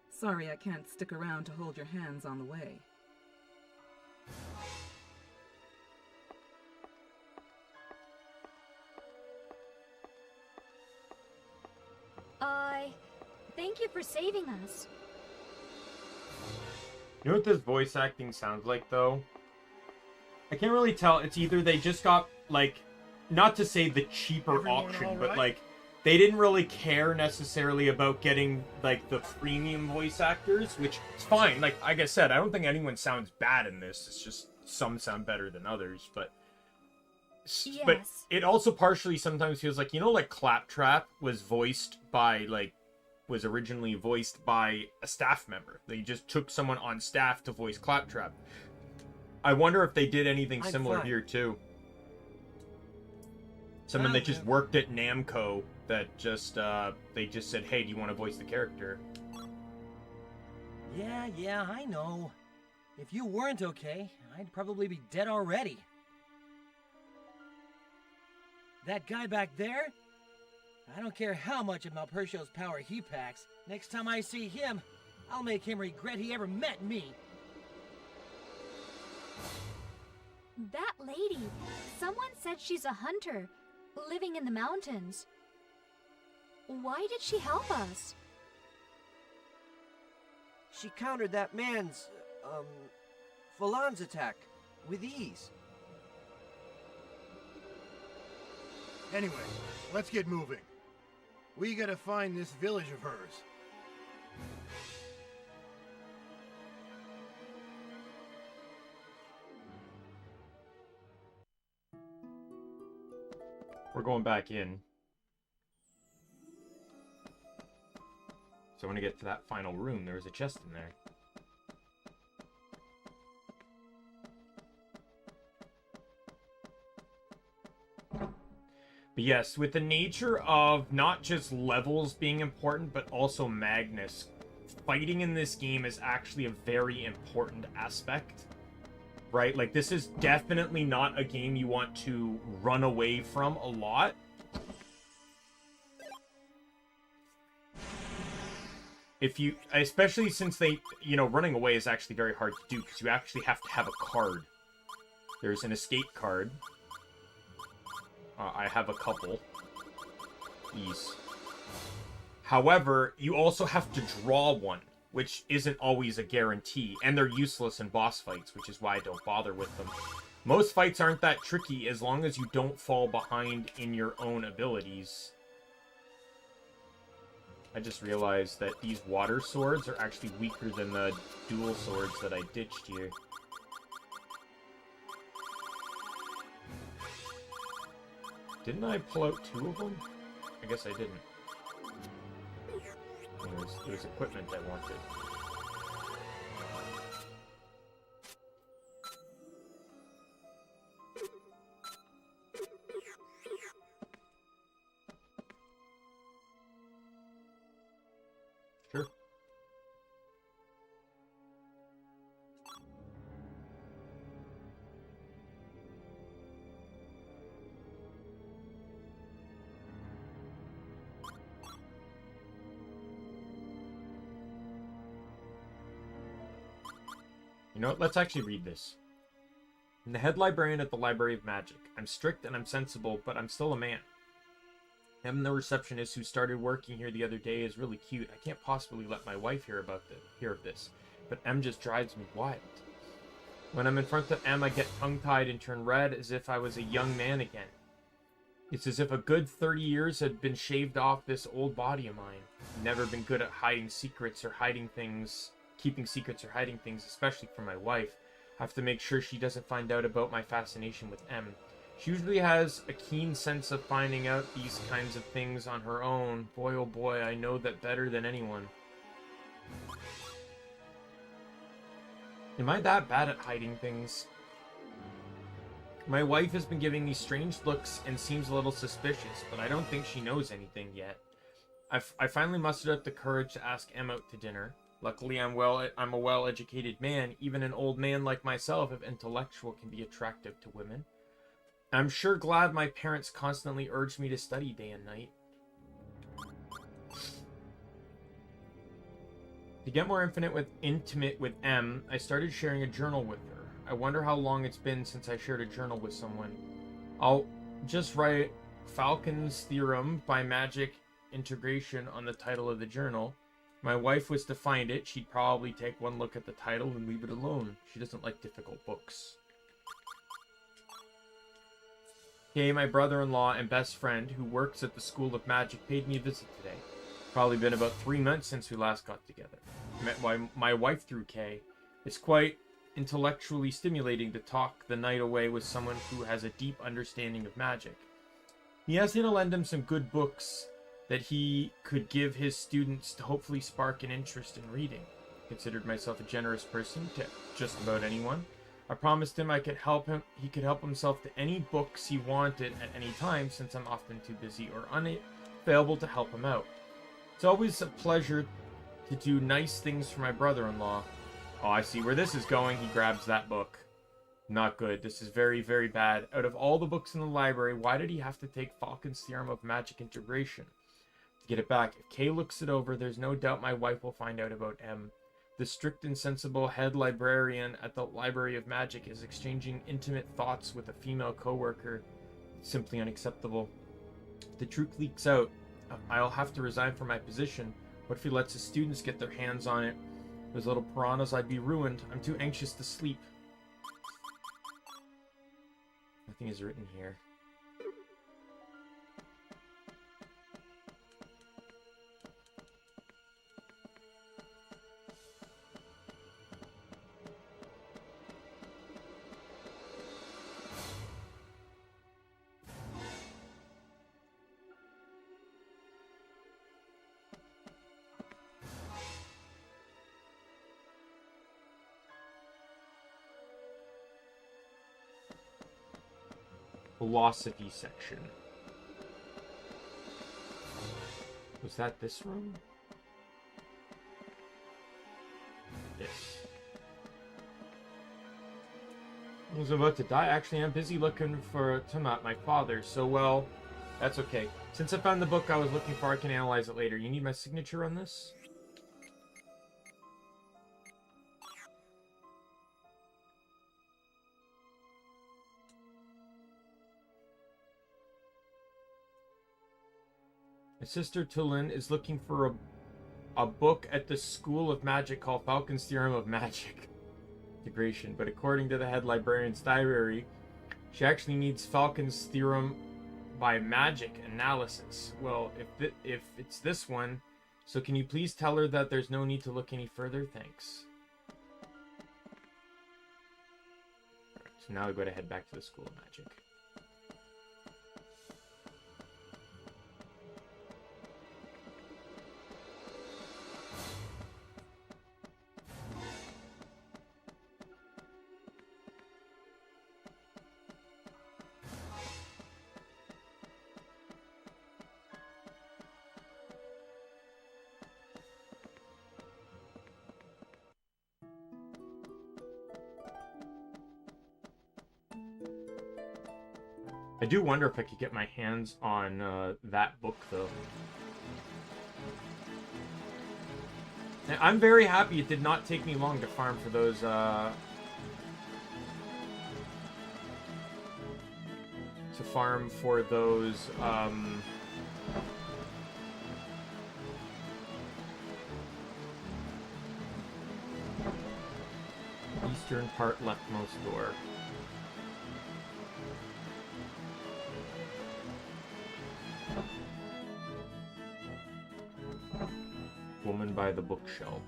S16: Sorry I can't stick around to hold your hands on the way.
S3: Thank you for saving us.
S1: You know what this voice acting sounds like, though? I can't really tell. It's either they just got, like, not to say the cheaper
S4: Everyone
S1: option,
S4: all
S1: but,
S4: right?
S1: like, they didn't really care necessarily about getting, like, the premium voice actors, which is fine. Like I said, I don't think anyone sounds bad in this. It's just some sound better than others, but
S3: Yes.
S1: it also partially sometimes feels like, you know, like Claptrap was originally voiced by a staff member. They just took someone on staff to voice Claptrap. I wonder if they did anything similar here too. Someone that just worked at Namco that just they just said, "Hey, do you want to voice the character?"
S2: Yeah, I know. If you weren't okay, I'd probably be dead already. That guy back there? I don't care how much of Malpercio's power he packs. Next time I see him, I'll make him regret he ever met me.
S3: That lady. Someone said she's a hunter, living in the mountains. Why did she help us?
S15: She countered that man's, Phalan's attack with ease.
S4: Anyway, let's get moving. We gotta find this village of hers.
S1: We're going back in. So when I get to that final room, there was a chest in there. But yes, with the nature of not just levels being important, but also Magnus, fighting in this game is actually a very important aspect. Right? Like, this is definitely not a game you want to run away from a lot. If you, especially since they, you know, running away is actually very hard to do because you actually have to have a card. There's an escape card. I have a couple. These. However, you also have to draw one, which isn't always a guarantee, and they're useless in boss fights, which is why I don't bother with them. Most fights aren't that tricky as long as you don't fall behind in your own abilities. I just realized that these water swords are actually weaker than the dual swords that I ditched here. Didn't I pull out 2 of them? I guess I didn't. There's equipment I wanted. Sure. You know what? Let's actually read this. I'm the head librarian at the Library of Magic. I'm strict and I'm sensible, but I'm still a man. Em, the receptionist who started working here the other day, is really cute. I can't possibly let my wife hear of this, but Em just drives me wild. When I'm in front of Em, I get tongue-tied and turn red as if I was a young man again. It's as if a good 30 years had been shaved off this old body of mine. I've never been good at hiding secrets or hiding things. Keeping secrets or hiding things, especially from my wife. I have to make sure she doesn't find out about my fascination with M. She usually has a keen sense of finding out these kinds of things on her own. Boy, oh boy, I know that better than anyone. Am I that bad at hiding things? My wife has been giving me strange looks and seems a little suspicious, but I don't think she knows anything yet. I finally mustered up the courage to ask Em out to dinner. Luckily, I'm a well-educated man. Even an old man like myself, if intellectual, can be attractive to women. I'm sure glad my parents constantly urged me to study day and night. To get more intimate with M, I started sharing a journal with her. I wonder how long it's been since I shared a journal with someone. I'll just write Falcon's Theorem by Magic Integration on the title of the journal. My wife was to find it, she'd probably take one look at the title and leave it alone. She doesn't like difficult books. Kay, my brother-in-law and best friend, who works at the School of Magic, paid me a visit today. Probably been about 3 months since we last got together. Met my wife through Kay. It's quite intellectually stimulating to talk the night away with someone who has a deep understanding of magic. He asked me to lend him some good books that he could give his students to hopefully spark an interest in reading. I considered myself a generous person to just about anyone. I promised him he could help himself to any books he wanted at any time, since I'm often too busy or unavailable to help him out. It's always a pleasure to do nice things for my brother-in-law. Oh, I see where this is going. He grabs that book. Not good. This is very, very bad. Out of all the books in the library, why did he have to take Falcon's Theorem of Magic Integration? To get it back, if Kay looks it over, there's no doubt my wife will find out about M. The strict and sensible head librarian at the Library of Magic is exchanging intimate thoughts with a female co-worker. Simply unacceptable. If the truth leaks out, I'll have to resign from my position. What if he lets his students get their hands on it? Those little piranhas, I'd be ruined. I'm too anxious to sleep. Nothing is written here. Philosophy section. Was that this room? Yes. I was about to die. Actually, I'm busy looking for Tomat, my father. So, well, that's okay. Since I found the book I was looking for, I can analyze it later. You need my signature on this? My sister Tulin is looking for a book at the School of Magic called Falcon's Theorem of Magic Integration, but according to the head librarian's diary, she actually needs Falcon's Theorem by Magic Analysis. Well, if it's this one, so can you please tell her that there's no need to look any further? Thanks. Alright, so now we got to head back to the School of Magic. I do wonder if I could get my hands on that book, though. And I'm very happy it did not take me long to farm for those, to farm for those, eastern part leftmost door. Woman by the bookshelf.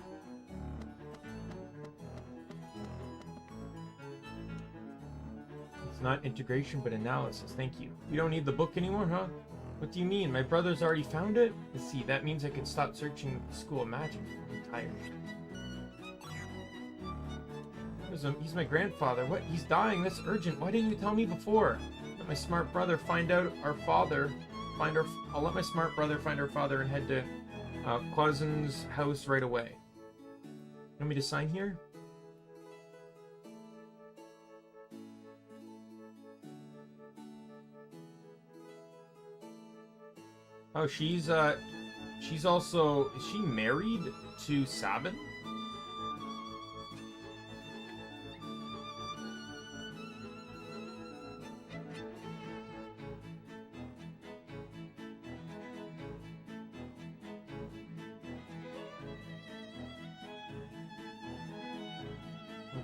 S1: It's not integration, but analysis. Thank you. We don't need the book anymore, huh? What do you mean? My brother's already found it? Let's see, that means I can stop searching the School of Magic. I'm tired. He's my grandfather. What? He's dying. That's urgent. Why didn't you tell me before? Let my smart brother find out our father. I'll let my smart brother find our father and head to Quazin's house right away. You want me to sign here? Oh, she's also, is she married to Sabin?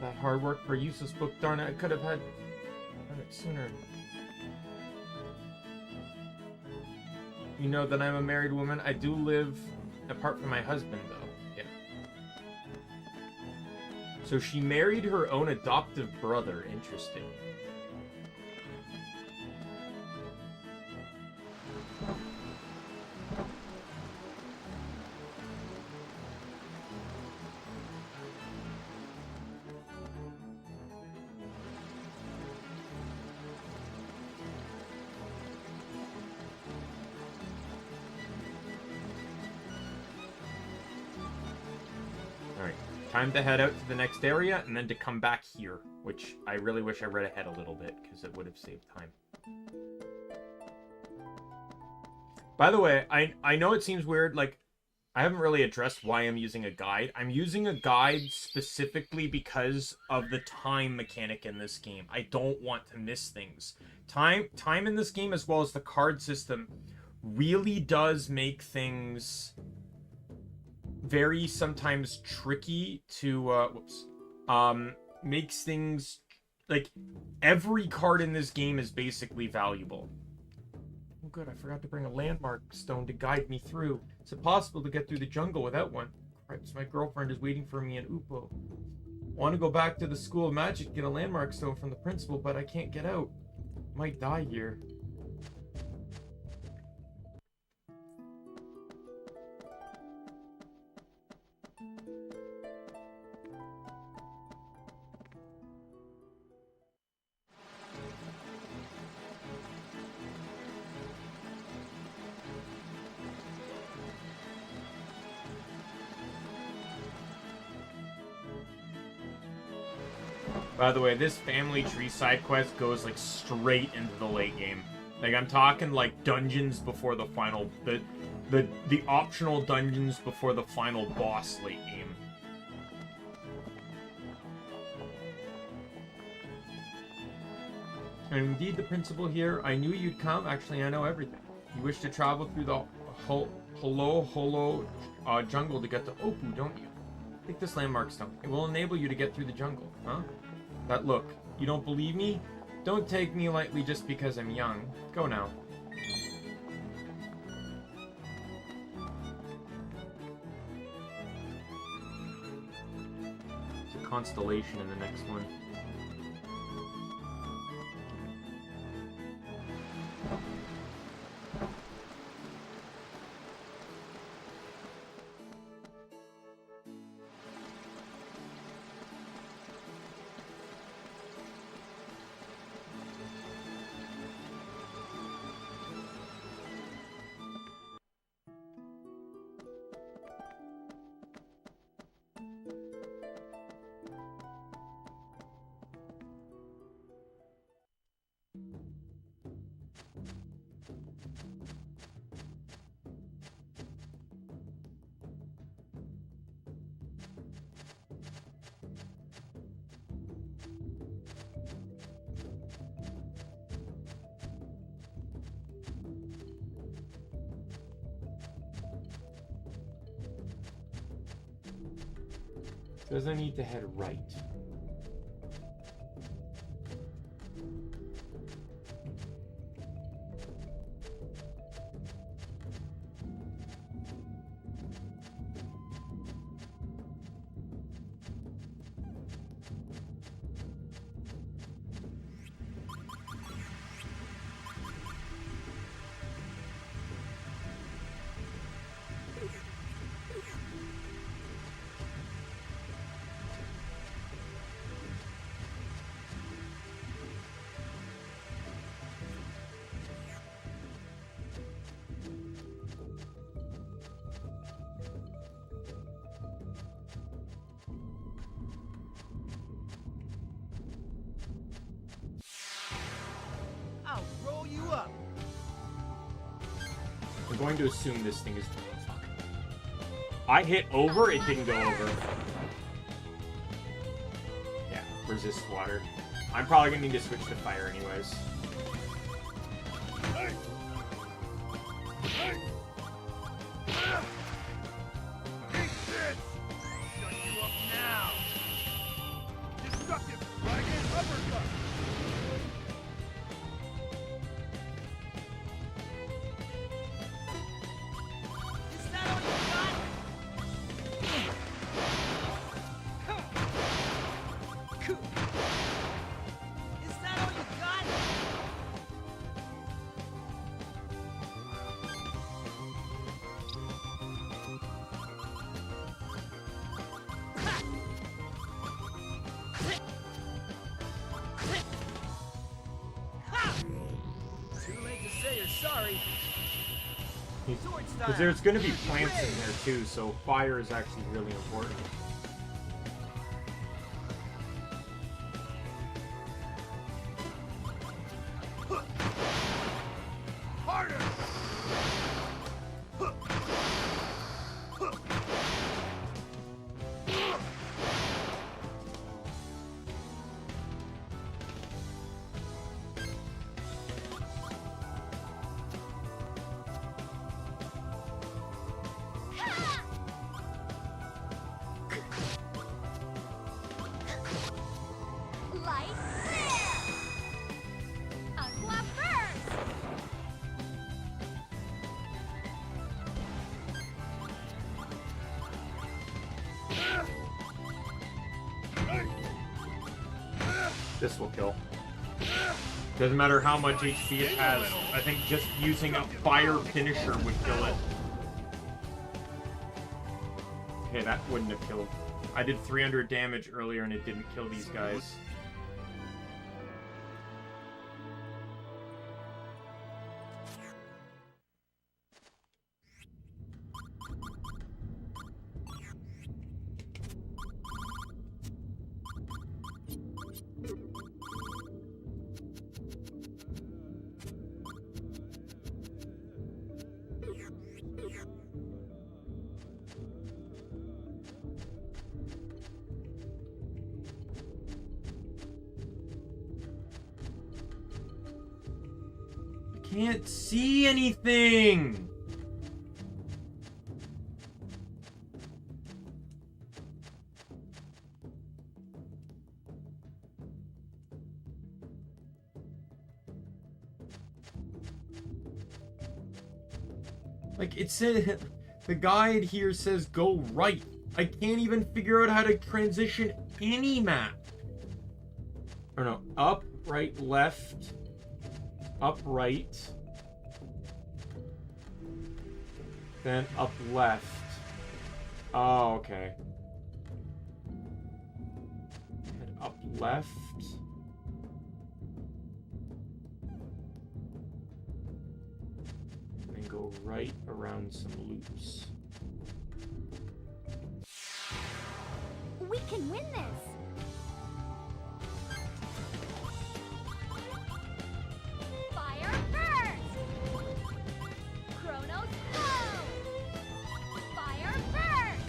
S1: That hard work for a useless book, darn it, I could have had it sooner. You know that I'm a married woman. I do live apart from my husband, though. Yeah. So she married her own adoptive brother. Interesting. Time to head out to the next area, and then to come back here, which I really wish I read ahead a little bit, because it would have saved time. By the way, I know it seems weird, like, I haven't really addressed why I'm using a guide. I'm using a guide specifically because of the time mechanic in this game. I don't want to miss things. Time in this game, as well as the card system, really does make things very sometimes tricky to makes things like every card in this game is basically valuable. Oh good, I forgot to bring a landmark stone to guide me through. Is it possible to get through the jungle without one? Cripes, my girlfriend is waiting for me in Upo. Want to go back to the School of Magic to get a landmark stone from the principal, but I can't get out. Might die here. By the way, this family tree side quest goes like straight into the late game. Like I'm talking like dungeons before the final, the optional dungeons before the final boss late game. And indeed, the principal here. I knew you'd come. Actually, I know everything. You wish to travel through the Holo jungle to get to Opu, don't you? Take this landmark stone. It will enable you to get through the jungle, huh? But look, you don't believe me? Don't take me lightly just because I'm young. Go now. It's a constellation in the next one. Says I need to head right. I'm going to assume this thing is... Fuck. I hit over, it didn't go over. Yeah, resist water. I'm probably going to need to switch to fire anyways.
S5: Hey. Hey. Eat this! Shut you up now! Destructive dragon uppercut!
S15: Sorry.
S1: Because there's going to be plants in there too, so fire is actually really important.
S15: Harder!
S3: Light flare! Unclap burst!
S1: This will kill. Doesn't matter how much HP it has. I think just using a fire finisher would kill it. Okay, that wouldn't have killed. I did 300 damage earlier and it didn't kill these guys. Can't see anything! Like, it said, the guide here says go right. I can't even figure out how to transition any map. Or no, up, right, left, up, right, then up, left. Oh, okay. Head up, left. And then go right around some loops.
S3: We can win this! Fire burst! Chronos flow! Fire burst!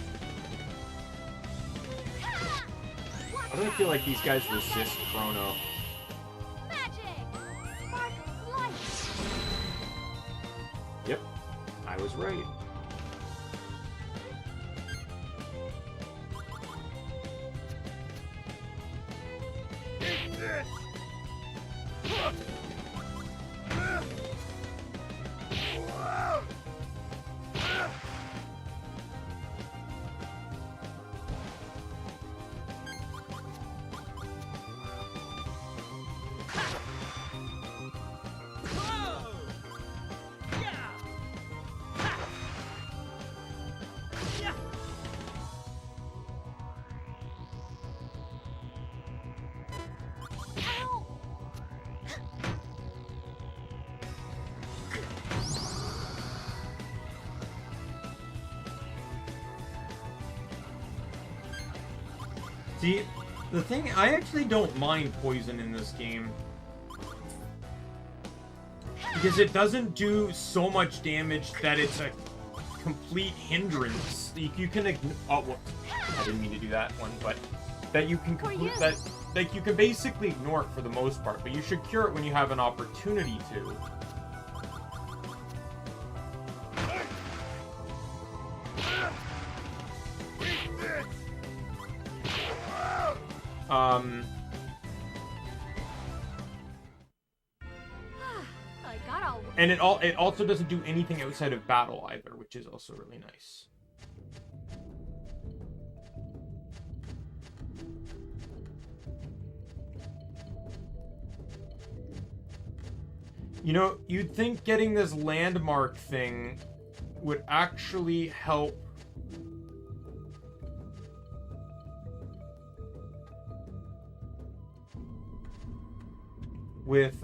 S3: Ha!
S1: I don't feel like these guys resist Chrono.
S3: Magic! Sparkle light!
S1: Yep, I was right. See, the thing, I actually don't mind poison in this game. Because it doesn't do so much damage that it's a complete hindrance. You can ignore, oh, well, I didn't mean to do that one, but that you can complete, that, like, you can basically ignore it for the most part, but you should cure it when you have an opportunity to. And it also doesn't do anything outside of battle either, which is also really nice. You know, you'd think getting this landmark thing would actually help with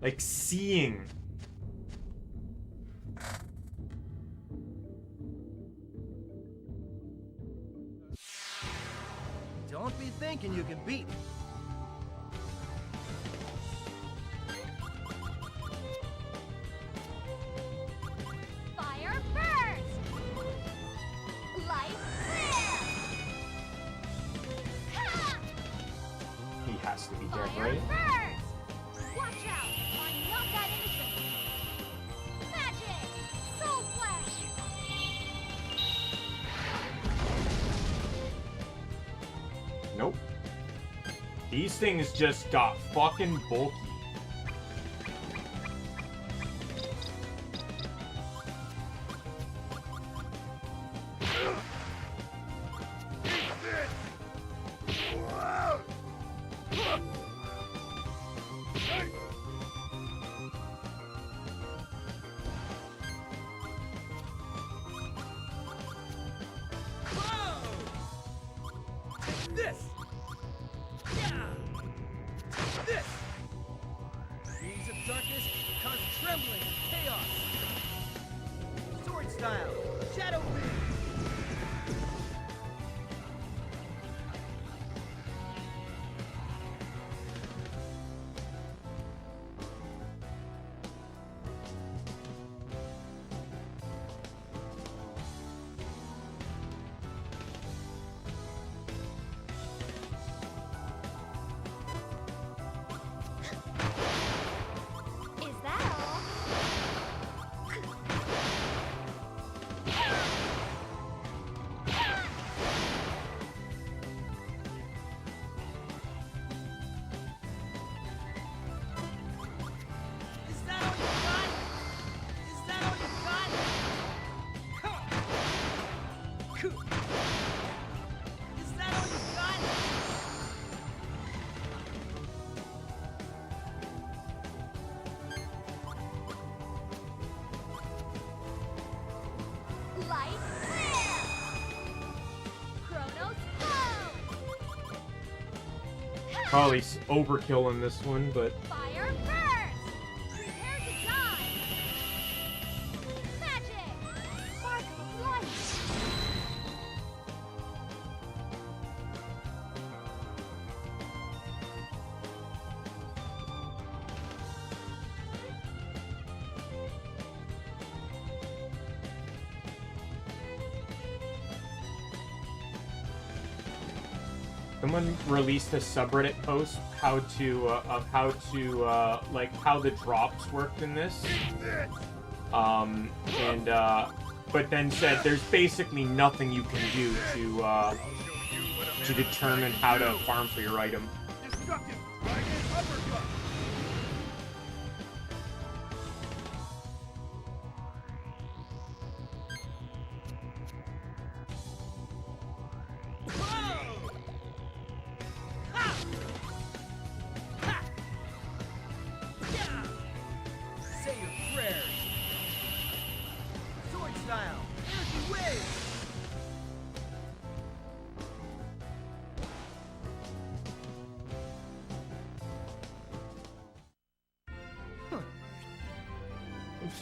S1: Like, seeing.
S15: Don't be thinking you can beat me.
S3: Fire burst! Light flare! Ha!
S1: He has to be dead,
S3: Fire
S1: right?
S3: burst! Watch out! I'm not that innocent! Magic! Soul flash!
S1: Nope. These things just got fucking bulky.
S15: This! Yeah! This! Beings of darkness cause trembling and chaos! Sword style! Shadow Wing!
S3: Is that all?
S15: Is that all you got? Is that all you got? Is that all you got?
S3: Light flare! Chronos flow!
S1: Oh, he's overkill in this one, but
S3: Fire burst! Prepare to die! Magic! Spark of light!
S1: someone released a subreddit post how to like how the drops worked in this. But then said there's basically nothing you can do to determine how to farm for your item.
S15: Destructive dragon uppercut! Say your prayers. Sword style. Energy wave.
S1: Oh,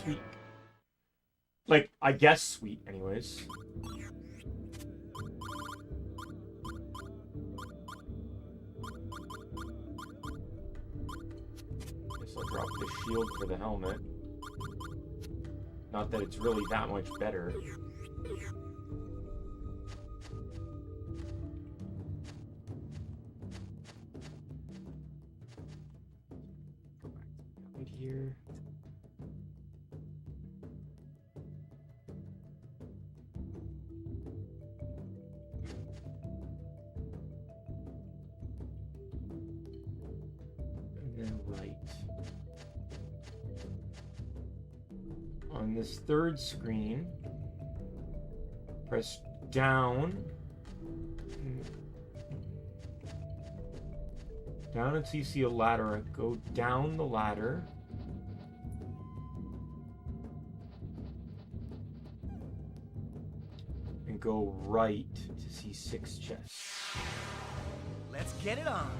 S1: sweet. Like, I guess sweet, anyways. Guess I'll drop the shield for the helmet. Not that it's really that much better. Go back to right here. And then right. On this third screen, press down. Down until you see a ladder. Go down the ladder. And go right to see 6 chests.
S15: Let's get it on.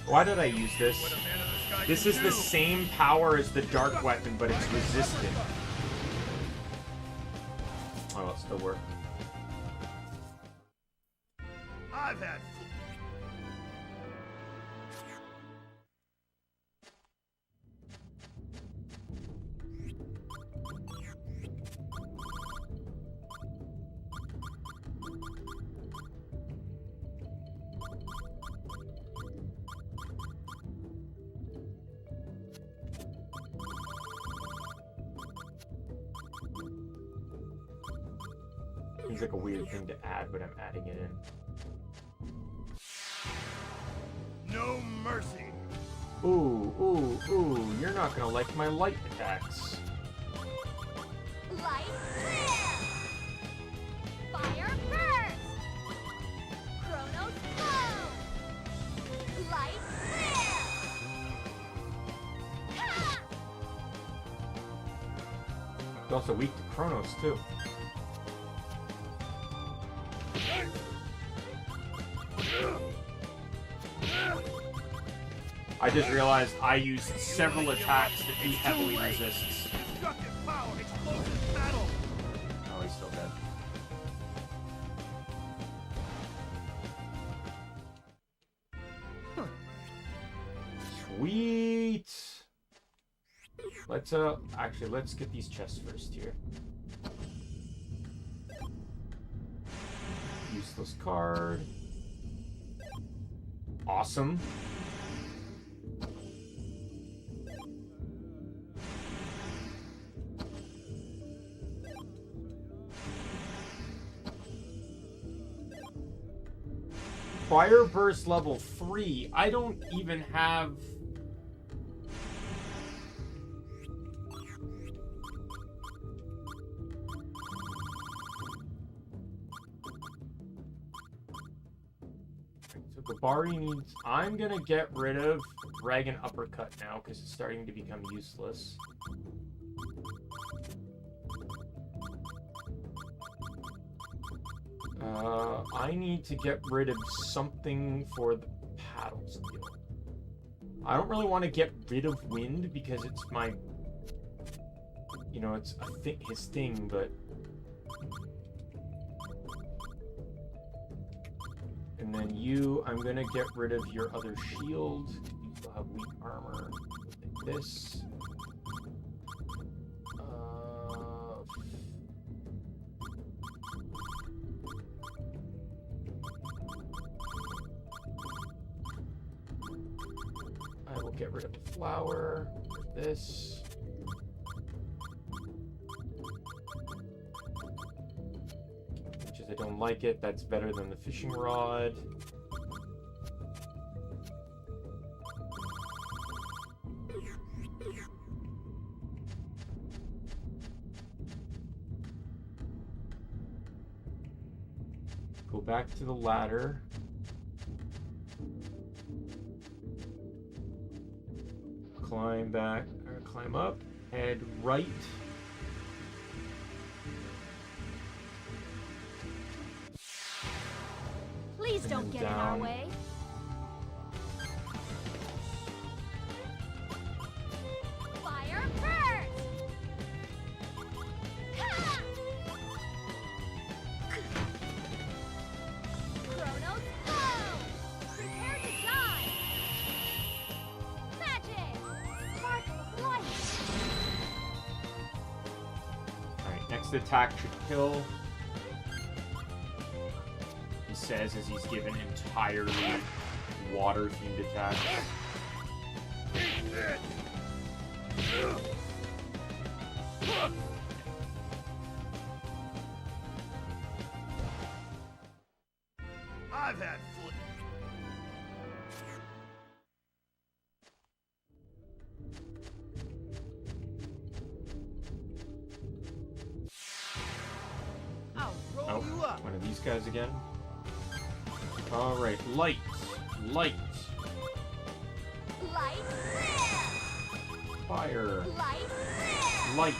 S1: Why did I use this? This is the same power as the dark weapon, but it's resistant. Oh, it still worked.
S4: I've had
S1: Seems like a weird thing to add, but I'm adding it in.
S4: no mercy.
S1: Ooh, you're not gonna like my light attacks.
S3: Light clear! Fire burst! Chronos flow! Light clear! Ha!
S1: It's also weak to Chronos, too. I just realized I used several attacks that he heavily resists.
S4: Destructive power, explosive battle.
S1: Oh, he's still dead. Sweet! Let's, actually, let's get these chests first here. Useless card. Awesome. Fire Burst level 3. I don't even have... So Gabari needs... I'm gonna get rid of Dragon Uppercut now, because it's starting to become useless. I need to get rid of something for the paddle skill. I don't really want to get rid of wind because it's my... You know, it's his thing, but... And then you, I'm gonna get rid of your other shield. You still have weak armor. Like this. I will get rid of the flower. This. Which is, I don't like it. That's better than the fishing rod. Go back to the ladder. Climb back, or climb up, head right.
S3: Please don't get in our way. Fire burst! Ha! Chronos flow! Prepare to die! Magic! Sparkle of light!
S1: Alright, next attack should kill. He says as he's given entirely water-themed attacks.
S4: I've had foot.
S2: I'll roll
S1: Oh,
S2: you up.
S1: one of these guys again. Alright, light. Light.
S3: Light clear!
S1: Fire.
S3: Light clear!
S1: Light.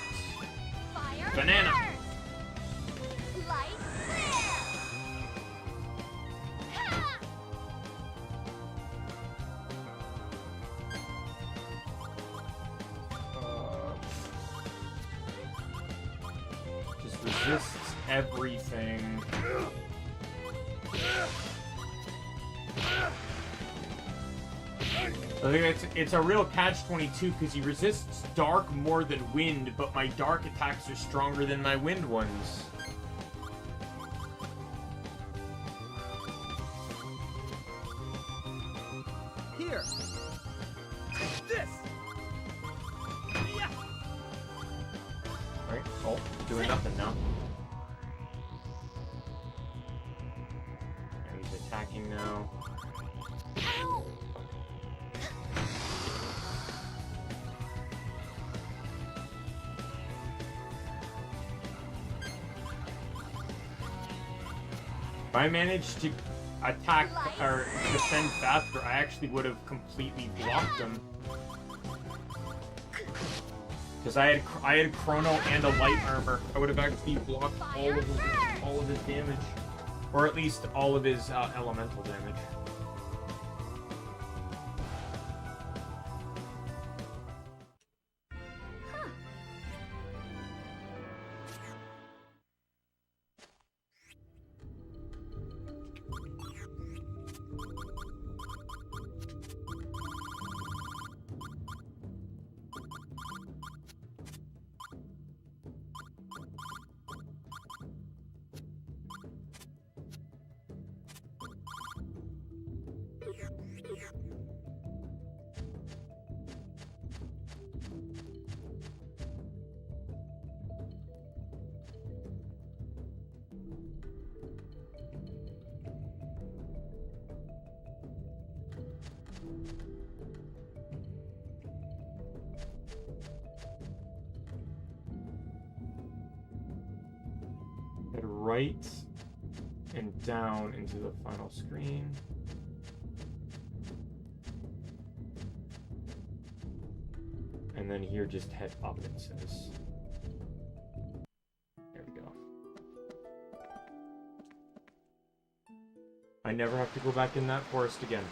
S3: Fire
S1: Banana.
S3: burst! Light clear! Ha!
S1: resists everything. I think it's a real catch-22 because he resists dark more than wind, but my dark attacks are stronger than my wind ones.
S15: Here. This. Yeah.
S1: Alright, oh, doing nothing now. And he's attacking now. If I managed to attack or defend faster, I actually would have completely blocked him. Because I had Chrono and a light armor. I would have actually blocked all of his damage. Or at least all of his elemental damage. Head right and down into the final screen. And then here just head up, it says. There we go. I never have to go back in that forest again.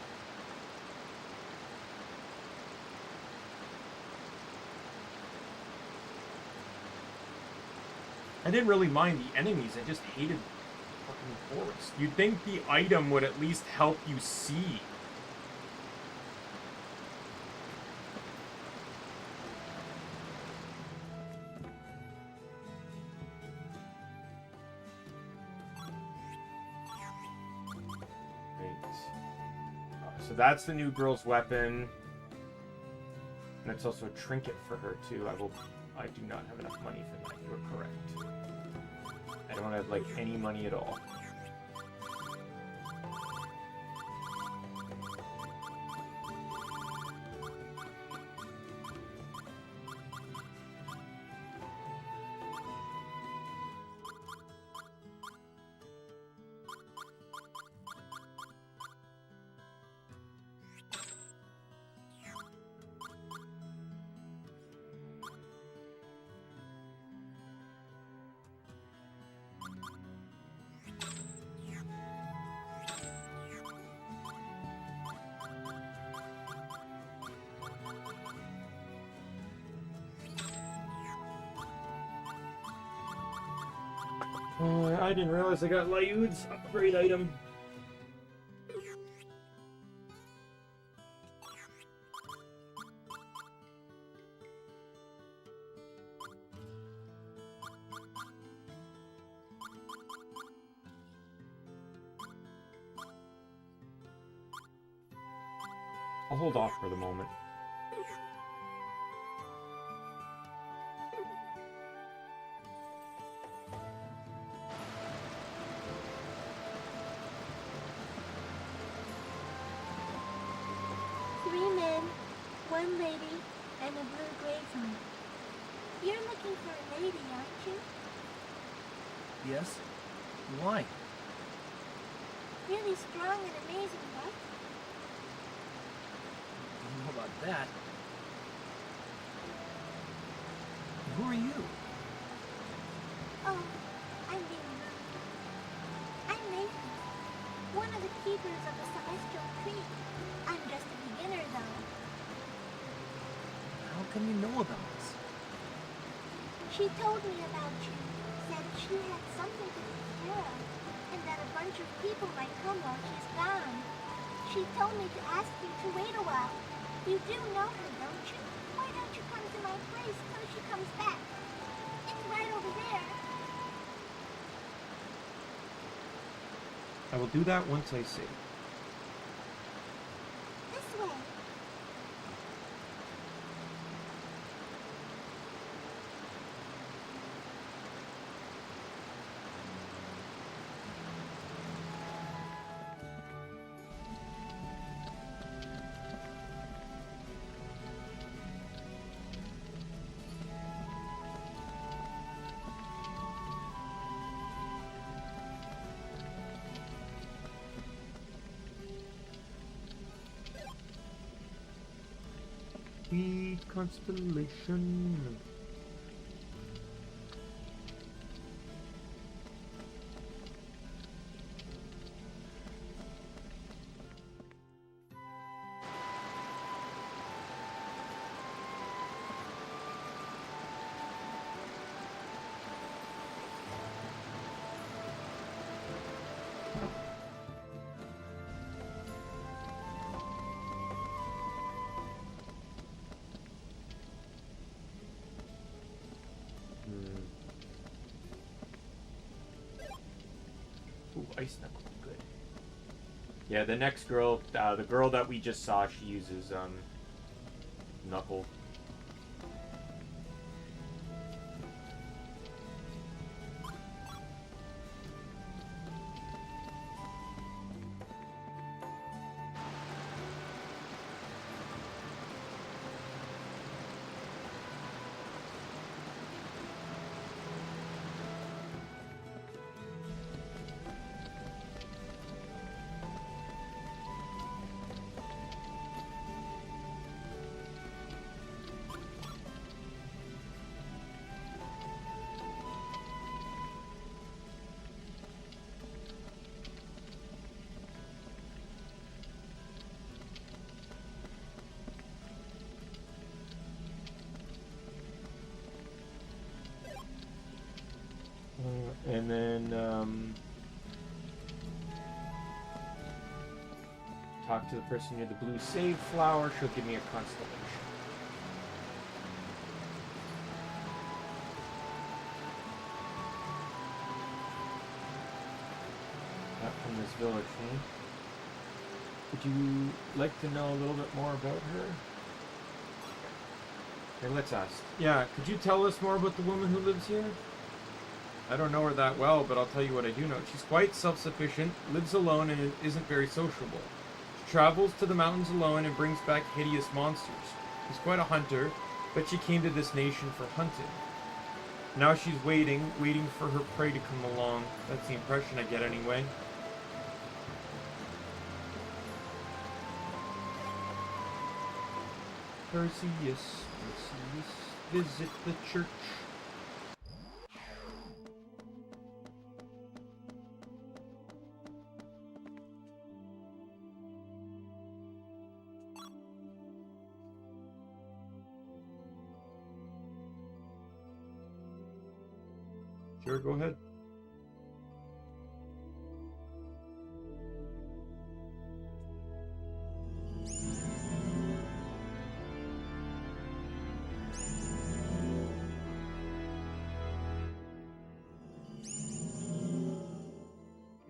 S1: I didn't really mind the enemies, I just hated the fucking forest. You'd think the item would at least help you see. So that's the new girl's weapon. And it's also a trinket for her too. I do not have enough money for that, you are correct. I don't have like any money at all. I didn't realize I got Lyud's upgrade item. I'll hold off for the moment.
S3: One lady and a blue greyhound. You're looking for a lady, aren't you?
S2: Yes? Why?
S3: Really strong and amazing, right?
S2: I don't know about that. Who are you?
S3: Oh, I'm being rude. I'm Nathan, one of the keepers of the Celestial Tree. I'm just a beginner, though.
S2: How come you know about us?
S3: She told me about you, said she She had something to take care of, and that a bunch of people might come while she's gone. She told me to ask you to wait a while. You do know her, don't you? Why don't you come to my place till she comes back? It's right over there.
S1: I will do that once I save.
S3: This way.
S1: Sweet constellation. Ooh, ice knuckle, good. Yeah, the next girl, the girl that we just saw, she uses knuckle. And then talk to the person near the blue save flower. She'll give me a constellation. Not from this village, eh? Would you like to know a little bit more about her? Okay, let's ask. Yeah, could you tell us more about the woman who lives here? I don't know her that well, but I'll tell you what I do know. She's quite self-sufficient, lives alone, and isn't very sociable. She travels to the mountains alone and brings back hideous monsters. She's quite a hunter, but she came to this nation for hunting. Now she's waiting for her prey to come along. That's the impression I get anyway. Perseus, visit the church. Sure, go ahead.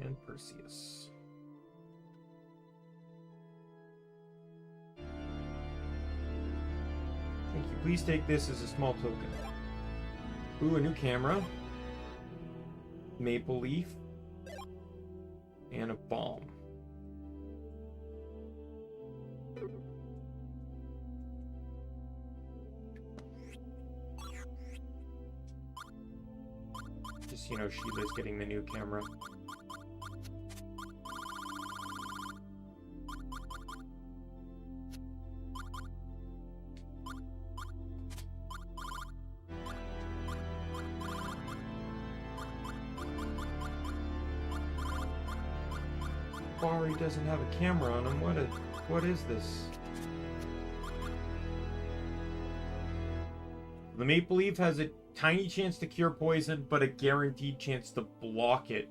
S1: And Perseus. Thank you. Please take this as a small token. Ooh, a new camera. Maple leaf. And a bomb. Just, you know, Sheila's getting the new camera. Bari doesn't have a camera on him. What is this? The maple leaf has a tiny chance to cure poison, but a guaranteed chance to block it.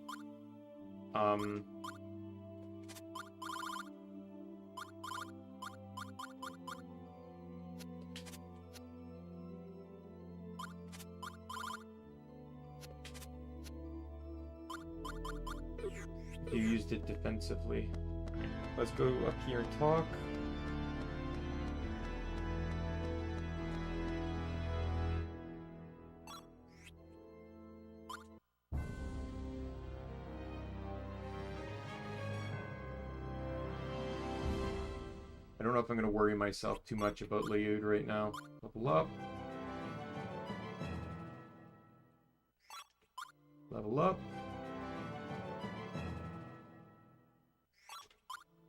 S1: You used it defensively. Let's go up here and talk. I don't know if I'm going to worry myself too much about Leod right now. Level up. Level up.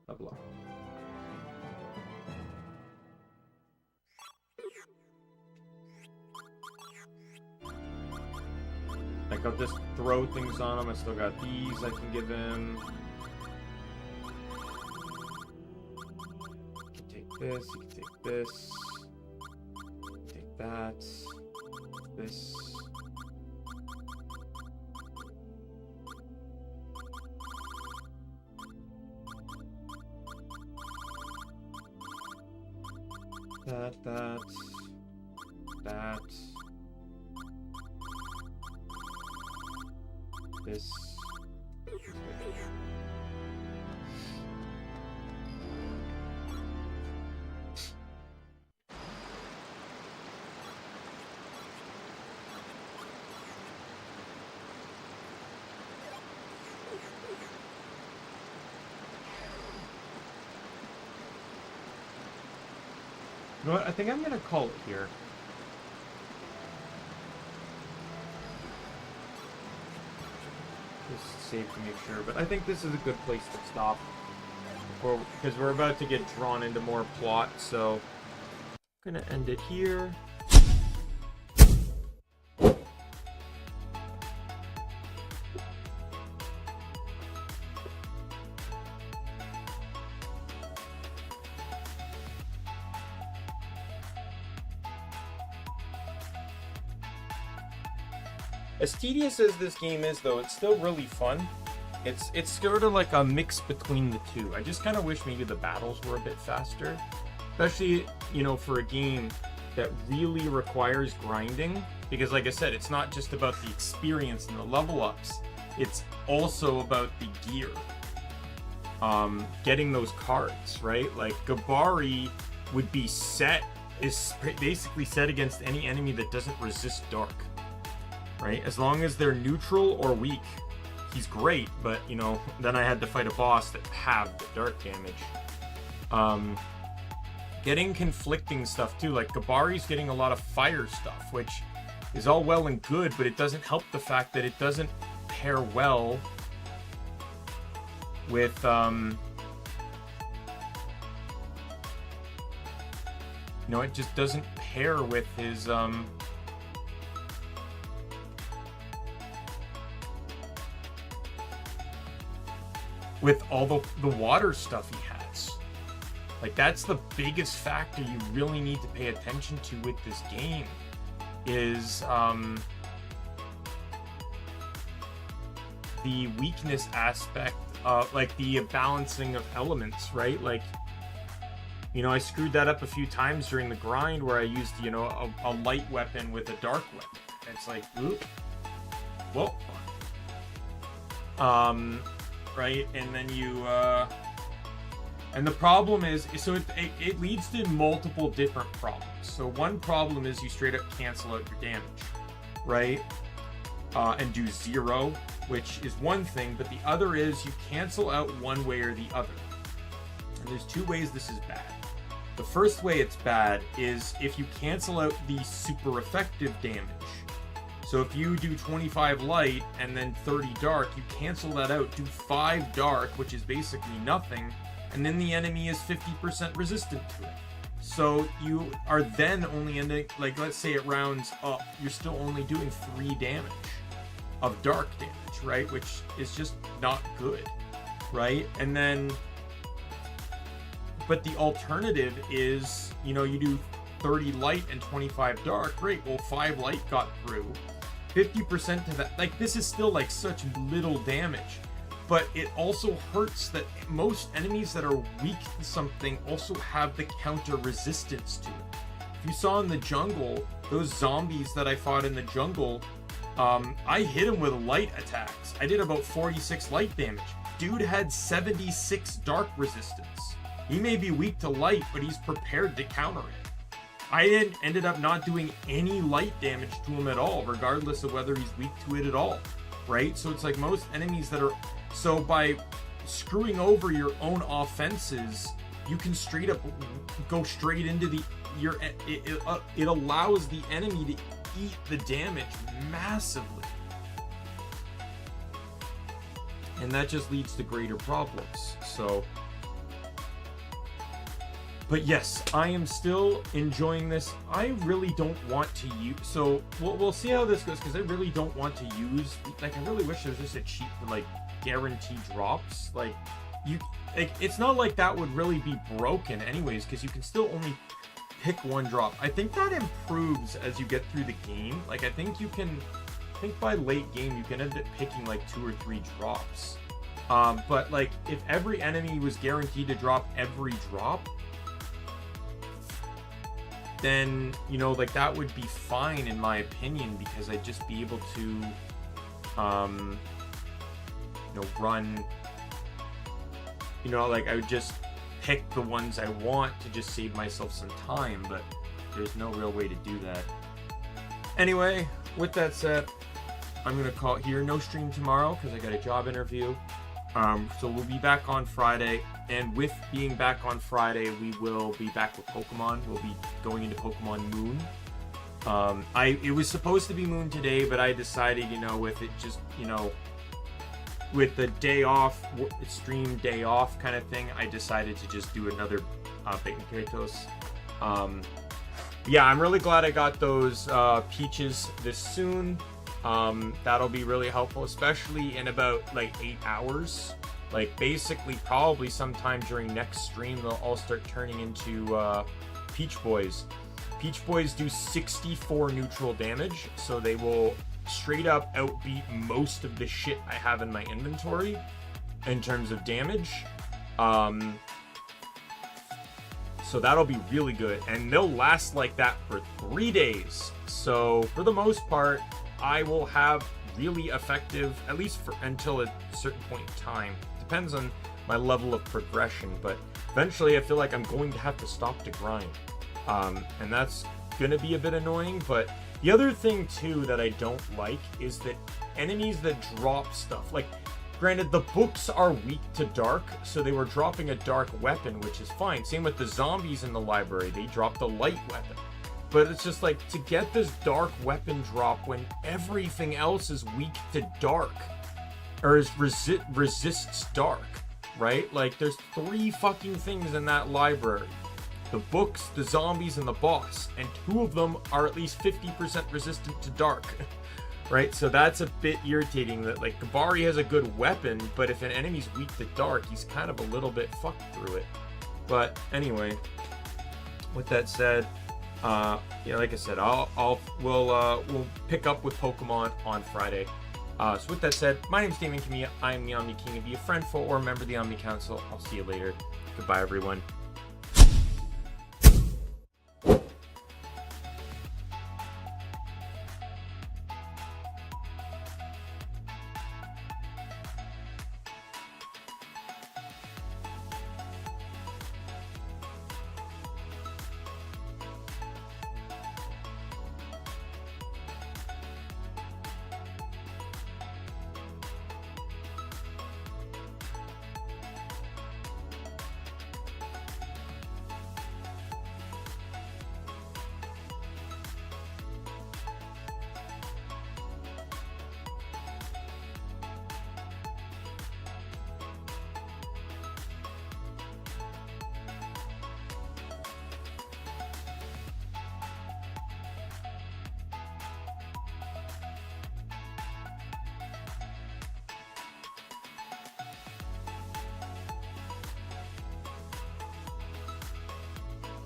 S1: Level up. Like, I'll just throw things on him. I still got these I can give him. You can take this, you can take this. Take that. This. That. This. You know what? I think I'm gonna call it here. Just save to make sure, but I think this is a good place to stop. Because we're about to get drawn into more plot, so I'm gonna end it here. As tedious as this game is, though, it's still really fun. It's sort of like a mix between the two. I just kind of wish maybe the battles were a bit faster. Especially, you know, for a game that really requires grinding. Because like I said, it's not just about the experience and the level ups. It's also about the gear. Getting those cards, right? Like, Gabari would be set, is basically set against any enemy that doesn't resist dark. Right? As long as they're neutral or weak, he's great, but, you know, then I had to fight a boss that halved the dark damage. Getting conflicting stuff, too. Like, Gabari's getting a lot of fire stuff, which is all well and good, but it doesn't help the fact that it doesn't pair well with, you know, it just doesn't pair with his, with all the water stuff he has. Like, that's the biggest factor you really need to pay attention to with this game, is the weakness aspect of, like, the balancing of elements, right? Like, you know, I screwed that up a few times during the grind where I used, you know, a light weapon with a dark weapon. It's like, oop, whoa. Right, and then you, and the problem is, so it leads to multiple different problems. So one problem is you straight up cancel out your damage, right? And do 0, which is one thing, but the other is you cancel out one way or the other. And there's 2 ways this is bad. The first way it's bad is if you cancel out the super effective damage. So if you do 25 light and then 30 dark, you cancel that out, do 5 dark, which is basically nothing, and then the enemy is 50% resistant to it. So you are then only ending, like, let's say it rounds up, you're still only doing 3 damage of dark damage, right? Which is just not good, right? And then, but the alternative is, you know, you do 30 light and 25 dark. Great, well 5 light got through. 50% to that. Like, this is still like such little damage. But it also hurts that most enemies that are weak to something also have the counter resistance to it. If you saw in the jungle, those zombies that I fought in the jungle, I hit him with light attacks. I did about 46 light damage. Dude had 76 dark resistance. He may be weak to light, but he's prepared to counter it. I ended up not doing any light damage to him at all, regardless of whether he's weak to it at all, right? So it's like most enemies that are... So by screwing over your own offenses, you can straight up go straight into the... It allows the enemy to eat the damage massively. And that just leads to greater problems. So... But yes, I am still enjoying this. I really don't want to use... So, we'll see how this goes, because I really don't want to use... Like, I really wish there was just a cheat for, like, guarantee drops. Like, it's not like that would really be broken anyways, because you can still only pick one drop. I think that improves as you get through the game. Like, I think by late game, you can end up picking, like, 2 or 3 drops. But, like, if every enemy was guaranteed to drop every drop... then, you know, like, that would be fine in my opinion, because I'd just be able to, you know, run, you know, like, I would just pick the ones I want to just save myself some time, but there's no real way to do that. Anyway, with that said, I'm going to call it here. No stream tomorrow, because I got a job interview. So we'll be back on Friday, and with being back on Friday, we will be back with Pokemon. We'll be going into Pokemon Moon. It was supposed to be Moon today, but I decided, you know, with it just, you know, with the day off, stream day off kind of thing, I decided to just do another Baten Kaitos. Yeah, I'm really glad I got those peaches this soon. That'll be really helpful, especially in about like 8 hours. Like, basically probably sometime during next stream they'll all start turning into Peach Boys. Peach Boys do 64 neutral damage, so they will straight up outbeat most of the shit I have in my inventory in terms of damage. So that'll be really good, and they'll last like that for 3 days. So for the most part, I will have really effective, at least for until a certain point in time. Depends on my level of progression, but eventually I feel like I'm going to have to stop to grind. And that's gonna be a bit annoying, but the other thing too that I don't like is that enemies that drop stuff, like, granted, the books are weak to dark, so they were dropping a dark weapon, which is fine. Same with the zombies in the library, they dropped a light weapon. But it's just like, to get this dark weapon drop when everything else is weak to dark, or is resists dark, right? Like, there's 3 fucking things in that library. The books, the zombies, and the boss. And 2 of them are at least 50% resistant to dark. Right? So that's a bit irritating that, like, Gabari has a good weapon, but if an enemy's weak to dark, he's kind of a little bit fucked through it. But anyway, with that said, yeah, like I said, we'll pick up with Pokemon on Friday. So with that said, my name is Daimien Kamiya. I am the Omni King. If you're a friend, foe, or a member of the Omni Council, I'll see you later. Goodbye, everyone.